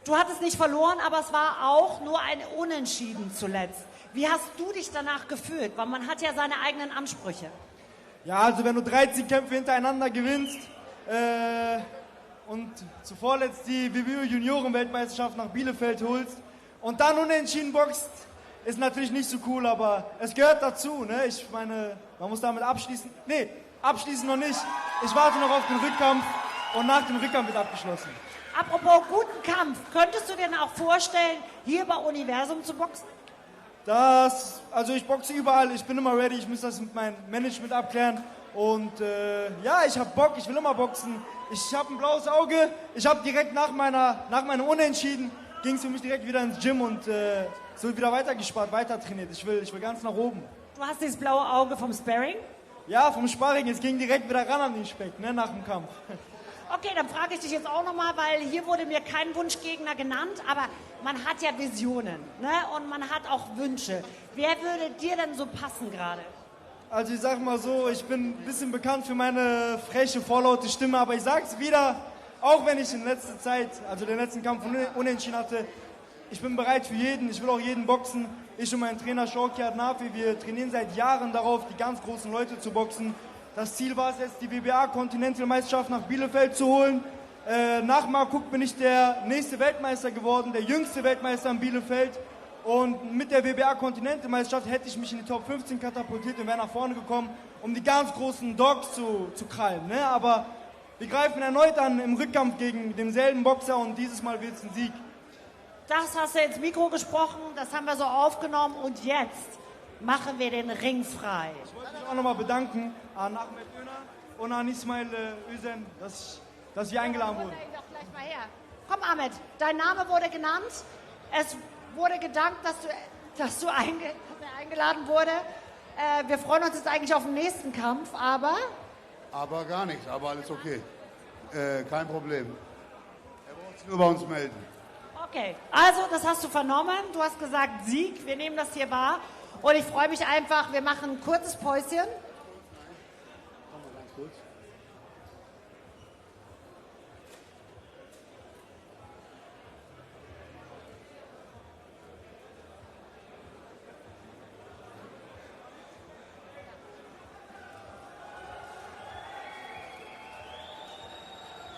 Du hattest nicht verloren, aber es war auch nur ein Unentschieden zuletzt. Wie hast du dich danach gefühlt? Weil man hat ja seine eigenen Ansprüche. Ja, also wenn du 13 Kämpfe hintereinander gewinnst und zuvor die WBO-Junioren-Weltmeisterschaft nach Bielefeld holst und dann unentschieden boxt, ist natürlich nicht so cool, aber es gehört dazu, ne? Ich meine, man muss damit abschließen. Nee, abschließen noch nicht. Ich warte noch auf den Rückkampf und nach dem Rückkampf wird abgeschlossen. Apropos guten Kampf, könntest du dir denn auch vorstellen, hier bei Universum zu boxen? Also ich boxe überall, ich bin immer ready, ich muss das mit meinem Management abklären. Und ja, ich habe Bock, ich will immer boxen. Ich habe ein blaues Auge, ich habe direkt nach meinem Unentschieden, ging es für mich direkt wieder ins Gym und so wieder weitergespart, weiter trainiert. Ich will ganz nach oben. Du hast dieses blaue Auge vom Sparring? Ja, vom Sparring, es ging direkt wieder ran an den Speck, ne, nach dem Kampf. Okay, dann frage ich dich jetzt auch nochmal, weil hier wurde mir kein Wunschgegner genannt, aber man hat ja Visionen, ne? Und man hat auch Wünsche. Wer würde dir denn so passen gerade? Also ich sag mal so, ich bin ein bisschen bekannt für meine freche, vorlaute Stimme, aber ich sag's wieder, auch wenn ich in letzter Zeit, also den letzten Kampf unentschieden hatte, ich bin bereit für jeden, ich will auch jeden boxen. Ich und mein Trainer Xhoxhaj, wir trainieren seit Jahren darauf, die ganz großen Leute zu boxen. Das Ziel war es jetzt, die WBA-Kontinentalmeisterschaft nach Bielefeld zu holen. Nach Markuk bin ich der nächste Weltmeister geworden, der jüngste Weltmeister in Bielefeld. Und mit der WBA-Kontinentalmeisterschaft hätte ich mich in die Top 15 katapultiert und wäre nach vorne gekommen, um die ganz großen Dogs zu krallen. Ne? Aber wir greifen erneut an im Rückkampf gegen denselben Boxer und dieses Mal wird es ein Sieg. Das hast du ins Mikro gesprochen, das haben wir so aufgenommen und jetzt machen wir den Ring frei. Ich wollte mich auch nochmal bedanken an Ahmed Öner und an Ismail Özen, dass wir eingeladen wurden. Doch gleich mal her. Komm Ahmed, dein Name wurde genannt. Es wurde gedankt, dass du eingeladen wurde. Wir freuen uns jetzt eigentlich auf den nächsten Kampf, aber... Aber gar nichts, aber alles okay. Kein Problem. Er braucht sich nur bei uns melden. Okay, also das hast du vernommen. Du hast gesagt Sieg, wir nehmen das hier wahr. Und ich freue mich einfach, wir machen ein kurzes Päuschen. Komm mal ganz kurz.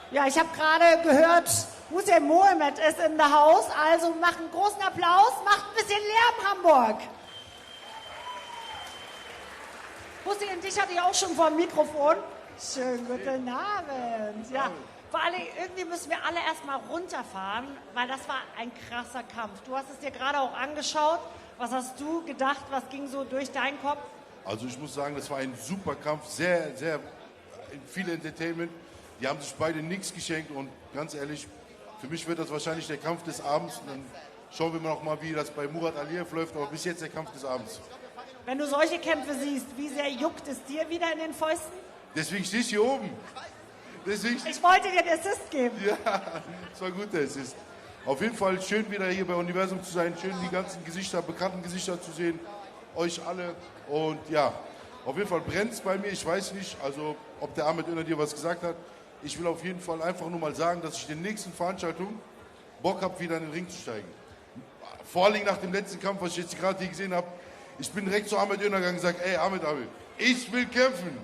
Ja, ich habe gerade gehört, Hussein Mohammed ist in der Haus, also macht einen großen Applaus, macht ein bisschen Lärm, Hamburg. Hussein, dich hatte ich auch schon vor dem Mikrofon. Schönen guten Abend. Ja, vor allem, irgendwie müssen wir alle erstmal runterfahren, weil das war ein krasser Kampf. Du hast es dir gerade auch angeschaut. Was hast du gedacht? Was ging so durch deinen Kopf? Also ich muss sagen, das war ein super Kampf, sehr, sehr viel Entertainment. Die haben sich beide nichts geschenkt und ganz ehrlich, für mich wird das wahrscheinlich der Kampf des Abends. Und dann schauen wir noch mal, wie das bei Mourad Aliev läuft, aber bis jetzt der Kampf des Abends. Wenn du solche Kämpfe siehst, wie sehr juckt es dir wieder in den Fäusten? Deswegen stehe ich hier oben. Ich wollte dir den Assist geben. Ja, das war gut, der Assist. Auf jeden Fall schön wieder hier bei Universum zu sein, schön die ganzen Gesichter, bekannten Gesichter zu sehen, euch alle. Und ja, auf jeden Fall brennt es bei mir, ich weiß nicht, also ob der Ahmed Öner dir was gesagt hat. Ich will auf jeden Fall einfach nur mal sagen, dass ich in den nächsten Veranstaltungen Bock habe, wieder in den Ring zu steigen. Vor allem nach dem letzten Kampf, was ich jetzt gerade hier gesehen habe, ich bin direkt zu Ahmed Öner gegangen und gesagt, ey Ahmed, ich will kämpfen.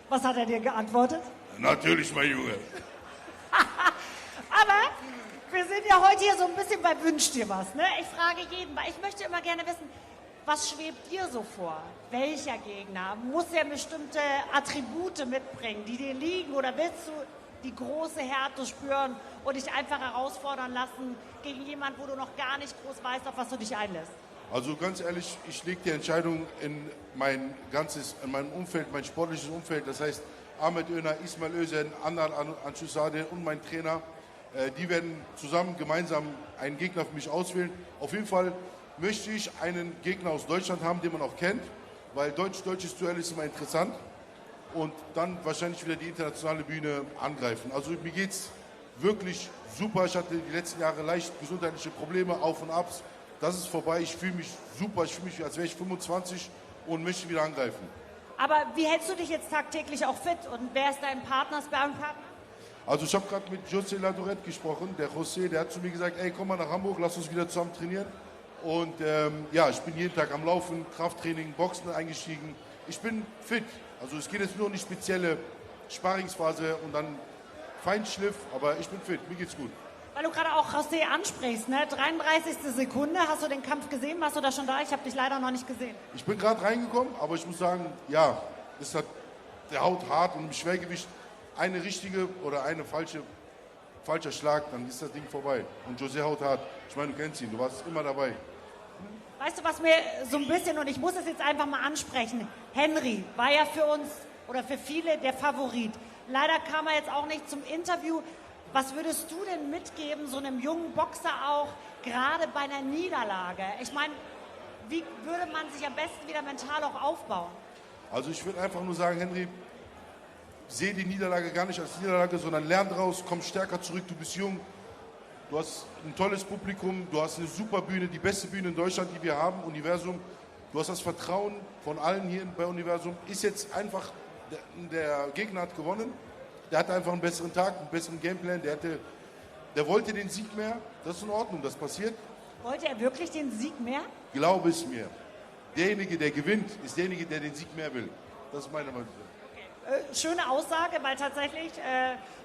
Was hat er dir geantwortet? Natürlich, mein Junge. Aber wir sind ja heute hier so ein bisschen bei Wünsch dir was. Ne? Ich frage jeden, weil ich möchte immer gerne wissen, was schwebt dir so vor? Welcher Gegner? Muss er bestimmte Attribute mitbringen, die dir liegen? Oder willst du die große Härte spüren und dich einfach herausfordern lassen gegen jemanden, wo du noch gar nicht groß weißt, auf was du dich einlässt? Also ganz ehrlich, ich lege die Entscheidung in mein Umfeld, mein sportliches Umfeld. Das heißt, Ahmed Öner, Ismail Özen, Anal Anchusade und mein Trainer, die werden zusammen, gemeinsam einen Gegner für mich auswählen. Auf jeden Fall möchte ich einen Gegner aus Deutschland haben, den man auch kennt, weil deutsches Duell ist immer interessant und dann wahrscheinlich wieder die internationale Bühne angreifen. Also mir geht's wirklich super. Ich hatte die letzten Jahre leicht gesundheitliche Probleme, Auf und Abs. Das ist vorbei. Ich fühle mich super. Ich fühle mich, als wäre ich 25 und möchte wieder angreifen. Aber wie hältst du dich jetzt tagtäglich auch fit und wer ist dein Partner, Sparringpartner? Also ich habe gerade mit Larduet gesprochen. Der José, der hat zu mir gesagt, ey, komm mal nach Hamburg, lass uns wieder zusammen trainieren. Und ja, ich bin jeden Tag am Laufen, Krafttraining, Boxen eingestiegen. Ich bin fit. Also es geht jetzt nur um die spezielle Sparringsphase und dann Feinschliff, aber ich bin fit, mir geht's gut. Weil du gerade auch José ansprichst, ne? 33. Sekunde, hast du den Kampf gesehen? Warst du da schon da? Ich habe dich leider noch nicht gesehen. Ich bin gerade reingekommen, aber ich muss sagen, ja, der haut hart und im Schwergewicht eine richtige oder eine falscher Schlag, dann ist das Ding vorbei. Und José haut hart. Ich meine, du kennst ihn, du warst immer dabei. Weißt du, was mir so ein bisschen, und ich muss es jetzt einfach mal ansprechen, Henry war ja für uns oder für viele der Favorit. Leider kam er jetzt auch nicht zum Interview. Was würdest du denn mitgeben, so einem jungen Boxer auch, gerade bei einer Niederlage? Ich meine, wie würde man sich am besten wieder mental auch aufbauen? Also ich würde einfach nur sagen, Henry, sehe die Niederlage gar nicht als Niederlage, sondern lern draus, komm stärker zurück, du bist jung, du hast ein tolles Publikum, du hast eine super Bühne, die beste Bühne in Deutschland, die wir haben, Universum. Du hast das Vertrauen von allen hier bei Universum. Ist jetzt einfach, der Gegner hat gewonnen, der hatte einfach einen besseren Tag, einen besseren Gameplan, der wollte den Sieg mehr, das ist in Ordnung, das passiert. Wollte er wirklich den Sieg mehr? Glaube es mir. Derjenige, der gewinnt, ist derjenige, der den Sieg mehr will. Das ist meine Meinung. Schöne Aussage, weil tatsächlich,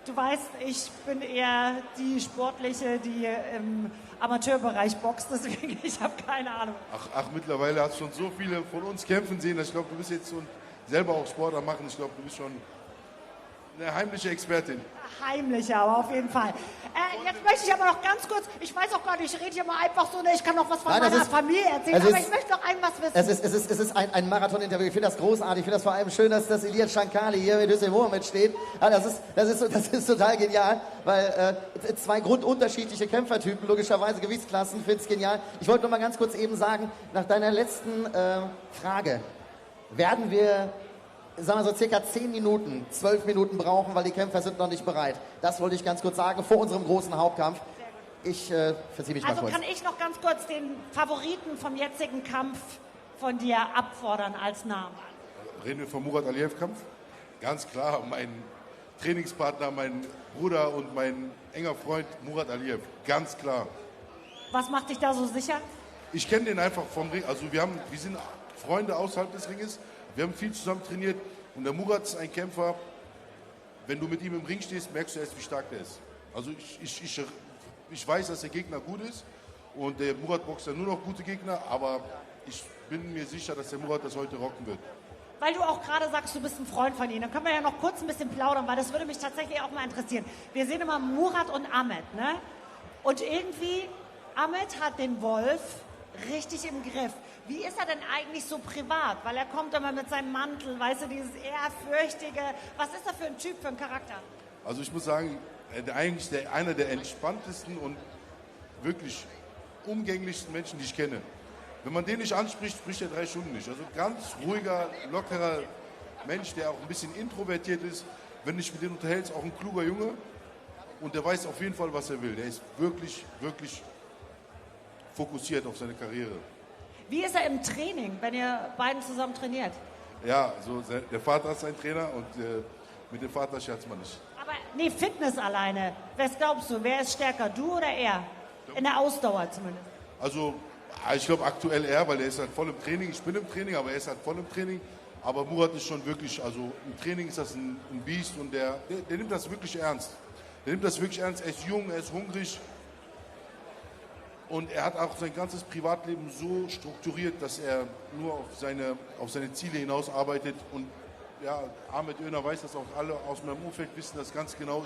du weißt, ich bin eher die Sportliche, die im Amateurbereich boxt, deswegen ich habe keine Ahnung. Ach, mittlerweile hast du schon so viele von uns kämpfen sehen, dass ich glaube, du bist jetzt selber auch Sportler machen. Ich glaube, du bist schon eine heimliche Expertin. Heimliche, aber auf jeden Fall. Jetzt möchte ich aber noch ganz kurz, ich weiß auch gar nicht, ich rede hier mal einfach so, ich kann noch was von meiner Familie erzählen, aber ich möchte noch was wissen. Es ist ein Marathon-Interview, ich finde das großartig, ich finde das vor allem schön, dass Elias Shankali hier mit Hüseyin Mohammed steht. Das ist total genial, weil zwei grundunterschiedliche Kämpfertypen, logischerweise Gewichtsklassen, finde es genial. Ich wollte noch mal ganz kurz eben sagen, nach deiner letzten Frage, werden wir, sagen wir so circa 10 Minuten, 12 Minuten brauchen, weil die Kämpfer sind noch nicht bereit. Das wollte ich ganz kurz sagen, vor unserem großen Hauptkampf. Ich verziehe mich mal kurz. Also kann ich noch ganz kurz den Favoriten vom jetzigen Kampf von dir abfordern als Namen? Reden wir vom Mourad Aliev-Kampf? Ganz klar, mein Trainingspartner, mein Bruder und mein enger Freund Mourad Aliev. Ganz klar. Was macht dich da so sicher? Ich kenne den einfach vom Ring. Also wir sind Freunde außerhalb des Ringes. Wir haben viel zusammen trainiert und der Mourad ist ein Kämpfer, wenn du mit ihm im Ring stehst, merkst du erst, wie stark der ist. Also ich weiß, dass der Gegner gut ist und der Mourad boxt ja nur noch gute Gegner, aber ich bin mir sicher, dass der Mourad das heute rocken wird. Weil du auch gerade sagst, du bist ein Freund von ihm, dann können wir ja noch kurz ein bisschen plaudern, weil das würde mich tatsächlich auch mal interessieren. Wir sehen immer Mourad und Ahmed, ne? Und irgendwie, Ahmed hat den Wolf richtig im Griff. Wie ist er denn eigentlich so privat? Weil er kommt immer mit seinem Mantel, weißt du, dieses ehrfürchtige. Was ist er für ein Typ, für ein Charakter? Also ich muss sagen, eigentlich einer der entspanntesten und wirklich umgänglichsten Menschen, die ich kenne. Wenn man den nicht anspricht, spricht er 3 Stunden nicht. Also ganz ruhiger, lockerer Mensch, der auch ein bisschen introvertiert ist. Wenn du dich mit dem unterhältst, auch ein kluger Junge. Und der weiß auf jeden Fall, was er will. Der ist wirklich, wirklich fokussiert auf seine Karriere. Wie ist er im Training, wenn ihr beiden zusammen trainiert? Ja, so der Vater ist ein Trainer und mit dem Vater scherzt man nicht. Aber nee, Fitness alleine. Was glaubst du, wer ist stärker, du oder er? In der Ausdauer zumindest. Also ich glaube aktuell er, weil er ist halt voll im Training. Ich bin im Training, aber er ist halt voll im Training. Aber Mourad ist schon wirklich, also im Training ist das ein Biest und der nimmt das wirklich ernst. Der nimmt das wirklich ernst. Er ist jung, er ist hungrig. Und er hat auch sein ganzes Privatleben so strukturiert, dass er nur auf seine Ziele hinaus arbeitet. Und ja, Ahmed Öner weiß das auch, alle aus meinem Umfeld wissen das ganz genau.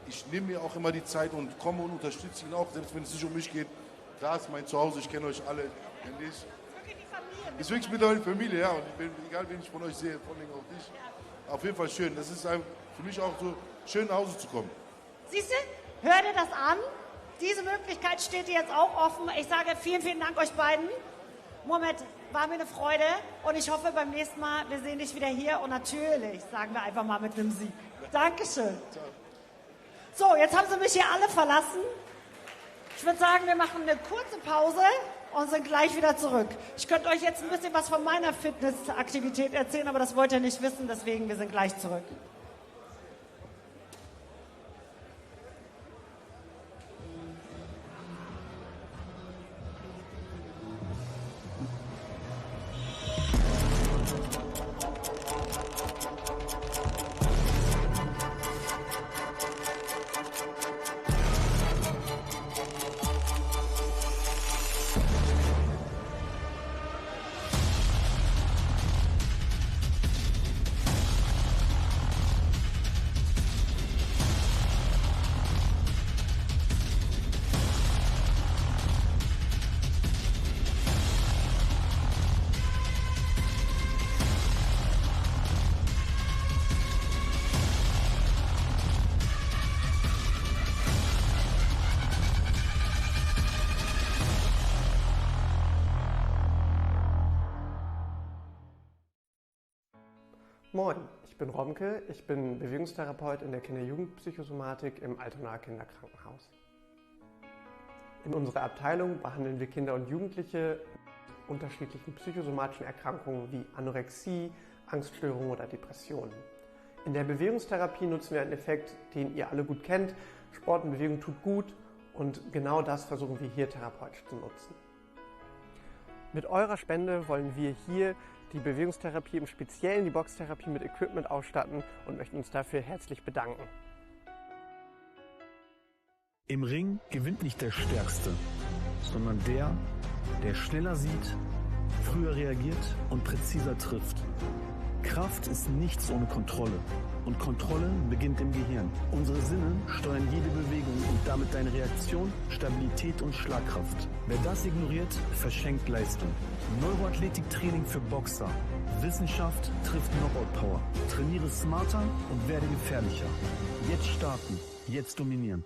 Ich nehme mir auch immer die Zeit und komme und unterstütze ihn auch, selbst wenn es nicht um mich geht. Klar ist mein Zuhause, ich kenne euch alle. Ist wirklich mittlerweile Familie, ja. Und egal, wen ich von euch sehe, vor allem auch dich. Auf jeden Fall schön. Das ist für mich auch so schön, nach Hause zu kommen. Siehst du, hör dir das an. Diese Möglichkeit steht dir jetzt auch offen. Ich sage vielen, vielen Dank euch beiden. Mohammed, war mir eine Freude und ich hoffe beim nächsten Mal, wir sehen dich wieder hier und natürlich sagen wir einfach mal mit einem Sieg. Dankeschön. So, jetzt haben sie mich hier alle verlassen. Ich würde sagen, wir machen eine kurze Pause und sind gleich wieder zurück. Ich könnte euch jetzt ein bisschen was von meiner Fitnessaktivität erzählen, aber das wollt ihr nicht wissen, deswegen wir sind gleich zurück. Moin, ich bin Romke, ich bin Bewegungstherapeut in der Kinder-Jugend-Psychosomatik im Altonaer Kinderkrankenhaus. In unserer Abteilung behandeln wir Kinder und Jugendliche mit unterschiedlichen psychosomatischen Erkrankungen wie Anorexie, Angststörungen oder Depressionen. In der Bewegungstherapie nutzen wir einen Effekt, den ihr alle gut kennt. Sport und Bewegung tut gut und genau das versuchen wir hier therapeutisch zu nutzen. Mit eurer Spende wollen wir hier die Bewegungstherapie, im Speziellen die Boxtherapie mit Equipment ausstatten und möchten uns dafür herzlich bedanken. Im Ring gewinnt nicht der Stärkste, sondern der, der schneller sieht, früher reagiert und präziser trifft. Kraft ist nichts ohne Kontrolle. Und Kontrolle beginnt im Gehirn. Unsere Sinne steuern jede Bewegung und damit deine Reaktion, Stabilität und Schlagkraft. Wer das ignoriert, verschenkt Leistung. Neuroathletiktraining für Boxer. Wissenschaft trifft Knockout-Power. Trainiere smarter und werde gefährlicher. Jetzt starten, jetzt dominieren.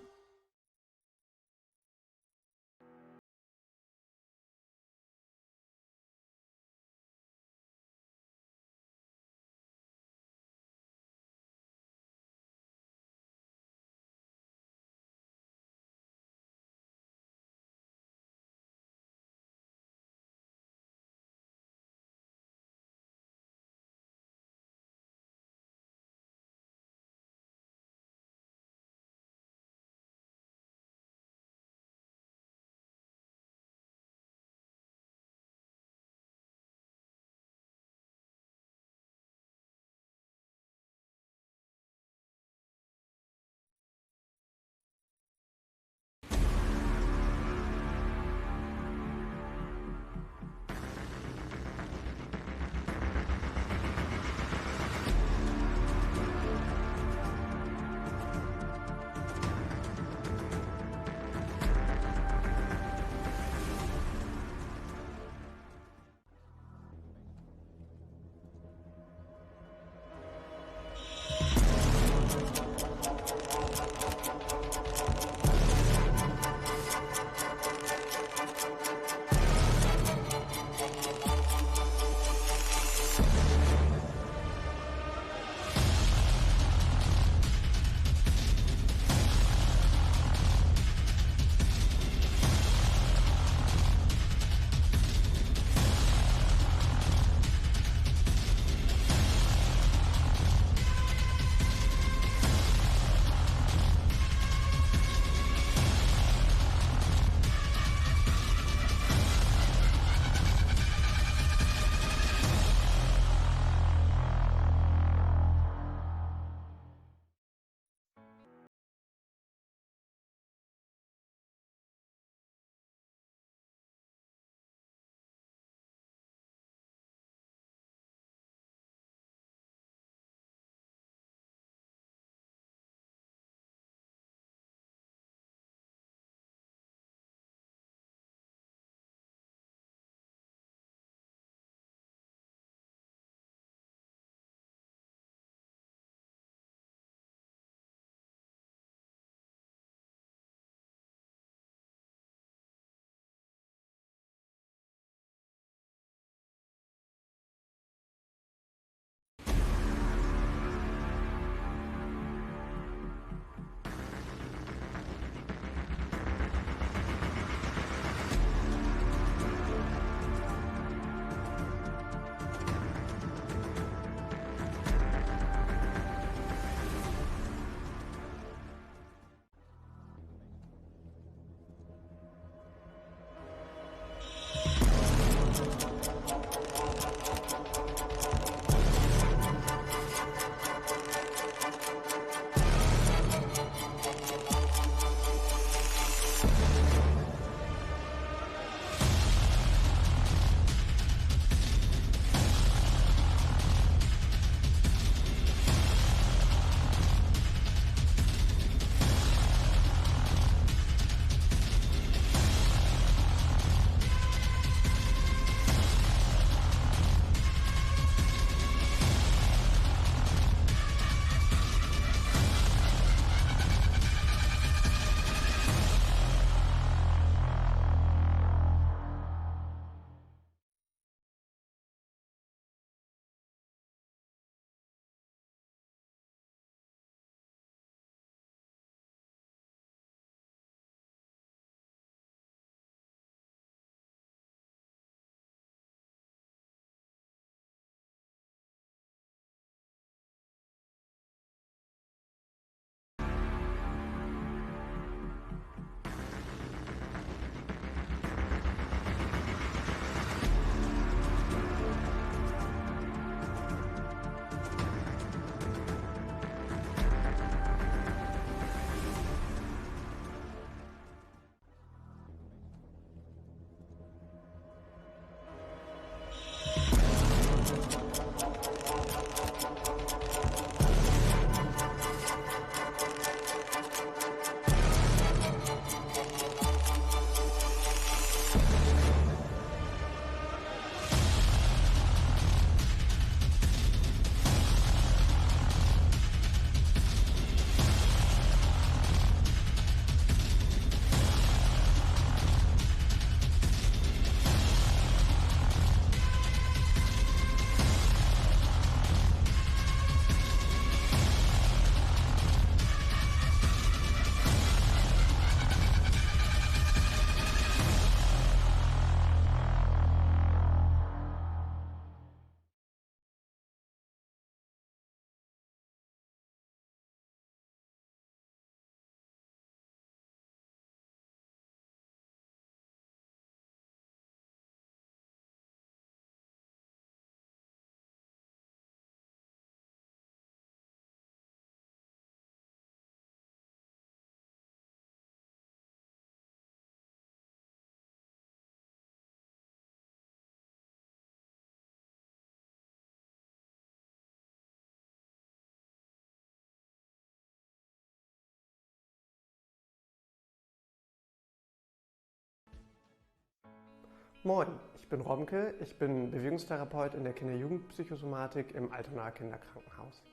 Moin, ich bin Romke, ich bin Bewegungstherapeut in der Kinder-Jugendpsychosomatik im Altonaer Kinderkrankenhaus.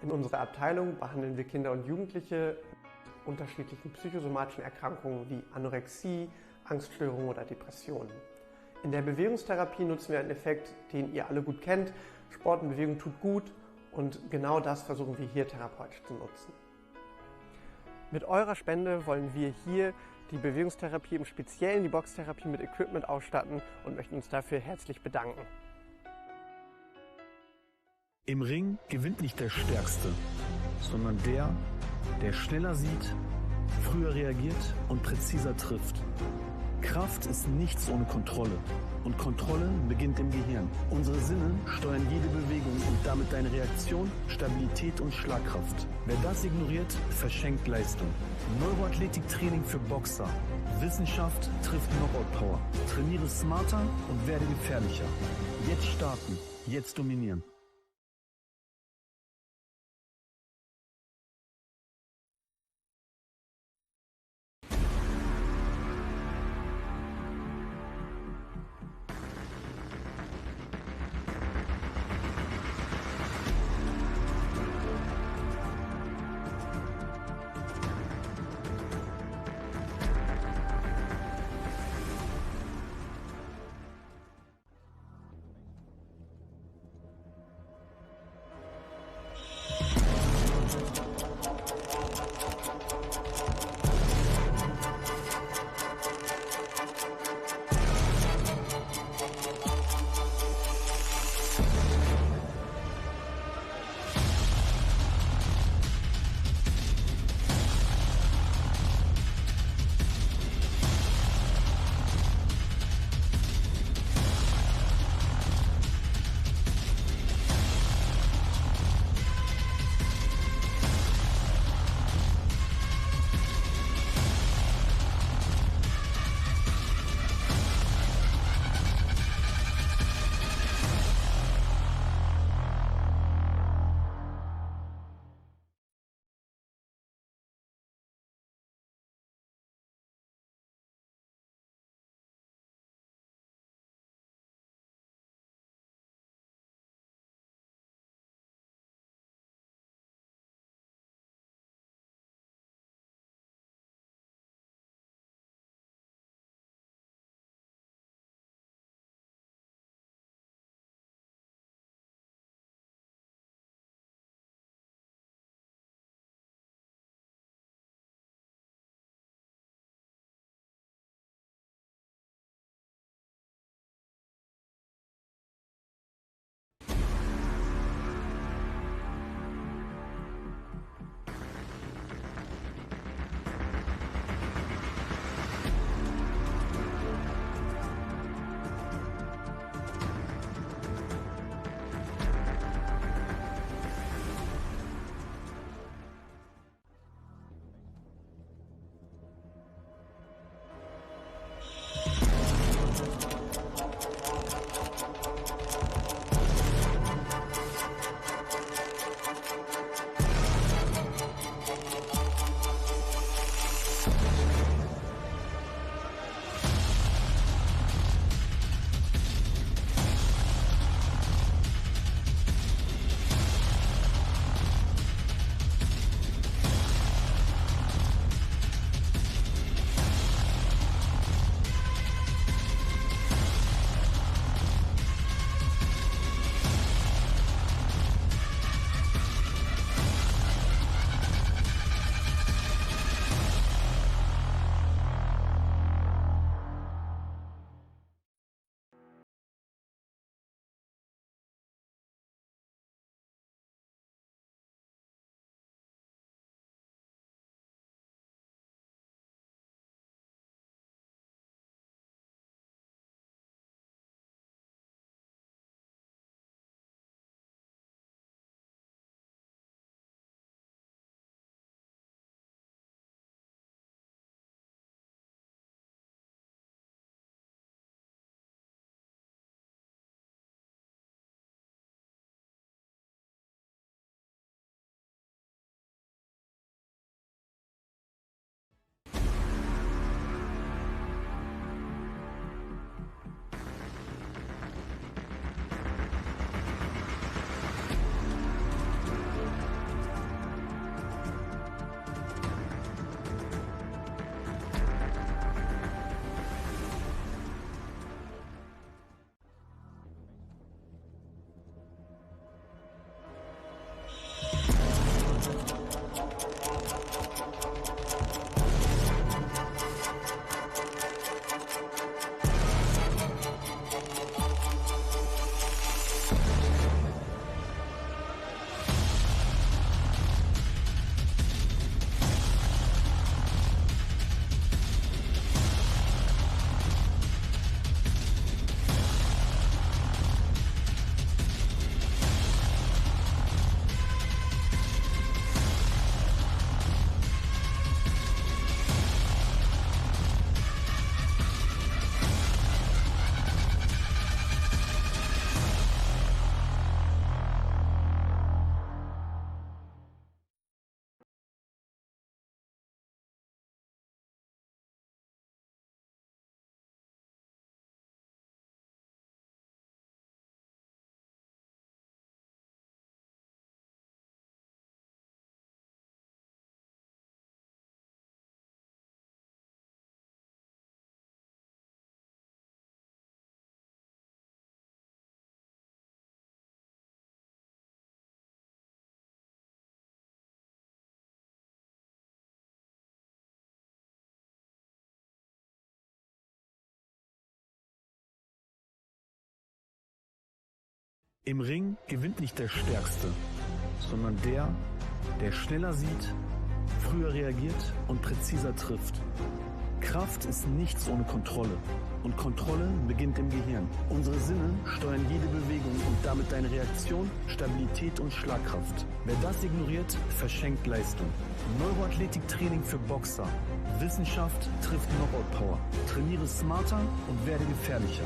In unserer Abteilung behandeln wir Kinder und Jugendliche mit unterschiedlichen psychosomatischen Erkrankungen wie Anorexie, Angststörungen oder Depressionen. In der Bewegungstherapie nutzen wir einen Effekt, den ihr alle gut kennt. Sport und Bewegung tut gut und genau das versuchen wir hier therapeutisch zu nutzen. Mit eurer Spende wollen wir hier die Bewegungstherapie, im Speziellen die Boxtherapie mit Equipment ausstatten und möchten uns dafür herzlich bedanken. Im Ring gewinnt nicht der Stärkste, sondern der, der schneller sieht, früher reagiert und präziser trifft. Kraft ist nichts ohne Kontrolle. Und Kontrolle beginnt im Gehirn. Unsere Sinne steuern jede Bewegung und damit deine Reaktion, Stabilität und Schlagkraft. Wer das ignoriert, verschenkt Leistung. Neuroathletiktraining für Boxer. Wissenschaft trifft Knockout-Power. Trainiere smarter und werde gefährlicher. Jetzt starten, jetzt dominieren. Im Ring gewinnt nicht der Stärkste, sondern der, der schneller sieht, früher reagiert und präziser trifft. Kraft ist nichts ohne Kontrolle. Und Kontrolle beginnt im Gehirn. Unsere Sinne steuern jede Bewegung und damit deine Reaktion, Stabilität und Schlagkraft. Wer das ignoriert, verschenkt Leistung. Neuroathletiktraining für Boxer. Wissenschaft trifft Knockout-Power. Trainiere smarter und werde gefährlicher.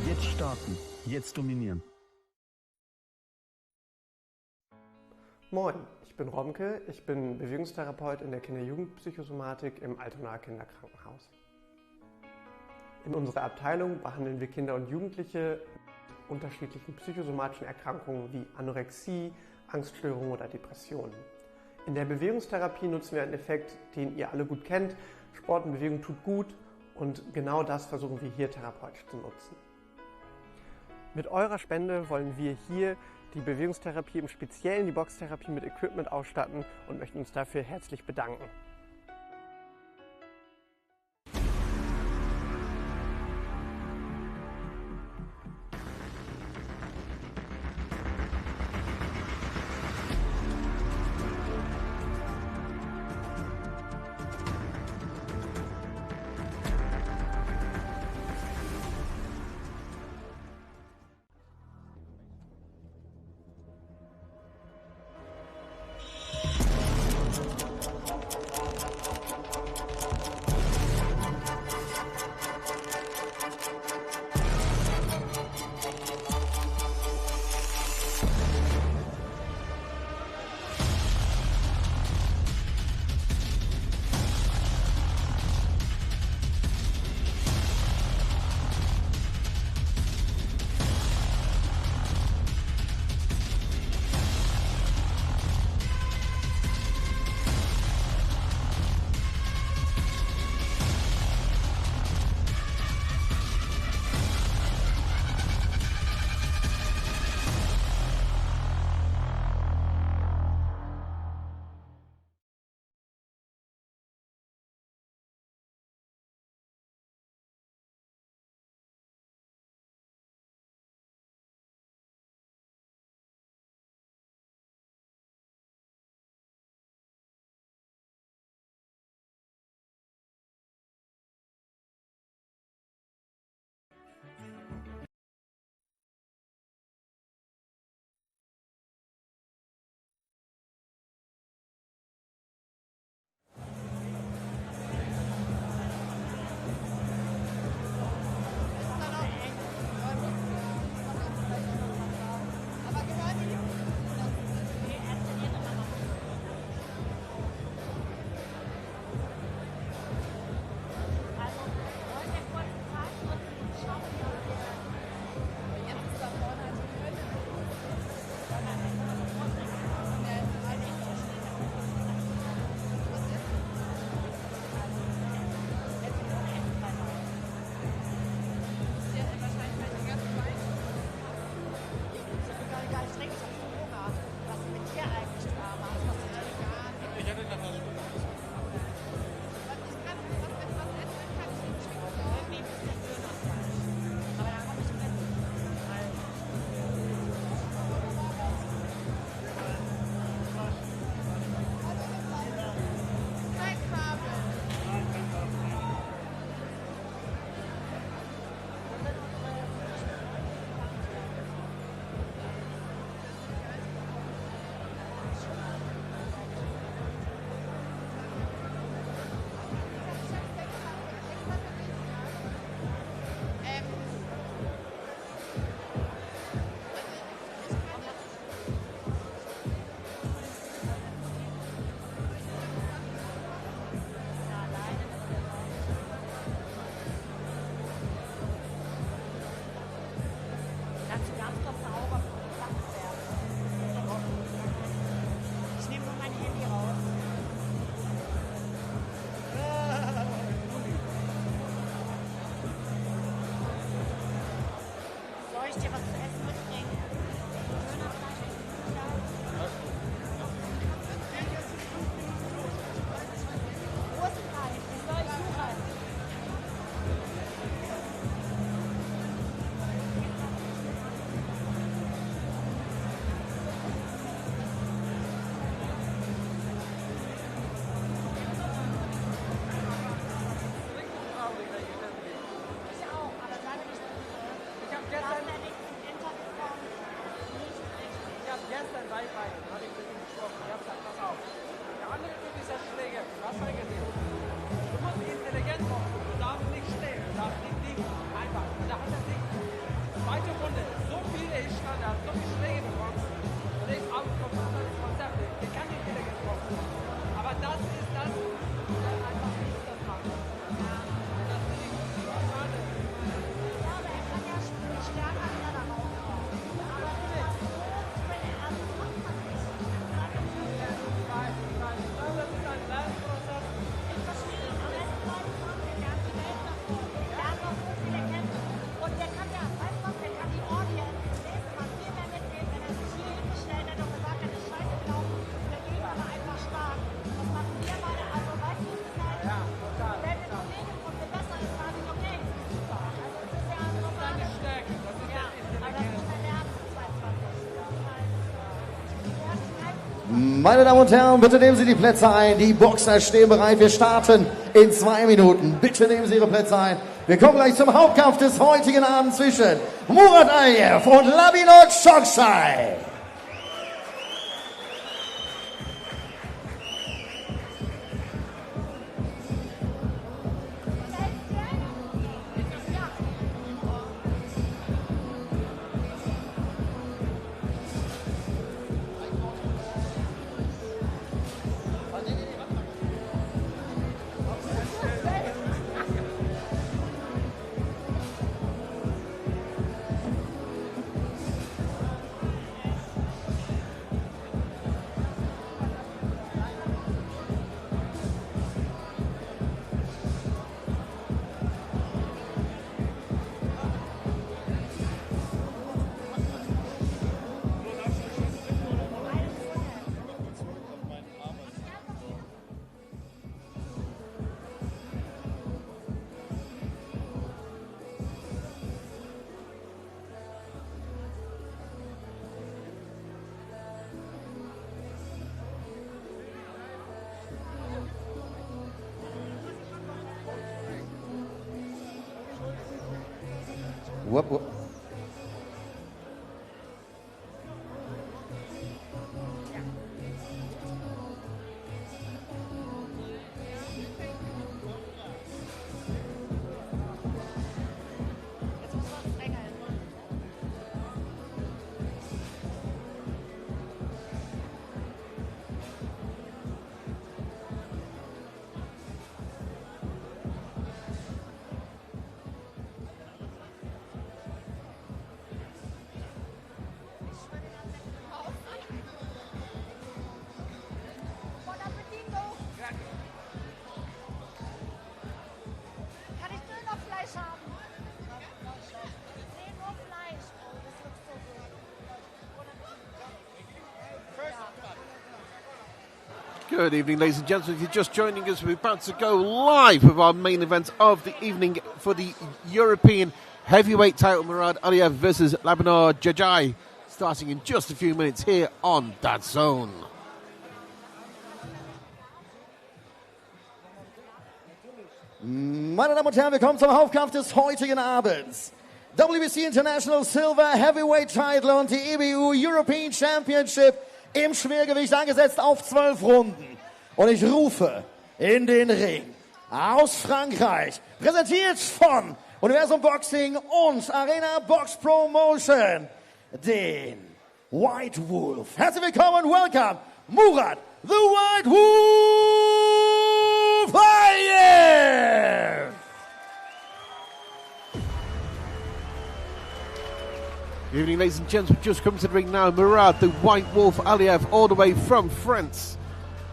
Jetzt starten, jetzt dominieren. Moin, ich bin Romke, ich bin Bewegungstherapeut in der Kinder-Jugend-Psychosomatik im Altonaer Kinderkrankenhaus. In unserer Abteilung behandeln wir Kinder und Jugendliche mit unterschiedlichen psychosomatischen Erkrankungen wie Anorexie, Angststörungen oder Depressionen. In der Bewegungstherapie nutzen wir einen Effekt, den ihr alle gut kennt. Sport und Bewegung tut gut und genau das versuchen wir hier therapeutisch zu nutzen. Mit eurer Spende wollen wir hier die Bewegungstherapie, im Speziellen die Boxtherapie mit Equipment ausstatten und möchten uns dafür herzlich bedanken. Meine Damen und Herren, bitte nehmen Sie die Plätze ein. Die Boxer stehen bereit. Wir starten in 2 Minuten. Bitte nehmen Sie Ihre Plätze ein. Wir kommen gleich zum Hauptkampf des heutigen Abends zwischen Mourad Aliev und Labinot Xhoxhaj. Whoop, whoop. Good evening, ladies and gentlemen. If you're just joining us, we're about to go live with our main event of the evening for the European heavyweight title, Mourad Aliev versus Labinot Xhoxhaj, starting in just a few minutes here on DAZN. Meine Damen und Herren, wir kommen zum Hauptkampf des heutigen Abends. WBC International Silver Heavyweight Title und die EBU European Championship im Schwergewicht angesetzt auf 12 Runden. Und ich rufe in den Ring aus Frankreich, präsentiert von Universum Boxing und Arena Box Promotion, den White Wolf. Herzlich willkommen, welcome, Mourad, the White Wolf Aliev! Good evening, ladies and gents. We've just come to the ring now. Mourad, the White Wolf Aliev, all the way from France.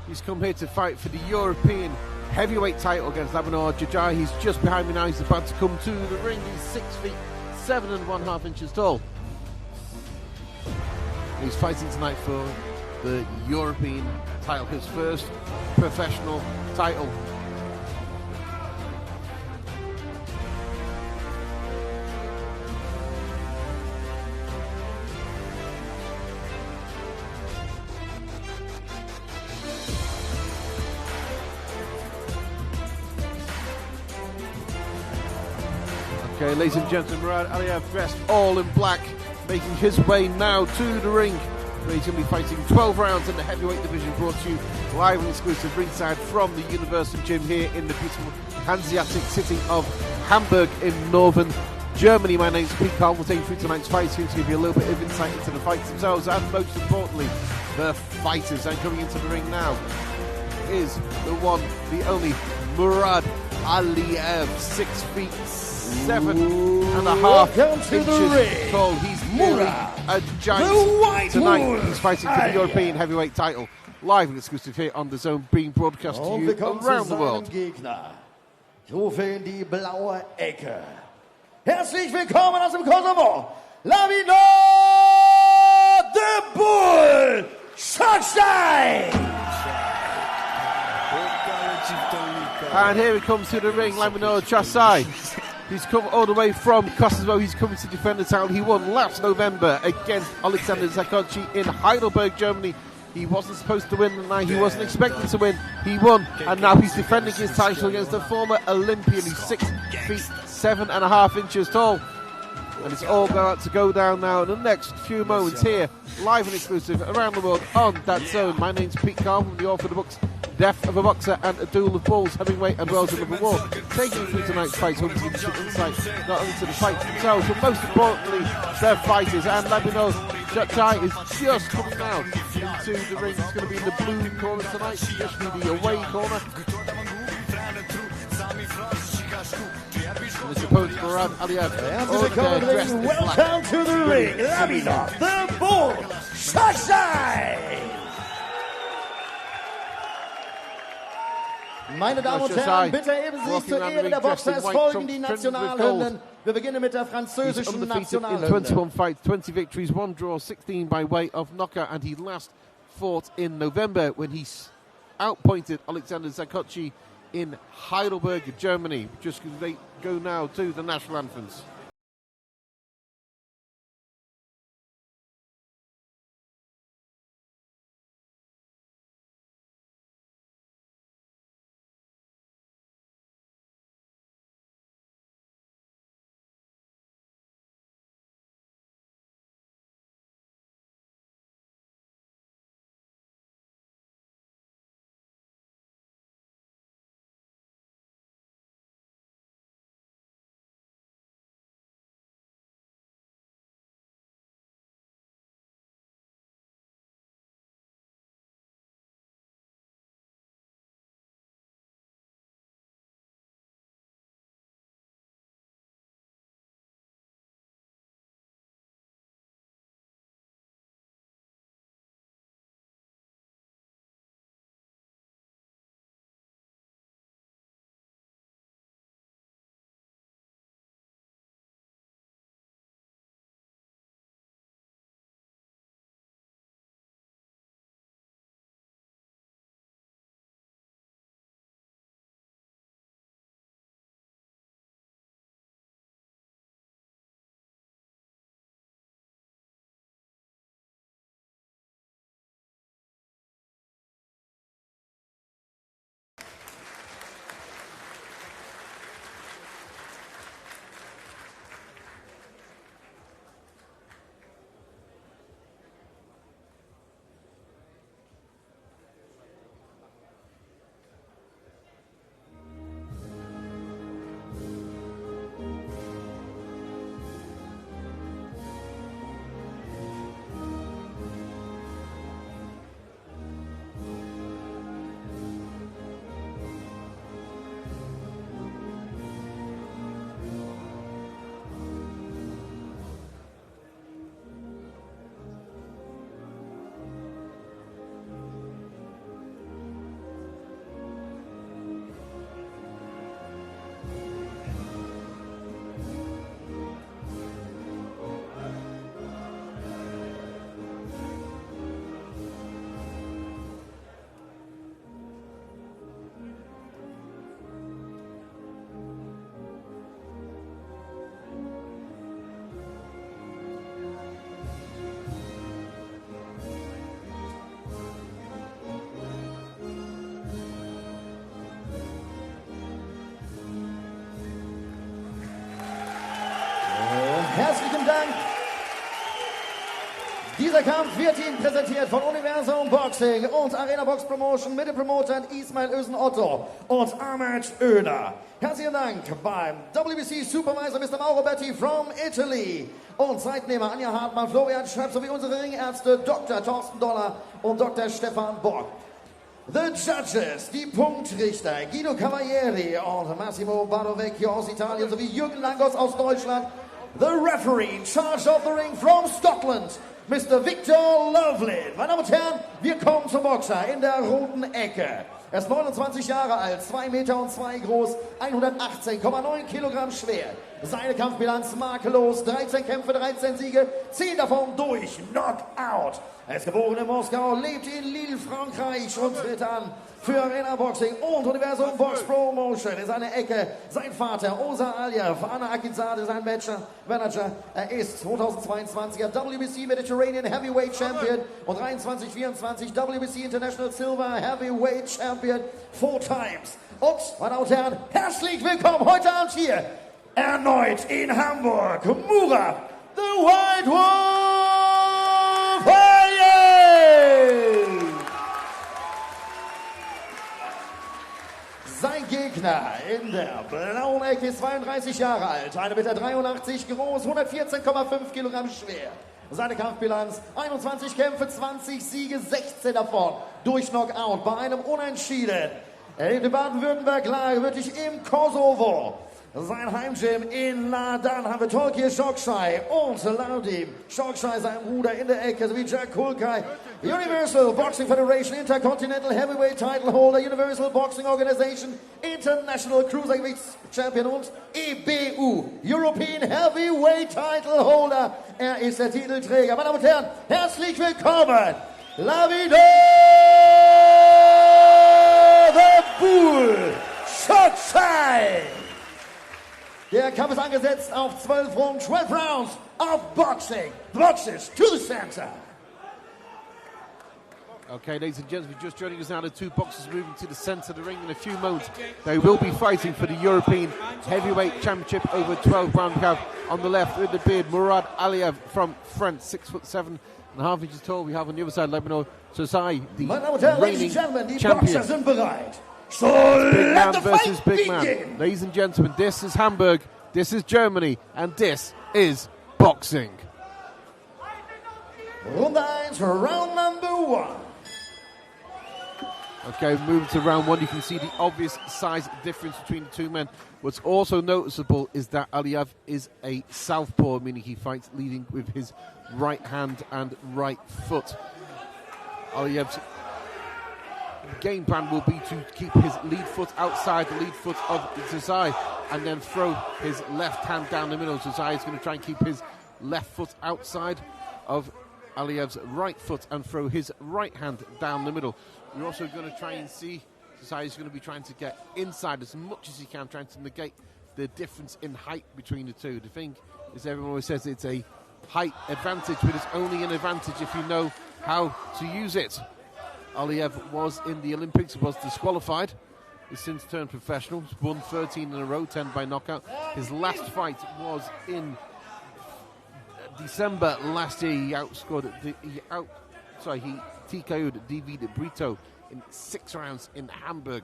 He's come here to fight for the European heavyweight title against Labinot Xhoxhaj. He's just behind me now. He's about to come to the ring. He's 6 feet 7.5 tall. He's fighting tonight for the European title, his first professional title. Okay, ladies and gentlemen, Mourad Aliev dressed all in black, making his way now to the ring. He's going to be fighting 12 rounds in the heavyweight division, brought to you live and exclusive ringside from the Universum gym here in the beautiful Hanseatic city of Hamburg in northern Germany. My name's Pete Carl. We'll take you through tonight's fights here to give you a little bit of insight into the fights themselves and, most importantly, the fighters. And coming into the ring now is the one, the only Mourad Aliev, 6 feet 7.5 inches tall. He's Mourad, a giant tonight. He's fighting for the European heavyweight title. Live and exclusive here on DAZN, being broadcast to you around the world. Gegner. Ich rufe in die blaue Ecke. Herzlich willkommen aus dem Kosovo. Labinot the Bull Xhoxhaj. And here he comes to the ring, Labinot Xhoxhaj. He's come all the way from Kosovo. He's coming to defend the title. He won last November against Alexander Zakotchi in Heidelberg, Germany. He wasn't supposed to win tonight. He wasn't expected to win. He won, and now he's defending his title against a former Olympian. He's 6 feet 7.5 inches tall. And it's all going to go down now in the next few moments here, live and exclusive around the world on That Zone. My name's Pete Carl from the author of the books Death of a Boxer and A Duel of Bulls, Heavyweight and Welterweight of a War. Taking you through tonight's fights, hoping to give you insight not only to the fights themselves, but most importantly, their fighters. And Labinot Xhoxhaj is just coming now into the ring. He's going to be in the blue corner tonight, traditionally the away corner. His opponent, Mourad, Aliev. Welcome to the ring, Labinot, the Bull, Xhoxhaj! Meine Damen und Herren, bitte heben Sie sich zur Ehre der Boxer. Es folgen die Nationalhymnen. Wir beginnen mit der französischen Nationalhymne. 21 fights, 20 victories, 1 draw, 16 by way of knockout, and he last fought in November when he outpointed Alexander Xhoxhaj in Heidelberg, Germany. Just they go now to the national anthems. Herzlichen Dank. Dieser Kampf wird Ihnen präsentiert von Universum Boxing und Arena Box Promotion mit den Promotern Ismail Özen Otto und Ahmed Öner. Herzlichen Dank beim WBC Supervisor Mr. Roberto from Italy und Zeitnehmer Anja Hartmann, Florian Schrepp sowie unsere Ringärzte Dr. Thorsten Dollar und Dr. Stefan Bock. The Judges, die Punktrichter Guido Cavalieri und Massimo Badovecchio aus Italien sowie Jürgen Langos aus Deutschland. The referee in charge of the ring from Scotland, Mr. Victor Lovelin. Meine Damen und Herren, wir kommen zum Boxer in der roten Ecke. Er ist 29 Jahre alt, 2 Meter und 2 groß, 118,9 Kilogramm schwer. Seine Kampfbilanz makellos, 13 Kämpfe, 13 Siege, 10 davon durch Knockout. Er ist geboren in Moskau, lebt in Lille, Frankreich und tritt an für Arena Boxing und Universum Box Promotion. In seiner Ecke sein Vater, Oza Aliev, Anna Akinzadeh, sein Manager. Er ist 2022er WBC Mediterranean Heavyweight Champion und 23-24 WBC International Silver Heavyweight Champion 4 times. Und, meine Damen und Herren, herzlich willkommen heute Abend hier erneut in Hamburg, Mourad, the White Wolf, Aliev! Sein Gegner in der blauen Ecke ist 32 Jahre alt, 1,83 Meter groß, 114,5 Kilogramm schwer. Seine Kampfbilanz, 21 Kämpfe, 20 Siege, 16 davon durch Knockout bei einem Unentschieden. Er lebt in Baden-Württemberg, gebürtig im Kosovo. Sein Heimgym in Ladan haben wir Xhoxhaj und Larduet. Xhoxhaj, sein Bruder in der Ecke, sowie Jack Kulkai. Universal Boxing Federation, Intercontinental Heavyweight Title Holder, Universal Boxing Organization, International Cruiserweight Champion und EBU, European Heavyweight Title Holder. Er ist der Titelträger. Meine Damen und Herren, herzlich willkommen, Labinot, the Bull, Xhoxhaj. Der Kampf ist angesetzt auf 12 Runden, 12 Rounds of boxing. Boxes to the center. Okay, ladies and gentlemen, just joining us now, the two boxers moving to the centre of the ring in a few moments. They will be fighting for the European Heavyweight Championship over 12 round count. On the left, with the beard, Mourad Aliev from France, 6'7.5" inches tall. We have on the other side, Labinot, Xhoxhaj, the reigning champion. So big man versus big man. Ladies and gentlemen, this is Hamburg, this is Germany, and this is boxing. Runde 1, round number 1. Okay, moving to round 1, you can see the obvious size difference between the two men. What's also noticeable is that Aliev is a southpaw, meaning he fights leading with his right hand and right foot. Aliev's game plan will be to keep his lead foot outside the lead foot of Xhoxhaj and then throw his left hand down the middle. Xhoxhaj is going to try and keep his left foot outside of Aliev's right foot and throw his right hand down the middle. You're also going to try and see Xhoxhaj is going to be trying to get inside as much as he can, trying to negate the difference in height between the two. The thing is, everyone always says it's a height advantage, but it's only an advantage if you know how to use it. Aliev was in the Olympics, was disqualified. He's since turned professional. He's won 13 in a row, 10 by knockout. His last fight was in December last year. He TKO'd David Brito in 6 rounds in Hamburg.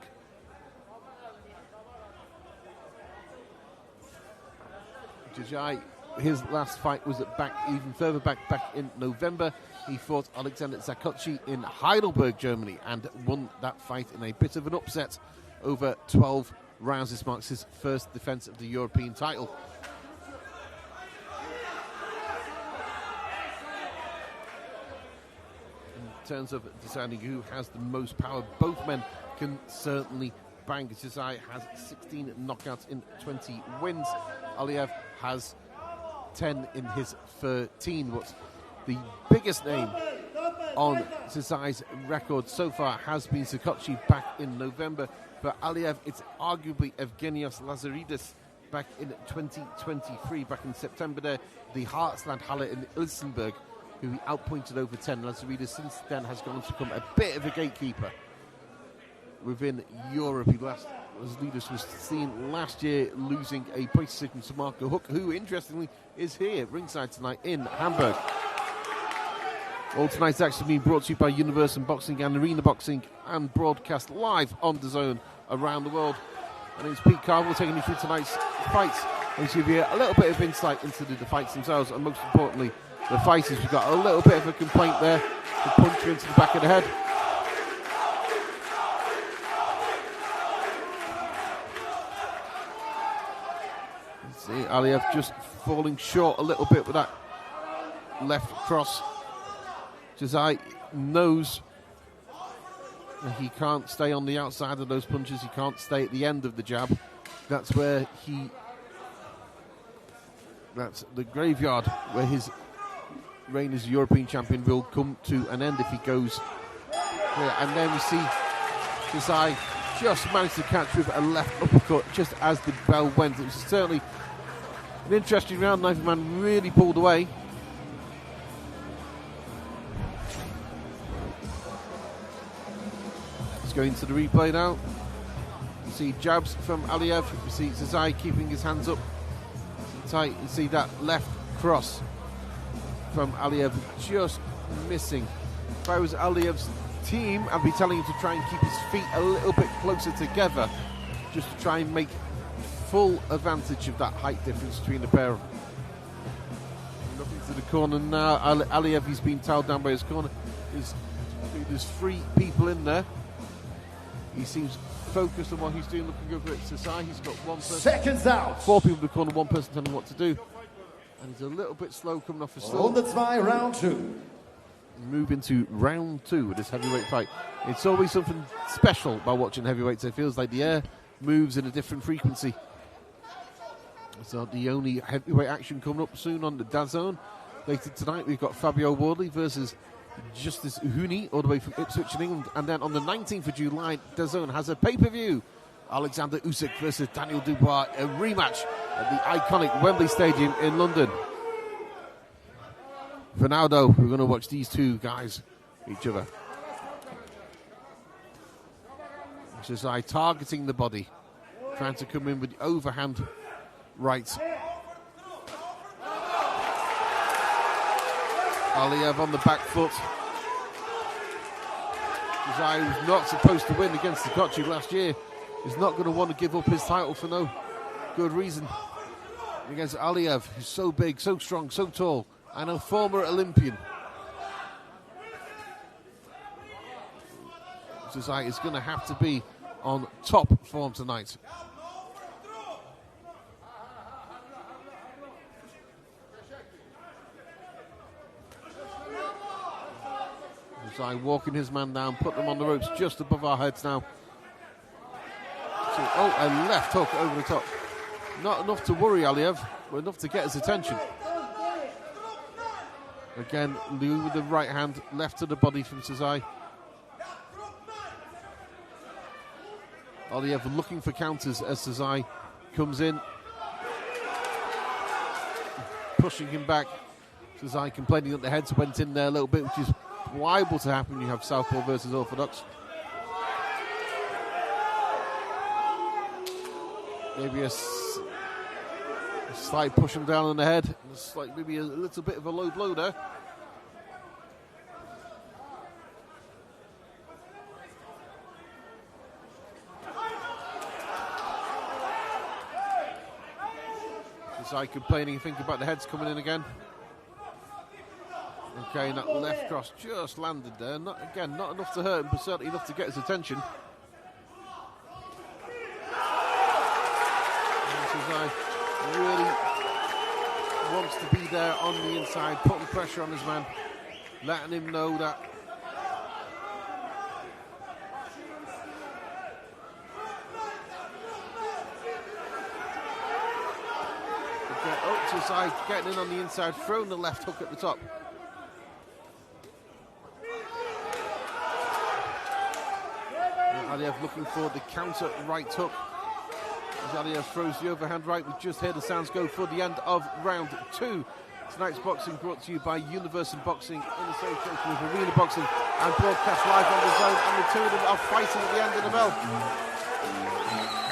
Xhoxhaj, his last fight was even further back in November. He fought Alexander Zakotchi in Heidelberg, Germany, and won that fight in a bit of an upset over 12 rounds. This marks his first defence of the European title. In terms of deciding who has the most power, both men can certainly bang. Xhoxhaj has 16 knockouts in 20 wins. Aliev has 10 in his 13. What's the biggest name on Xhoxhaj's record so far has been Simoqy back in November. For Aliev, it's arguably Evgenios Lazaridis back in 2023, back in September there, the Heartland Halle in Ilsenburg, who he outpointed over 10. Lazaridis since then has gone to become a bit of a gatekeeper within Europe. Lazaridis was seen last year losing a point decision to Marco Huck, who interestingly is here ringside tonight in Hamburg. All tonight's action being brought to you by Universum Boxing and Arena Boxing and broadcast live on the zone around the world. My name is Pete Carville, taking you through tonight's fights and to give you a little bit of insight into the fights themselves, and most importantly, the fighters. We've got a little bit of a complaint there, to punch you into the back of the head. See Aliev just falling short a little bit with that left cross. Xhoxhaj knows He can't stay on the outside of those punches. He can't stay at the end of the jab. That's where that's the graveyard where his reign as European champion will come to an end if he goes here. And then we see Xhoxhaj just managed to catch with a left uppercut just as the bell went. It was certainly an interesting round. Neither man really pulled away. Let's go into the replay now. You see jabs from Aliev. You see Xhoxhaj keeping his hands up tight. You see that left cross from Aliev just missing. If I was Aliev's team, I'd be telling him to try and keep his feet a little bit closer together, just to try and make full advantage of that height difference between the pair of them. Looking to the corner now. Aliev, he's been towed down by his corner. There's 3 people in there. He seems focused on what he's doing, looking over at Xhoxhaj. He's got 1 person. Seconds out. 4 people in the corner, 1 person telling him what to do. And he's a little bit slow coming off his slow. Runde 2, round 2. Move into round 2 with this heavyweight fight. It's always something special by watching heavyweights. It feels like the air moves in a different frequency. So the only heavyweight action coming up soon on the DAZN. Later tonight we've got Fabio Wardley versus Justice Huni all the way from Ipswich in England. And then on the 19th of July, DAZN has a pay-per-view. Alexander Usyk versus Daniel Dubois, a rematch at the iconic Wembley Stadium in London. For now, though, we're going to watch these 2 guys each other. Xhoxhaj targeting the body, trying to come in with the overhand right. Aliev on the back foot. Xhoxhaj was not supposed to win against Dakroub last year. He's not going to want to give up his title for no good reason. Against Aliev, who's so big, so strong, so tall, and a former Olympian. Xhoxhaj is going to have to be on top form tonight. Xhoxhaj walking his man down, put them on the ropes just above our heads now. Oh, a left hook over the top. Not enough to worry Aliev, but enough to get his attention. Again, Liu with the right hand, left to the body from Xhoxhaj. Aliev looking for counters as Xhoxhaj comes in. Pushing him back. Xhoxhaj complaining that the heads went in there a little bit, which is liable to happen when you have Southpaw versus Orthodox. Maybe a slight push him down on the head. Maybe a little bit of a low blow there. Xhoxhaj complaining, thinking about the heads coming in again. Okay, and that left cross just landed there. Not enough to hurt him, but certainly enough to get his attention. Xhoxhaj really wants to be there on the inside, putting pressure on his man, letting him know that Xhoxhaj getting in on the inside, throwing the left hook at the top. Aliev looking for the counter right hook. As Aliev throws the overhand right, we just heard the sounds go for the end of round 2. Tonight's boxing brought to you by Universum Boxing in association with Arena Boxing and broadcast live on the zone. And the 2 of them are fighting at the end of the bell.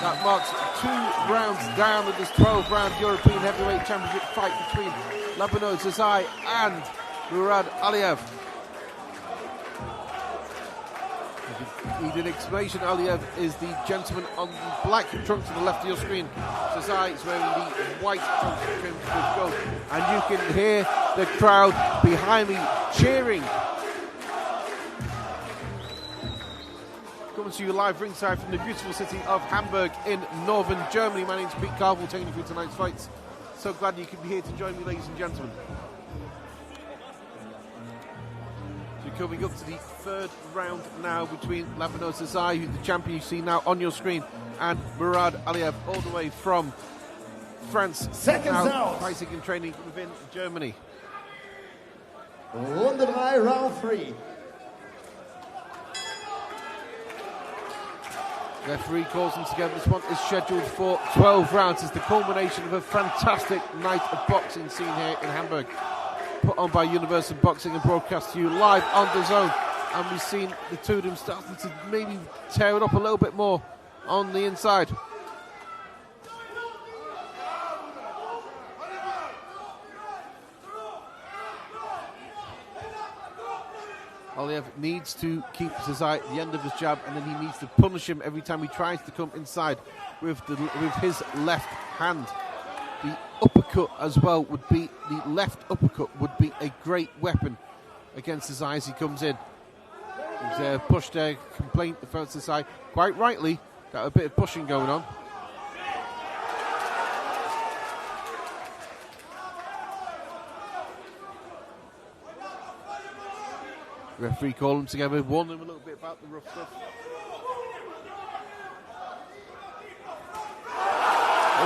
That marks 2 rounds down of this 12-round European Heavyweight Championship fight between Labinot Xhoxhaj and Mourad Aliev. Need an explanation. Aliev is the gentleman on the black trunks to the left of your screen. Xhoxhaj is wearing the white trunks trimmed with gold. And you can hear the crowd behind me cheering. Coming to you live ringside from the beautiful city of Hamburg in northern Germany. My name's Pete Carville, taking you through tonight's fights. So glad you could be here to join me, ladies and gentlemen. So coming up to the third round now between Labinot Xhoxhaj, who's the champion you see now on your screen, and Mourad Aliev, all the way from France. Seconds out. Fighting and training within Germany. Runde 3, round 3. Referee calls them together. This one is scheduled for 12 rounds. It's the culmination of a fantastic night of boxing seen here in Hamburg. Put on by Universum Boxing and broadcast to you live on the zone. And we've seen the two of them starting to maybe tear it up a little bit more on the inside. Aliev needs to keep Xhoxhaj at the end of his jab, and then he needs to punish him every time he tries to come inside with his left hand. The uppercut as well would be, the left uppercut would be a great weapon against Xhoxhaj as he comes in. There's a push there, complaint from Xhoxhaj, quite rightly, got a bit of pushing going on. Referee call them together, warn them a little bit about the rough stuff.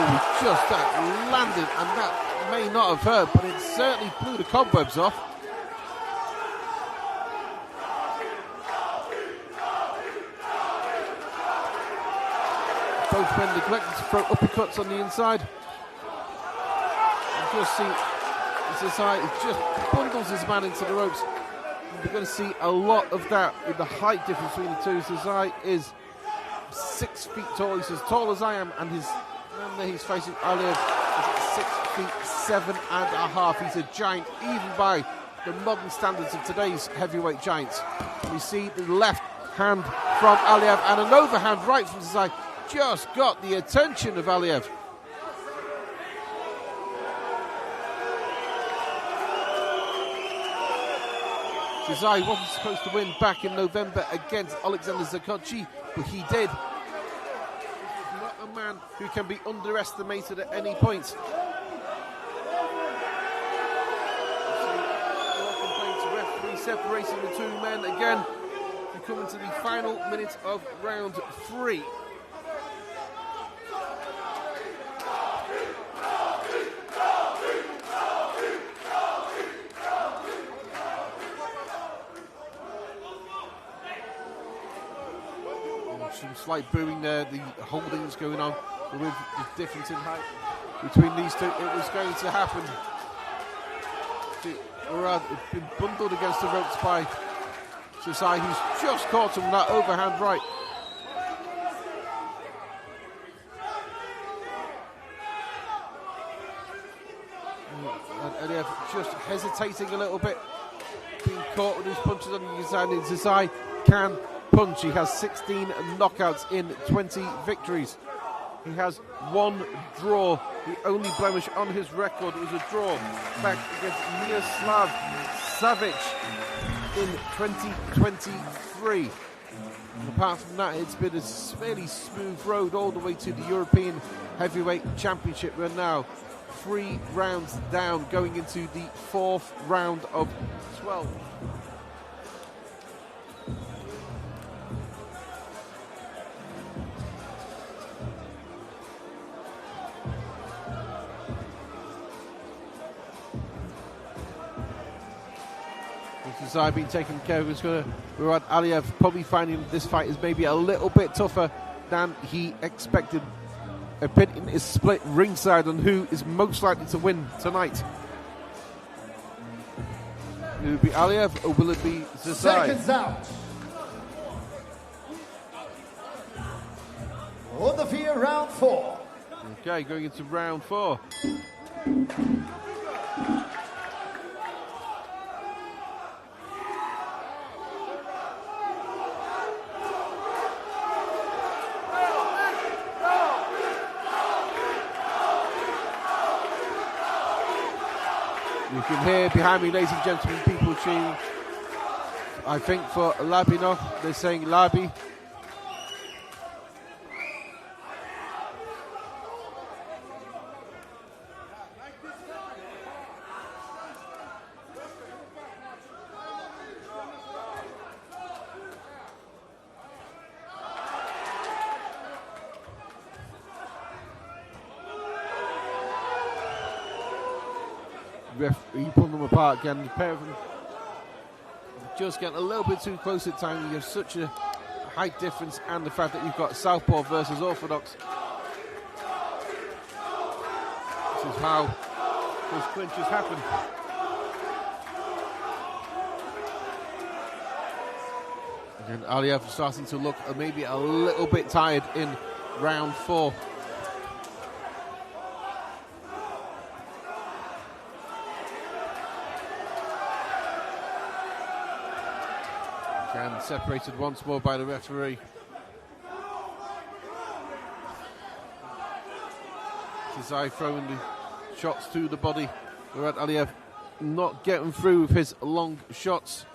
Oh, just that landed, and that may not have hurt, but it certainly blew the cobwebs off. Both men neglected to throw uppercuts on the inside. You just see Xhoxhaj just bundles his man into the ropes. We're going to see a lot of that with the height difference between the two. Xhoxhaj is 6 feet tall. He's as tall as I am, and his man there he's facing, Aliev, is 6'7.5". He's a giant, even by the modern standards of today's heavyweight giants. We see the left hand from Aliev and an overhand right from Xhoxhaj just got the attention of Aliev. Xhoxhaj wasn't supposed to win back in November against Alexander Simoqy, but he did. He's not a man who can be underestimated at any point. Referee separating the two men again. We come into the final minute of round 3. Some slight booing there, the holdings going on with the difference in height between these two. It was going to happen. Mourad had been bundled against the ropes by Xhoxhaj, who's just caught him with that overhand right. And Aliev just hesitating a little bit, being caught with his punches on the inside. Xhoxhaj can punch. He has 16 knockouts in 20 victories. He has 1 draw. The only blemish on his record was a draw back against Miroslav Savic in 2023. And apart from that, it's been a fairly smooth road all the way to the European Heavyweight Championship. We're now 3 rounds down, going into the 4th round of 12. Xhoxhaj being taken care of. It's going to Mourad Aliev probably finding this fight is maybe a little bit tougher than he expected. Opinion is split ringside on who is most likely to win tonight. Will it be Aliev or will it be Xhoxhaj? Seconds out. On the field, round 4. Okay, going into round 4. You can hear behind me, ladies and gentlemen, people cheering. I think for Labinot, they're saying Labi. He pulled them apart again. The pair of them just getting a little bit too close at times. You have such a height difference, and the fact that you've got southpaw versus orthodox. This is how those clinches happen. And Aliev starting to look maybe a little bit tired in round 4. And separated once more by the referee. Xhoxhaj throwing the shots to the body. Mourad Aliev not getting through with his long shots.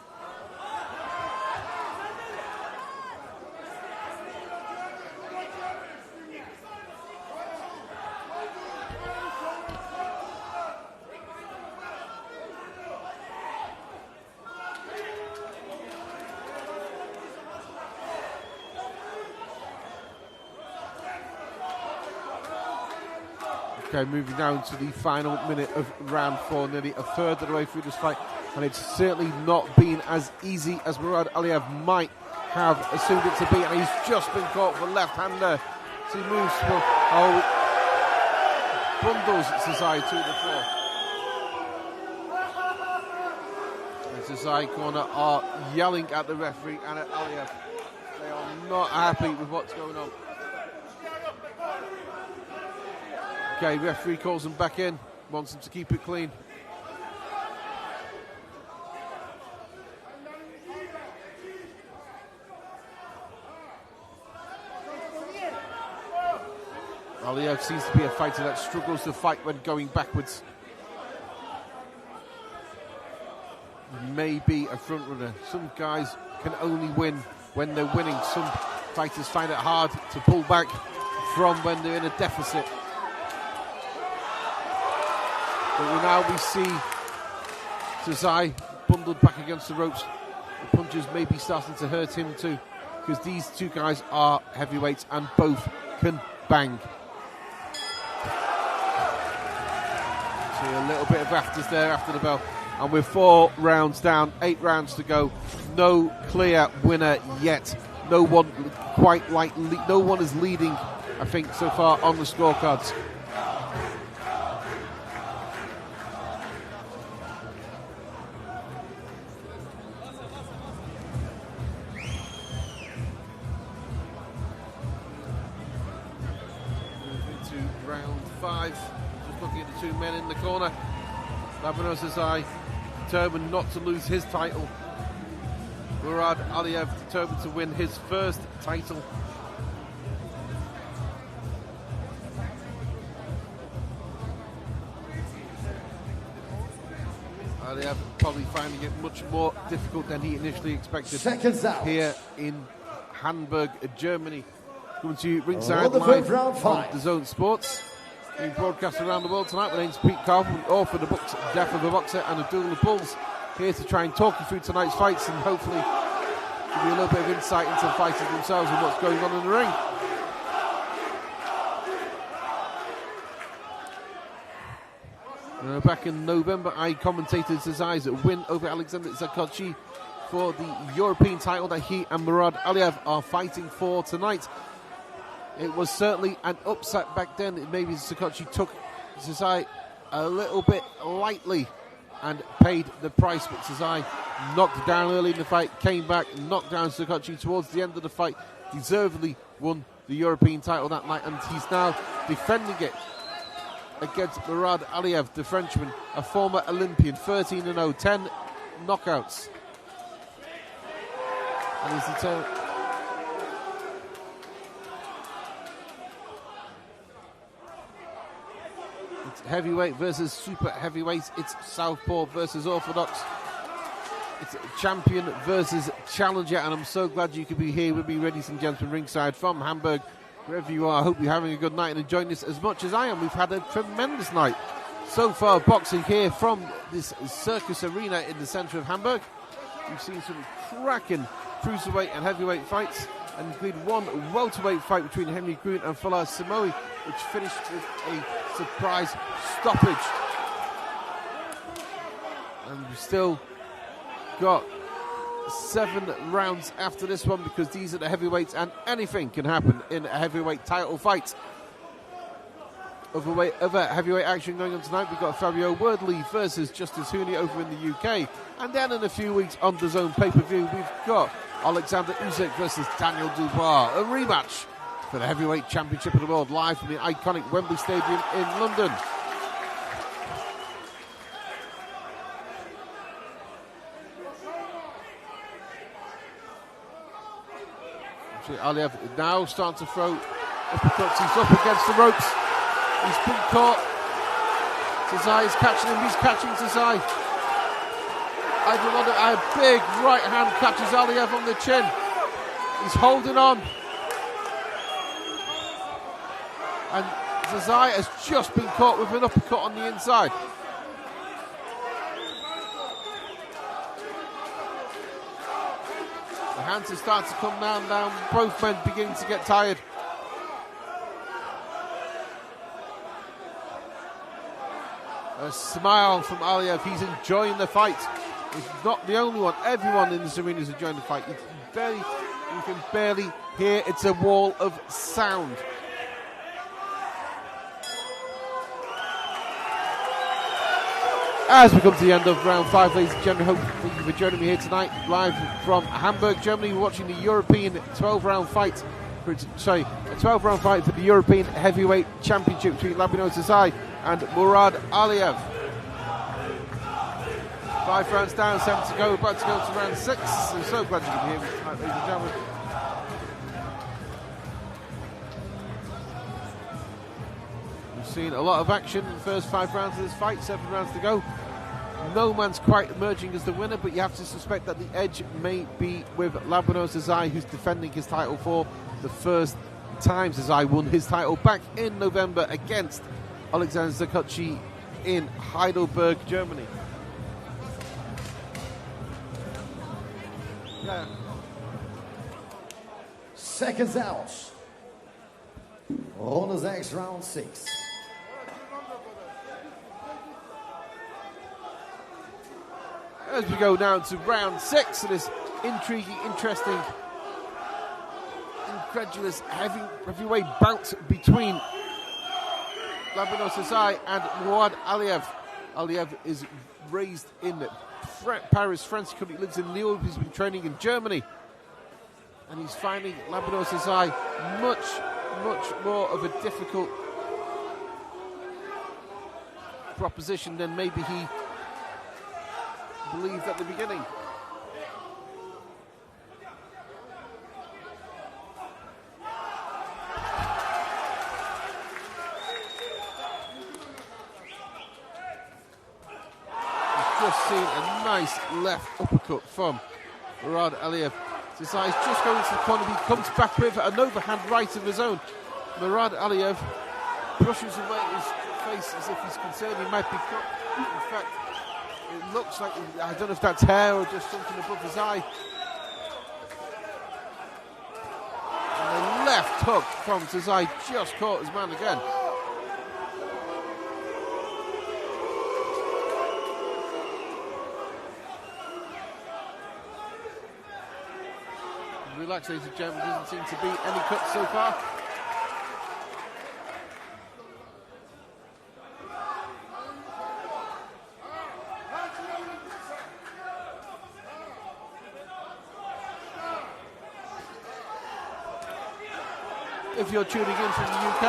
Okay, moving down to the final minute of round 4, nearly a third of the way through this fight, and it's certainly not been as easy as Mourad Aliev might have assumed it to be, and he's just been caught for left-hander. So he moves from, bundles Xhoxhaj to the floor. The Xhoxhaj corner are yelling at the referee and at Aliev. They are not happy with what's going on. Okay, referee calls him back in, wants him to keep it clean. Aliev seems to be a fighter that struggles to fight when going backwards. Maybe a front runner. Some guys can only win when they're winning. Some fighters find it hard to pull back from when they're in a deficit. But we see Xhoxhaj bundled back against the ropes. The punches may be starting to hurt him too, because these two guys are heavyweights and both can bang. See a little bit of rafters there after the bell. And we're 4 rounds down, 8 rounds to go. No clear winner yet. No one is leading, I think, so far on the scorecards. Men in the corner. Labinot Xhoxhaj determined not to lose his title. Mourad Aliev determined to win his first title. Aliev probably finding it much more difficult than he initially expected. Seconds out. Here in Hamburg, Germany. Coming to you ringside live on DAZN Sports. Being broadcast around the world tonight. My name's Pete Carlton, author of the books Death of a Boxer and A Duel of Bulls. Here to try and talk you through tonight's fights and hopefully give you a little bit of insight into the fighters themselves and what's going on in the ring. Back in November, I commentated Xhoxhaj's win over Alexander Xhoxhaj for the European title that he and Mourad Aliev are fighting for tonight. It was certainly an upset back then. Maybe Xhoxhaj took Xhoxhaj a little bit lightly and paid the price, but Xhoxhaj knocked down early in the fight, came back, knocked down Xhoxhaj towards the end of the fight, deservedly won the European title that night, and he's now defending it against Mourad Aliev, the Frenchman, a former Olympian, 13-0, 10 knockouts. And he's determined. It's heavyweight versus super heavyweight. It's southpaw versus orthodox. It's champion versus challenger, and I'm so glad you could be here with me, ladies and gentlemen, ringside from Hamburg. Wherever you are, I hope you're having a good night and enjoying this as much as I am. We've had a tremendous night so far boxing here from this circus arena in the centre of Hamburg. We've seen some cracking cruiserweight and heavyweight fights, and including one welterweight fight between Henry Grün and Falah Simoqy, which finished with a surprise stoppage. And we've still got 7 rounds after this one, because these are the heavyweights and anything can happen in a heavyweight title fight. Other heavyweight action going on tonight. We've got Fabio Wardley versus Justice Hooney over in the UK. And then in a few weeks on the Zone pay-per-view, we've got Alexander Usyk versus Daniel Dubois. A rematch for the heavyweight championship of the world, live from the iconic Wembley Stadium in London. Aliev now starting to throw uppercuts. He's up against the ropes. He's been caught. Xhoxhaj is catching him. He's catching Xhoxhaj. A big right hand catches Aliev on the chin. He's holding on. And Xhoxhaj has just been caught with an uppercut on the inside. The hands are starting to come down. Both men beginning to get tired. A smile from Aliev. He's enjoying the fight. He's not the only one. Everyone in this arena is enjoying the fight. You can barely hear. It's a wall of sound. As we come to the end of round 5, ladies and gentlemen, thank you for joining me here tonight, live from Hamburg, Germany. We're watching the European 12-round fight. A 12-round fight for the European Heavyweight Championship between Labinot and Mourad Aliev. 5 rounds down, 7 to go. About to go to round 6. I'm so glad you can hear me tonight, ladies and gentlemen. We've seen a lot of action in the first 5 rounds of this fight. 7 rounds to go. No man's quite emerging as the winner, but you have to suspect that the edge may be with Labinot, who's defending his title for the first time. Xhoxhaj won his title back in November against Alexander Simoqy in Heidelberg, Germany. Yeah. Seconds out. Runde 6, round 6. As we go down to round 6 of this intriguing, interesting, incredulous heavyweight bout between Labinot Xhoxhaj and Mourad Aliev. Aliev is raised in Paris, France. He currently lives in Lille. He's been training in Germany. And he's finding Labinot Xhoxhaj much more of a difficult proposition than maybe he believed at the beginning. Just seen a nice left uppercut from Mourad Aliev. Xhoxhaj just going to the corner. He comes back with an overhand right of his own. Mourad Aliev brushes away his face as if he's concerned he might be cut. In fact, it looks like, I don't know if that's hair or just something above his eye. And the left hook from Xhoxhaj just caught his man again. Relax, ladies and gentlemen, doesn't seem to be any cuts so far. If you're tuning in from the UK,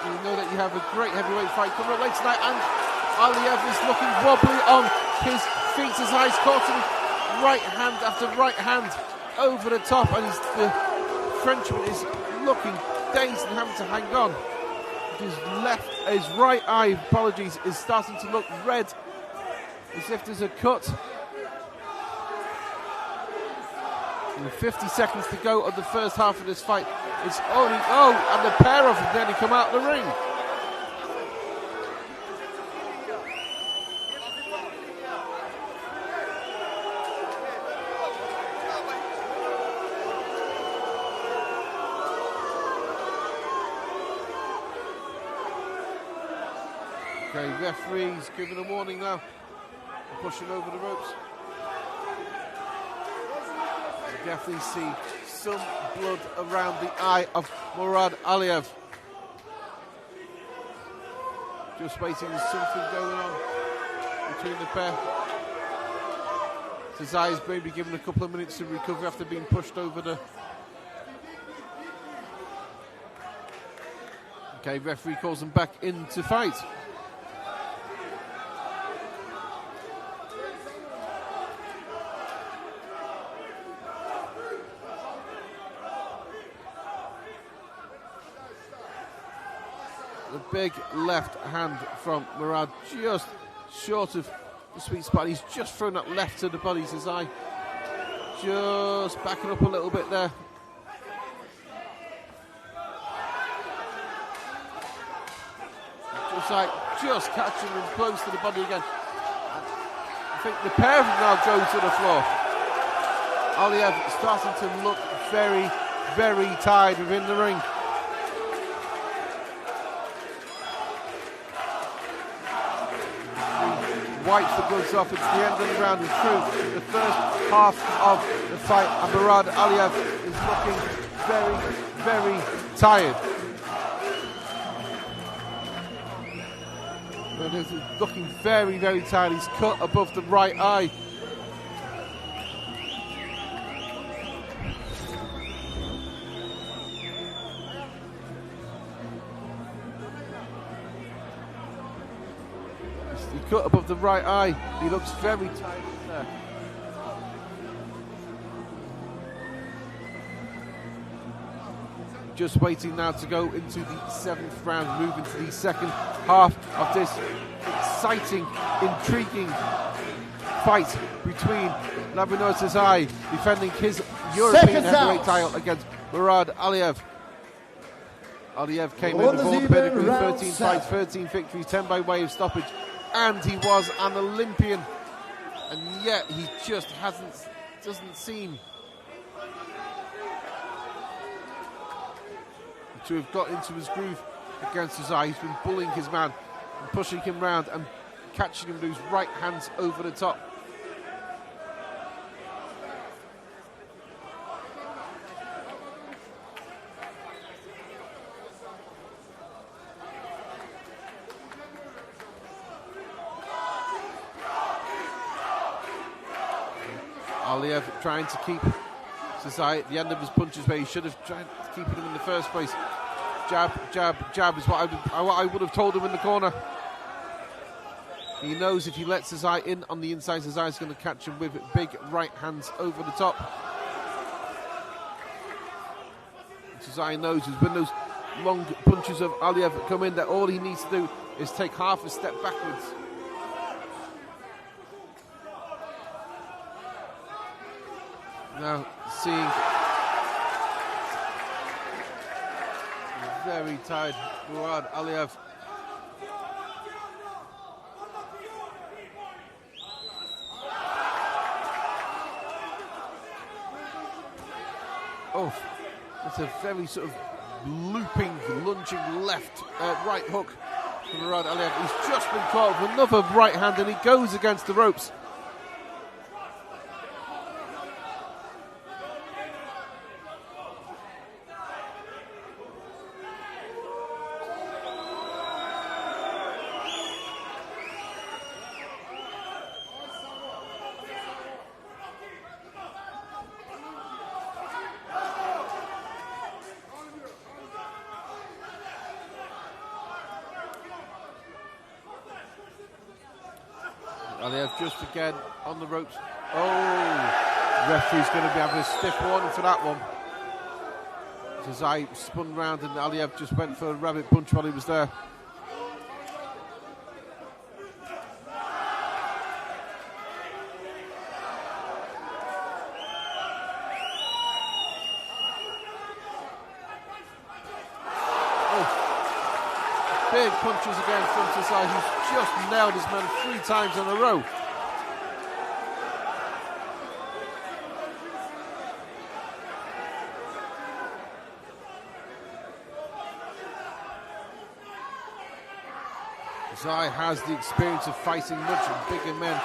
you know that you have a great heavyweight fight coming up later tonight, and Aliev is looking wobbly on his feet. His eyes caught him. Right hand after right hand over the top, and the Frenchman is looking dazed and having to hang on. His right eye, is starting to look red, as if there's a cut. And 50 seconds to go of the first half of this fight. It's only, and the pair of them nearly come out of the ring. Okay, referee's giving a warning now. Pushing over the ropes. You definitely see some blood around the eye of Mourad Aliev. Just waiting, there's something going on between the pair. Xhoxhaj is maybe given a couple of minutes to recover after being pushed over the... Okay, referee calls them back in to fight. The big left hand from Mourad, just short of the sweet spot. He's just thrown that left to the body. Xhoxhaj just backing up a little bit there. Xhoxhaj just catching him close to the body again. I think the pair of them now go to the floor. Aliev starting to look very, very tired within the ring. Wipes the gloves off. It's the end of the round. It's through the first half of the fight, and Mourad Aliev is looking very, very tired. He's looking very, very tired. He's cut above the right eye. Cut above the right eye. He looks very tired there. Just waiting now to go into the 7th round, move into the second half of this exciting, intriguing fight between Labinot Xhoxhaj defending his European heavyweight title against Mourad Aliev. Aliev came in with all the pedigree, 13 fights, 13 victories, 10 by way of stoppage. And he was an Olympian, and yet he just doesn't seem to have got into his groove against Xhoxhaj. He's been bullying his man and pushing him round and catching him with his right hands over the top. Aliev trying to keep Xhoxhaj at the end of his punches where he should have tried to keep him in the first place. Jab, jab, jab is what I would have told him in the corner. He knows if he lets Xhoxhaj in on the inside, Xhoxhaj is going to catch him with big right hands over the top. Xhoxhaj knows when those long punches of Aliev come in that all he needs to do is take half a step backwards. Now seeing very tired Mourad Aliev. Oh, it's a very sort of looping, lunging right hook from Mourad Aliev. He's just been caught with another right hand and he goes against the ropes. Aliev just again on the ropes. Oh, referee's going to be having a stiff warning for that one. Xhoxhaj spun round and Aliev just went for a rabbit punch while he was there. Big punches again from Xhoxhaj, who's just nailed his man 3 times in a row. Xhoxhaj has the experience of fighting much bigger men.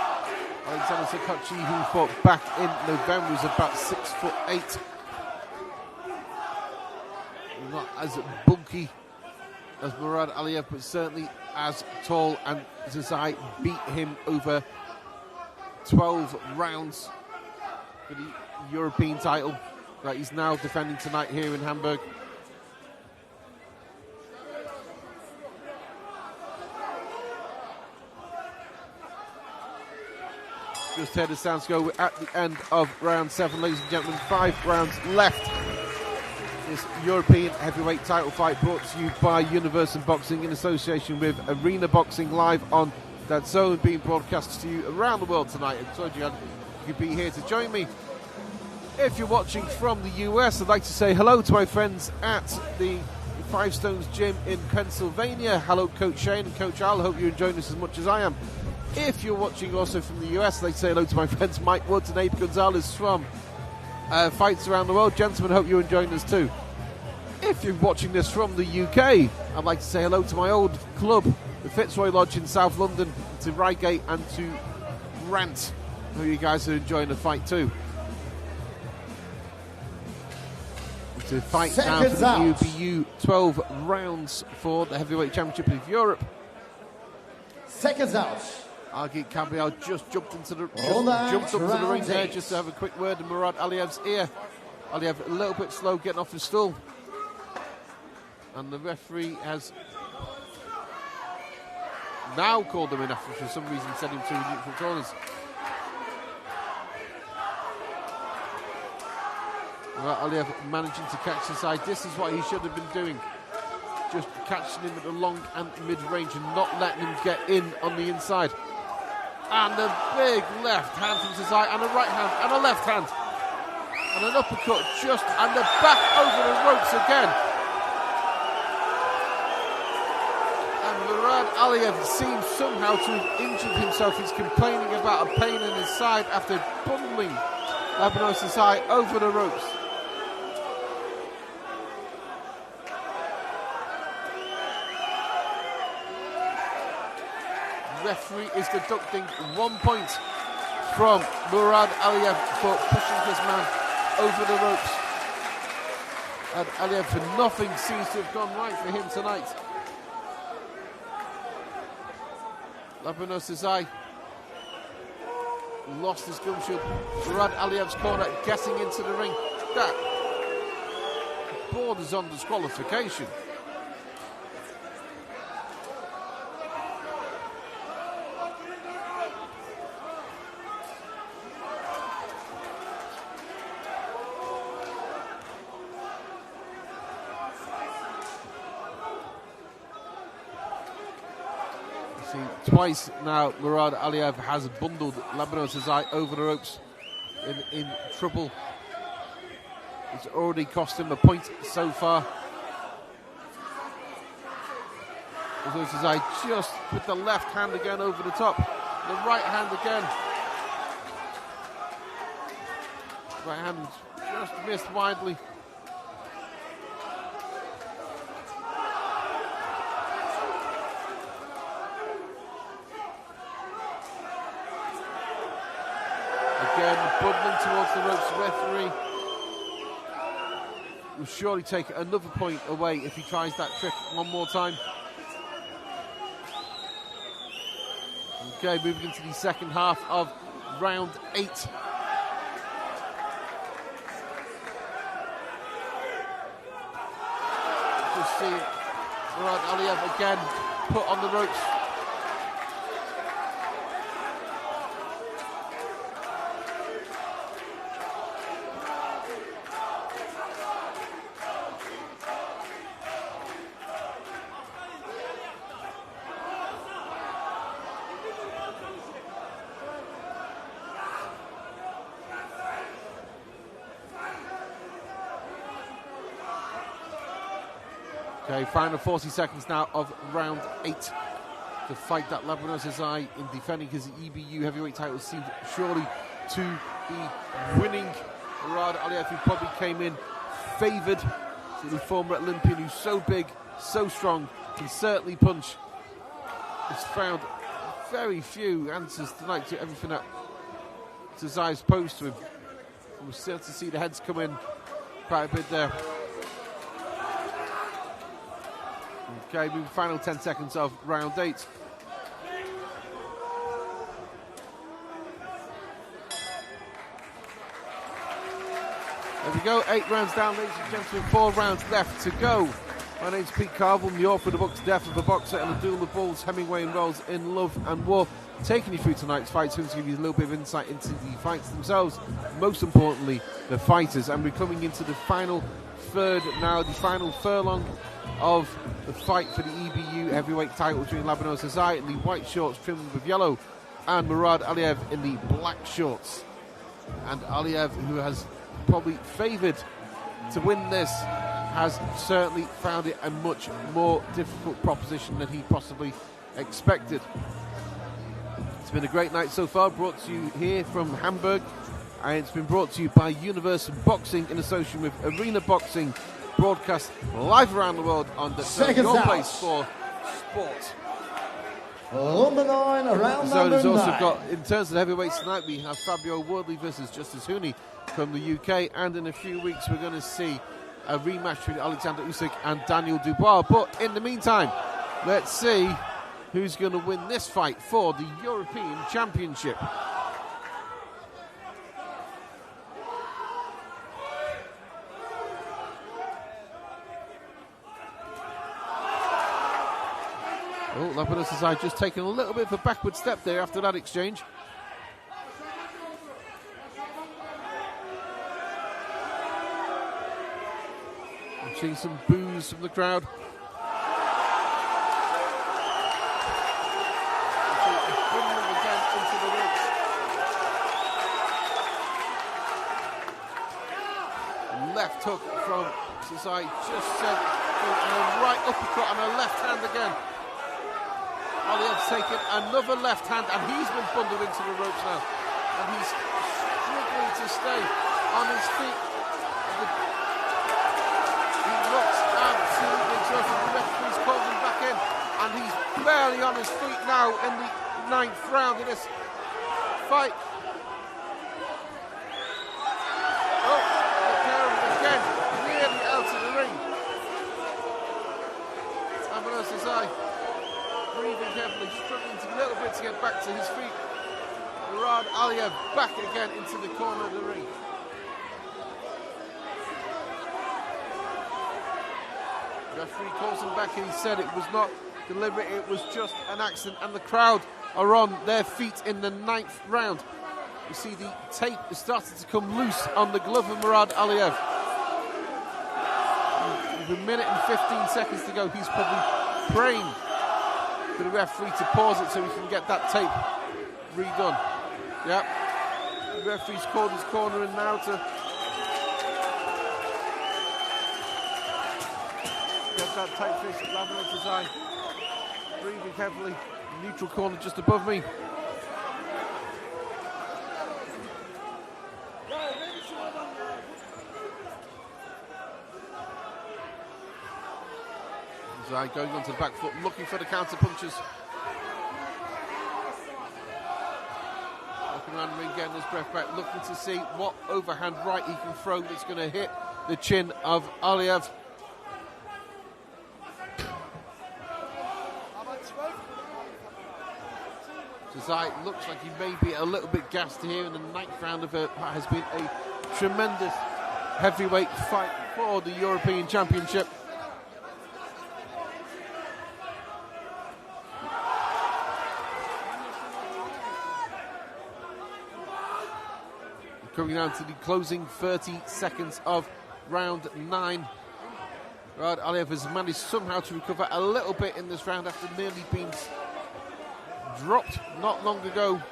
Alexander Xhoxhaj, who fought back in November, was about 6'8". Not as bulky as Mourad Aliev, but certainly as tall, and Xhoxhaj beat him over 12 rounds for the European title that he's now defending tonight here in Hamburg. Just heard the sounds go. We're at the end of round 7, ladies and gentlemen. 5 rounds left. This European heavyweight title fight brought to you by Universum Boxing in association with Arena Boxing, live on DEUTSCHE, being broadcast to you around the world tonight. I told you you'd be here to join me. If you're watching from the US, I'd like to say hello to my friends at the Five Stones Gym in Pennsylvania. Hello, Coach Shane and Coach Al. Hope you're enjoying this as much as I am. If you're watching also from the US, I'd like to say hello to my friends Mike Woods and Abe Gonzalez from Fights Around the World. Gentlemen, hope you're enjoying this too. If you're watching this from the UK, I'd like to say hello to my old club, the Fitzroy Lodge in South London, to Reigate and to Grant. Hope you guys are enjoying the fight too. To fight now for the UBU 12 rounds for the Heavyweight Championship of Europe. Seconds out. Agit Cabriel just jumped up to the ring there just to have a quick word in Mourad Aliev's ear. Aliev a little bit slow getting off the stool. And the referee has now called him in after for some reason sent him to neutral corners. Aliev managing to catch the side. This is what he should have been doing. Just catching him at the long and mid-range and not letting him get in on the inside. And a big left hand from Xhoxhaj, and a right hand, and a left hand. And an uppercut just, and the back over the ropes again. And Mourad Aliev seems somehow to have injured himself. He's complaining about a pain in his side after bundling Labinot Xhoxhaj over the ropes. Referee is deducting 1 point from Mourad Aliev for pushing his man over the ropes. And Aliev, for nothing, seems to have gone right for him tonight. Labinot Xhoxhaj lost his gum shield. Mourad Aliev's corner getting into the ring. That borders on disqualification. Twice now, Mourad Aliev has bundled Labinot Xhoxhaj over the ropes in trouble. It's already cost him a point so far. Xhoxhaj just with the left hand again over the top. The right hand again. Right hand just missed widely. Again, bundling towards the ropes. Referee will surely take another point away if he tries that trick one more time. Okay, moving into the second half of round 8. Just see Mourad Aliev again put on the ropes. Okay, final 40 seconds now of round 8 to fight that Labinot Xhoxhaj in defending his EBU heavyweight title seemed surely to be winning. Mourad Aliev, who probably came in favoured, the former Olympian who's so big, so strong, can certainly punch. has found very few answers tonight to everything that Xhoxhaj posed to him. We'll still to see the heads come in quite a bit there. Okay, moving final 10 seconds of round 8. There we go, 8 rounds down, ladies and gentlemen, 4 rounds left to go. My name's Pete Carville, I'm the author of the books Death of a Boxer and A Duel of Bulls, Hemingway and Wells in Love and War. Taking you through tonight's fights, going to give you a little bit of insight into the fights themselves, most importantly, the fighters. And we're coming into the final third now, the final furlong of the fight for the EBU heavyweight title between Labinot Xhoxhaj in the white shorts trimmed with yellow and Mourad Aliev in the black shorts. And Aliev, who has probably favoured to win this, has certainly found it a much more difficult proposition than he possibly expected. It's been a great night so far, brought to you here from Hamburg, and it's been brought to you by Universum Boxing in association with Arena Boxing, broadcast live around the world on the Your Place for Sport. Runde 9, round So number there's also 9. got, in terms of heavyweights tonight, we have Fabio Wardley versus Justice Hooney from the UK, and in a few weeks we're going to see a rematch between Alexander Usyk and Daniel Dubois. But in the meantime, let's see who's going to win this fight for the European Championship. Oh, Labinot Xhoxhaj just taking a little bit of a backward step there after that exchange. I'm seeing some boos from the crowd. Left hook from Xhoxhaj, just sent and a right uppercut and a left hand again. Aliev's taken another left hand and he's been bundled into the ropes now. And he's struggling to stay on his feet. He looks absolutely exhausted. The referee's called him back in and he's barely on his feet now in the 9th round of this fight. Breathing carefully, struggling a little bit to get back to his feet. Mourad Aliev back again into the corner of the ring. The referee calls him back and he said it was not deliberate, it was just an accident, and the crowd are on their feet in the 9th round. You see the tape is starting to come loose on the glove of Mourad Aliev. With a minute and 15 seconds to go, he's probably praying for the referee to pause it so he can get that tape redone. Yep. The referee's called his corner in now to get that tape finished. Labinot Xhoxhaj breathing heavily. Neutral corner just above me. Xhoxhaj going onto the back foot, looking for the counter punches. Looking around the ring, getting his breath back, looking to see what overhand right he can throw that's going to hit the chin of Aliev. Xhoxhaj looks like he may be a little bit gassed here in the 9th round of what has been a tremendous heavyweight fight for the European Championship. Coming down to the closing 30 seconds of round 9. Mourad Aliev has managed somehow to recover a little bit in this round after nearly being dropped not long ago.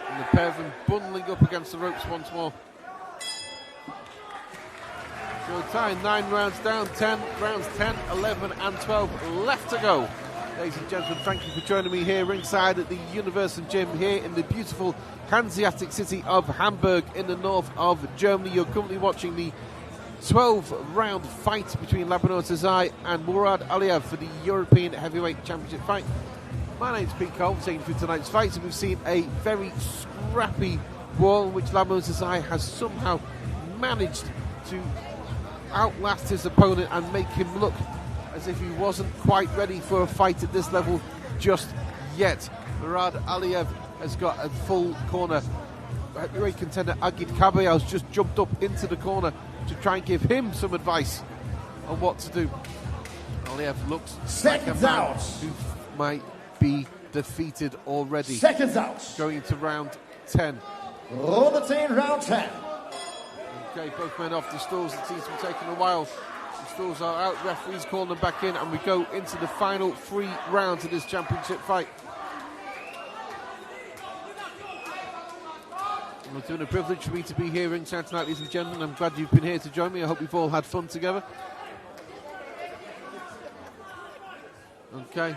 And the pair of them bundling up against the ropes once more. So time, 9 rounds down, 10 rounds, 10, 11 and 12 left to go. Ladies and gentlemen, thank you for joining me here ringside at the Universum Gym here in the beautiful Hanseatic city of Hamburg in the north of Germany. You're currently watching the 12-round fight between Labinot and Mourad Aliev for the European Heavyweight Championship fight. My name's Pete Cole, taking through tonight's fights, and we've seen a very scrappy war in which Labinot has somehow managed to outlast his opponent and make him look as if he wasn't quite ready for a fight at this level just yet. Mourad Aliev has got a full corner. Heavyweight contender Agit Kabayel has just jumped up into the corner to try and give him some advice on what to do. Aliev looks like a man who might be defeated already. Seconds out. Going into round 10. Runde 10, round 10. Okay, both men off the stools. It seems to be taking a while. The stools are out, referees calling them back in, and we go into the final 3 rounds of this championship fight. It's been a privilege for me to be here ringside tonight, ladies and gentlemen. I'm glad you've been here to join me. I hope you've all had fun together. Okay,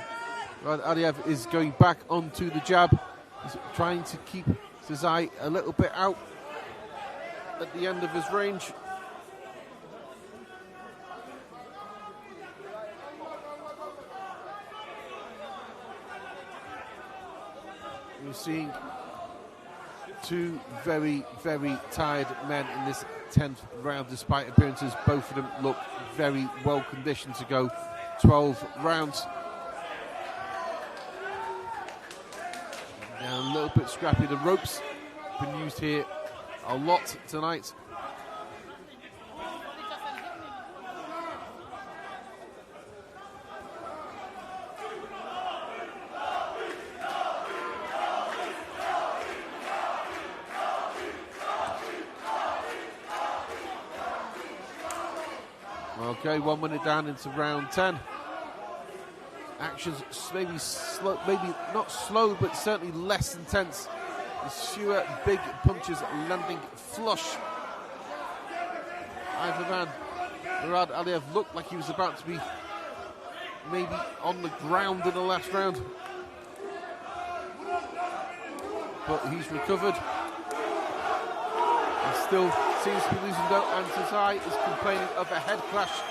Aliev is going back onto the jab. He's trying to keep Xhoxhaj a little bit out at the end of his range. You're seeing two very, very tired men in this 10th round, despite appearances. Both of them look very well conditioned to go 12 rounds. Now a little bit scrappy. The ropes have been used here a lot tonight. Okay, 1 minute down into round 10. Actions maybe slow, maybe not slow, but certainly less intense. There's fewer big punches landing flush. Either man, Mourad Aliev looked like he was about to be maybe on the ground in the last round, but he's recovered. He still seems to be losing though, and Xhoxhaj is complaining of a head clash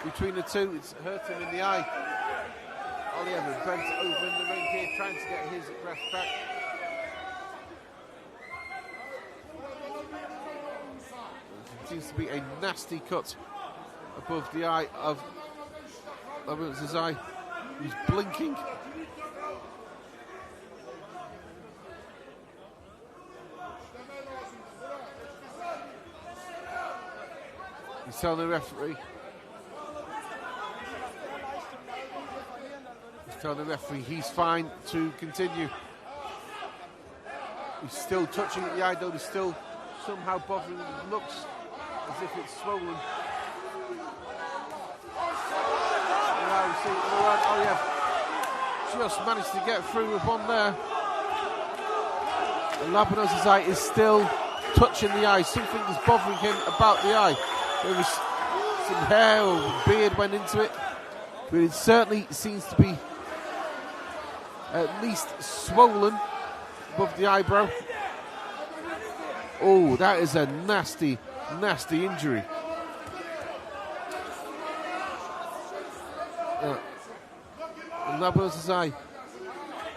between the two. It's hurt him in the eye. Aliev is bent over in the ring here, trying to get his breath back. It seems to be a nasty cut above the eye of Xhoxhaj, who's blinking. He's telling the referee. He's fine to continue. He's still touching at the eye, though. He's still somehow bothering him. It looks as if it's swollen. Now we see Mourad Aliev just managed to get through with one there. And Labinot is still touching the eye. Something is bothering him about the eye. There was some hair or beard went into it, but it certainly seems to be at least swollen above the eyebrow. Oh, that is a nasty, nasty injury. And Labinot,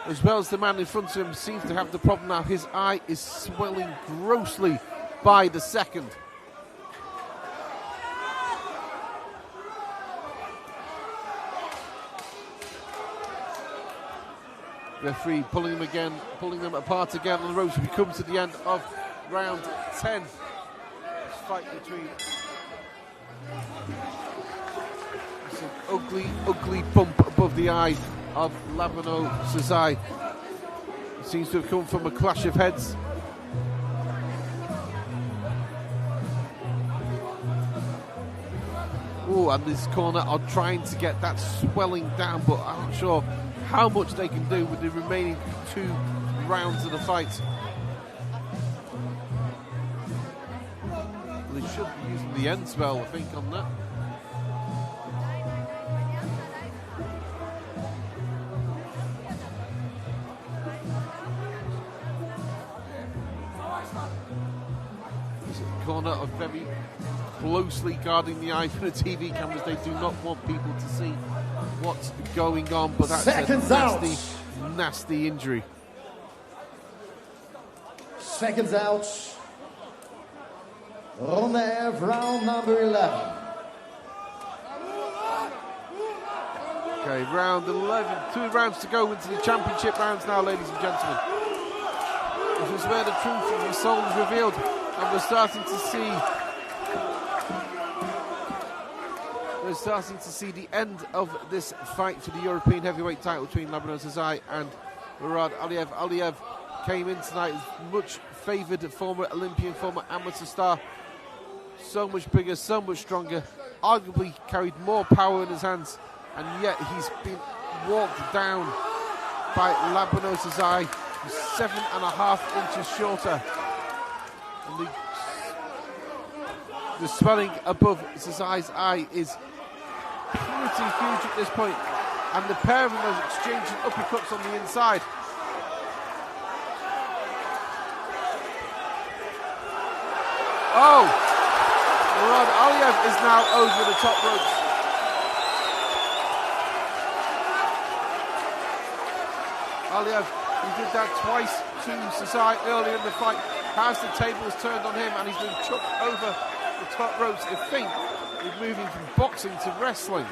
as well as the man in front of him, seems to have the problem now. His eye is swelling grossly by the second. Referee pulling them apart again on the ropes. We come to the end of round 10. This fight between... It's an ugly, ugly bump above the eye of Labinot. It seems to have come from a clash of heads. Oh, and this corner are trying to get that swelling down, but I'm not sure how much they can do with the remaining 2 rounds of the fight. They should be using the end spell, I think, on that. It's a corner of very closely guarding the eye for the TV cameras. They do not want people to see what's going on, but that's Seconds a out. nasty injury. Seconds out. Runde F, round number 11. Okay, round 11. 2 rounds to go into the championship rounds now, ladies and gentlemen. This is where the truth of the soul is revealed, and we're starting to see the end of this fight for the European heavyweight title between Labinot and Mourad Aliev. Aliev came in tonight as much favoured former Olympian, former amateur star. So much bigger, so much stronger, arguably carried more power in his hands, and yet he's been walked down by Labinot, who's 7.5 inches shorter. And the swelling above Sazai's eye is pretty huge at this point, and the pair of them are exchanging uppercuts on the inside. Oh! Mourad Aliev is now over the top ropes. Aliev, he did that twice to Sazai earlier in the fight. Has the tables turned on him, and he's been chucked over the top ropes. I think he's moving from boxing to wrestling.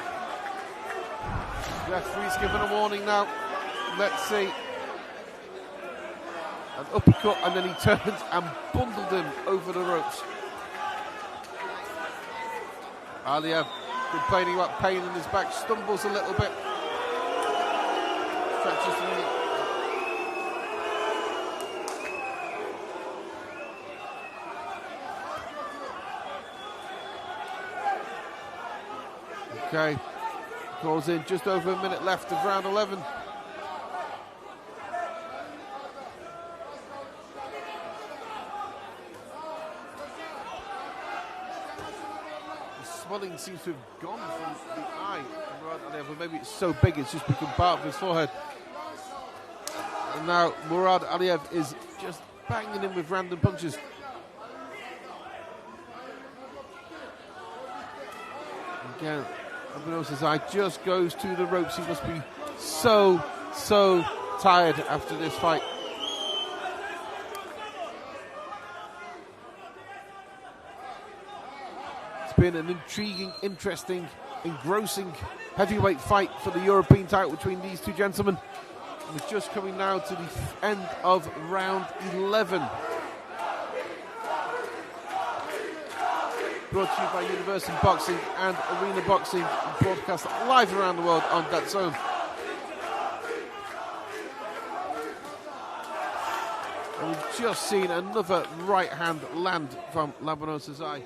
Referee's given a warning now. Let's see. An uppercut, and then he turned and bundled him over the ropes. Aliev complaining about pain in his back, stumbles a little bit. Stretches the knee. Okay, calls in just over a minute left of round 11. Swelling seems to have gone from the eye, but maybe it's so big it's just become part of his forehead. And now Mourad Aliev is just banging him with random punches. Again, Sazai just goes to the ropes. He must be so tired after this fight. Been an intriguing, interesting, engrossing heavyweight fight for the European title between these two gentlemen. We're just coming now to the end of round 11. Brought to you by Universum Boxing and Arena Boxing, broadcast live around the world on DEUTSCHE. And we've just seen another right hand land from Labinot Sazai.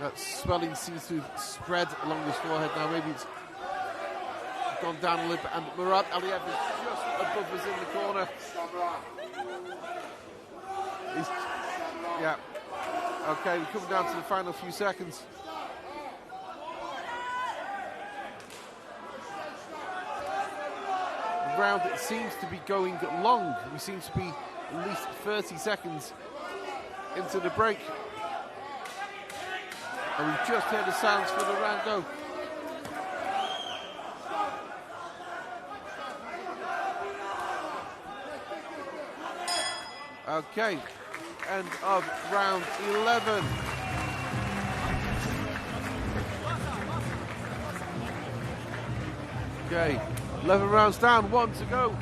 That swelling seems to have spread along his forehead now. Maybe it's gone down a little bit. And Mourad Aliev is just above us in the corner. Yeah. Okay, we're coming down to the final few seconds. The round seems to be going long. We seem to be at least 30 seconds into the break. And we've just heard the sounds for the round go. Okay, end of round 11. Okay, 11 rounds down, 1 to go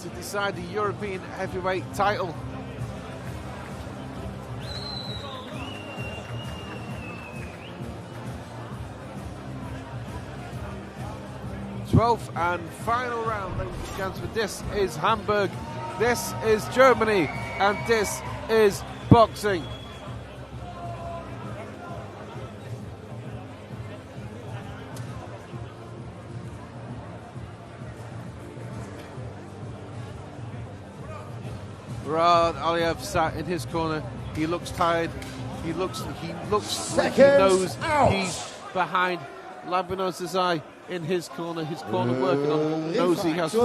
to decide the European heavyweight title. 12th and final round, ladies and gentlemen. This is Hamburg, this is Germany, and this is boxing. Mourad Aliev sat in his corner. He looks tired. He looks like he knows he's behind Labinot Xhoxhaj in his corner working on. Knows he has 3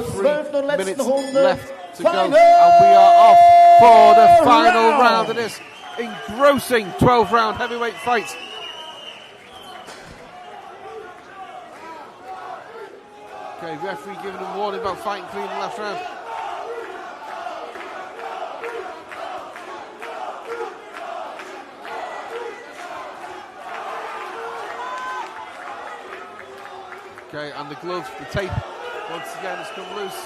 minutes left to go, and we are off for the final round of this engrossing 12-round heavyweight fight. Okay, referee giving him warning about fighting clean in the last round. Okay, and the glove, the tape, once again has come loose.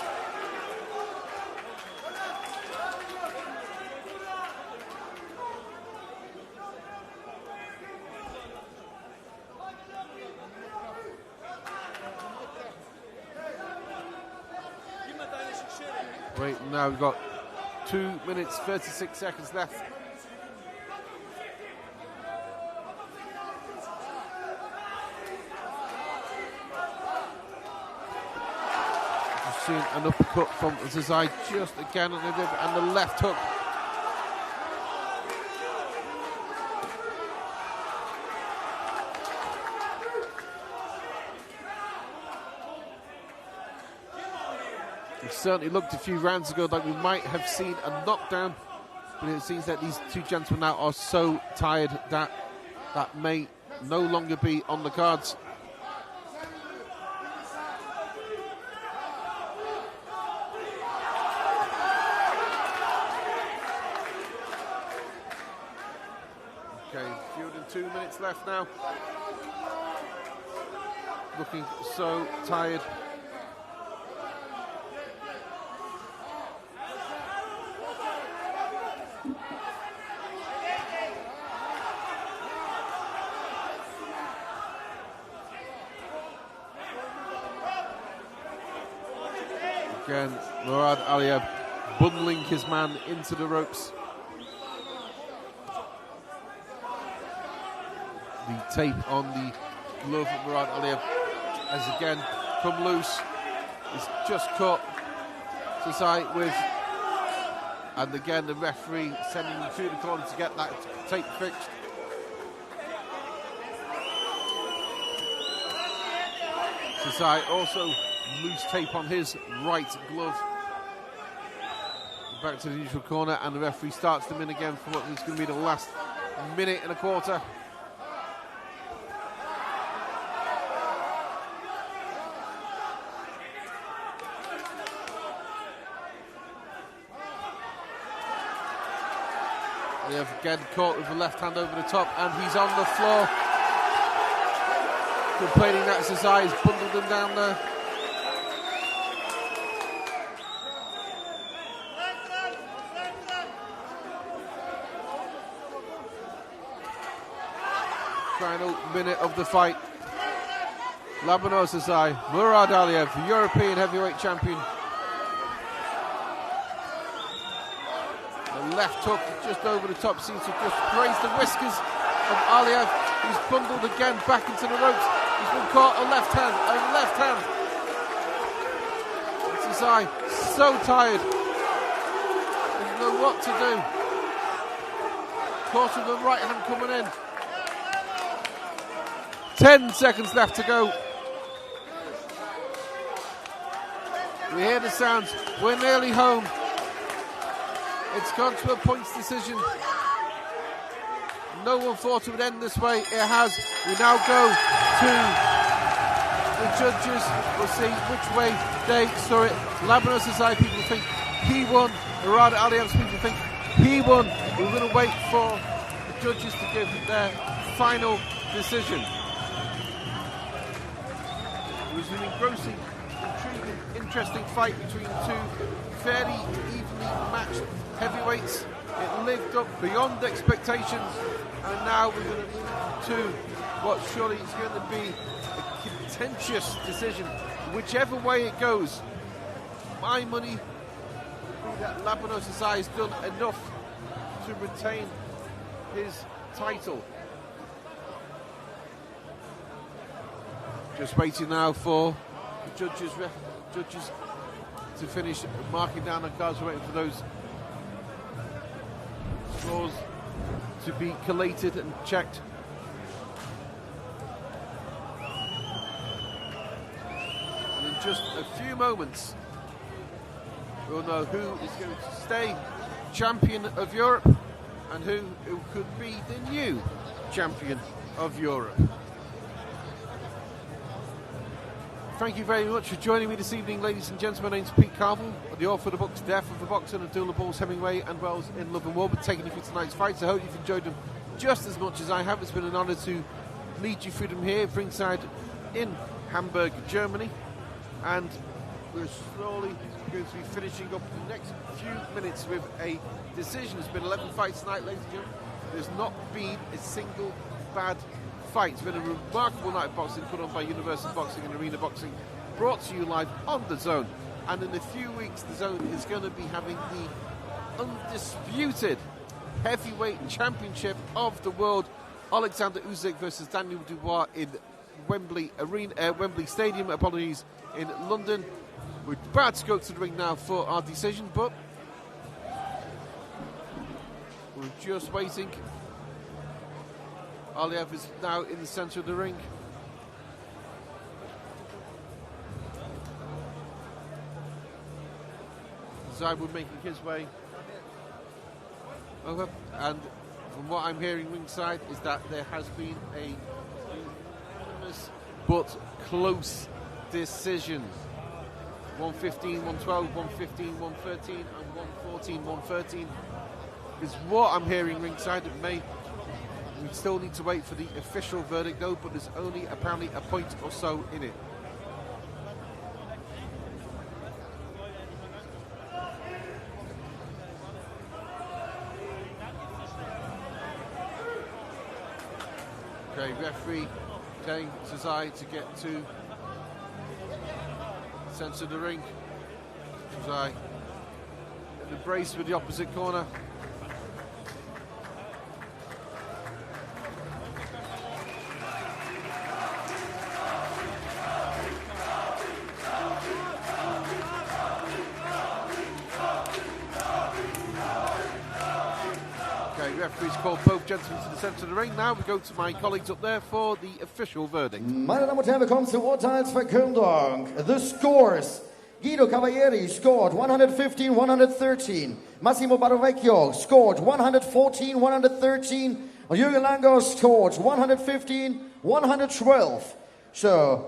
Wait, now we've got 2 minutes, 36 seconds left. Seen an uppercut from Xhoxhaj just again on the rib, and the left hook. It certainly looked a few rounds ago like we might have seen a knockdown, but it seems that these two gentlemen now are so tired that that may no longer be on the cards. Okay, fewer than 2 minutes left now. Looking so tired. Again, Mourad Aliev bundling his man into the ropes. The tape on the glove of Mourad Aliev has again come loose. He's just caught Xhoxhaj with, and again the referee sending him through the corner to get that tape fixed. Xhoxhaj also loose tape on his right glove. Back to the neutral corner, and the referee starts them in again for what is going to be the last minute and a quarter. Aliev again caught with the left hand over the top, and he's on the floor. Complaining that Xhoxhaj has bundled him down there. Final minute of the fight. Labinot Xhoxhaj, Mourad Aliev, the European heavyweight champion. The left hook just over the top seems to just graze the whiskers of Aliev. He's bundled again back into the ropes. He's been caught a left hand, Xhoxhaj so tired. Doesn't know what to do. Caught with the right hand coming in. 10 seconds left to go. We hear the sounds. We're nearly home. It's gone to a points decision. No one thought it would end this way. It has. We now go to the judges. We'll see which way they saw it. Labinot Xhoxhaj people think he won. Mourad Aliev's people think he won. We're going to wait for the judges to give their final decision. It was an engrossing, intriguing, interesting fight between two fairly evenly matched heavyweights. It lived up beyond expectations, and now we're going to move to what surely is going to be a contentious decision. Whichever way it goes, my money will be that Labinot Xhoxhaj has done enough to retain his title. Just waiting now for the judges to finish marking down the cards. We're waiting for those scores to be collated and checked. just a few moments, we'll know who is going to stay champion of Europe and who could be the new champion of Europe. Thank you very much for joining me this evening, ladies and gentlemen. My name's Pete Carville, the author of the books Death of the Boxer and Abdullah Balls Hemingway and Wells in Love and War, but taking you through tonight's fights. I hope you've enjoyed them just as much as I have. It's been an honour to lead you through them here at ringside in Hamburg, Germany, and we're slowly going to be finishing up the next few minutes with a decision. There's been 11 fights tonight, ladies and gentlemen. There's not been a single bad fight. It's been a remarkable night of boxing put on by Universum Boxing and Arena Boxing, brought to you live on The Zone. And in a few weeks, The Zone is going to be having the undisputed heavyweight championship of the world, Alexander Usyk versus Daniel Dubois in Wembley Stadium, in London. We're about to go to the ring now for our decision, but we're just waiting. Aliev is now in the centre of the ring. Zywood making his way over, and from what I'm hearing ringside is that there has been a unanimous but close decision. 115, 112, 115, 113 and 114, 113 is what I'm hearing ringside. We still need to wait for the official verdict though, but there's only apparently a point or so in it. Okay, referee telling Xhoxhaj to get to centre of the ring. Xhoxhaj in the brace with the opposite corner. Referees called both gentlemen to the centre of the ring. Now we go to my colleagues up there for the official verdict. Meine Damen und Herren, wir kommen zur Urteilsverkündung. The scores. Guido Cavalieri scored 115-113. Massimo Barovecchio scored 114-113. And Jürgen Lango scored 115-112. So,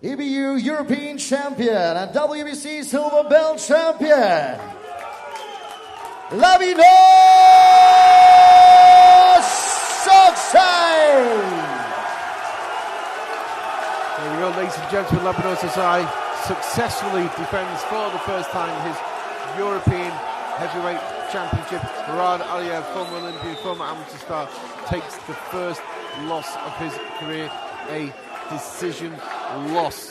EBU European Champion and WBC Silver Belt Champion, Labinot Xhoxhaj! There we go, ladies and gentlemen. Labinot Xhoxhaj successfully defends for the first time his European heavyweight championship. Mourad Aliev, former Olympian, former amateur star, takes the first loss of his career, a decision loss.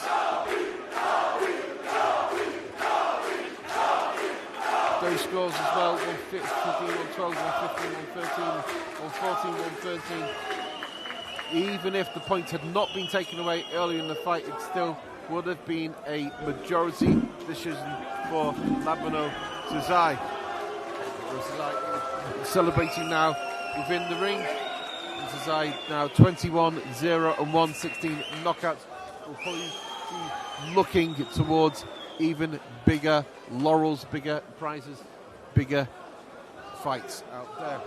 Those scores as well: 115, 112, 115, 113, 114, 113. Even if the point had not been taken away earlier in the fight, it still would have been a majority decision for Labinot Xhoxhaj. Celebrating now within the ring. Xhoxhaj now 21-0-1, 16 knockouts. Will probably be looking towards even bigger laurels, bigger prizes, bigger fights out there.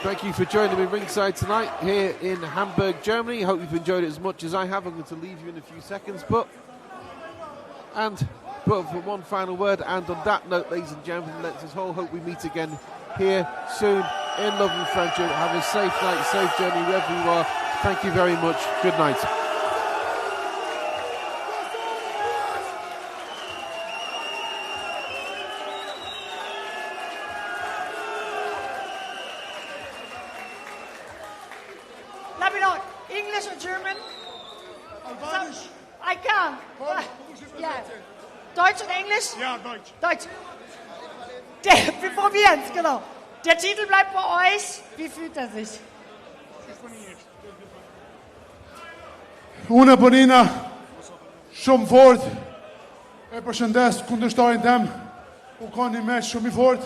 Thank you for joining me ringside tonight here in Hamburg, Germany. Hope you've enjoyed it as much as I have. I'm going to leave you in a few seconds, but for one final word, and on that note, ladies and gentlemen, let's us all hope we meet again here soon in love and friendship. Have a safe night, safe journey wherever you are. Thank you very much. Good night. Labinot, English or German? Albanisch. I can. Yeah. Deutsch und Englisch? Ja, Deutsch. Deutsch. Wir probieren es, genau. Der Titel bleibt bei euch. Wie fühlt er sich? Unë e Bonina, shumë fort, e përshëndes kundërshtarin tem, u ka një meç shumë i fort,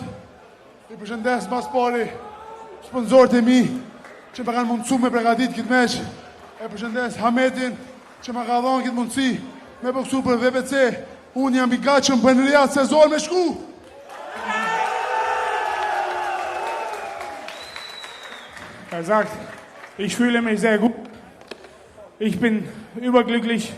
i përshëndes mas pari sponsorët e mi, që më kanë mundësu me pregatit këtë meç, e Përshëndes Hametin që më ka dhënë këtë mundësi me boksu për VBC. Unë jam i gatshëm për në rreth sezon me shku. Er sagt, ich fühle mich sehr gut. Ich bin überglücklich.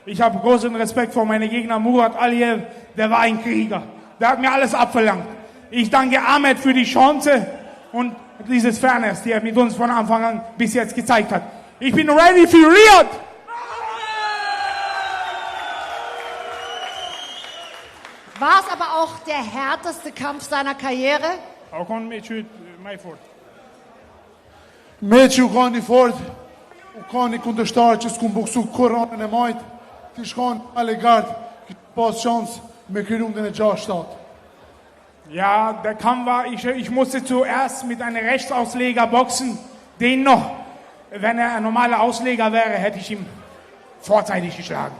Ich habe großen Respekt vor meinen Gegner. Mourad Aliev, der war ein Krieger. Der hat mir alles abverlangt. Ich danke Ahmed für die Chance und dieses Fairness, die er mit uns von Anfang an bis jetzt gezeigt hat. Ich bin ready für Riyadh. War es aber auch der härteste Kampf seiner Karriere? Auch kon meqyt më i fortë. Meqi u kanë i fort, u kanë i kundërshtar që s'ku boksu koronën e majt, ti shkon Allegard, pas chance me Runde 6-7. Ja, der Kampf war, ich musste zuerst mit einem Rechtsausleger boxen, den noch, wenn er ein normaler Ausleger wäre, hätte ich ihn vorzeitig geschlagen.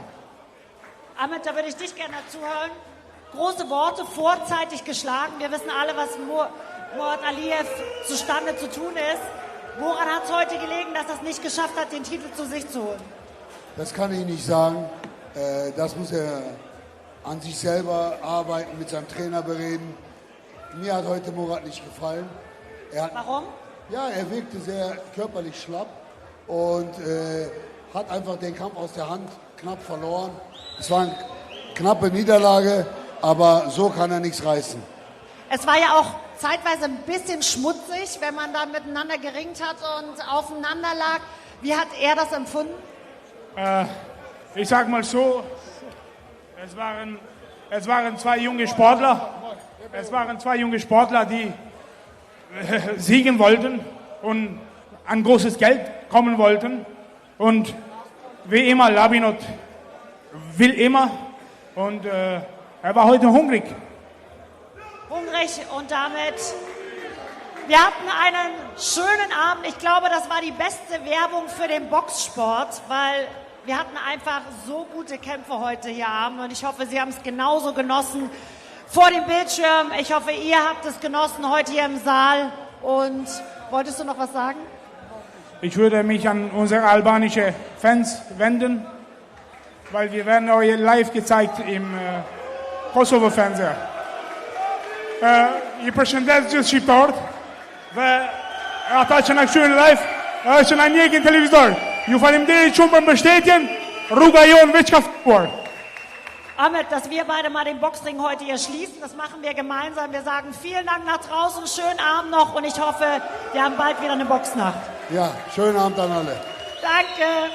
Ahmed, da würde ich dich gerne zuhören. Große Worte, vorzeitig geschlagen. Wir wissen alle, was Mourad Aliev zustande zu tun ist. Woran hat es heute gelegen, dass er es nicht geschafft hat, den Titel zu sich zu holen? Das kann ich nicht sagen. Das muss er an sich selber arbeiten, mit seinem Trainer bereden. Mir hat heute Mourad nicht gefallen. Warum? Ja, er wirkte sehr körperlich schlapp und hat einfach den Kampf aus der Hand knapp verloren. Es war eine knappe Niederlage, aber so kann er nichts reißen. Es war ja auch zeitweise ein bisschen schmutzig, wenn man dann miteinander geringt hat und aufeinander lag. Wie hat er das empfunden? Ich sag mal so, es waren zwei junge Sportler. Es waren zwei junge Sportler, die siegen wollten und an großes Geld kommen wollten. Und wie immer, Labinot will immer. Und er war heute hungrig. Hungrig und damit, wir hatten einen schönen Abend. Ich glaube, das war die beste Werbung für den Boxsport, weil wir hatten einfach so gute Kämpfe heute hier Abend und ich hoffe, Sie haben es genauso genossen vor dem Bildschirm. Ich hoffe, ihr habt es genossen heute hier im Saal. Und wolltest du noch was sagen? Ich würde mich an unsere albanischen Fans wenden, weil wir werden euch live gezeigt im Kosovo-Fernseher. I përshëndes gjithë shqiptarët dhe ata që na kthyen live, që na ndjekin televizor. Ju faleminderit shumë për mbështetjen. Rruga jonë veç ka fituar. Ahmed, dass wir beide mal den Boxring heute hier schließen, das machen wir gemeinsam. Wir sagen vielen Dank nach draußen, schönen Abend noch und ich hoffe, wir haben bald wieder eine Boxnacht. Ja, schönen Abend an alle. Danke.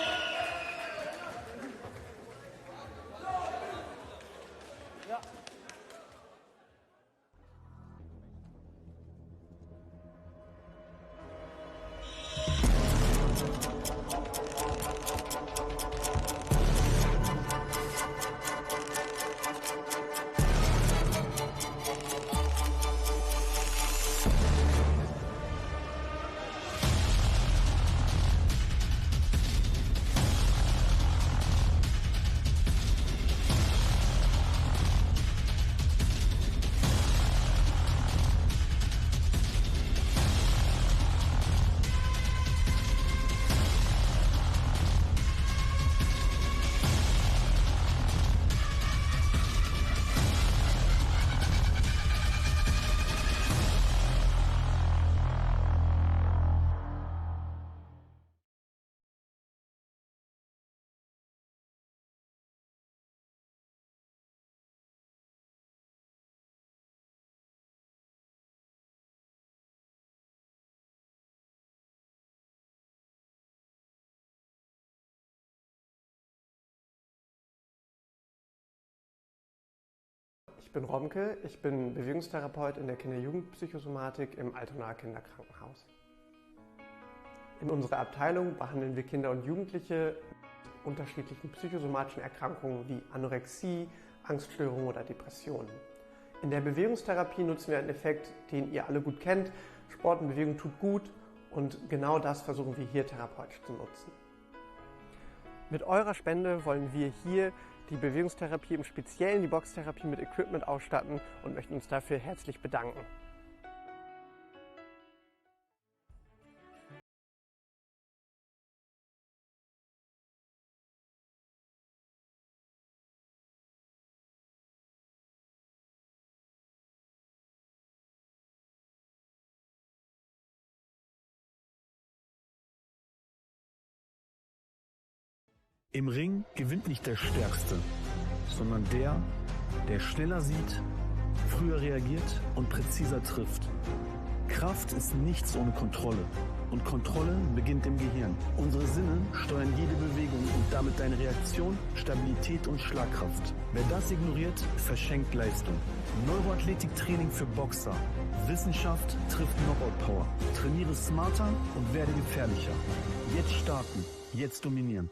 Ich bin Romke, ich bin Bewegungstherapeut in der Kinder-Jugend-Psychosomatik im Altonaer Kinderkrankenhaus. In unserer Abteilung behandeln wir Kinder und Jugendliche mit unterschiedlichen psychosomatischen Erkrankungen wie Anorexie, Angststörungen oder Depressionen. In der Bewegungstherapie nutzen wir einen Effekt, den ihr alle gut kennt. Sport und Bewegung tut gut und genau das versuchen wir hier therapeutisch zu nutzen. Mit eurer Spende wollen wir hier die Bewegungstherapie, im Speziellen die Boxtherapie mit Equipment ausstatten und möchten uns dafür herzlich bedanken. Im Ring gewinnt nicht der Stärkste, sondern der, der schneller sieht, früher reagiert und präziser trifft. Kraft ist nichts ohne Kontrolle. Und Kontrolle beginnt im Gehirn. Unsere Sinne steuern jede Bewegung und damit deine Reaktion, Stabilität und Schlagkraft. Wer das ignoriert, verschenkt Leistung. Neuroathletiktraining für Boxer. Wissenschaft trifft Knockout-Power. Trainiere smarter und werde gefährlicher. Jetzt starten, jetzt dominieren.